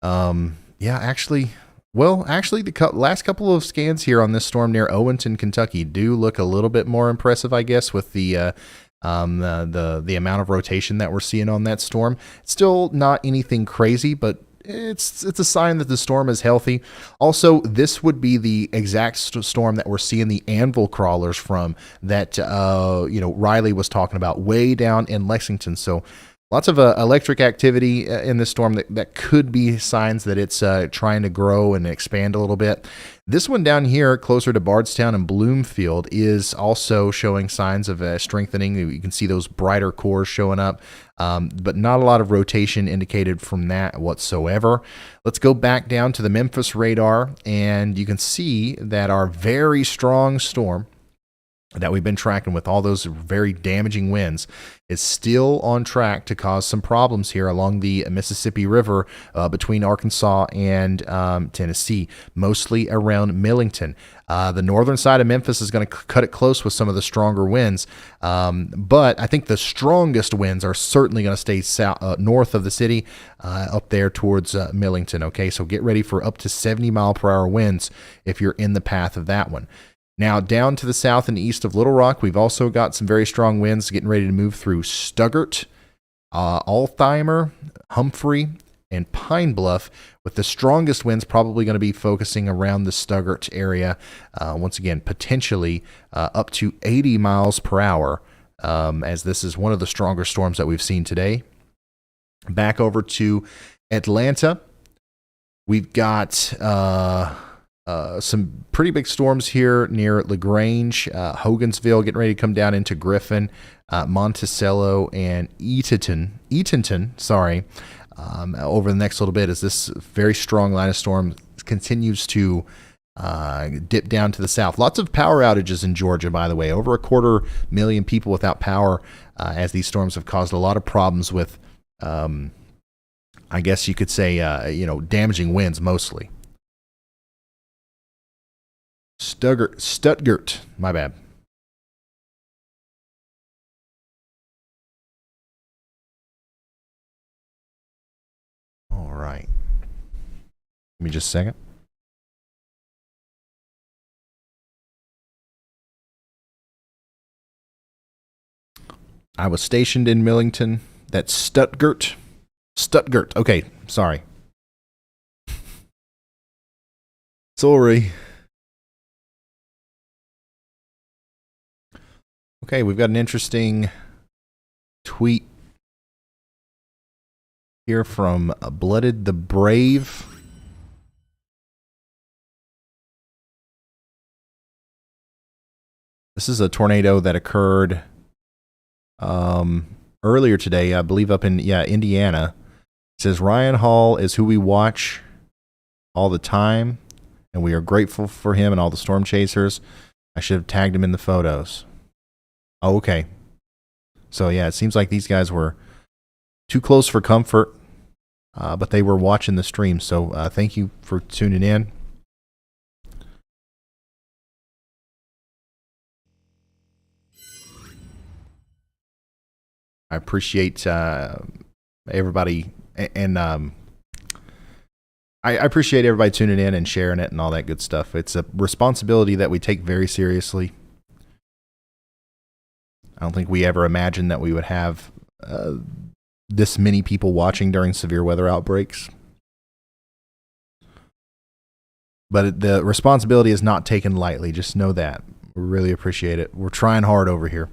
actually, the last couple of scans here on this storm near Owenton, Kentucky do look a little bit more impressive, I guess, with the amount of rotation that we're seeing on that storm. It's still not anything crazy, but it's a sign that the storm is healthy. Also, this would be the exact storm that we're seeing the anvil crawlers from that Riley was talking about way down in Lexington. So lots of electric activity in this storm that could be signs that it's trying to grow and expand a little bit. This one down here, closer to Bardstown and Bloomfield, is also showing signs of strengthening. You can see those brighter cores showing up, but not a lot of rotation indicated from that whatsoever. Let's go back down to the Memphis radar, and you can see that our very strong storm that we've been tracking with all those very damaging winds is still on track to cause some problems here along the Mississippi River between Arkansas and Tennessee, mostly around Millington. The northern side of Memphis is going to cut it close with some of the stronger winds, but I think the strongest winds are certainly going to stay north of the city, up there towards Millington. Okay, so get ready for up to 70-mile-per-hour winds if you're in the path of that one. Now, down to the south and east of Little Rock, we've also got some very strong winds getting ready to move through Stuttgart, Altheimer, Humphrey, and Pine Bluff, with the strongest winds probably going to be focusing around the Stuttgart area. Once again, potentially up to 80 miles per hour, as this is one of the stronger storms that we've seen today. Back over to Atlanta, we've got... some pretty big storms here near LaGrange, Hogansville, getting ready to come down into Griffin, Monticello, and Eatonton, over the next little bit as this very strong line of storm continues to dip down to the south. Lots of power outages in Georgia, by the way. Over 250,000 people without power as these storms have caused a lot of problems with, I guess you could say, damaging winds mostly. Stuttgart, my bad. All right. Give me just a second. I was stationed in Millington. That's Stuttgart. Okay, sorry. Sorry. Okay, we've got an interesting tweet here from Blooded the Brave. This is a tornado that occurred earlier today, I believe up in Indiana. It says Ryan Hall is who we watch all the time, and we are grateful for him and all the storm chasers. I should have tagged him in the photos. Oh, okay. So yeah, it seems like these guys were too close for comfort, but they were watching the stream. So thank you for tuning in. I appreciate everybody, and I appreciate everybody tuning in and sharing it and all that good stuff. It's a responsibility that we take very seriously. I don't think we ever imagined that we would have this many people watching during severe weather outbreaks. But the responsibility is not taken lightly. Just know that. We really appreciate it. We're trying hard over here.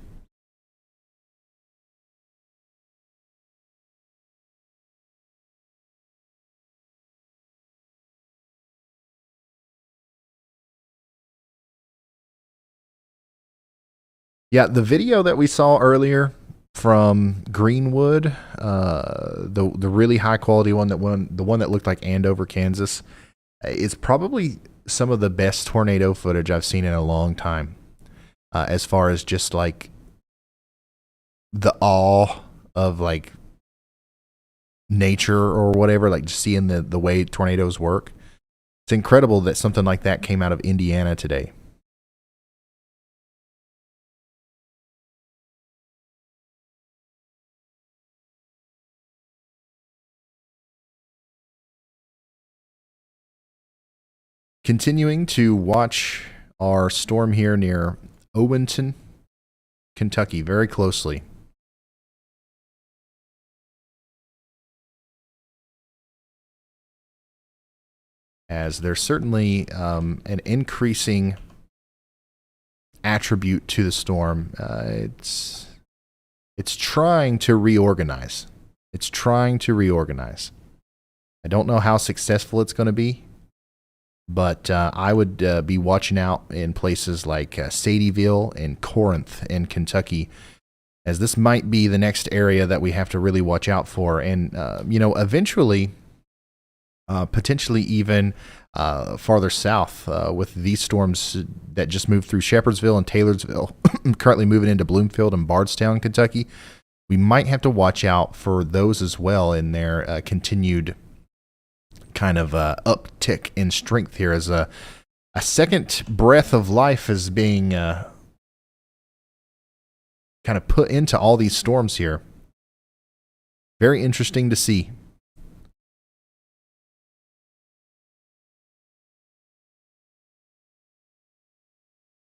Yeah, the video that we saw earlier from Greenwood, the really high quality one, the one that looked like Andover, Kansas, is probably some of the best tornado footage I've seen in a long time. As far as just like the awe of like nature or whatever, like just seeing the way tornadoes work. It's incredible that something like that came out of Indiana today. Continuing to watch our storm here near Owenton, Kentucky, very closely. As there's certainly an increasing attribute to the storm. It's trying to reorganize. It's trying to reorganize. I don't know how successful it's going to be. But I would be watching out in places like Sadieville and Corinth in Kentucky, as this might be the next area that we have to really watch out for. And, eventually, potentially even farther south with these storms that just moved through Shepherdsville and Taylorsville, currently moving into Bloomfield and Bardstown, Kentucky. We might have to watch out for those as well in their continued kind of uptick in strength here, as a second breath of life is being kind of put into all these storms here. Very interesting to see.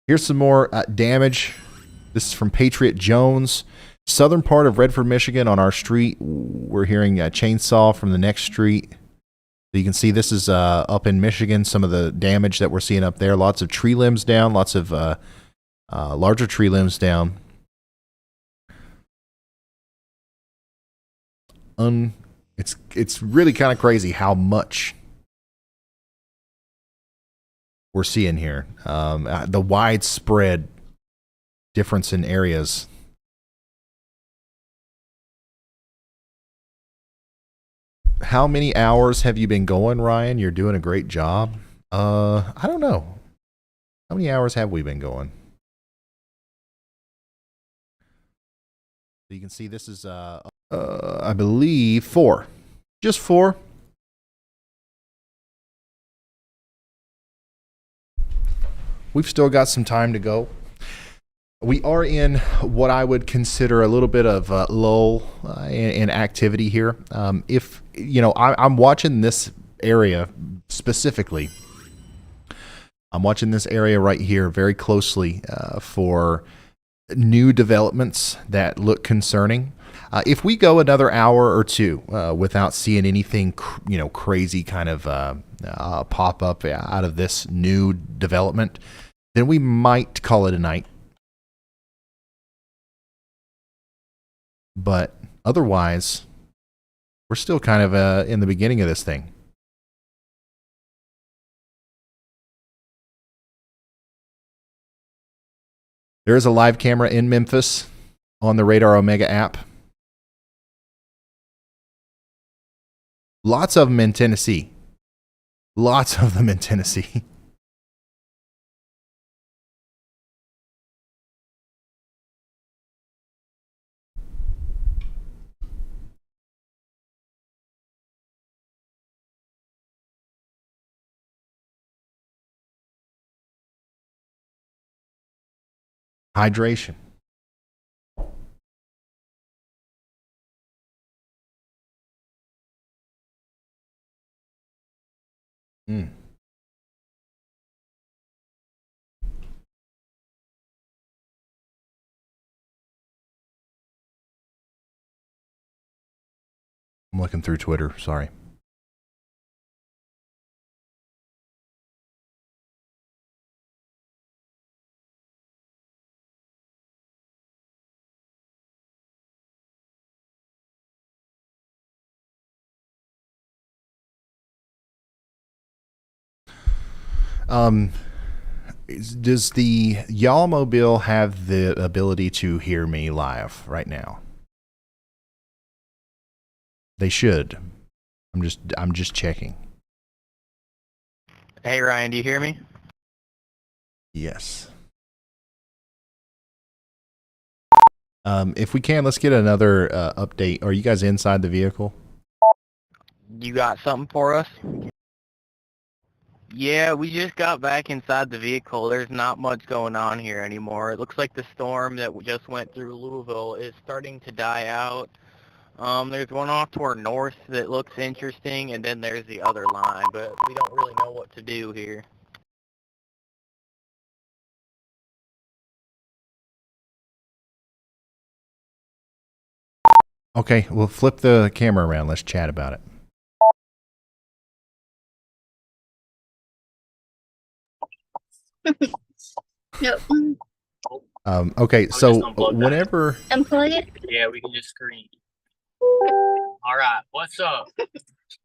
Here's some more damage. This is from Patriot Jones. Southern part of Redford, Michigan on our street. We're hearing a chainsaw from the next street. So you can see this is up in Michigan, some of the damage that we're seeing up there. Lots of tree limbs down, lots of larger tree limbs down. It's really kind of crazy how much we're seeing here. The widespread difference in areas. How many hours have you been going, Ryan? You're doing a great job. I don't know. How many hours have we been going? So you can see this is, I believe, 4. Just 4. We've still got some time to go. We are in what I would consider a little bit of a lull in activity here. If, I'm watching this area specifically. I'm watching this area right here very closely for new developments that look concerning. If we go another hour or two without seeing anything, crazy kind of pop up out of this new development, then we might call it a night. But otherwise, we're still kind of in the beginning of this thing. There is a live camera in Memphis on the Radar Omega app. Lots of them in Tennessee. Lots of them in Tennessee. Hydration. Mm. I'm looking through Twitter. Sorry. Does the Y'all Mobile have the ability to hear me live right now? They should. I'm just checking. Hey, Ryan, do you hear me? Yes. If we can, let's get another update. Are you guys inside the vehicle? You got something for us? Yeah, we just got back inside the vehicle. There's not much going on here anymore. It looks like the storm that just went through Louisville is starting to die out. There's one off to our north that looks interesting, and then there's the other line, but we don't really know what to do here. Okay, we'll flip the camera around. Let's chat about it. Nope. Okay, so whenever... Unplug it? Yeah, we can just screen. All right, what's up?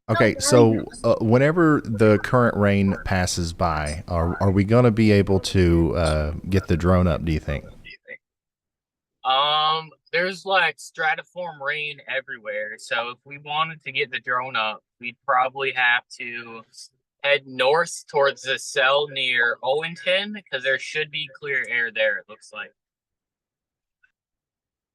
Okay, so whenever the current rain passes by, are we going to be able to get the drone up, do you think? There's like stratiform rain everywhere, so if we wanted to get the drone up, we'd probably have to head north towards the cell near Owenton, because there should be clear air there, it looks like.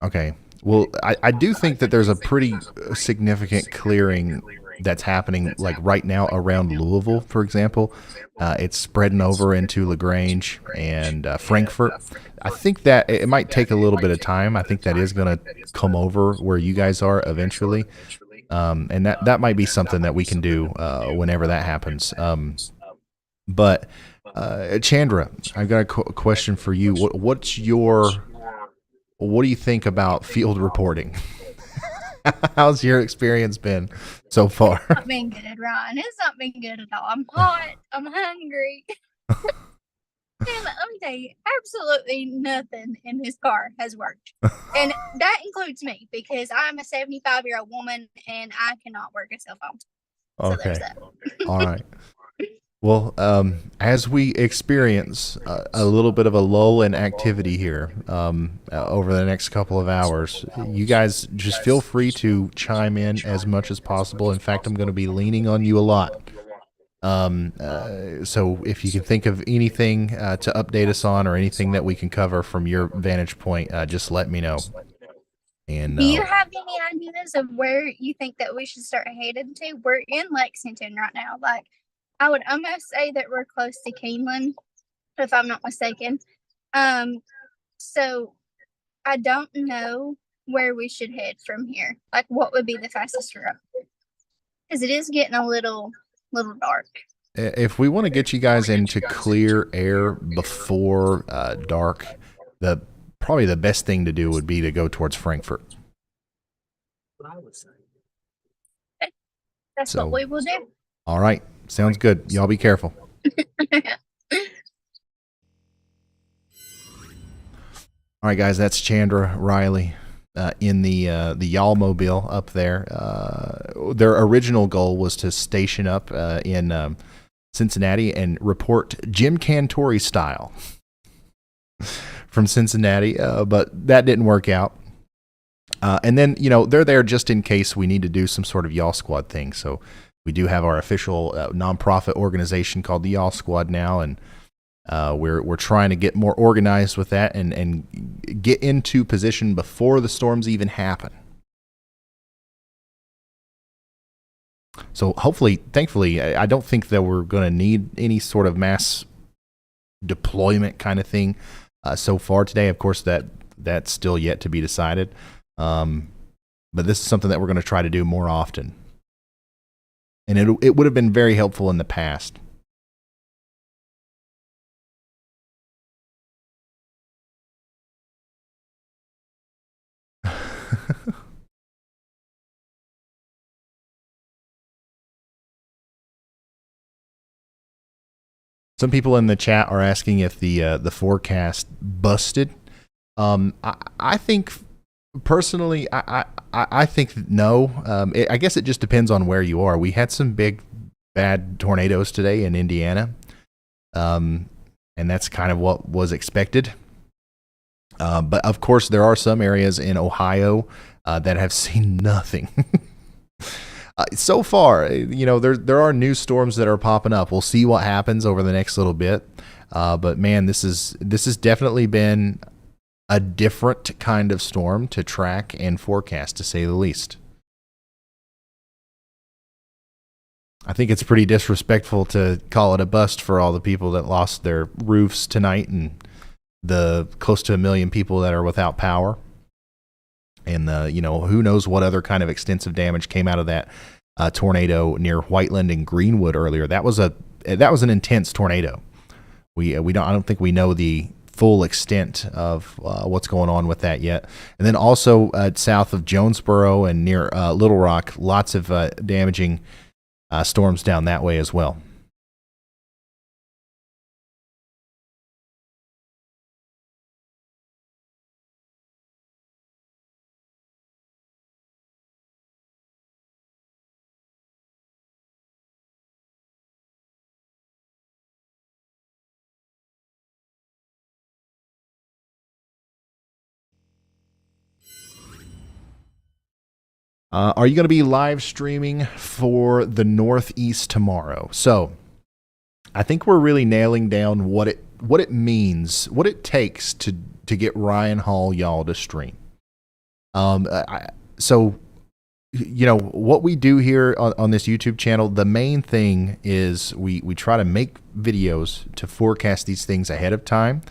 Okay. Well, I do think that there's a pretty significant clearing that's happening, like right now around Louisville, for example. It's spreading over into LaGrange and Frankfort. I think that it might take a little bit of time. I think that is going to come over where you guys are eventually. And that might be something that we can do whenever that happens. But Chandra, I've got a question for you. What do you think about field reporting? How's your experience been so far? It's not been good, Ryan. It's not been good at all. I'm hot. I'm hungry. And let me tell you, absolutely nothing in this car has worked. And that includes me, because I'm a 75-year-old woman and I cannot work a cell phone. So Okay. All right. Well, as we experience a little bit of a lull in activity here over the next couple of hours, you guys just feel free to chime in as much as possible. In fact, I'm going to be leaning on you a lot. So if you can think of anything to update us on, or anything that we can cover from your vantage point, just let me know. And do you have any ideas of where you think that we should start heading to? We're in Lexington right now. Like, I would almost say that we're close to Keeneland, if I'm not mistaken. So I don't know where we should head from here. Like, what would be the fastest route? Because it is getting a little dark. If we want to get you guys into clear air before dark, probably the best thing to do would be to go towards Frankfurt. That's what we will do. All right. Sounds good. Y'all be careful. All right, guys, that's Chandra Riley in the Y'all Mobile up there. Their original goal was to station up in Cincinnati and report Jim Cantori style from Cincinnati, but that didn't work out. And then, they're there just in case we need to do some sort of Y'all Squad thing. So we do have our official nonprofit organization called the Y'all Squad now, and we're trying to get more organized with that and get into position before the storms even happen. So thankfully, I don't think that we're going to need any sort of mass deployment kind of thing so far today. Of course, that's still yet to be decided. But this is something that we're going to try to do more often. And it would have been very helpful in the past. Some people in the chat are asking if the forecast busted. I think personally, I think no. I guess it just depends on where you are. We had some big bad tornadoes today in Indiana, and that's kind of what was expected. But of course, there are some areas in Ohio that have seen nothing. So far, there are new storms that are popping up. We'll see what happens over the next little bit. But man, this has definitely been a different kind of storm to track and forecast, to say the least. I think it's pretty disrespectful to call it a bust for all the people that lost their roofs tonight and the close to 1 million people that are without power. And who knows what other kind of extensive damage came out of that tornado near Whiteland and Greenwood earlier. That was an intense tornado. I don't think we know the full extent of what's going on with that yet. And then also south of Jonesboro and near Little Rock, lots of damaging storms down that way as well. Are you going to be live streaming for the Northeast tomorrow? So I think we're really nailing down what it means, what it takes to get Ryan Hall y'all to stream. So what we do here on this YouTube channel, the main thing is we try to make videos to forecast these things ahead of time.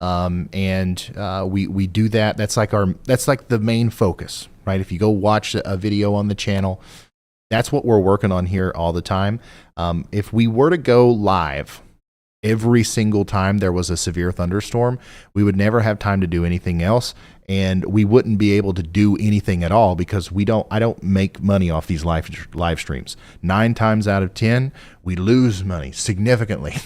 And we do that. That's like the main focus, right? If you go watch a video on the channel, that's what we're working on here all the time. If we were to go live every single time there was a severe thunderstorm, we would never have time to do anything else, and we wouldn't be able to do anything at all because I don't make money off these live streams. 9 times out of 10, we lose money significantly.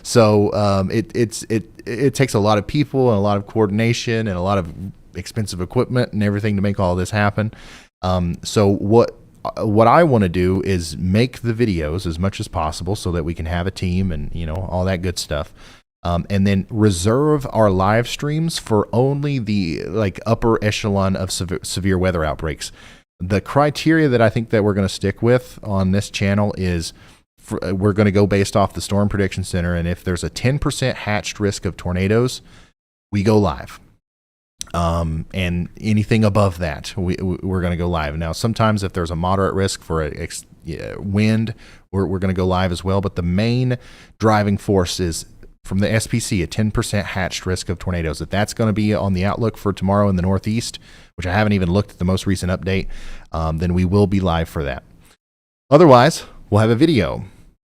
So it takes a lot of people and a lot of coordination and a lot of expensive equipment and everything to make all this happen. So what I want to do is make the videos as much as possible so that we can have a team and all that good stuff. And then reserve our live streams for only the upper echelon of severe weather outbreaks. The criteria that I think that we're going to stick with on this channel is we're going to go based off the Storm Prediction Center, and if there's a 10% hatched risk of tornadoes, we go live. And anything above that, we're going to go live. Now, sometimes if there's a moderate risk for a wind, we're going to go live as well. But the main driving force is from the SPC, a 10% hatched risk of tornadoes. If that's going to be on the outlook for tomorrow in the Northeast, which I haven't even looked at the most recent update, then we will be live for that. Otherwise, we'll have a video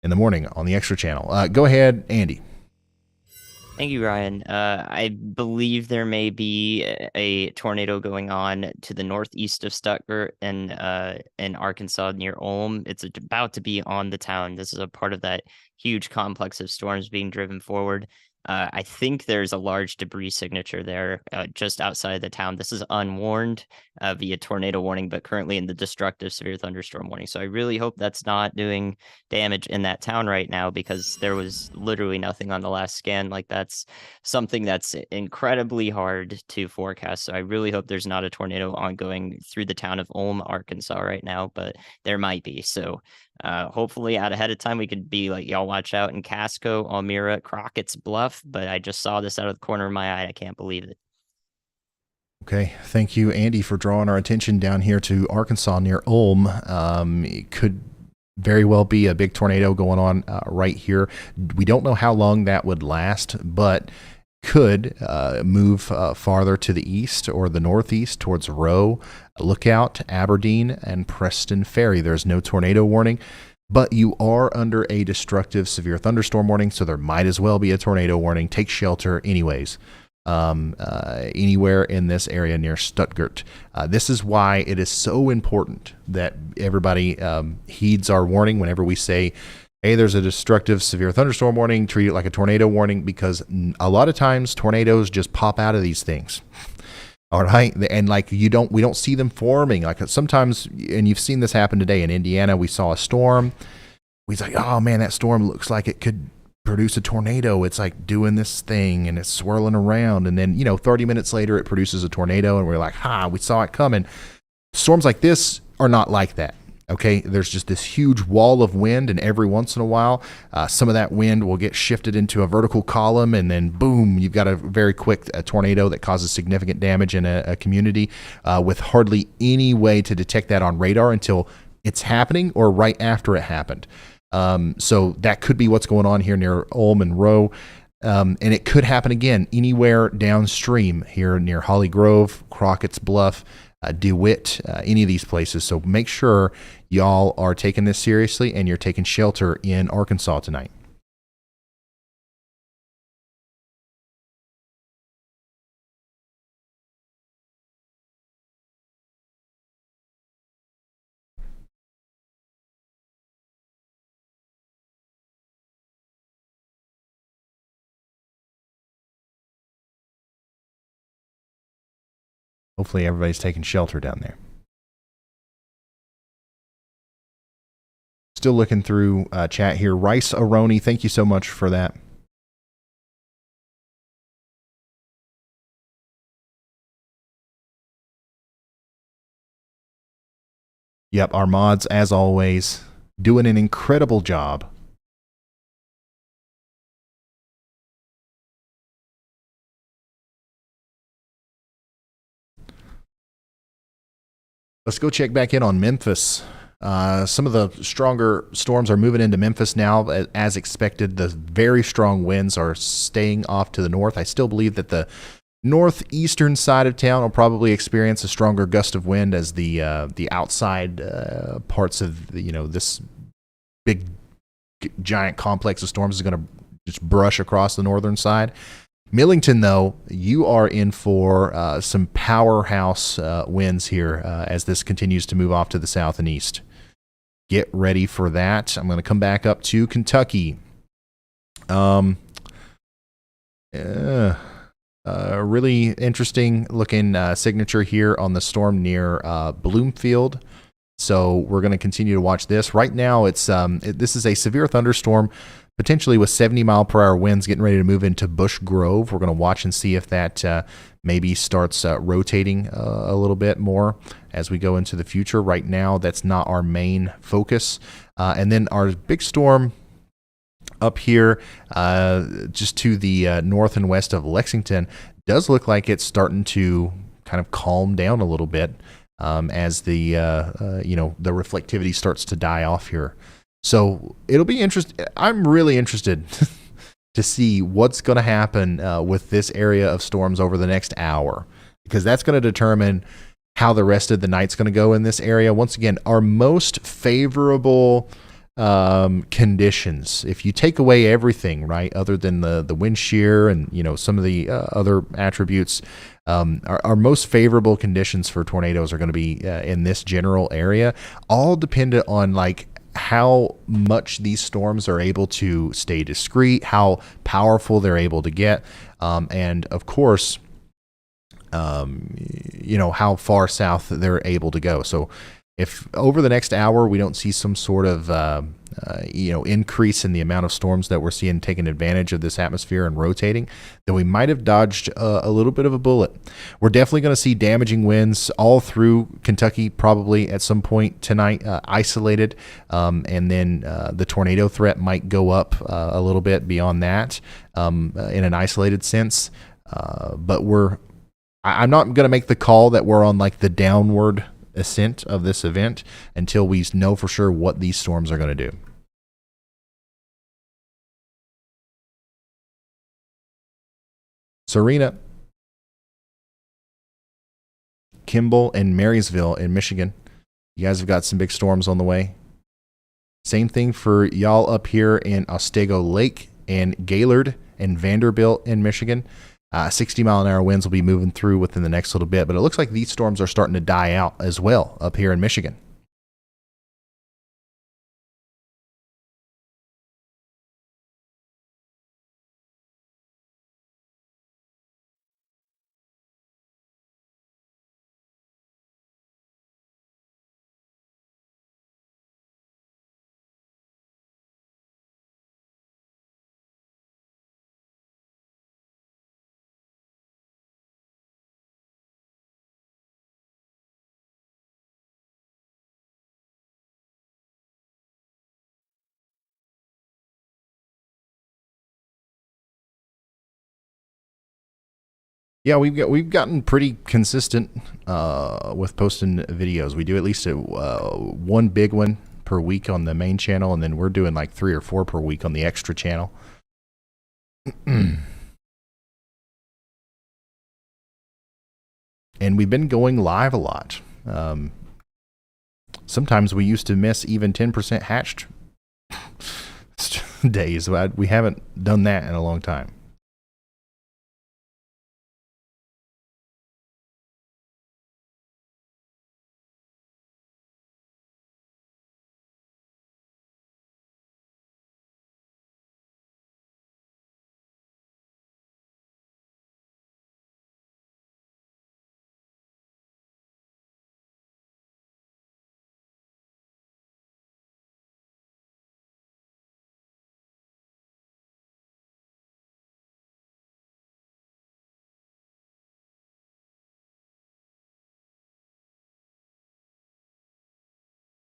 in the morning on the Extra channel. Go ahead, Andy. Thank you, Ryan. I believe there may be a tornado going on to the northeast of Stuttgart and in Arkansas near Ulm. It's about to be on the town. This is a part of that huge complex of storms being driven forward. I think there's a large debris signature there just outside of the town. This is unwarned via tornado warning, but currently in the destructive severe thunderstorm warning. So I really hope that's not doing damage in that town right now, because there was literally nothing on the last scan. Like, that's something that's incredibly hard to forecast. So I really hope there's not a tornado ongoing through the town of Ulm, Arkansas right now, but there might be. So hopefully out ahead of time we could be like, y'all watch out in Casco, Almira, Crockett's Bluff. But I just saw this out of the corner of my eye. I can't believe it. Okay, thank you, Andy, for drawing our attention down here to Arkansas near Ulm. It could very well be a big tornado going on right here. We don't know how long that would last, but could move farther to the east or the northeast towards Rowe, Lookout, Aberdeen, and Preston Ferry. There's no tornado warning, but you are under a destructive severe thunderstorm warning, so there might as well be a tornado warning. Take shelter anyways. Anywhere in this area near Stuttgart. This is why it is so important that everybody heeds our warning whenever we say, hey, there's a destructive severe thunderstorm warning, treat it like a tornado warning, because a lot of times tornadoes just pop out of these things. All right. And like, we don't see them forming. Like sometimes, and you've seen this happen today in Indiana, we saw a storm. We was like, oh man, that storm looks like it could produce a tornado. It's like doing this thing and it's swirling around. And then, 30 minutes later, it produces a tornado. And we're like, we saw it coming. Storms like this are not like that. Okay, there's just this huge wall of wind, and every once in a while, some of that wind will get shifted into a vertical column, and then boom, you've got a very quick tornado that causes significant damage in a community with hardly any way to detect that on radar until it's happening or right after it happened. So that could be what's going on here near Ulm and Rowe. And it could happen again anywhere downstream here near Holly Grove, Crockett's Bluff, DeWitt, any of these places. So make sure y'all are taking this seriously and you're taking shelter in Arkansas tonight. Hopefully everybody's taking shelter down there. Still looking through chat here. Rice Aroni, thank you so much for that. Yep, our mods, as always, doing an incredible job. Let's go check back in on Memphis. Some of the stronger storms are moving into Memphis now, as expected. The very strong winds are staying off to the north. I still believe that the northeastern side of town will probably experience a stronger gust of wind as the outside parts of this big giant complex of storms is going to just brush across the northern side. Millington, though, you are in for some powerhouse winds here as this continues to move off to the south and east. Get ready for that. I'm going to come back up to Kentucky. Really interesting looking signature here on the storm near Bloomfield. So we're going to continue to watch this. Right now, this is a severe thunderstorm, potentially with 70-mile-per-hour winds getting ready to move into Bush Grove. We're going to watch and see if that maybe starts rotating a little bit more as we go into the future. Right now, that's not our main focus. And then our big storm up here, just to the north and west of Lexington, does look like it's starting to kind of calm down a little bit as the reflectivity starts to die off here. So it'll be interesting. I'm really interested to see what's going to happen with this area of storms over the next hour, because that's going to determine how the rest of the night's going to go in this area. Once again, our most favorable conditions, if you take away everything, right, other than the wind shear and some of the other attributes, our most favorable conditions for tornadoes are going to be in this general area, all dependent on like how much these storms are able to stay discreet, how powerful they're able to get, and of course, how far south they're able to go. So if over the next hour we don't see some sort of increase in the amount of storms that we're seeing taking advantage of this atmosphere and rotating, then we might have dodged a little bit of a bullet. We're definitely going to see damaging winds all through Kentucky, probably at some point tonight, isolated, and then the tornado threat might go up a little bit beyond that in an isolated sense. But I'm not going to make the call that we're on like the downward ascent of this event until we know for sure what these storms are going to do. Serena, Kimball, and Marysville in Michigan. You guys have got some big storms on the way. Same thing for y'all up here in Otsego Lake and Gaylord and Vanderbilt in Michigan. 60-mile-an-hour winds will be moving through within the next little bit, but it looks like these storms are starting to die out as well up here in Michigan. Yeah, we've gotten pretty consistent with posting videos. We do at least one big one per week on the main channel, and then we're doing like 3 or 4 per week on the extra channel. And we've been going live a lot. Sometimes we used to miss even 10% hatched days. We haven't done that in a long time.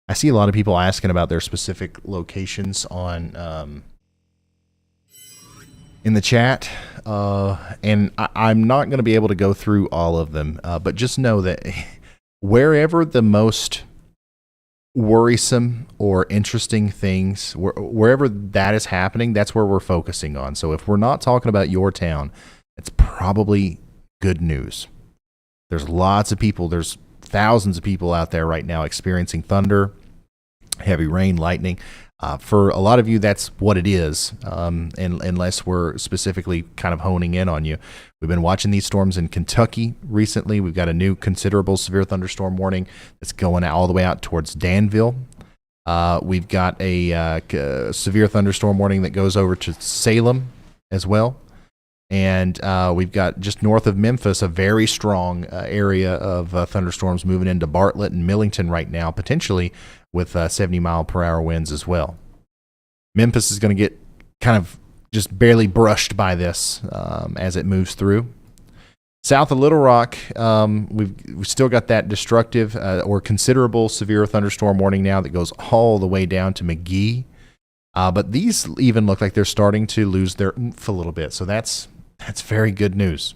I see a lot of people asking about their specific locations on in the chat, and I'm not going to be able to go through all of them, but just know that wherever the most worrisome or interesting things, wherever that is happening, that's where we're focusing on. So if we're not talking about your town, it's probably good news. There's lots of people, there's thousands of people out there right now experiencing thunder, heavy rain, lightning. For a lot of you, that's what it is, unless we're specifically kind of honing in on you. We've been watching these storms in Kentucky recently. We've got a new considerable severe thunderstorm warning that's going all the way out towards Danville. We've got a severe thunderstorm warning that goes over to Salem as well. And we've got just north of Memphis a very strong area of thunderstorms moving into Bartlett and Millington right now, potentially with 70-mile-per-hour winds as well. Memphis is going to get kind of just barely brushed by this as it moves through. South of Little Rock, we've still got that destructive or considerable severe thunderstorm warning now that goes all the way down to McGee. But these even look like they're starting to lose their oomph a little bit. So that's very good news.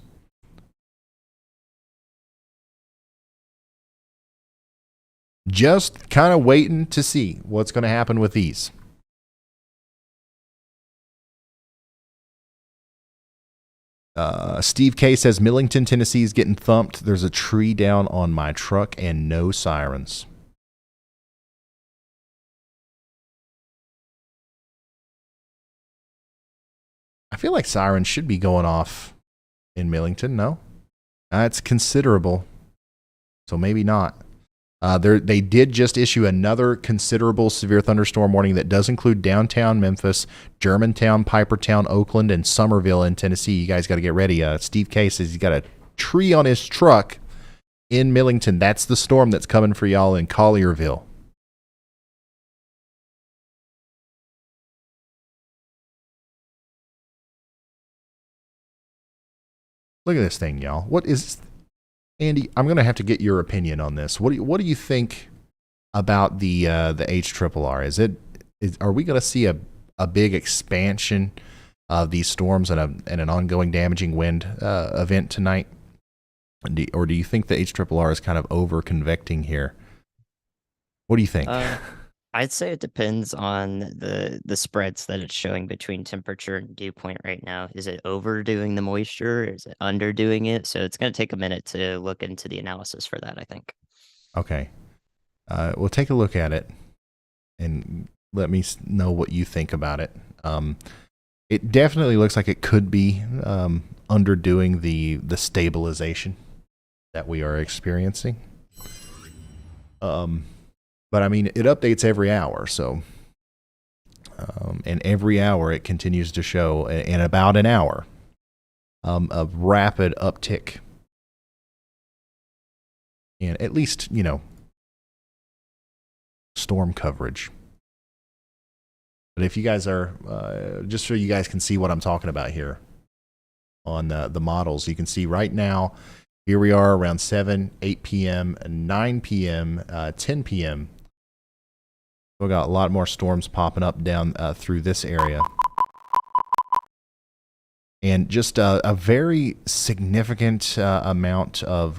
Just kind of waiting to see what's going to happen with these. Steve K says, Millington, Tennessee is getting thumped. There's a tree down on my truck and no sirens. I feel like sirens should be going off in Millington, no? It's considerable, so maybe not. They did just issue another considerable severe thunderstorm warning that does include downtown Memphis, Germantown, Pipertown, Oakland, and Somerville in Tennessee. You guys got to get ready. Steve K says he's got a tree on his truck in Millington. That's the storm that's coming for y'all in Collierville. Look at this thing, y'all. What is... Andy, I'm going to have to get your opinion on this. What do you think about the HRRR? Are we going to see a big expansion of these storms and an ongoing damaging wind event tonight? Or do you think the HRRR is kind of over convecting here? What do you think? I'd say it depends on the spreads that it's showing between temperature and dew point right now. Is it overdoing the moisture? Is it underdoing it? So it's going to take a minute to look into the analysis for that, I think. Okay. We'll take a look at it and let me know what you think about it. It definitely looks like it could be underdoing the stabilization that we are experiencing. But I mean, it updates every hour, so and every hour it continues to show in about an hour a rapid uptick in at least, storm coverage. But if you guys are just so you guys can see what I'm talking about here on the models, you can see right now here we are around 7, 8 p.m., 9 p.m., 10 p.m. We've got a lot more storms popping up down through this area. And just a very significant amount of,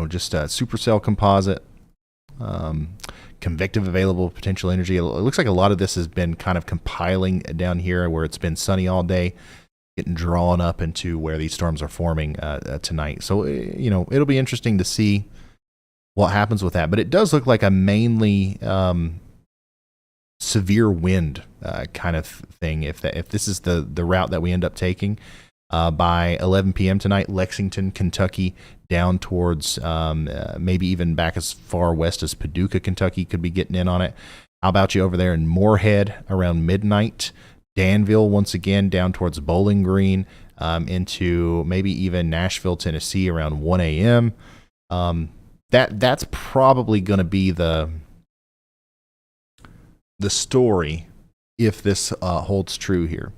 just supercell composite, convective available potential energy. It looks like a lot of this has been kind of compiling down here where it's been sunny all day, getting drawn up into where these storms are forming tonight. So, it'll be interesting to see what happens with that. But it does look like a mainly severe wind kind of thing. If this is the route that we end up taking by 11 p.m. tonight, Lexington, Kentucky, down towards maybe even back as far west as Paducah, Kentucky could be getting in on it. How about you over there in Moorhead around midnight? Danville once again down towards Bowling Green into maybe even Nashville, Tennessee around 1 a.m. That's probably going to be the story if this holds true here.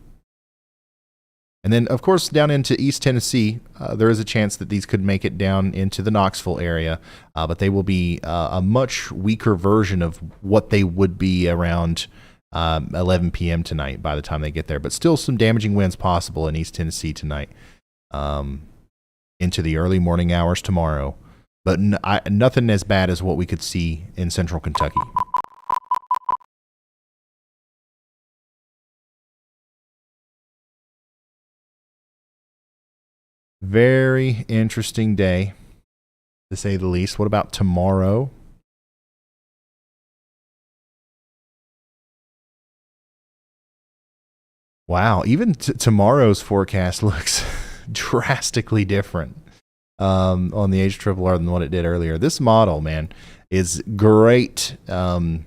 And then, of course, down into East Tennessee, there is a chance that these could make it down into the Knoxville area, but they will be a much weaker version of what they would be around 11 p.m. tonight by the time they get there. But still some damaging winds possible in East Tennessee tonight into the early morning hours tomorrow. But nothing as bad as what we could see in central Kentucky. Very interesting day, to say the least. What about tomorrow? Wow, even tomorrow's forecast looks drastically different on the HRRR than what it did earlier. This model, man, is great in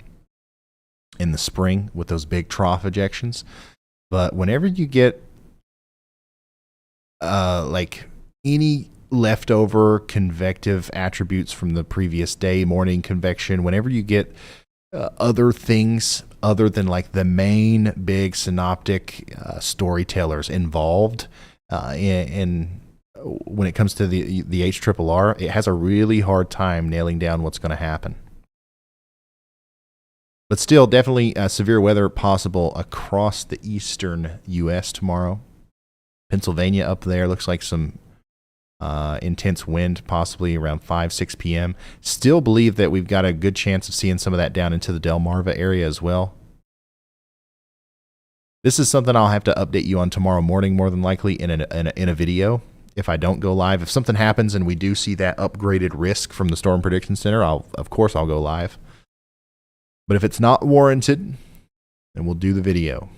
the spring with those big trough ejections. But whenever you get like any leftover convective attributes from the previous day, morning convection, whenever you get other things other than like the main big synoptic storytellers involved in when it comes to the HRRR, it has a really hard time nailing down what's going to happen. But still, definitely severe weather possible across the eastern U.S. tomorrow. Pennsylvania up there looks like some intense wind possibly around 5, 6 p.m. Still believe that we've got a good chance of seeing some of that down into the Delmarva area as well. This is something I'll have to update you on tomorrow morning, more than likely in a video. If I don't go live, if something happens and we do see that upgraded risk from the Storm Prediction Center, of course I'll go live. But if it's not warranted, then we'll do the video.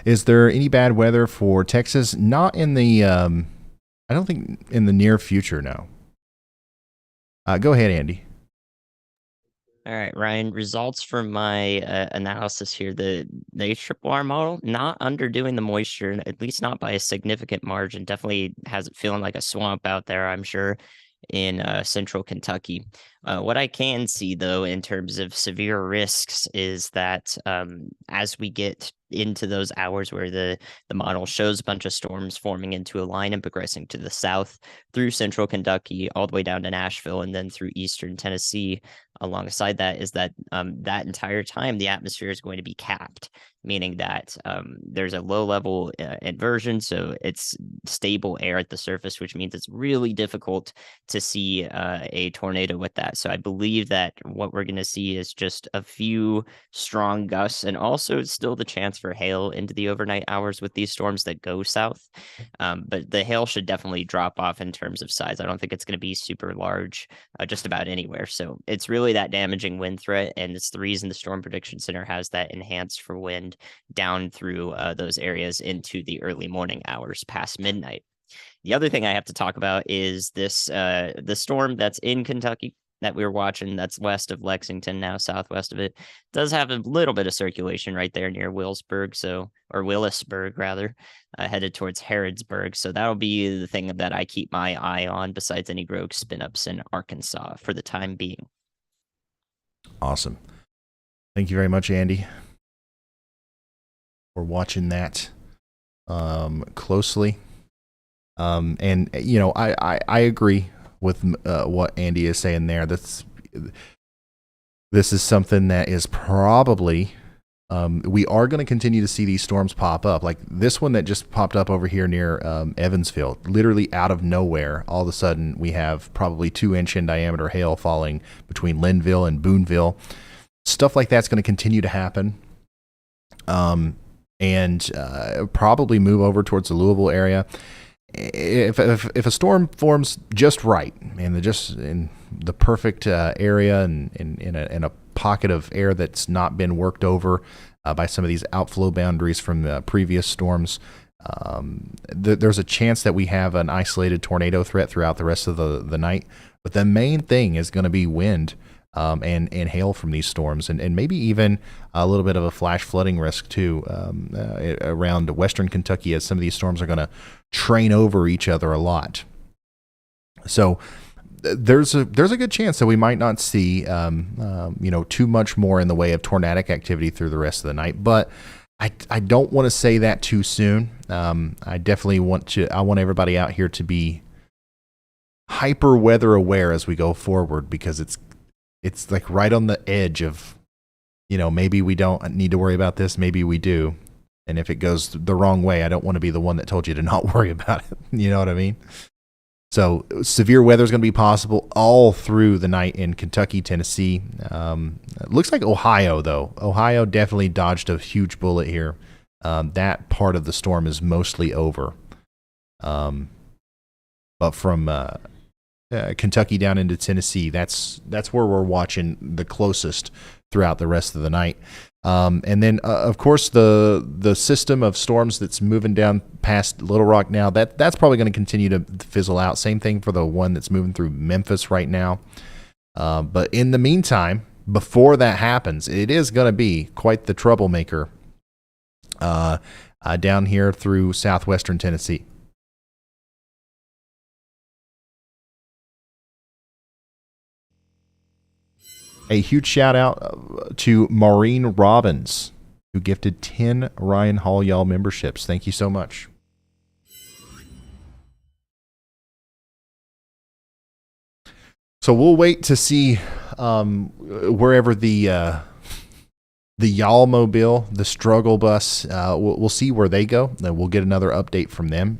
Is there any bad weather for Texas? Not in the, I don't think in the near future, no. Go ahead, Andy. All right, Ryan. Results from my analysis here. The HRRR model not underdoing the moisture, at least not by a significant margin. Definitely has it feeling like a swamp out there, I'm sure, in central Kentucky. What I can see, though, in terms of severe risks, is that as we get into those hours where the model shows a bunch of storms forming into a line and progressing to the south through central Kentucky, all the way down to Nashville, and then through eastern Tennessee, alongside that is that that entire time the atmosphere is going to be capped, meaning that there's a low level inversion, so it's stable air at the surface, which means it's really difficult to see a tornado with that. So I believe that what we're going to see is just a few strong gusts, and also still the chance for hail into the overnight hours with these storms that go south. But the hail should definitely drop off in terms of size. I don't think it's going to be super large just about anywhere. So it's really that damaging wind threat, and it's the reason the Storm Prediction Center has that enhanced for wind down through those areas into the early morning hours past midnight. The other thing I have to talk about is this the storm that's in Kentucky that we were watching, that's west of Lexington, now southwest of it, does have a little bit of circulation right there near Willisburg, or Willisburg rather, headed towards Harrodsburg. So that'll be the thing that I keep my eye on, besides any rogue spin-ups in Arkansas for the time being. Awesome. Thank you very much, Andy, for watching that closely. And you know, I agree with what Andy is saying there. This is something that is probably we are going to continue to see these storms pop up, like this one that just popped up over here near Evansville, literally out of nowhere. All of a sudden, we have probably 2-inch in diameter hail falling between Linville and Boonville. Stuff like that's going to continue to happen, and probably move over towards the Louisville area. If a storm forms just right, and just in the perfect area, and in a pocket of air that's not been worked over by some of these outflow boundaries from the previous storms, there's a chance that we have an isolated tornado threat throughout the rest of the night. But the main thing is going to be wind and hail from these storms, and maybe even a little bit of a flash flooding risk too around western Kentucky, as some of these storms are going to train over each other a lot. So there's a good chance that we might not see too much more in the way of tornadic activity through the rest of the night. But I don't want to say that too soon. I definitely want everybody out here to be hyper weather aware as we go forward, because it's like right on the edge of, maybe we don't need to worry about this, maybe we do. And if it goes the wrong way, I don't want to be the one that told you to not worry about it. You know what I mean? So severe weather is going to be possible all through the night in Kentucky, Tennessee. It looks like Ohio, though. Ohio definitely dodged a huge bullet here. That part of the storm is mostly over. But from Kentucky down into Tennessee, that's where we're watching the closest throughout the rest of the night. And then, of course, the system of storms that's moving down past Little Rock now, that's probably going to continue to fizzle out. Same thing for the one that's moving through Memphis right now. But in the meantime, before that happens, it is going to be quite the troublemaker down here through southwestern Tennessee. A huge shout out to Maureen Robbins, who gifted 10 Ryan Hall Y'all memberships. Thank you so much. So we'll wait to see wherever the Y'all Mobile, the struggle bus, we'll see where they go. Then we'll get another update from them.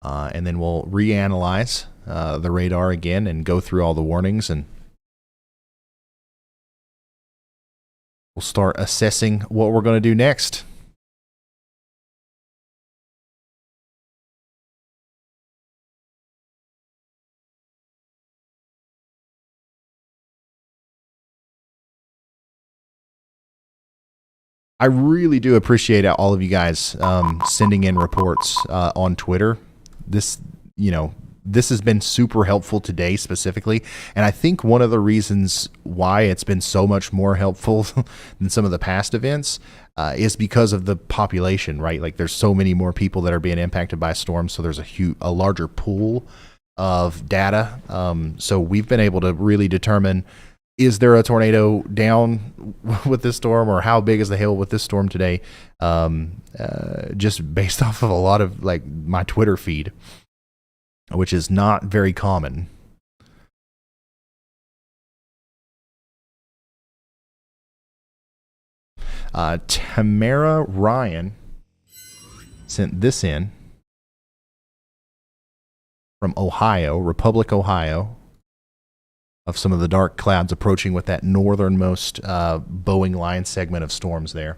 And then we'll reanalyze the radar again and go through all the warnings, and we'll start assessing what we're going to do next. I really do appreciate all of you guys sending in reports on Twitter. This, this has been super helpful today specifically. And I think one of the reasons why it's been so much more helpful than some of the past events is because of the population, right? Like there's so many more people that are being impacted by storms. So there's a larger pool of data. So we've been able to really determine, is there a tornado down with this storm, or how big is the hail with this storm today? Just based off of a lot of like my Twitter feed, which is not very common. Tamara Ryan sent this in from Ohio, Republic, Ohio, of some of the dark clouds approaching with that northernmost Boeing line segment of storms there.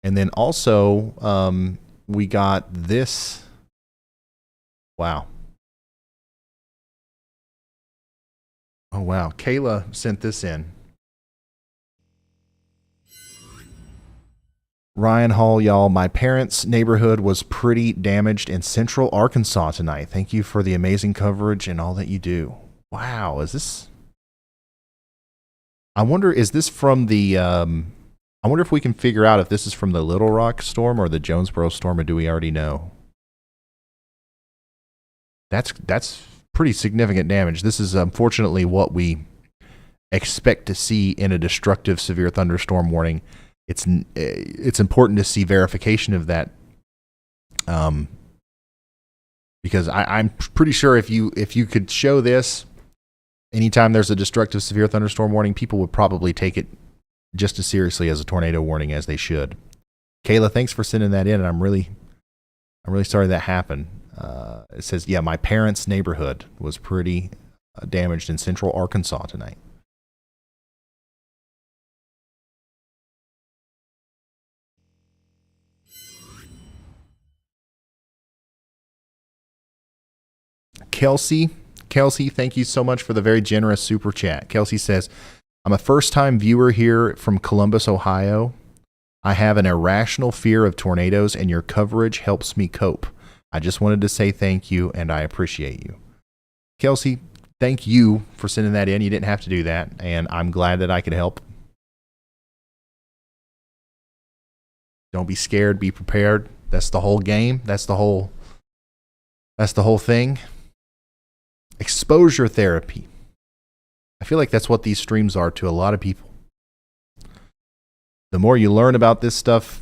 And then also we got this. Wow. Oh, wow. Kayla sent this in. Ryan Hall, y'all, my parents' neighborhood was pretty damaged in central Arkansas tonight. Thank you for the amazing coverage and all that you do. Wow, is this... I wonder, is this from the... I wonder if we can figure out if this is from the Little Rock storm or the Jonesboro storm, or do we already know? That's pretty significant damage. This is unfortunately what we expect to see in a destructive severe thunderstorm warning. It's important to see verification of that, because I'm pretty sure if you could show this anytime there's a destructive severe thunderstorm warning, people would probably take it just as seriously as a tornado warning as they should. Kayla, thanks for sending that in, and I'm really sorry that happened. It says, yeah, my parents' neighborhood was pretty damaged in central Arkansas tonight. Kelsey, thank you so much for the very generous super chat. Kelsey says, I'm a first-time viewer here from Columbus, Ohio. I have an irrational fear of tornadoes, and your coverage helps me cope. I just wanted to say thank you, and I appreciate you. Kelsey, thank you for sending that in. You didn't have to do that, and I'm glad that I could help. Don't be scared. Be prepared. That's the whole game. That's the whole thing. Exposure therapy. I feel like that's what these streams are to a lot of people. The more you learn about this stuff,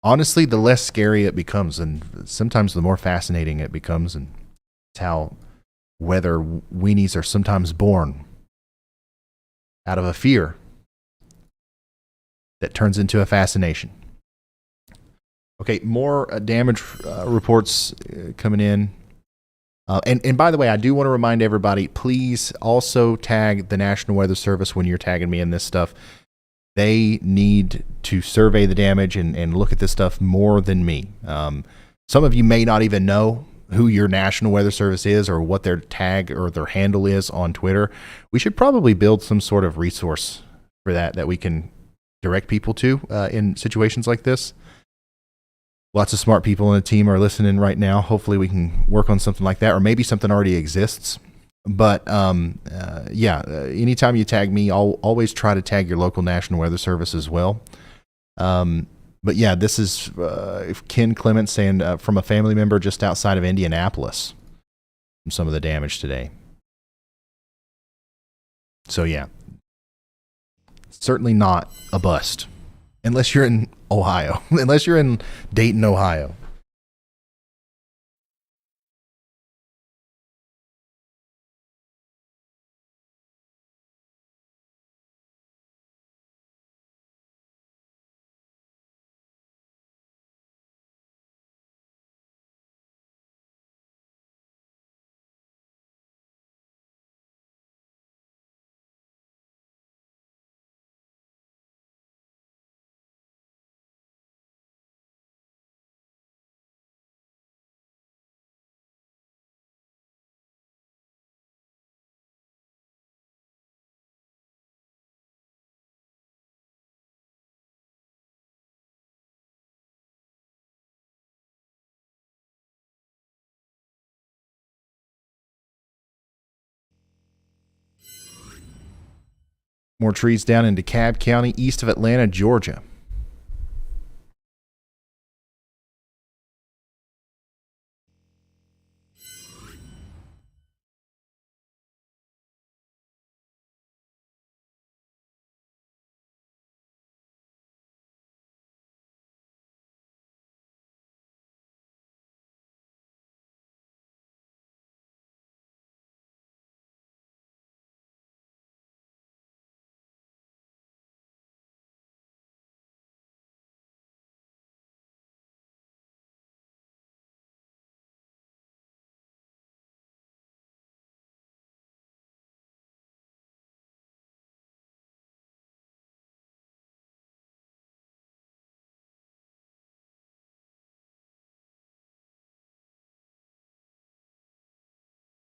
honestly, the less scary it becomes, and sometimes the more fascinating it becomes, and it's how weather weenies are sometimes born out of a fear that turns into a fascination. Okay, more damage reports coming in. And by the way, I do want to remind everybody, please also tag the National Weather Service when you're tagging me in this stuff. They need to survey the damage and look at this stuff more than me. Some of you may not even know who your National Weather Service is or what their tag or their handle is on Twitter. We should probably build some sort of resource for that we can direct people to in situations like this. Lots of smart people in the team are listening right now. Hopefully we can work on something like that, or maybe something already exists. But anytime you tag me, I'll always try to tag your local National Weather Service as well. But yeah, this is Ken Clements saying from a family member just outside of Indianapolis from some of the damage today. So yeah, certainly not a bust. Unless you're in Ohio. Unless you're in Dayton, Ohio. More trees down in DeKalb County, east of Atlanta, Georgia.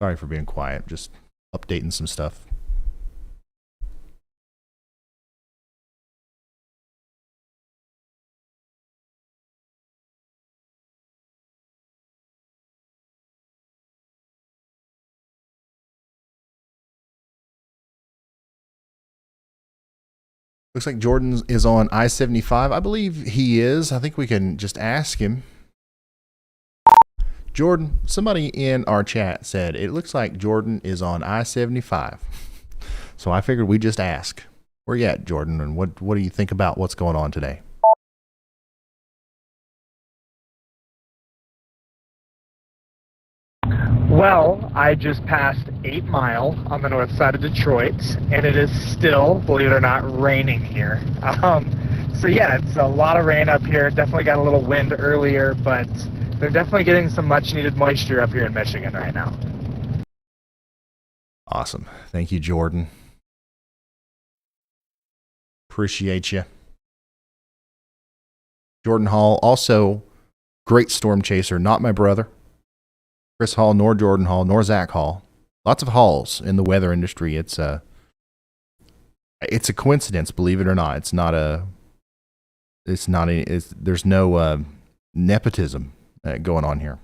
Sorry for being quiet. Just updating some stuff. Looks like Jordan is on I-75. I believe he is. I think we can just ask him. Jordan, somebody in our chat said it looks like Jordan is on I-75. So I figured we'd just ask. Where you at, Jordan? And what do you think about what's going on today? Well, I just passed 8 Mile on the north side of Detroit, and it is still, believe it or not, raining here. So yeah, it's a lot of rain up here. Definitely got a little wind earlier, but they're definitely getting some much-needed moisture up here in Michigan right now. Awesome. Thank you, Jordan. Appreciate you. Jordan Hall, also great storm chaser, not my brother. Chris Hall, nor Jordan Hall, nor Zach Hall. Lots of Halls in the weather industry. It's a coincidence, believe it or not. There's no nepotism going on here.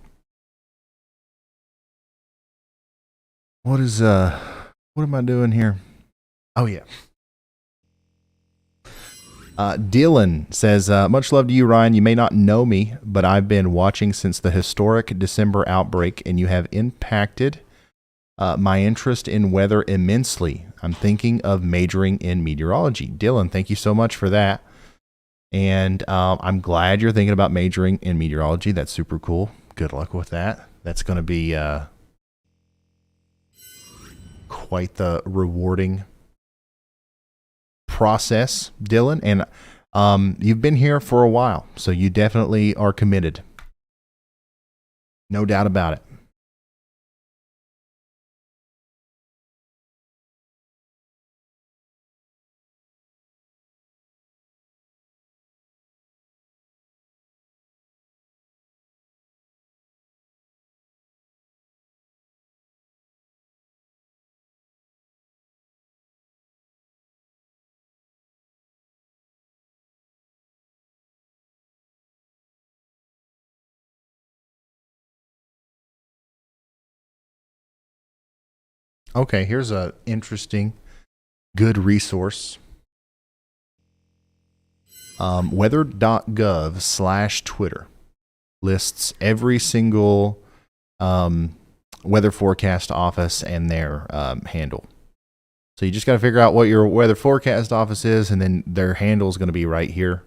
What am I doing here? Oh yeah. Dylan says, much love to you, Ryan. You may not know me, but I've been watching since the historic December outbreak, and you have impacted my interest in weather immensely. I'm thinking of majoring in meteorology. Dylan, thank you so much for that. And I'm glad you're thinking about majoring in meteorology. That's super cool. Good luck with that. That's going to be quite the rewarding process, Dylan, and you've been here for a while, so you definitely are committed. No doubt about it. Okay, here's a interesting, good resource. Weather.gov/Twitter lists every single weather forecast office and their handle. So you just got to figure out what your weather forecast office is, and then their handle is going to be right here.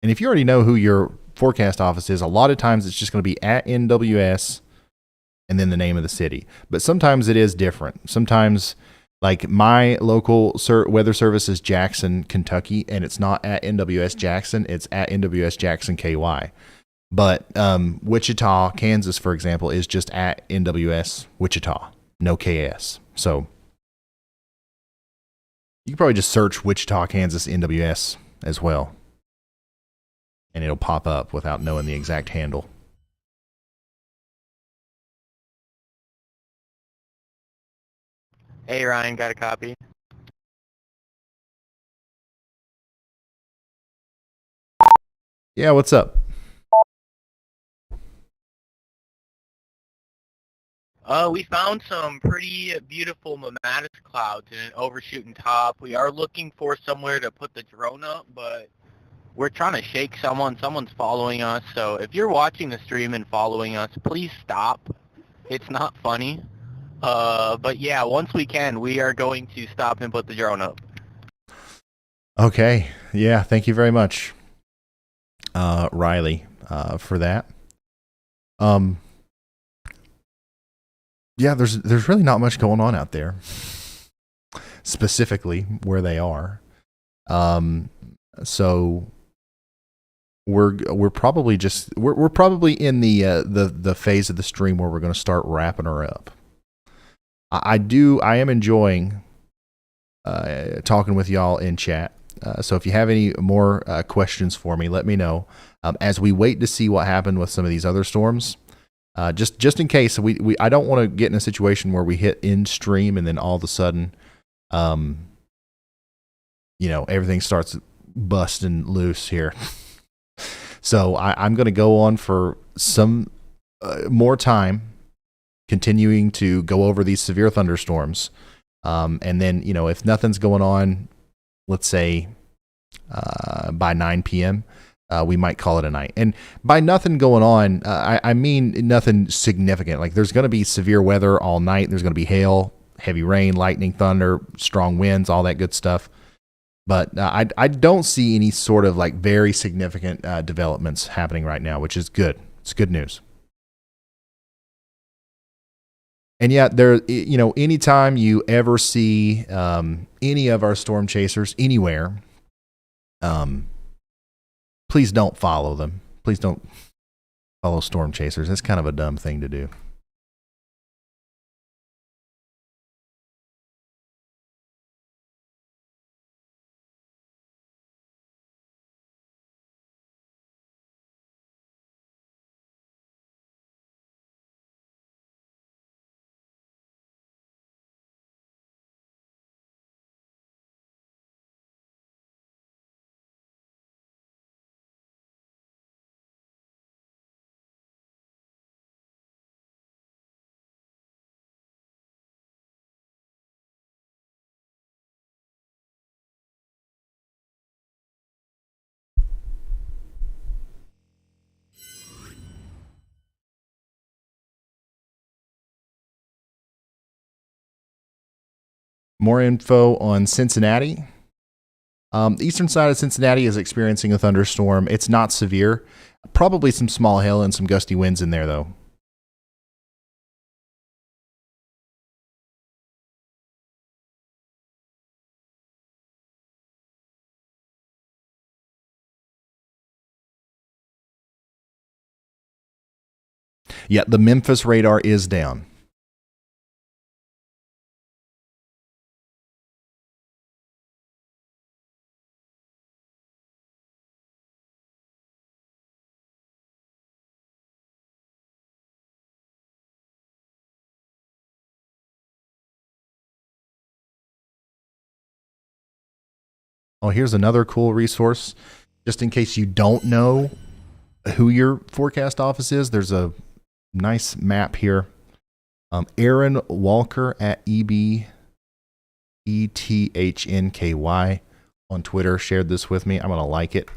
And if you already know who your forecast office is, a lot of times it's just going to be at NWS and then the name of the city. But sometimes it is different. Sometimes, like my local weather service is Jackson, Kentucky, and it's not at NWS Jackson, it's at NWS Jackson KY. But Wichita, Kansas, for example, is just at NWS Wichita, no KS. So you can probably just search Wichita, Kansas, NWS as well, and it'll pop up without knowing the exact handle. Hey Ryan, got a copy? Yeah, what's up? We found some pretty beautiful mammatus clouds in an overshooting top. We are looking for somewhere to put the drone up, but we're trying to shake someone. Someone's following us. So if you're watching the stream and following us, please stop. It's not funny. But yeah, once we can, we are going to stop and put the drone up. Okay. Yeah. Thank you very much, Riley, for that. Yeah, there's really not much going on out there, specifically where they are. So we're probably just we're probably in the phase of the stream where we're going to start wrapping her up. I am enjoying talking with y'all in chat. So if you have any more questions for me, let me know. As we wait to see what happened with some of these other storms, just in case I don't want to get in a situation where we hit in stream and then all of a sudden, everything starts busting loose here. So I'm going to go on for some more time, continuing to go over these severe thunderstorms. And then, if nothing's going on, let's say by 9 p.m., we might call it a night. And by nothing going on, I mean nothing significant. Like there's going to be severe weather all night. There's going to be hail, heavy rain, lightning, thunder, strong winds, all that good stuff. But I don't see any sort of like very significant developments happening right now, which is good. It's good news. And yet, anytime you ever see any of our storm chasers anywhere, please don't follow them. Please don't follow storm chasers. That's kind of a dumb thing to do. More info on Cincinnati. The eastern side of Cincinnati is experiencing a thunderstorm. It's not severe. Probably some small hail and some gusty winds in there, though. Yeah, the Memphis radar is down. Oh, here's another cool resource. Just in case you don't know who your forecast office is, there's a nice map here. Aaron Walker at EBETHNKY on Twitter shared this with me. I'm going to like it.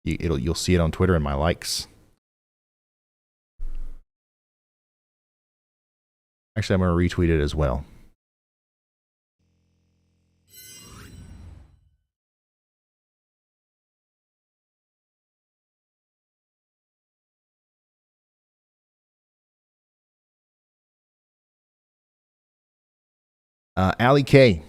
You'll see it on Twitter in my likes. Actually, I'm going to retweet it as well. Allie K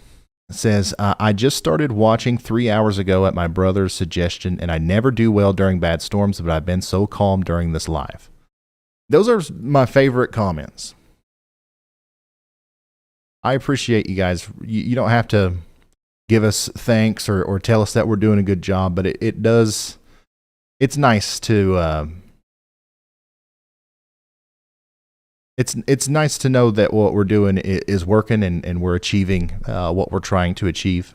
says, I just started watching 3 hours ago at my brother's suggestion, and I never do well during bad storms, but I've been so calm during this live. Those are my favorite comments. I appreciate you guys. You don't have to give us thanks or tell us that we're doing a good job, but it does. It's nice to. It's nice to know that what we're doing is working and we're achieving what we're trying to achieve.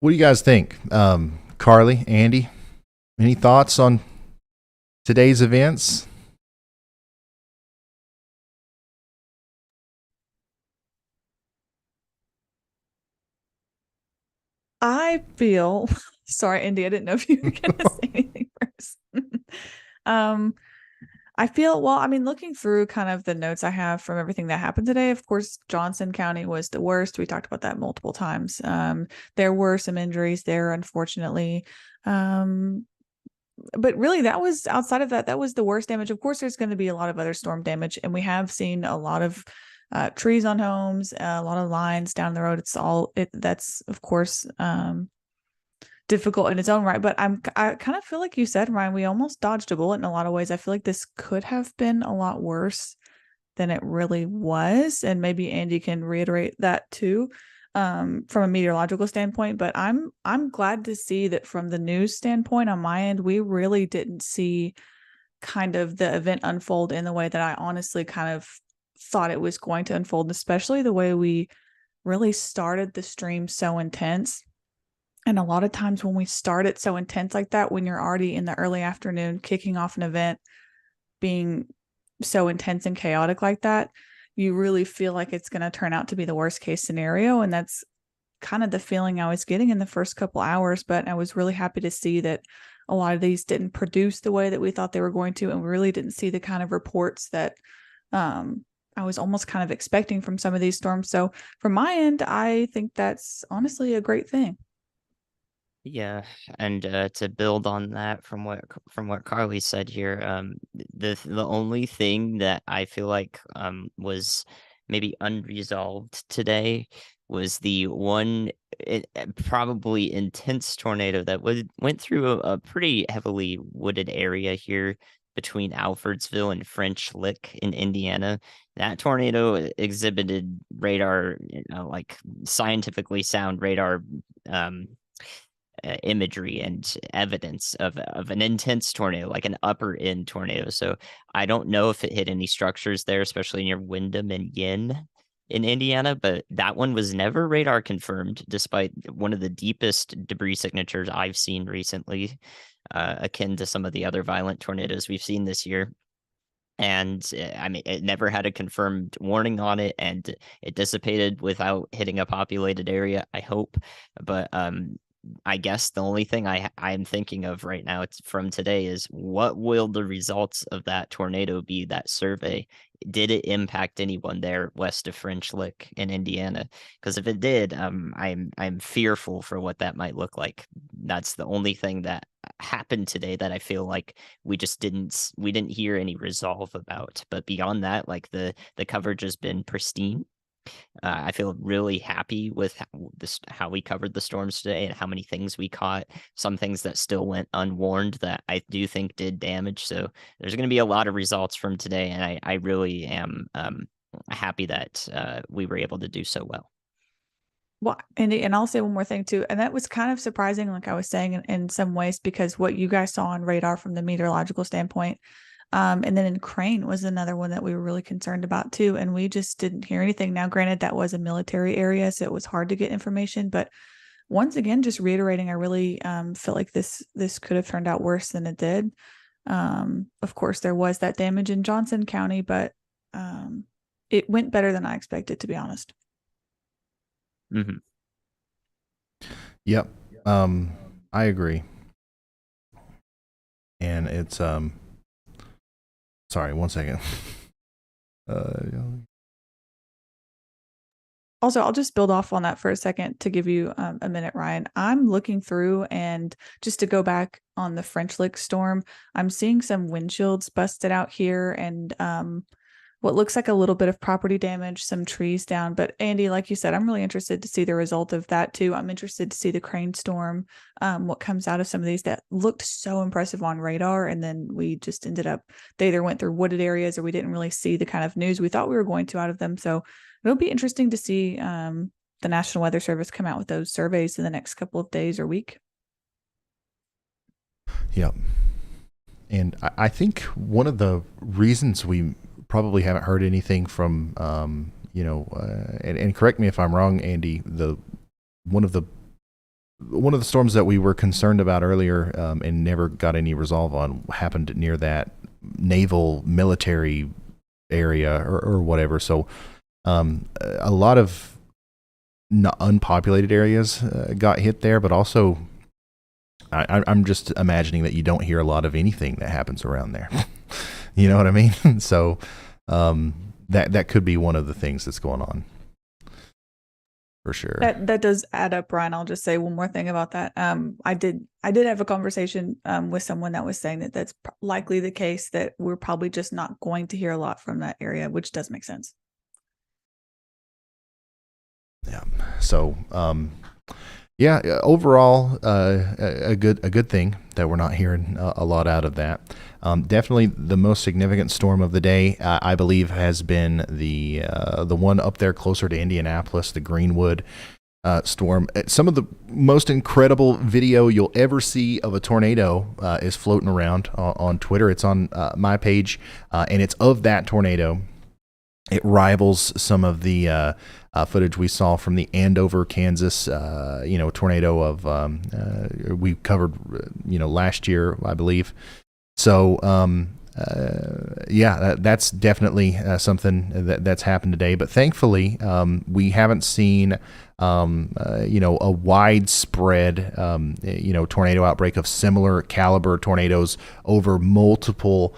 What do you guys think? Carly, Andy, any thoughts on today's events? I feel sorry, Andy, I didn't know if you were going to say anything first. um, I feel, well, I mean, looking through kind of the notes I have from everything that happened today, of course, Johnson County was the worst. We talked about that multiple times. There were some injuries there, unfortunately. But really, that was outside of that, that was the worst damage. Of course, there's going to be a lot of other storm damage, and we have seen a lot of trees on homes, a lot of lines down the road. That's of course difficult in its own right. But I kind of feel like you said, Ryan, we almost dodged a bullet in a lot of ways. I feel like this could have been a lot worse than it really was, and maybe Andy can reiterate that too, from a meteorological standpoint. But I'm glad to see that from the news standpoint on my end, we really didn't see kind of the event unfold in the way that I honestly kind of thought it was going to unfold, especially the way we really started the stream so intense. And a lot of times when we start it so intense like that, when you're already in the early afternoon kicking off an event, being so intense and chaotic like that, you really feel like it's going to turn out to be the worst case scenario. And that's kind of the feeling I was getting in the first couple hours. But I was really happy to see that a lot of these didn't produce the way that we thought they were going to, and we really didn't see the kind of reports that I was almost kind of expecting from some of these storms. So from my end, I think that's honestly a great thing. Yeah, and to build on that from what Carly said here, the only thing that I feel like was maybe unresolved today was the one probably intense tornado that went through a pretty heavily wooded area here between Alfredsville and French Lick in Indiana. That tornado exhibited radar, like scientifically sound radar imagery and evidence of an intense tornado, like an upper end tornado. So I don't know if it hit any structures there, especially near Wyndham and Yin in Indiana, but that one was never radar confirmed, despite one of the deepest debris signatures I've seen recently, akin to some of the other violent tornadoes we've seen this year. And I mean, it never had a confirmed warning on it, and it dissipated without hitting a populated area, I hope. But I guess the only thing I'm thinking of right now from today is, what will the results of that tornado be, that survey? Did it impact anyone there west of French Lick in Indiana? Because if it did, I'm fearful for what that might look like. That's the only thing that happened today that I feel like we didn't hear any resolve about. But beyond that, like the coverage has been pristine. I feel really happy with how we covered the storms today and how many things we caught. Some things that still went unwarned that I do think did damage. So there's going to be a lot of results from today, and I really am happy that we were able to do so well. Well, and I'll say one more thing too, and that was kind of surprising, like I was saying, in some ways, because what you guys saw on radar from the meteorological standpoint, and then in Crane was another one that we were really concerned about too, and we just didn't hear anything. Now, granted, that was a military area, so it was hard to get information, but once again, just reiterating, I really feel like this could have turned out worse than it did. Of course, there was that damage in Johnson County, but it went better than I expected, to be honest. Mm-hmm. Yep. I agree. And it's sorry, one second. Also, I'll just build off on that for a second to give you a minute, Ryan. I'm looking through, and just to go back on the French Lick storm, I'm seeing some windshields busted out here, and what looks like a little bit of property damage, some trees down. But Andy, like you said, I'm really interested to see the result of that too. I'm interested to see the Crane storm, what comes out of some of these that looked so impressive on radar, and then we just ended up, they either went through wooded areas or we didn't really see the kind of news we thought we were going to out of them. So it'll be interesting to see the National Weather Service come out with those surveys in the next couple of days or week. Yep. And I think one of the reasons we probably haven't heard anything from, and correct me if I'm wrong, Andy, one of the one of the storms that we were concerned about earlier and never got any resolve on happened near that naval military area or whatever. So a lot of unpopulated areas got hit there, but also I'm just imagining that you don't hear a lot of anything that happens around there. You know what I mean? So that could be one of the things that's going on. For sure. That does add up, Ryan. I'll just say one more thing about that. I did have a conversation with someone that was saying that that's likely the case, that we're probably just not going to hear a lot from that area, which does make sense. Yeah. So, overall, a good thing that we're not hearing a lot out of that. Definitely the most significant storm of the day, I believe, has been the one up there closer to Indianapolis, the Greenwood storm. Some of the most incredible video you'll ever see of a tornado is floating around on Twitter. It's on my page, and it's of that tornado. It rivals some of the footage we saw from the Andover, Kansas, tornado of we covered, last year, I believe. So, that's definitely something that's happened today. But thankfully, we haven't seen, a widespread, tornado outbreak of similar caliber tornadoes over multiple,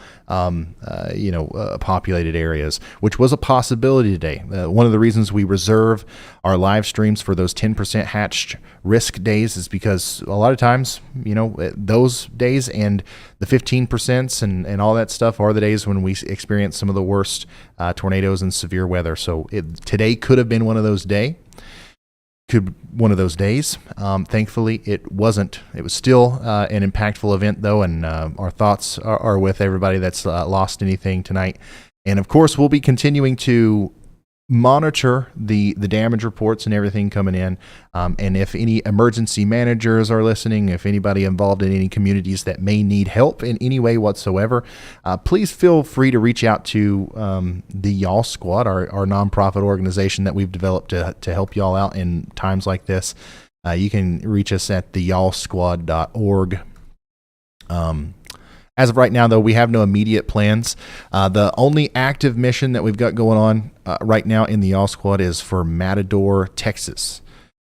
populated areas, which was a possibility today. One of the reasons we reserve our live streams for those 10% hatched risk days is because a lot of times, those days and the 15% and all that stuff are the days when we experience some of the worst tornadoes and severe weather. So today could have been one of those days. Thankfully, it wasn't. It was still an impactful event, though, and our thoughts are with everybody that's lost anything tonight. And, of course, we'll be continuing to monitor the damage reports and everything coming in. And if any emergency managers are listening, if anybody involved in any communities that may need help in any way whatsoever, please feel free to reach out to the Y'all Squad, our nonprofit organization that we've developed to help y'all out in times like this. You can reach us at theyallsquad.org. As of right now, though, we have no immediate plans. The only active mission that we've got going on right now in the Y'all Squad is for Matador, Texas.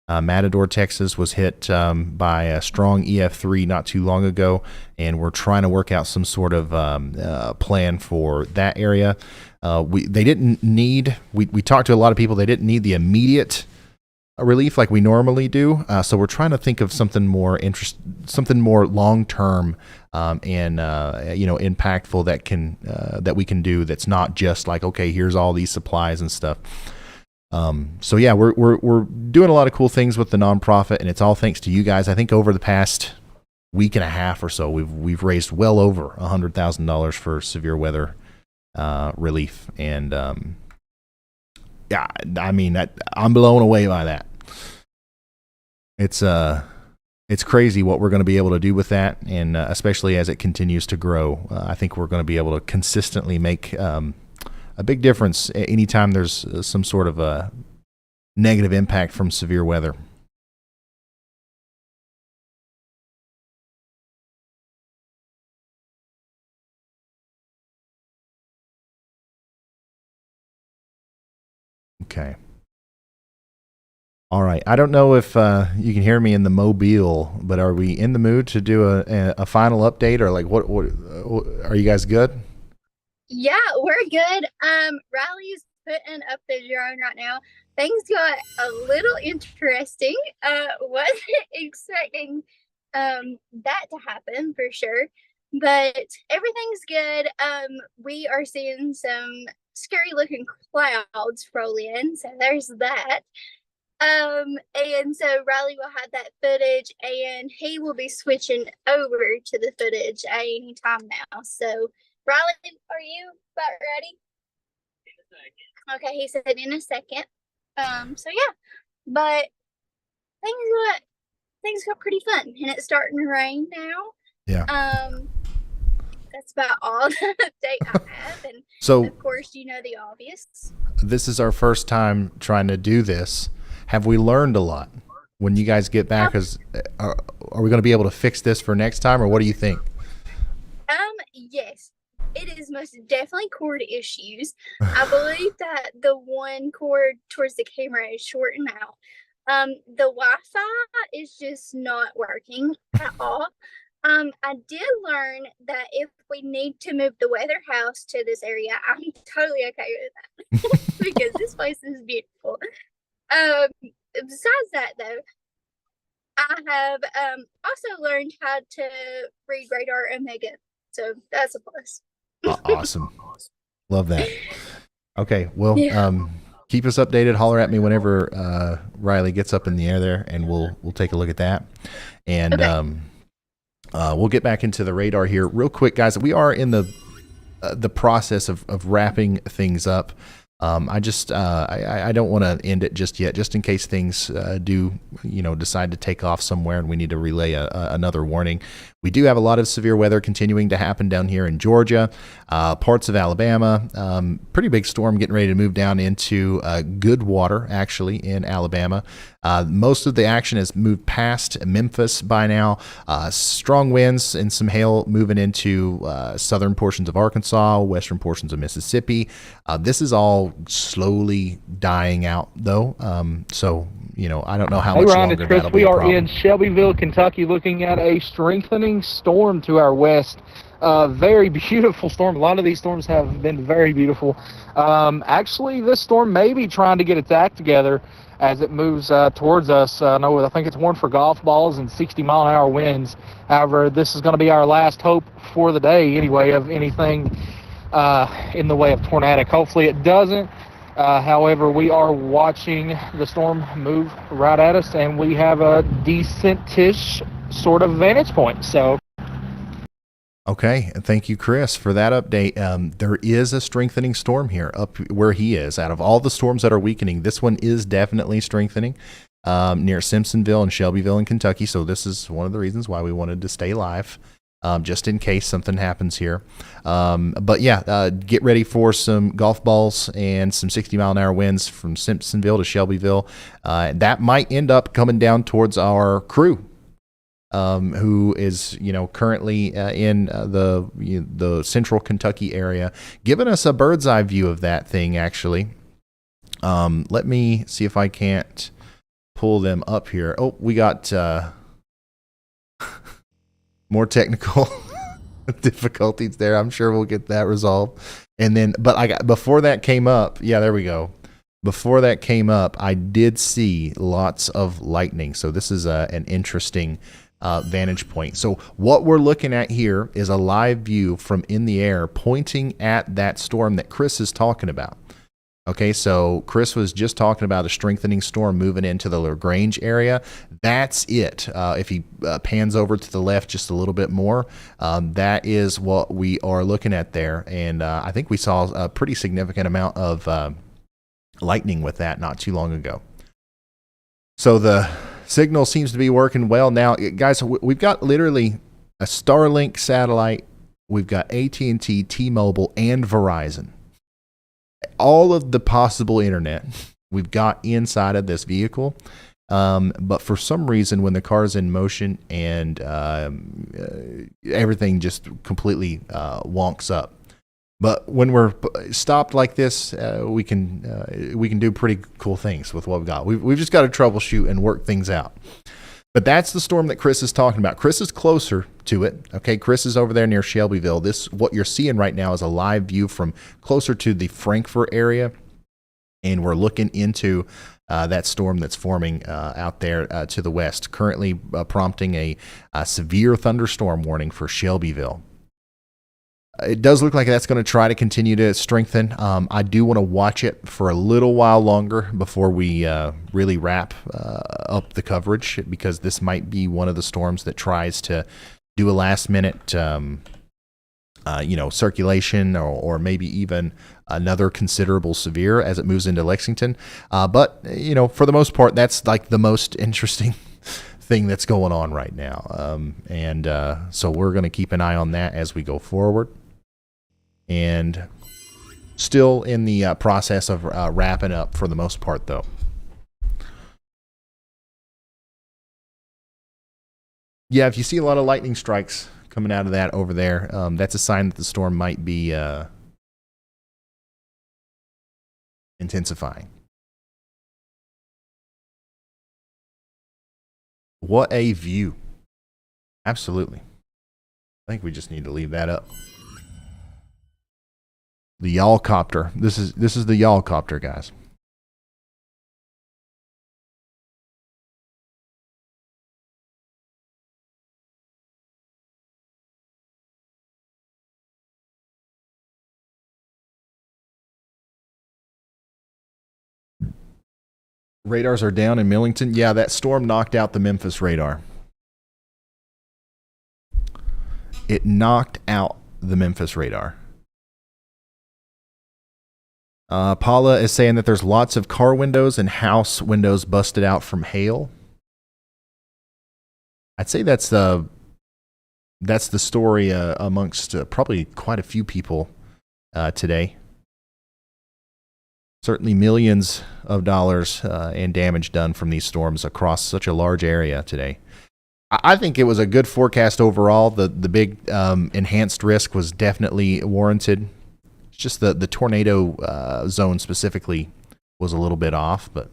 Matador, Texas was hit by a strong EF3 not too long ago, and we're trying to work out some sort of plan for that area. We talked to a lot of people. They didn't need the immediate relief like we normally do. So we're trying to think of something more long-term and impactful that we can do. That's not just like, okay, here's all these supplies and stuff. We're doing a lot of cool things with the nonprofit, and it's all thanks to you guys. I think over the past week and a half or so, we've raised well over $100,000 for severe weather relief, and I'm blown away by that. It's crazy what we're going to be able to do with that, and especially as it continues to grow. I think we're going to be able to consistently make a big difference anytime there's some sort of a negative impact from severe weather. Okay. All right. I don't know if you can hear me in the mobile, but are we in the mood to do a final update, or like what are you guys good? Yeah, we're good. Riley's putting up the drone right now. Things got a little interesting. Wasn't expecting that to happen for sure, but everything's good. We are seeing some scary looking clouds roll in, so there's that. And so Riley will have that footage, and he will be switching over to the footage at any time now. So Riley, are you about ready? In a second. Okay, he said in a second. But things got pretty fun, and it's starting to rain now. Yeah. That's about all the update I have, and so of course you know the obvious. This is our first time trying to do this. Have we learned a lot? when you guys get back? Are we going to be able to fix this for next time, or what do you think? Yes, it is most definitely cord issues. I believe that the one cord towards the camera is shorting out. The Wi-Fi is just not working at all. I did learn that if we need to move the weather house to this area, I'm totally okay with that because this place is beautiful. Besides that, though, I have also learned how to read radar Omega, so that's a plus. Awesome. Love that. Okay, well, keep us updated. Holler at me whenever Riley gets up in the air there, and we'll take a look at that. And we'll get back into the radar here real quick, guys. We are in the process of wrapping things up. I don't want to end it just yet, just in case things do decide to take off somewhere and we need to relay another warning. We do have a lot of severe weather continuing to happen down here in Georgia, parts of Alabama. Pretty big storm getting ready to move down into good water, actually, in Alabama. Most of the action has moved past Memphis by now. Strong winds and some hail moving into southern portions of Arkansas, western portions of Mississippi. This is all slowly dying out, though. So, I don't know how much Ryan, longer it's Chris. that'll be We a are problem. in Shelbyville, Kentucky, looking at a strengthening storm to our west. Very beautiful storm. A lot of these storms have been very beautiful. Actually, this storm may be trying to get its act together as it moves towards us. I think it's warned for golf balls and 60-mile-an-hour winds. However, this is going to be our last hope for the day, anyway, of anything in the way of tornadic. Hopefully it doesn't. However, we are watching the storm move right at us, and we have a decent-ish sort of vantage point. So, okay, thank you, Chris, for that update. There is a strengthening storm here up where he is. Out of all the storms that are weakening, this one is definitely strengthening near Simpsonville and Shelbyville in Kentucky. So this is one of the reasons why we wanted to stay live, just in case something happens here. But yeah, get ready for some golf balls and some 60-mile-an-hour winds from Simpsonville to Shelbyville. That might end up coming down towards our crew, who is currently in the central Kentucky area, giving us a bird's eye view of that thing. Actually, let me see if I can't pull them up here. Oh, we got more technical difficulties there. I'm sure we'll get that resolved. And then, but before that came up. Yeah, there we go. Before that came up, I did see lots of lightning. So this is an interesting vantage point. So what we're looking at here is a live view from in the air pointing at that storm that Chris is talking about. Okay, so Chris was just talking about a strengthening storm moving into the LaGrange area. That's it. If he pans over to the left just a little bit more, that is what we are looking at there. And I think we saw a pretty significant amount of lightning with that not too long ago. So the signal seems to be working well now. Guys, we've got literally a Starlink satellite. We've got AT&T, T-Mobile, and Verizon. All of the possible internet we've got inside of this vehicle. But for some reason, when the car is in motion and everything just completely wonks up. But when we're stopped like this, we can do pretty cool things with what we've got. We've just got to troubleshoot and work things out. But that's the storm that Chris is talking about. Chris is closer to it. Okay, Chris is over there near Shelbyville. What you're seeing right now is a live view from closer to the Frankfort area, and we're looking into that storm that's forming out there to the west, currently prompting a severe thunderstorm warning for Shelbyville. It does look like that's going to try to continue to strengthen. I do want to watch it for a little while longer before we really wrap up the coverage, because this might be one of the storms that tries to do a last-minute, circulation or maybe even another considerable severe as it moves into Lexington. But for the most part, that's like the most interesting thing that's going on right now. So we're going to keep an eye on that as we go forward. And still in the process of wrapping up for the most part, though. Yeah, if you see a lot of lightning strikes coming out of that over there, that's a sign that the storm might be intensifying. What a view. Absolutely. I think we just need to leave that up. The yawl copter. This is the yawl copter, guys. Radars are down in Millington. Yeah, that storm knocked out the Memphis radar. It knocked out the Memphis radar. Paula is saying that there's lots of car windows and house windows busted out from hail. I'd say that's the story amongst probably quite a few people today. Certainly millions of dollars in damage done from these storms across such a large area today. I think it was a good forecast overall. The big enhanced risk was definitely warranted. It's just the tornado zone specifically was a little bit off, but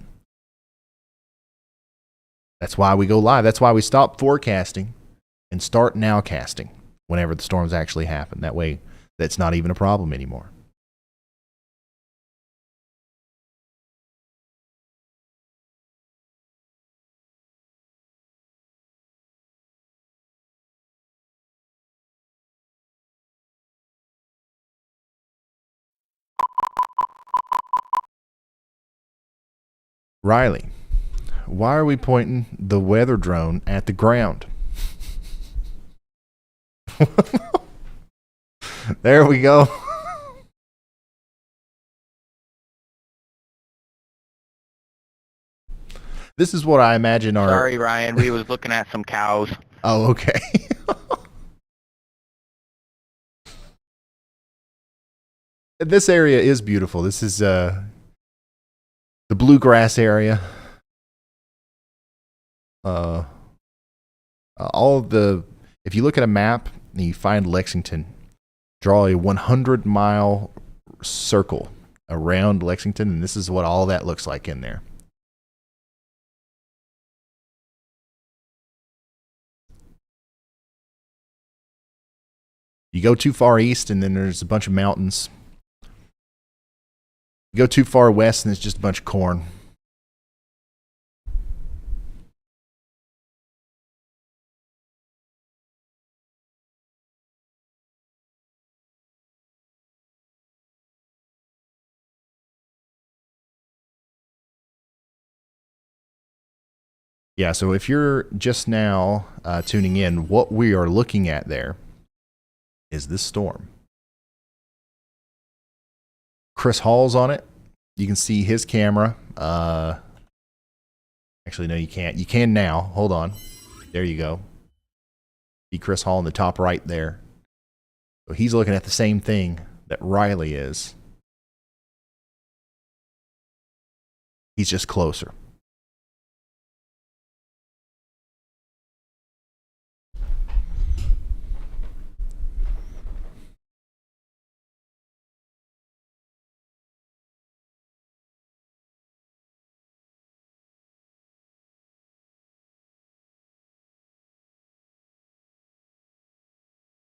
that's why we go live. That's why we stop forecasting and start nowcasting whenever the storms actually happen. That way, that's not even a problem anymore. Riley, why are we pointing the weather drone at the ground? There we go. This is what I imagine our... Sorry, Ryan. We was looking at some cows. Oh, okay. This area is beautiful. This is the bluegrass area. All of the... If you look at a map and you find Lexington, draw a 100-mile circle around Lexington, and this is what all that looks like in there. You go too far east, and then there's a bunch of mountains. You go too far west, and it's just a bunch of corn. Yeah, so if you're just now tuning in, what we are looking at there is this storm. Chris Hall's on it. You can see his camera. Actually, no, you can't. You can now. Hold on. There you go. See Chris Hall in the top right there. So he's looking at the same thing that Riley is. He's just closer.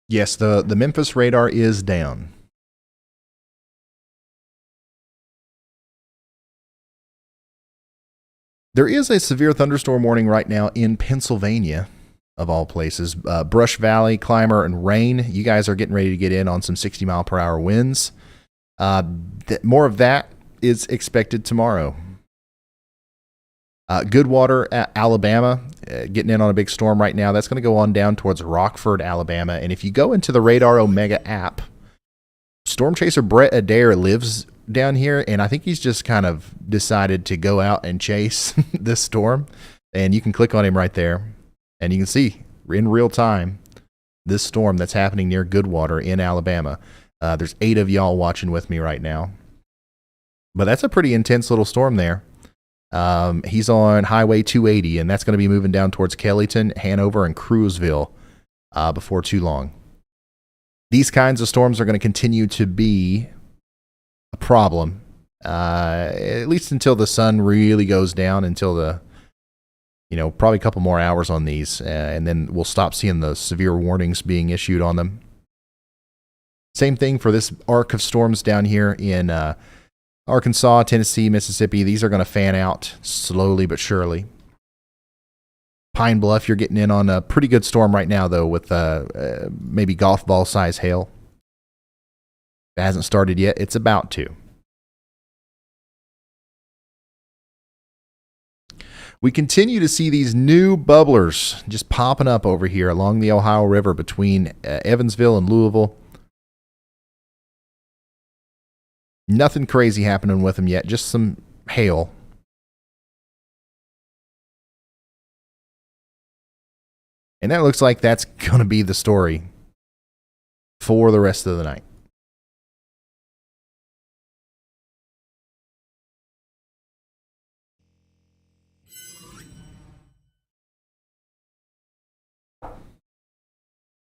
Yes, the Memphis radar is down. There is a severe thunderstorm warning right now in Pennsylvania, of all places. Brush Valley, Clymer, and Rain. You guys are getting ready to get in on some 60-mile-per-hour winds. More of that is expected tomorrow. Goodwater, Alabama, getting in on a big storm right now. That's going to go on down towards Rockford, Alabama. And if you go into the Radar Omega app, Storm Chaser Brett Adair lives down here, and I think he's just kind of decided to go out and chase this storm. And you can click on him right there, and you can see in real time this storm that's happening near Goodwater in Alabama. There's 8 of y'all watching with me right now. But that's a pretty intense little storm there. He's on Highway 280, and that's going to be moving down towards Kellyton, Hanover, and Cruiseville before too long. These kinds of storms are going to continue to be a problem, at least until the sun really goes down, until the, probably a couple more hours on these, and then we'll stop seeing the severe warnings being issued on them. Same thing for this arc of storms down here in Arkansas, Tennessee, Mississippi. These are going to fan out slowly but surely. Pine Bluff, you're getting in on a pretty good storm right now, though, with maybe golf ball size hail. It hasn't started yet. It's about to. We continue to see these new bubblers just popping up over here along the Ohio River between Evansville and Louisville. Nothing crazy happening with them yet, just some hail. And that looks like that's going to be the story for the rest of the night.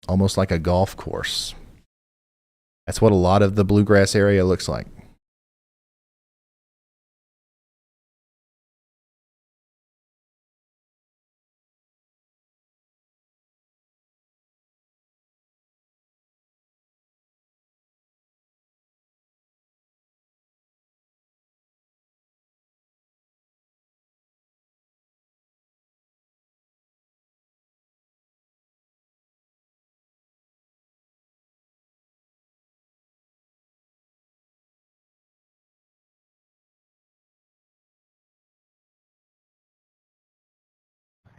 Almost like a golf course. That's what a lot of the bluegrass area looks like.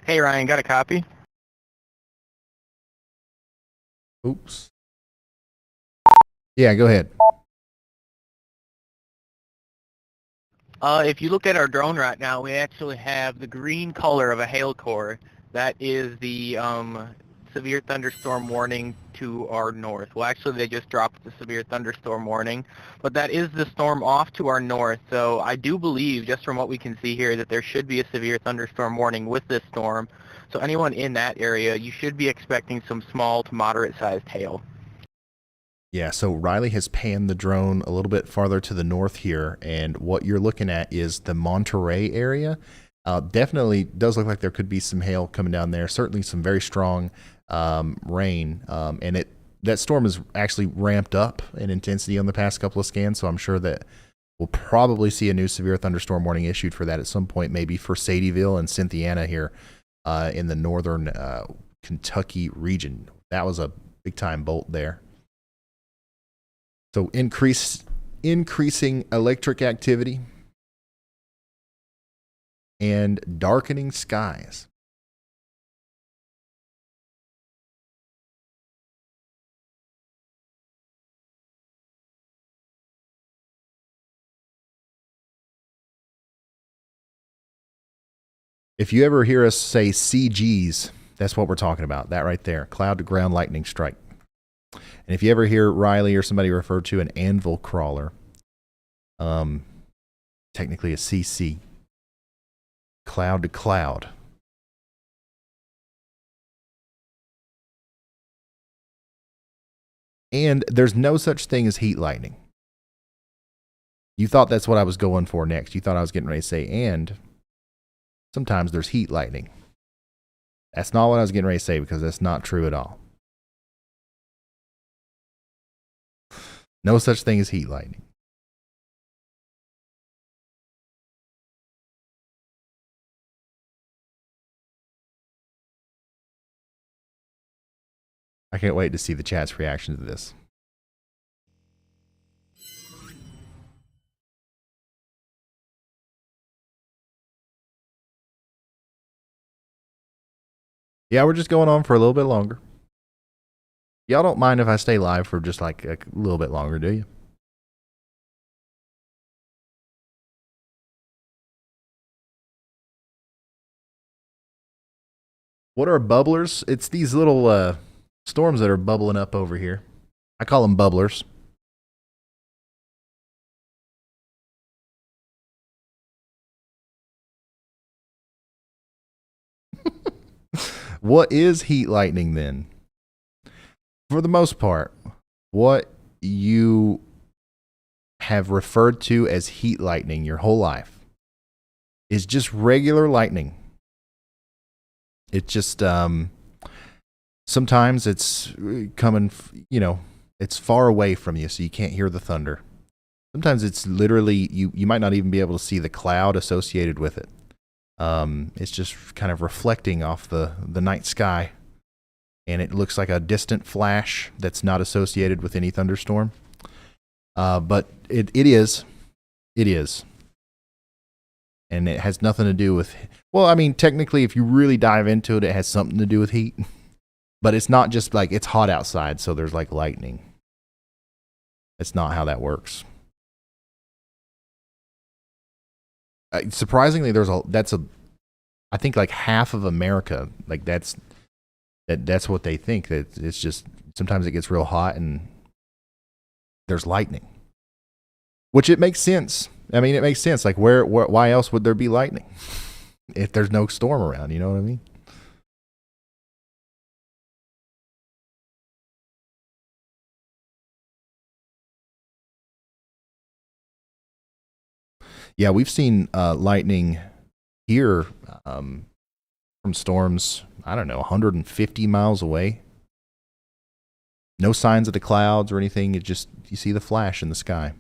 Hey Ryan, got a copy? Oops. Yeah, go ahead. If you look at our drone right now, we actually have the green color of a hail core. That is the severe thunderstorm warning to our north. Well, actually, they just dropped the severe thunderstorm warning, but that is the storm off to our north. So I do believe, just from what we can see here, that there should be a severe thunderstorm warning with this storm. So anyone in that area, you should be expecting some small to moderate-sized hail. Yeah, so Riley has panned the drone a little bit farther to the north here, and what you're looking at is the Monterey area. Definitely does look like there could be some hail coming down there, certainly some very strong rain, and that storm has actually ramped up in intensity on the past couple of scans, so I'm sure that we'll probably see a new severe thunderstorm warning issued for that at some point, maybe for Sadieville and Cynthiana here in the northern Kentucky region. That was a big-time bolt there. So increasing electric activity and darkening skies. If you ever hear us say CGs, that's what we're talking about. That right there, cloud to ground lightning strike. And if you ever hear Riley or somebody refer to an anvil crawler, technically a CC, cloud to cloud. And there's no such thing as heat lightning. You thought that's what I was going for next. You thought I was getting ready to say, and sometimes there's heat lightning. That's not what I was getting ready to say, because that's not true at all. No such thing as heat lightning. I can't wait to see the chat's reaction to this. Yeah, we're just going on for a little bit longer. Y'all don't mind if I stay live for just like a little bit longer, do you? What are bubblers? It's these little storms that are bubbling up over here. I call them bubblers. What is heat lightning then? For the most part, what you have referred to as heat lightning your whole life is just regular lightning. It just, sometimes it's coming, it's far away from you, so you can't hear the thunder. Sometimes it's literally, you might not even be able to see the cloud associated with it. It's just kind of reflecting off the night sky, and it looks like a distant flash that's not associated with any thunderstorm. But it is. And it has nothing to do with, well, I mean, technically, if you really dive into it, it has something to do with heat. But it's not just like it's hot outside, so there's like lightning. That's not how that works. Surprisingly, I think like half of America, like that's what they think, that it's just sometimes it gets real hot and there's lightning, which it makes sense. I mean, it makes sense. Like why else would there be lightning if there's no storm around? You know what I mean? Yeah, we've seen lightning here from storms, I don't know, 150 miles away. No signs of the clouds or anything. It just, you see the flash in the sky.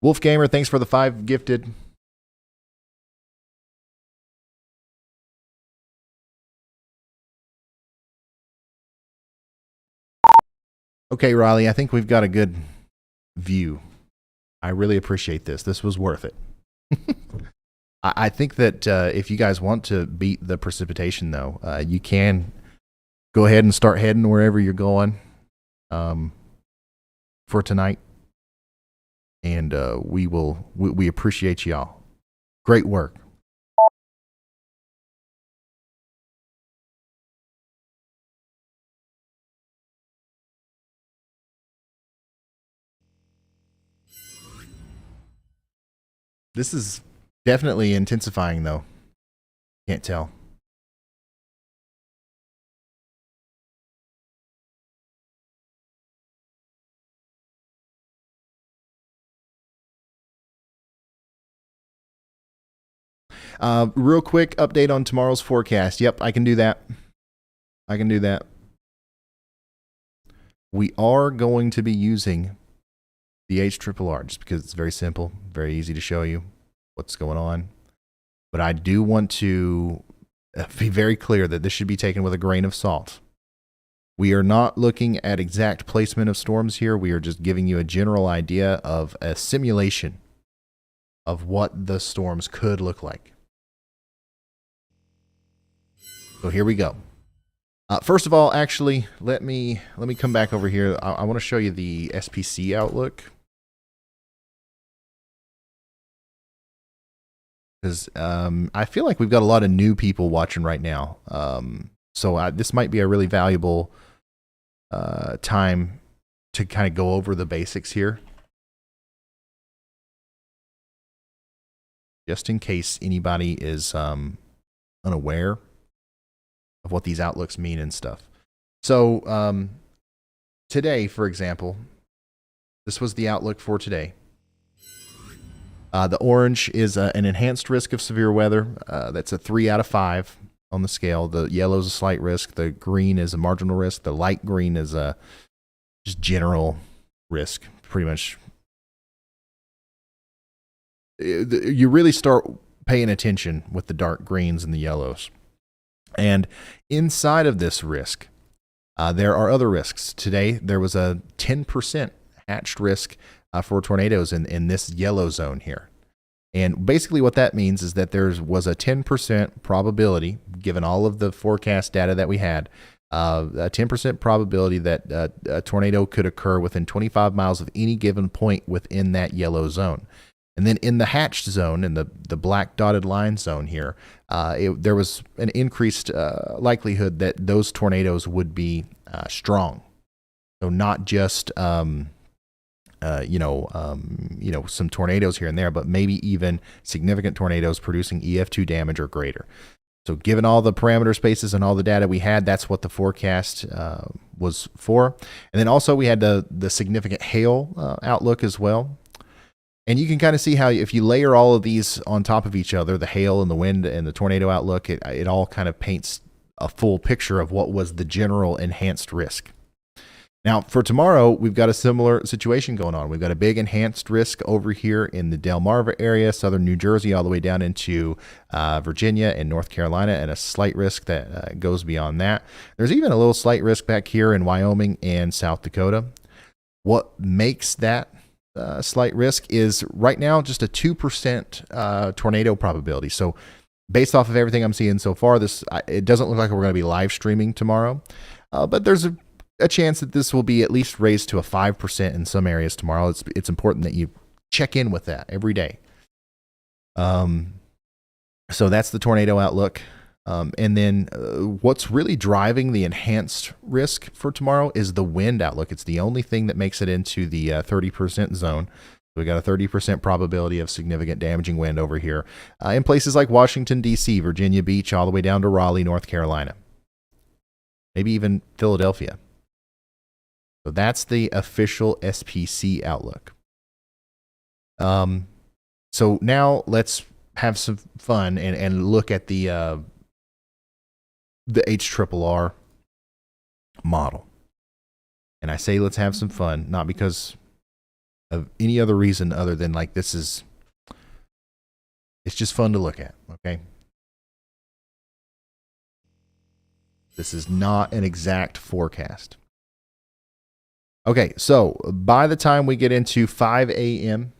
Wolf Gamer, thanks for the 5 gifted. Okay, Riley, I think we've got a good view. I really appreciate this. This was worth it. I think that if you guys want to beat the precipitation, though, you can go ahead and start heading wherever you're going for tonight. And we appreciate y'all. Great work. This is definitely intensifying, though. Can't tell. Real quick update on tomorrow's forecast. Yep, I can do that. We are going to be using the HRRR just because it's very simple, very easy to show you what's going on. But I do want to be very clear that this should be taken with a grain of salt. We are not looking at exact placement of storms here. We are just giving you a general idea of a simulation of what the storms could look like. So here we go. First of all, actually, let me come back over here. I want to show you the SPC outlook. Because I feel like we've got a lot of new people watching right now. So this might be a really valuable time to kind of go over the basics here. Just in case anybody is unaware of what these outlooks mean and stuff. So today, for example, this was the outlook for today. The orange is an enhanced risk of severe weather. That's a 3 out of 5 on the scale. The yellow is a slight risk. The green is a marginal risk. The light green is a just general risk. Pretty much, you really start paying attention with the dark greens and the yellows. And inside of this risk, there are other risks. Today, there was a 10% hatched risk for tornadoes in this yellow zone here. And basically what that means is that there was a 10% probability, given all of the forecast data that we had, a 10% probability that a tornado could occur within 25 miles of any given point within that yellow zone. And then in the hatched zone, in the black dotted line zone here, there was an increased likelihood that those tornadoes would be strong. So not just some tornadoes here and there, but maybe even significant tornadoes producing EF2 damage or greater. So given all the parameter spaces and all the data we had, that's what the forecast was for. And then also we had the significant hail outlook as well. And you can kind of see how if you layer all of these on top of each other, the hail and the wind and the tornado outlook, it all kind of paints a full picture of what was the general enhanced risk. Now, for tomorrow, we've got a similar situation going on. We've got a big enhanced risk over here in the Delmarva area, southern New Jersey, all the way down into Virginia and North Carolina, and a slight risk that goes beyond that. There's even a little slight risk back here in Wyoming and South Dakota. What makes that slight risk is right now just a 2% tornado probability. So based off of everything I'm seeing so far, it doesn't look like we're going to be live streaming tomorrow, but there's a chance that this will be at least raised to a 5% in some areas tomorrow. It's important that you check in with that every day. So that's the tornado outlook. And then what's really driving the enhanced risk for tomorrow is the wind outlook. It's the only thing that makes it into the 30% zone. We got a 30% probability of significant damaging wind over here in places like Washington, D.C., Virginia Beach, all the way down to Raleigh, North Carolina. Maybe even Philadelphia. So that's the official SPC outlook. So now let's have some fun and look at the HRRR model. And I say let's have some fun, not because of any other reason other than like it's just fun to look at, okay? This is not an exact forecast. Okay, so by the time we get into 5 a.m.,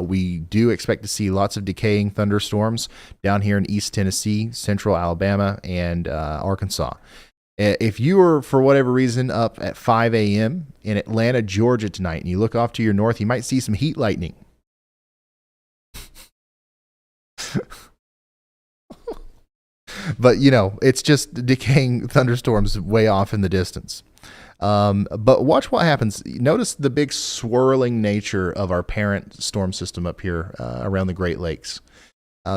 we do expect to see lots of decaying thunderstorms down here in East Tennessee, Central Alabama, and Arkansas. If you are, for whatever reason, up at 5 a.m. in Atlanta, Georgia tonight, and you look off to your north, you might see some heat lightning. But, it's just decaying thunderstorms way off in the distance. But watch what happens. Notice the big swirling nature of our parent storm system up here around the Great Lakes.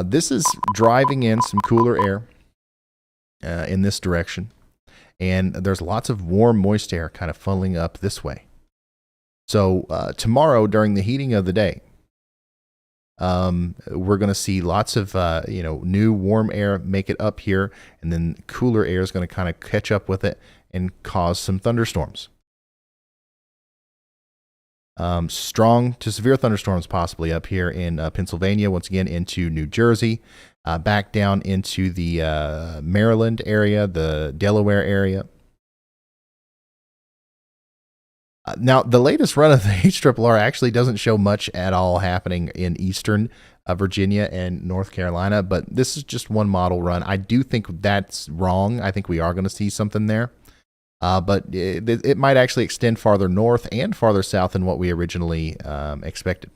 This is driving in some cooler air in this direction. And there's lots of warm, moist air kind of funneling up this way. So tomorrow, during the heating of the day, we're going to see lots of new warm air make it up here, and then cooler air is going to kind of catch up with it and cause some thunderstorms. Strong to severe thunderstorms possibly up here in Pennsylvania, once again into New Jersey, back down into the Maryland area, the Delaware area. Now, the latest run of the HRRR actually doesn't show much at all happening in eastern Virginia and North Carolina, but this is just one model run. I do think that's wrong. I think we are going to see something there. But it might actually extend farther north and farther south than what we originally expected.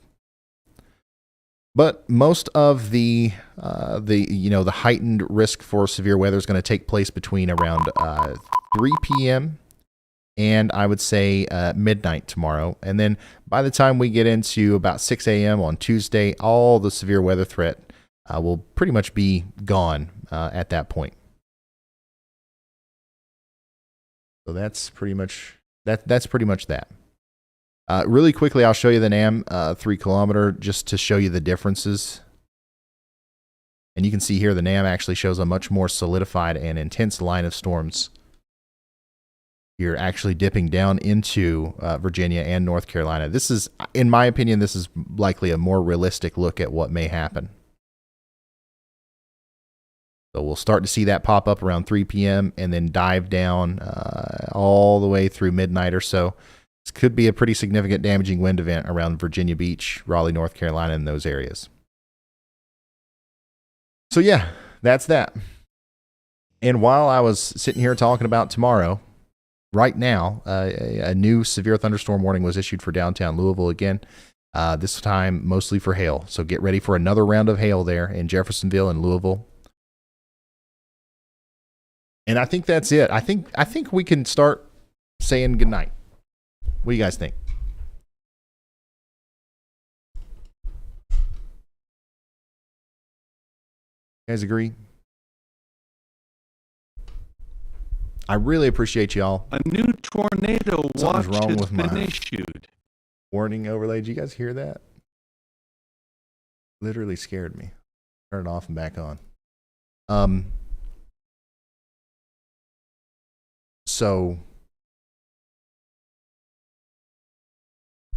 But most of the heightened risk for severe weather is going to take place between around 3 p.m. and I would say midnight tomorrow. And then by the time we get into about 6 a.m. on Tuesday, all the severe weather threat will pretty much be gone at that point. So that's pretty much that. Really quickly, I'll show you the NAM 3 kilometer just to show you the differences. And you can see here the NAM actually shows a much more solidified and intense line of storms. You're actually dipping down into Virginia and North Carolina. This is, in my opinion, this is likely a more realistic look at what may happen. So we'll start to see that pop up around 3 p.m. and then dive down all the way through midnight or so. This could be a pretty significant damaging wind event around Virginia Beach, Raleigh, North Carolina, and those areas. So yeah, that's that. And while I was sitting here talking about tomorrow, right now, a new severe thunderstorm warning was issued for downtown Louisville again, this time mostly for hail. So get ready for another round of hail there in Jeffersonville and Louisville. And I think that's it. I think we can start saying goodnight. What do you guys think? guys agree? I really appreciate y'all. A new tornado watch Something's wrong has with been my issued. warning overlay. Did you guys hear that? Literally scared me. Turn it off and back on. So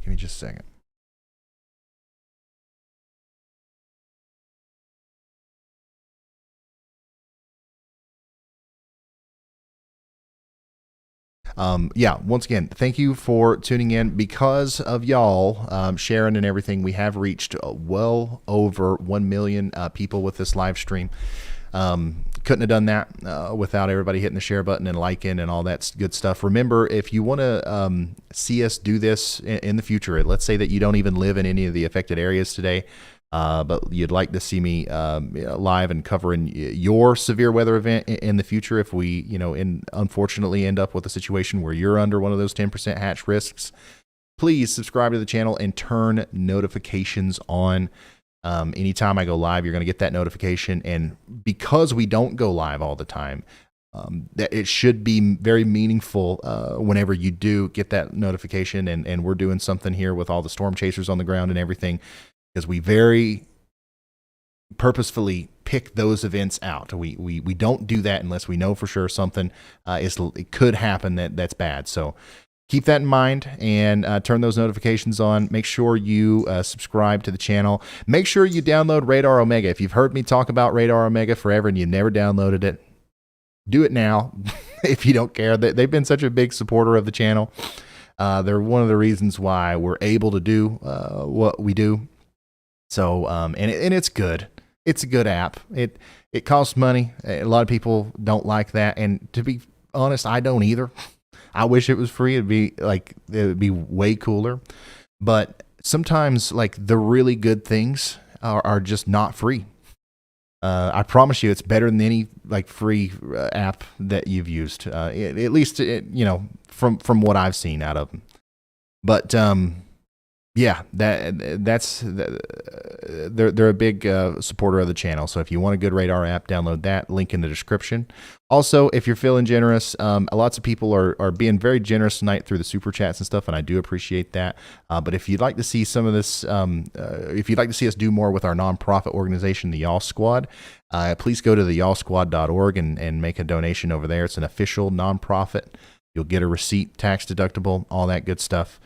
give me just a second. Yeah, once again, thank you for tuning in. Because of y'all, Sharon and everything, we have reached well over 1 million people with this live stream. Couldn't have done that without everybody hitting the share button and liking and all that good stuff. Remember, if you want to see us do this in the future, let's say that you don't even live in any of the affected areas today, but you'd like to see me live and covering your severe weather event in the future. If we, unfortunately end up with a situation where you're under one of those 10% hatch risks, please subscribe to the channel and turn notifications on. Anytime I go live, you're going to get that notification. And because we don't go live all the time, that it should be very meaningful whenever you do get that notification. And we're doing something here with all the storm chasers on the ground and everything, because we very purposefully pick those events out. We don't do that unless we know for sure something it could happen that's bad. So keep that in mind and turn those notifications on. Make sure you subscribe to the channel. Make sure you download Radar Omega. If you've heard me talk about Radar Omega forever and you never downloaded it, do it now. If you don't care, they've been such a big supporter of the channel. They're one of the reasons why we're able to do what we do. So, and it's good. It's a good app. It costs money. A lot of people don't like that. And to be honest, I don't either. I wish it was free. It would be way cooler. But sometimes the really good things are just not free. I promise you, it's better than any free app that you've used. At least from what I've seen out of them. But yeah, that's they're a big supporter of the channel. So if you want a good Radar app, download that. Link in the description. Also, if you're feeling generous, lots of people are being very generous tonight through the super chats and stuff, and I do appreciate that. But if you'd like to see some of this, if you'd like to see us do more with our nonprofit organization, the Y'all Squad, please go to the y'allsquad.org and make a donation over there. It's an official nonprofit. You'll get a receipt, tax deductible, all that good stuff.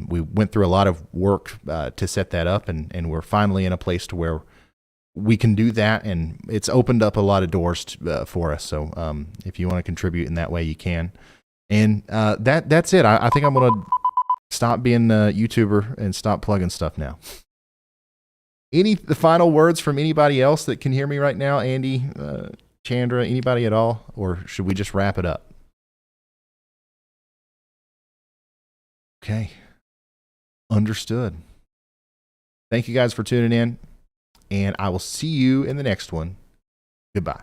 We went through a lot of work to set that up, and we're finally in a place to where we can do that, and it's opened up a lot of doors for us. So if you want to contribute in that way, you can. And that's it. I think I'm going to stop being a YouTuber and stop plugging stuff now. The final words from anybody else that can hear me right now? Andy, Chandra, anybody at all? Or should we just wrap it up? Okay. Understood. Thank you guys for tuning in, and I will see you in the next one. Goodbye.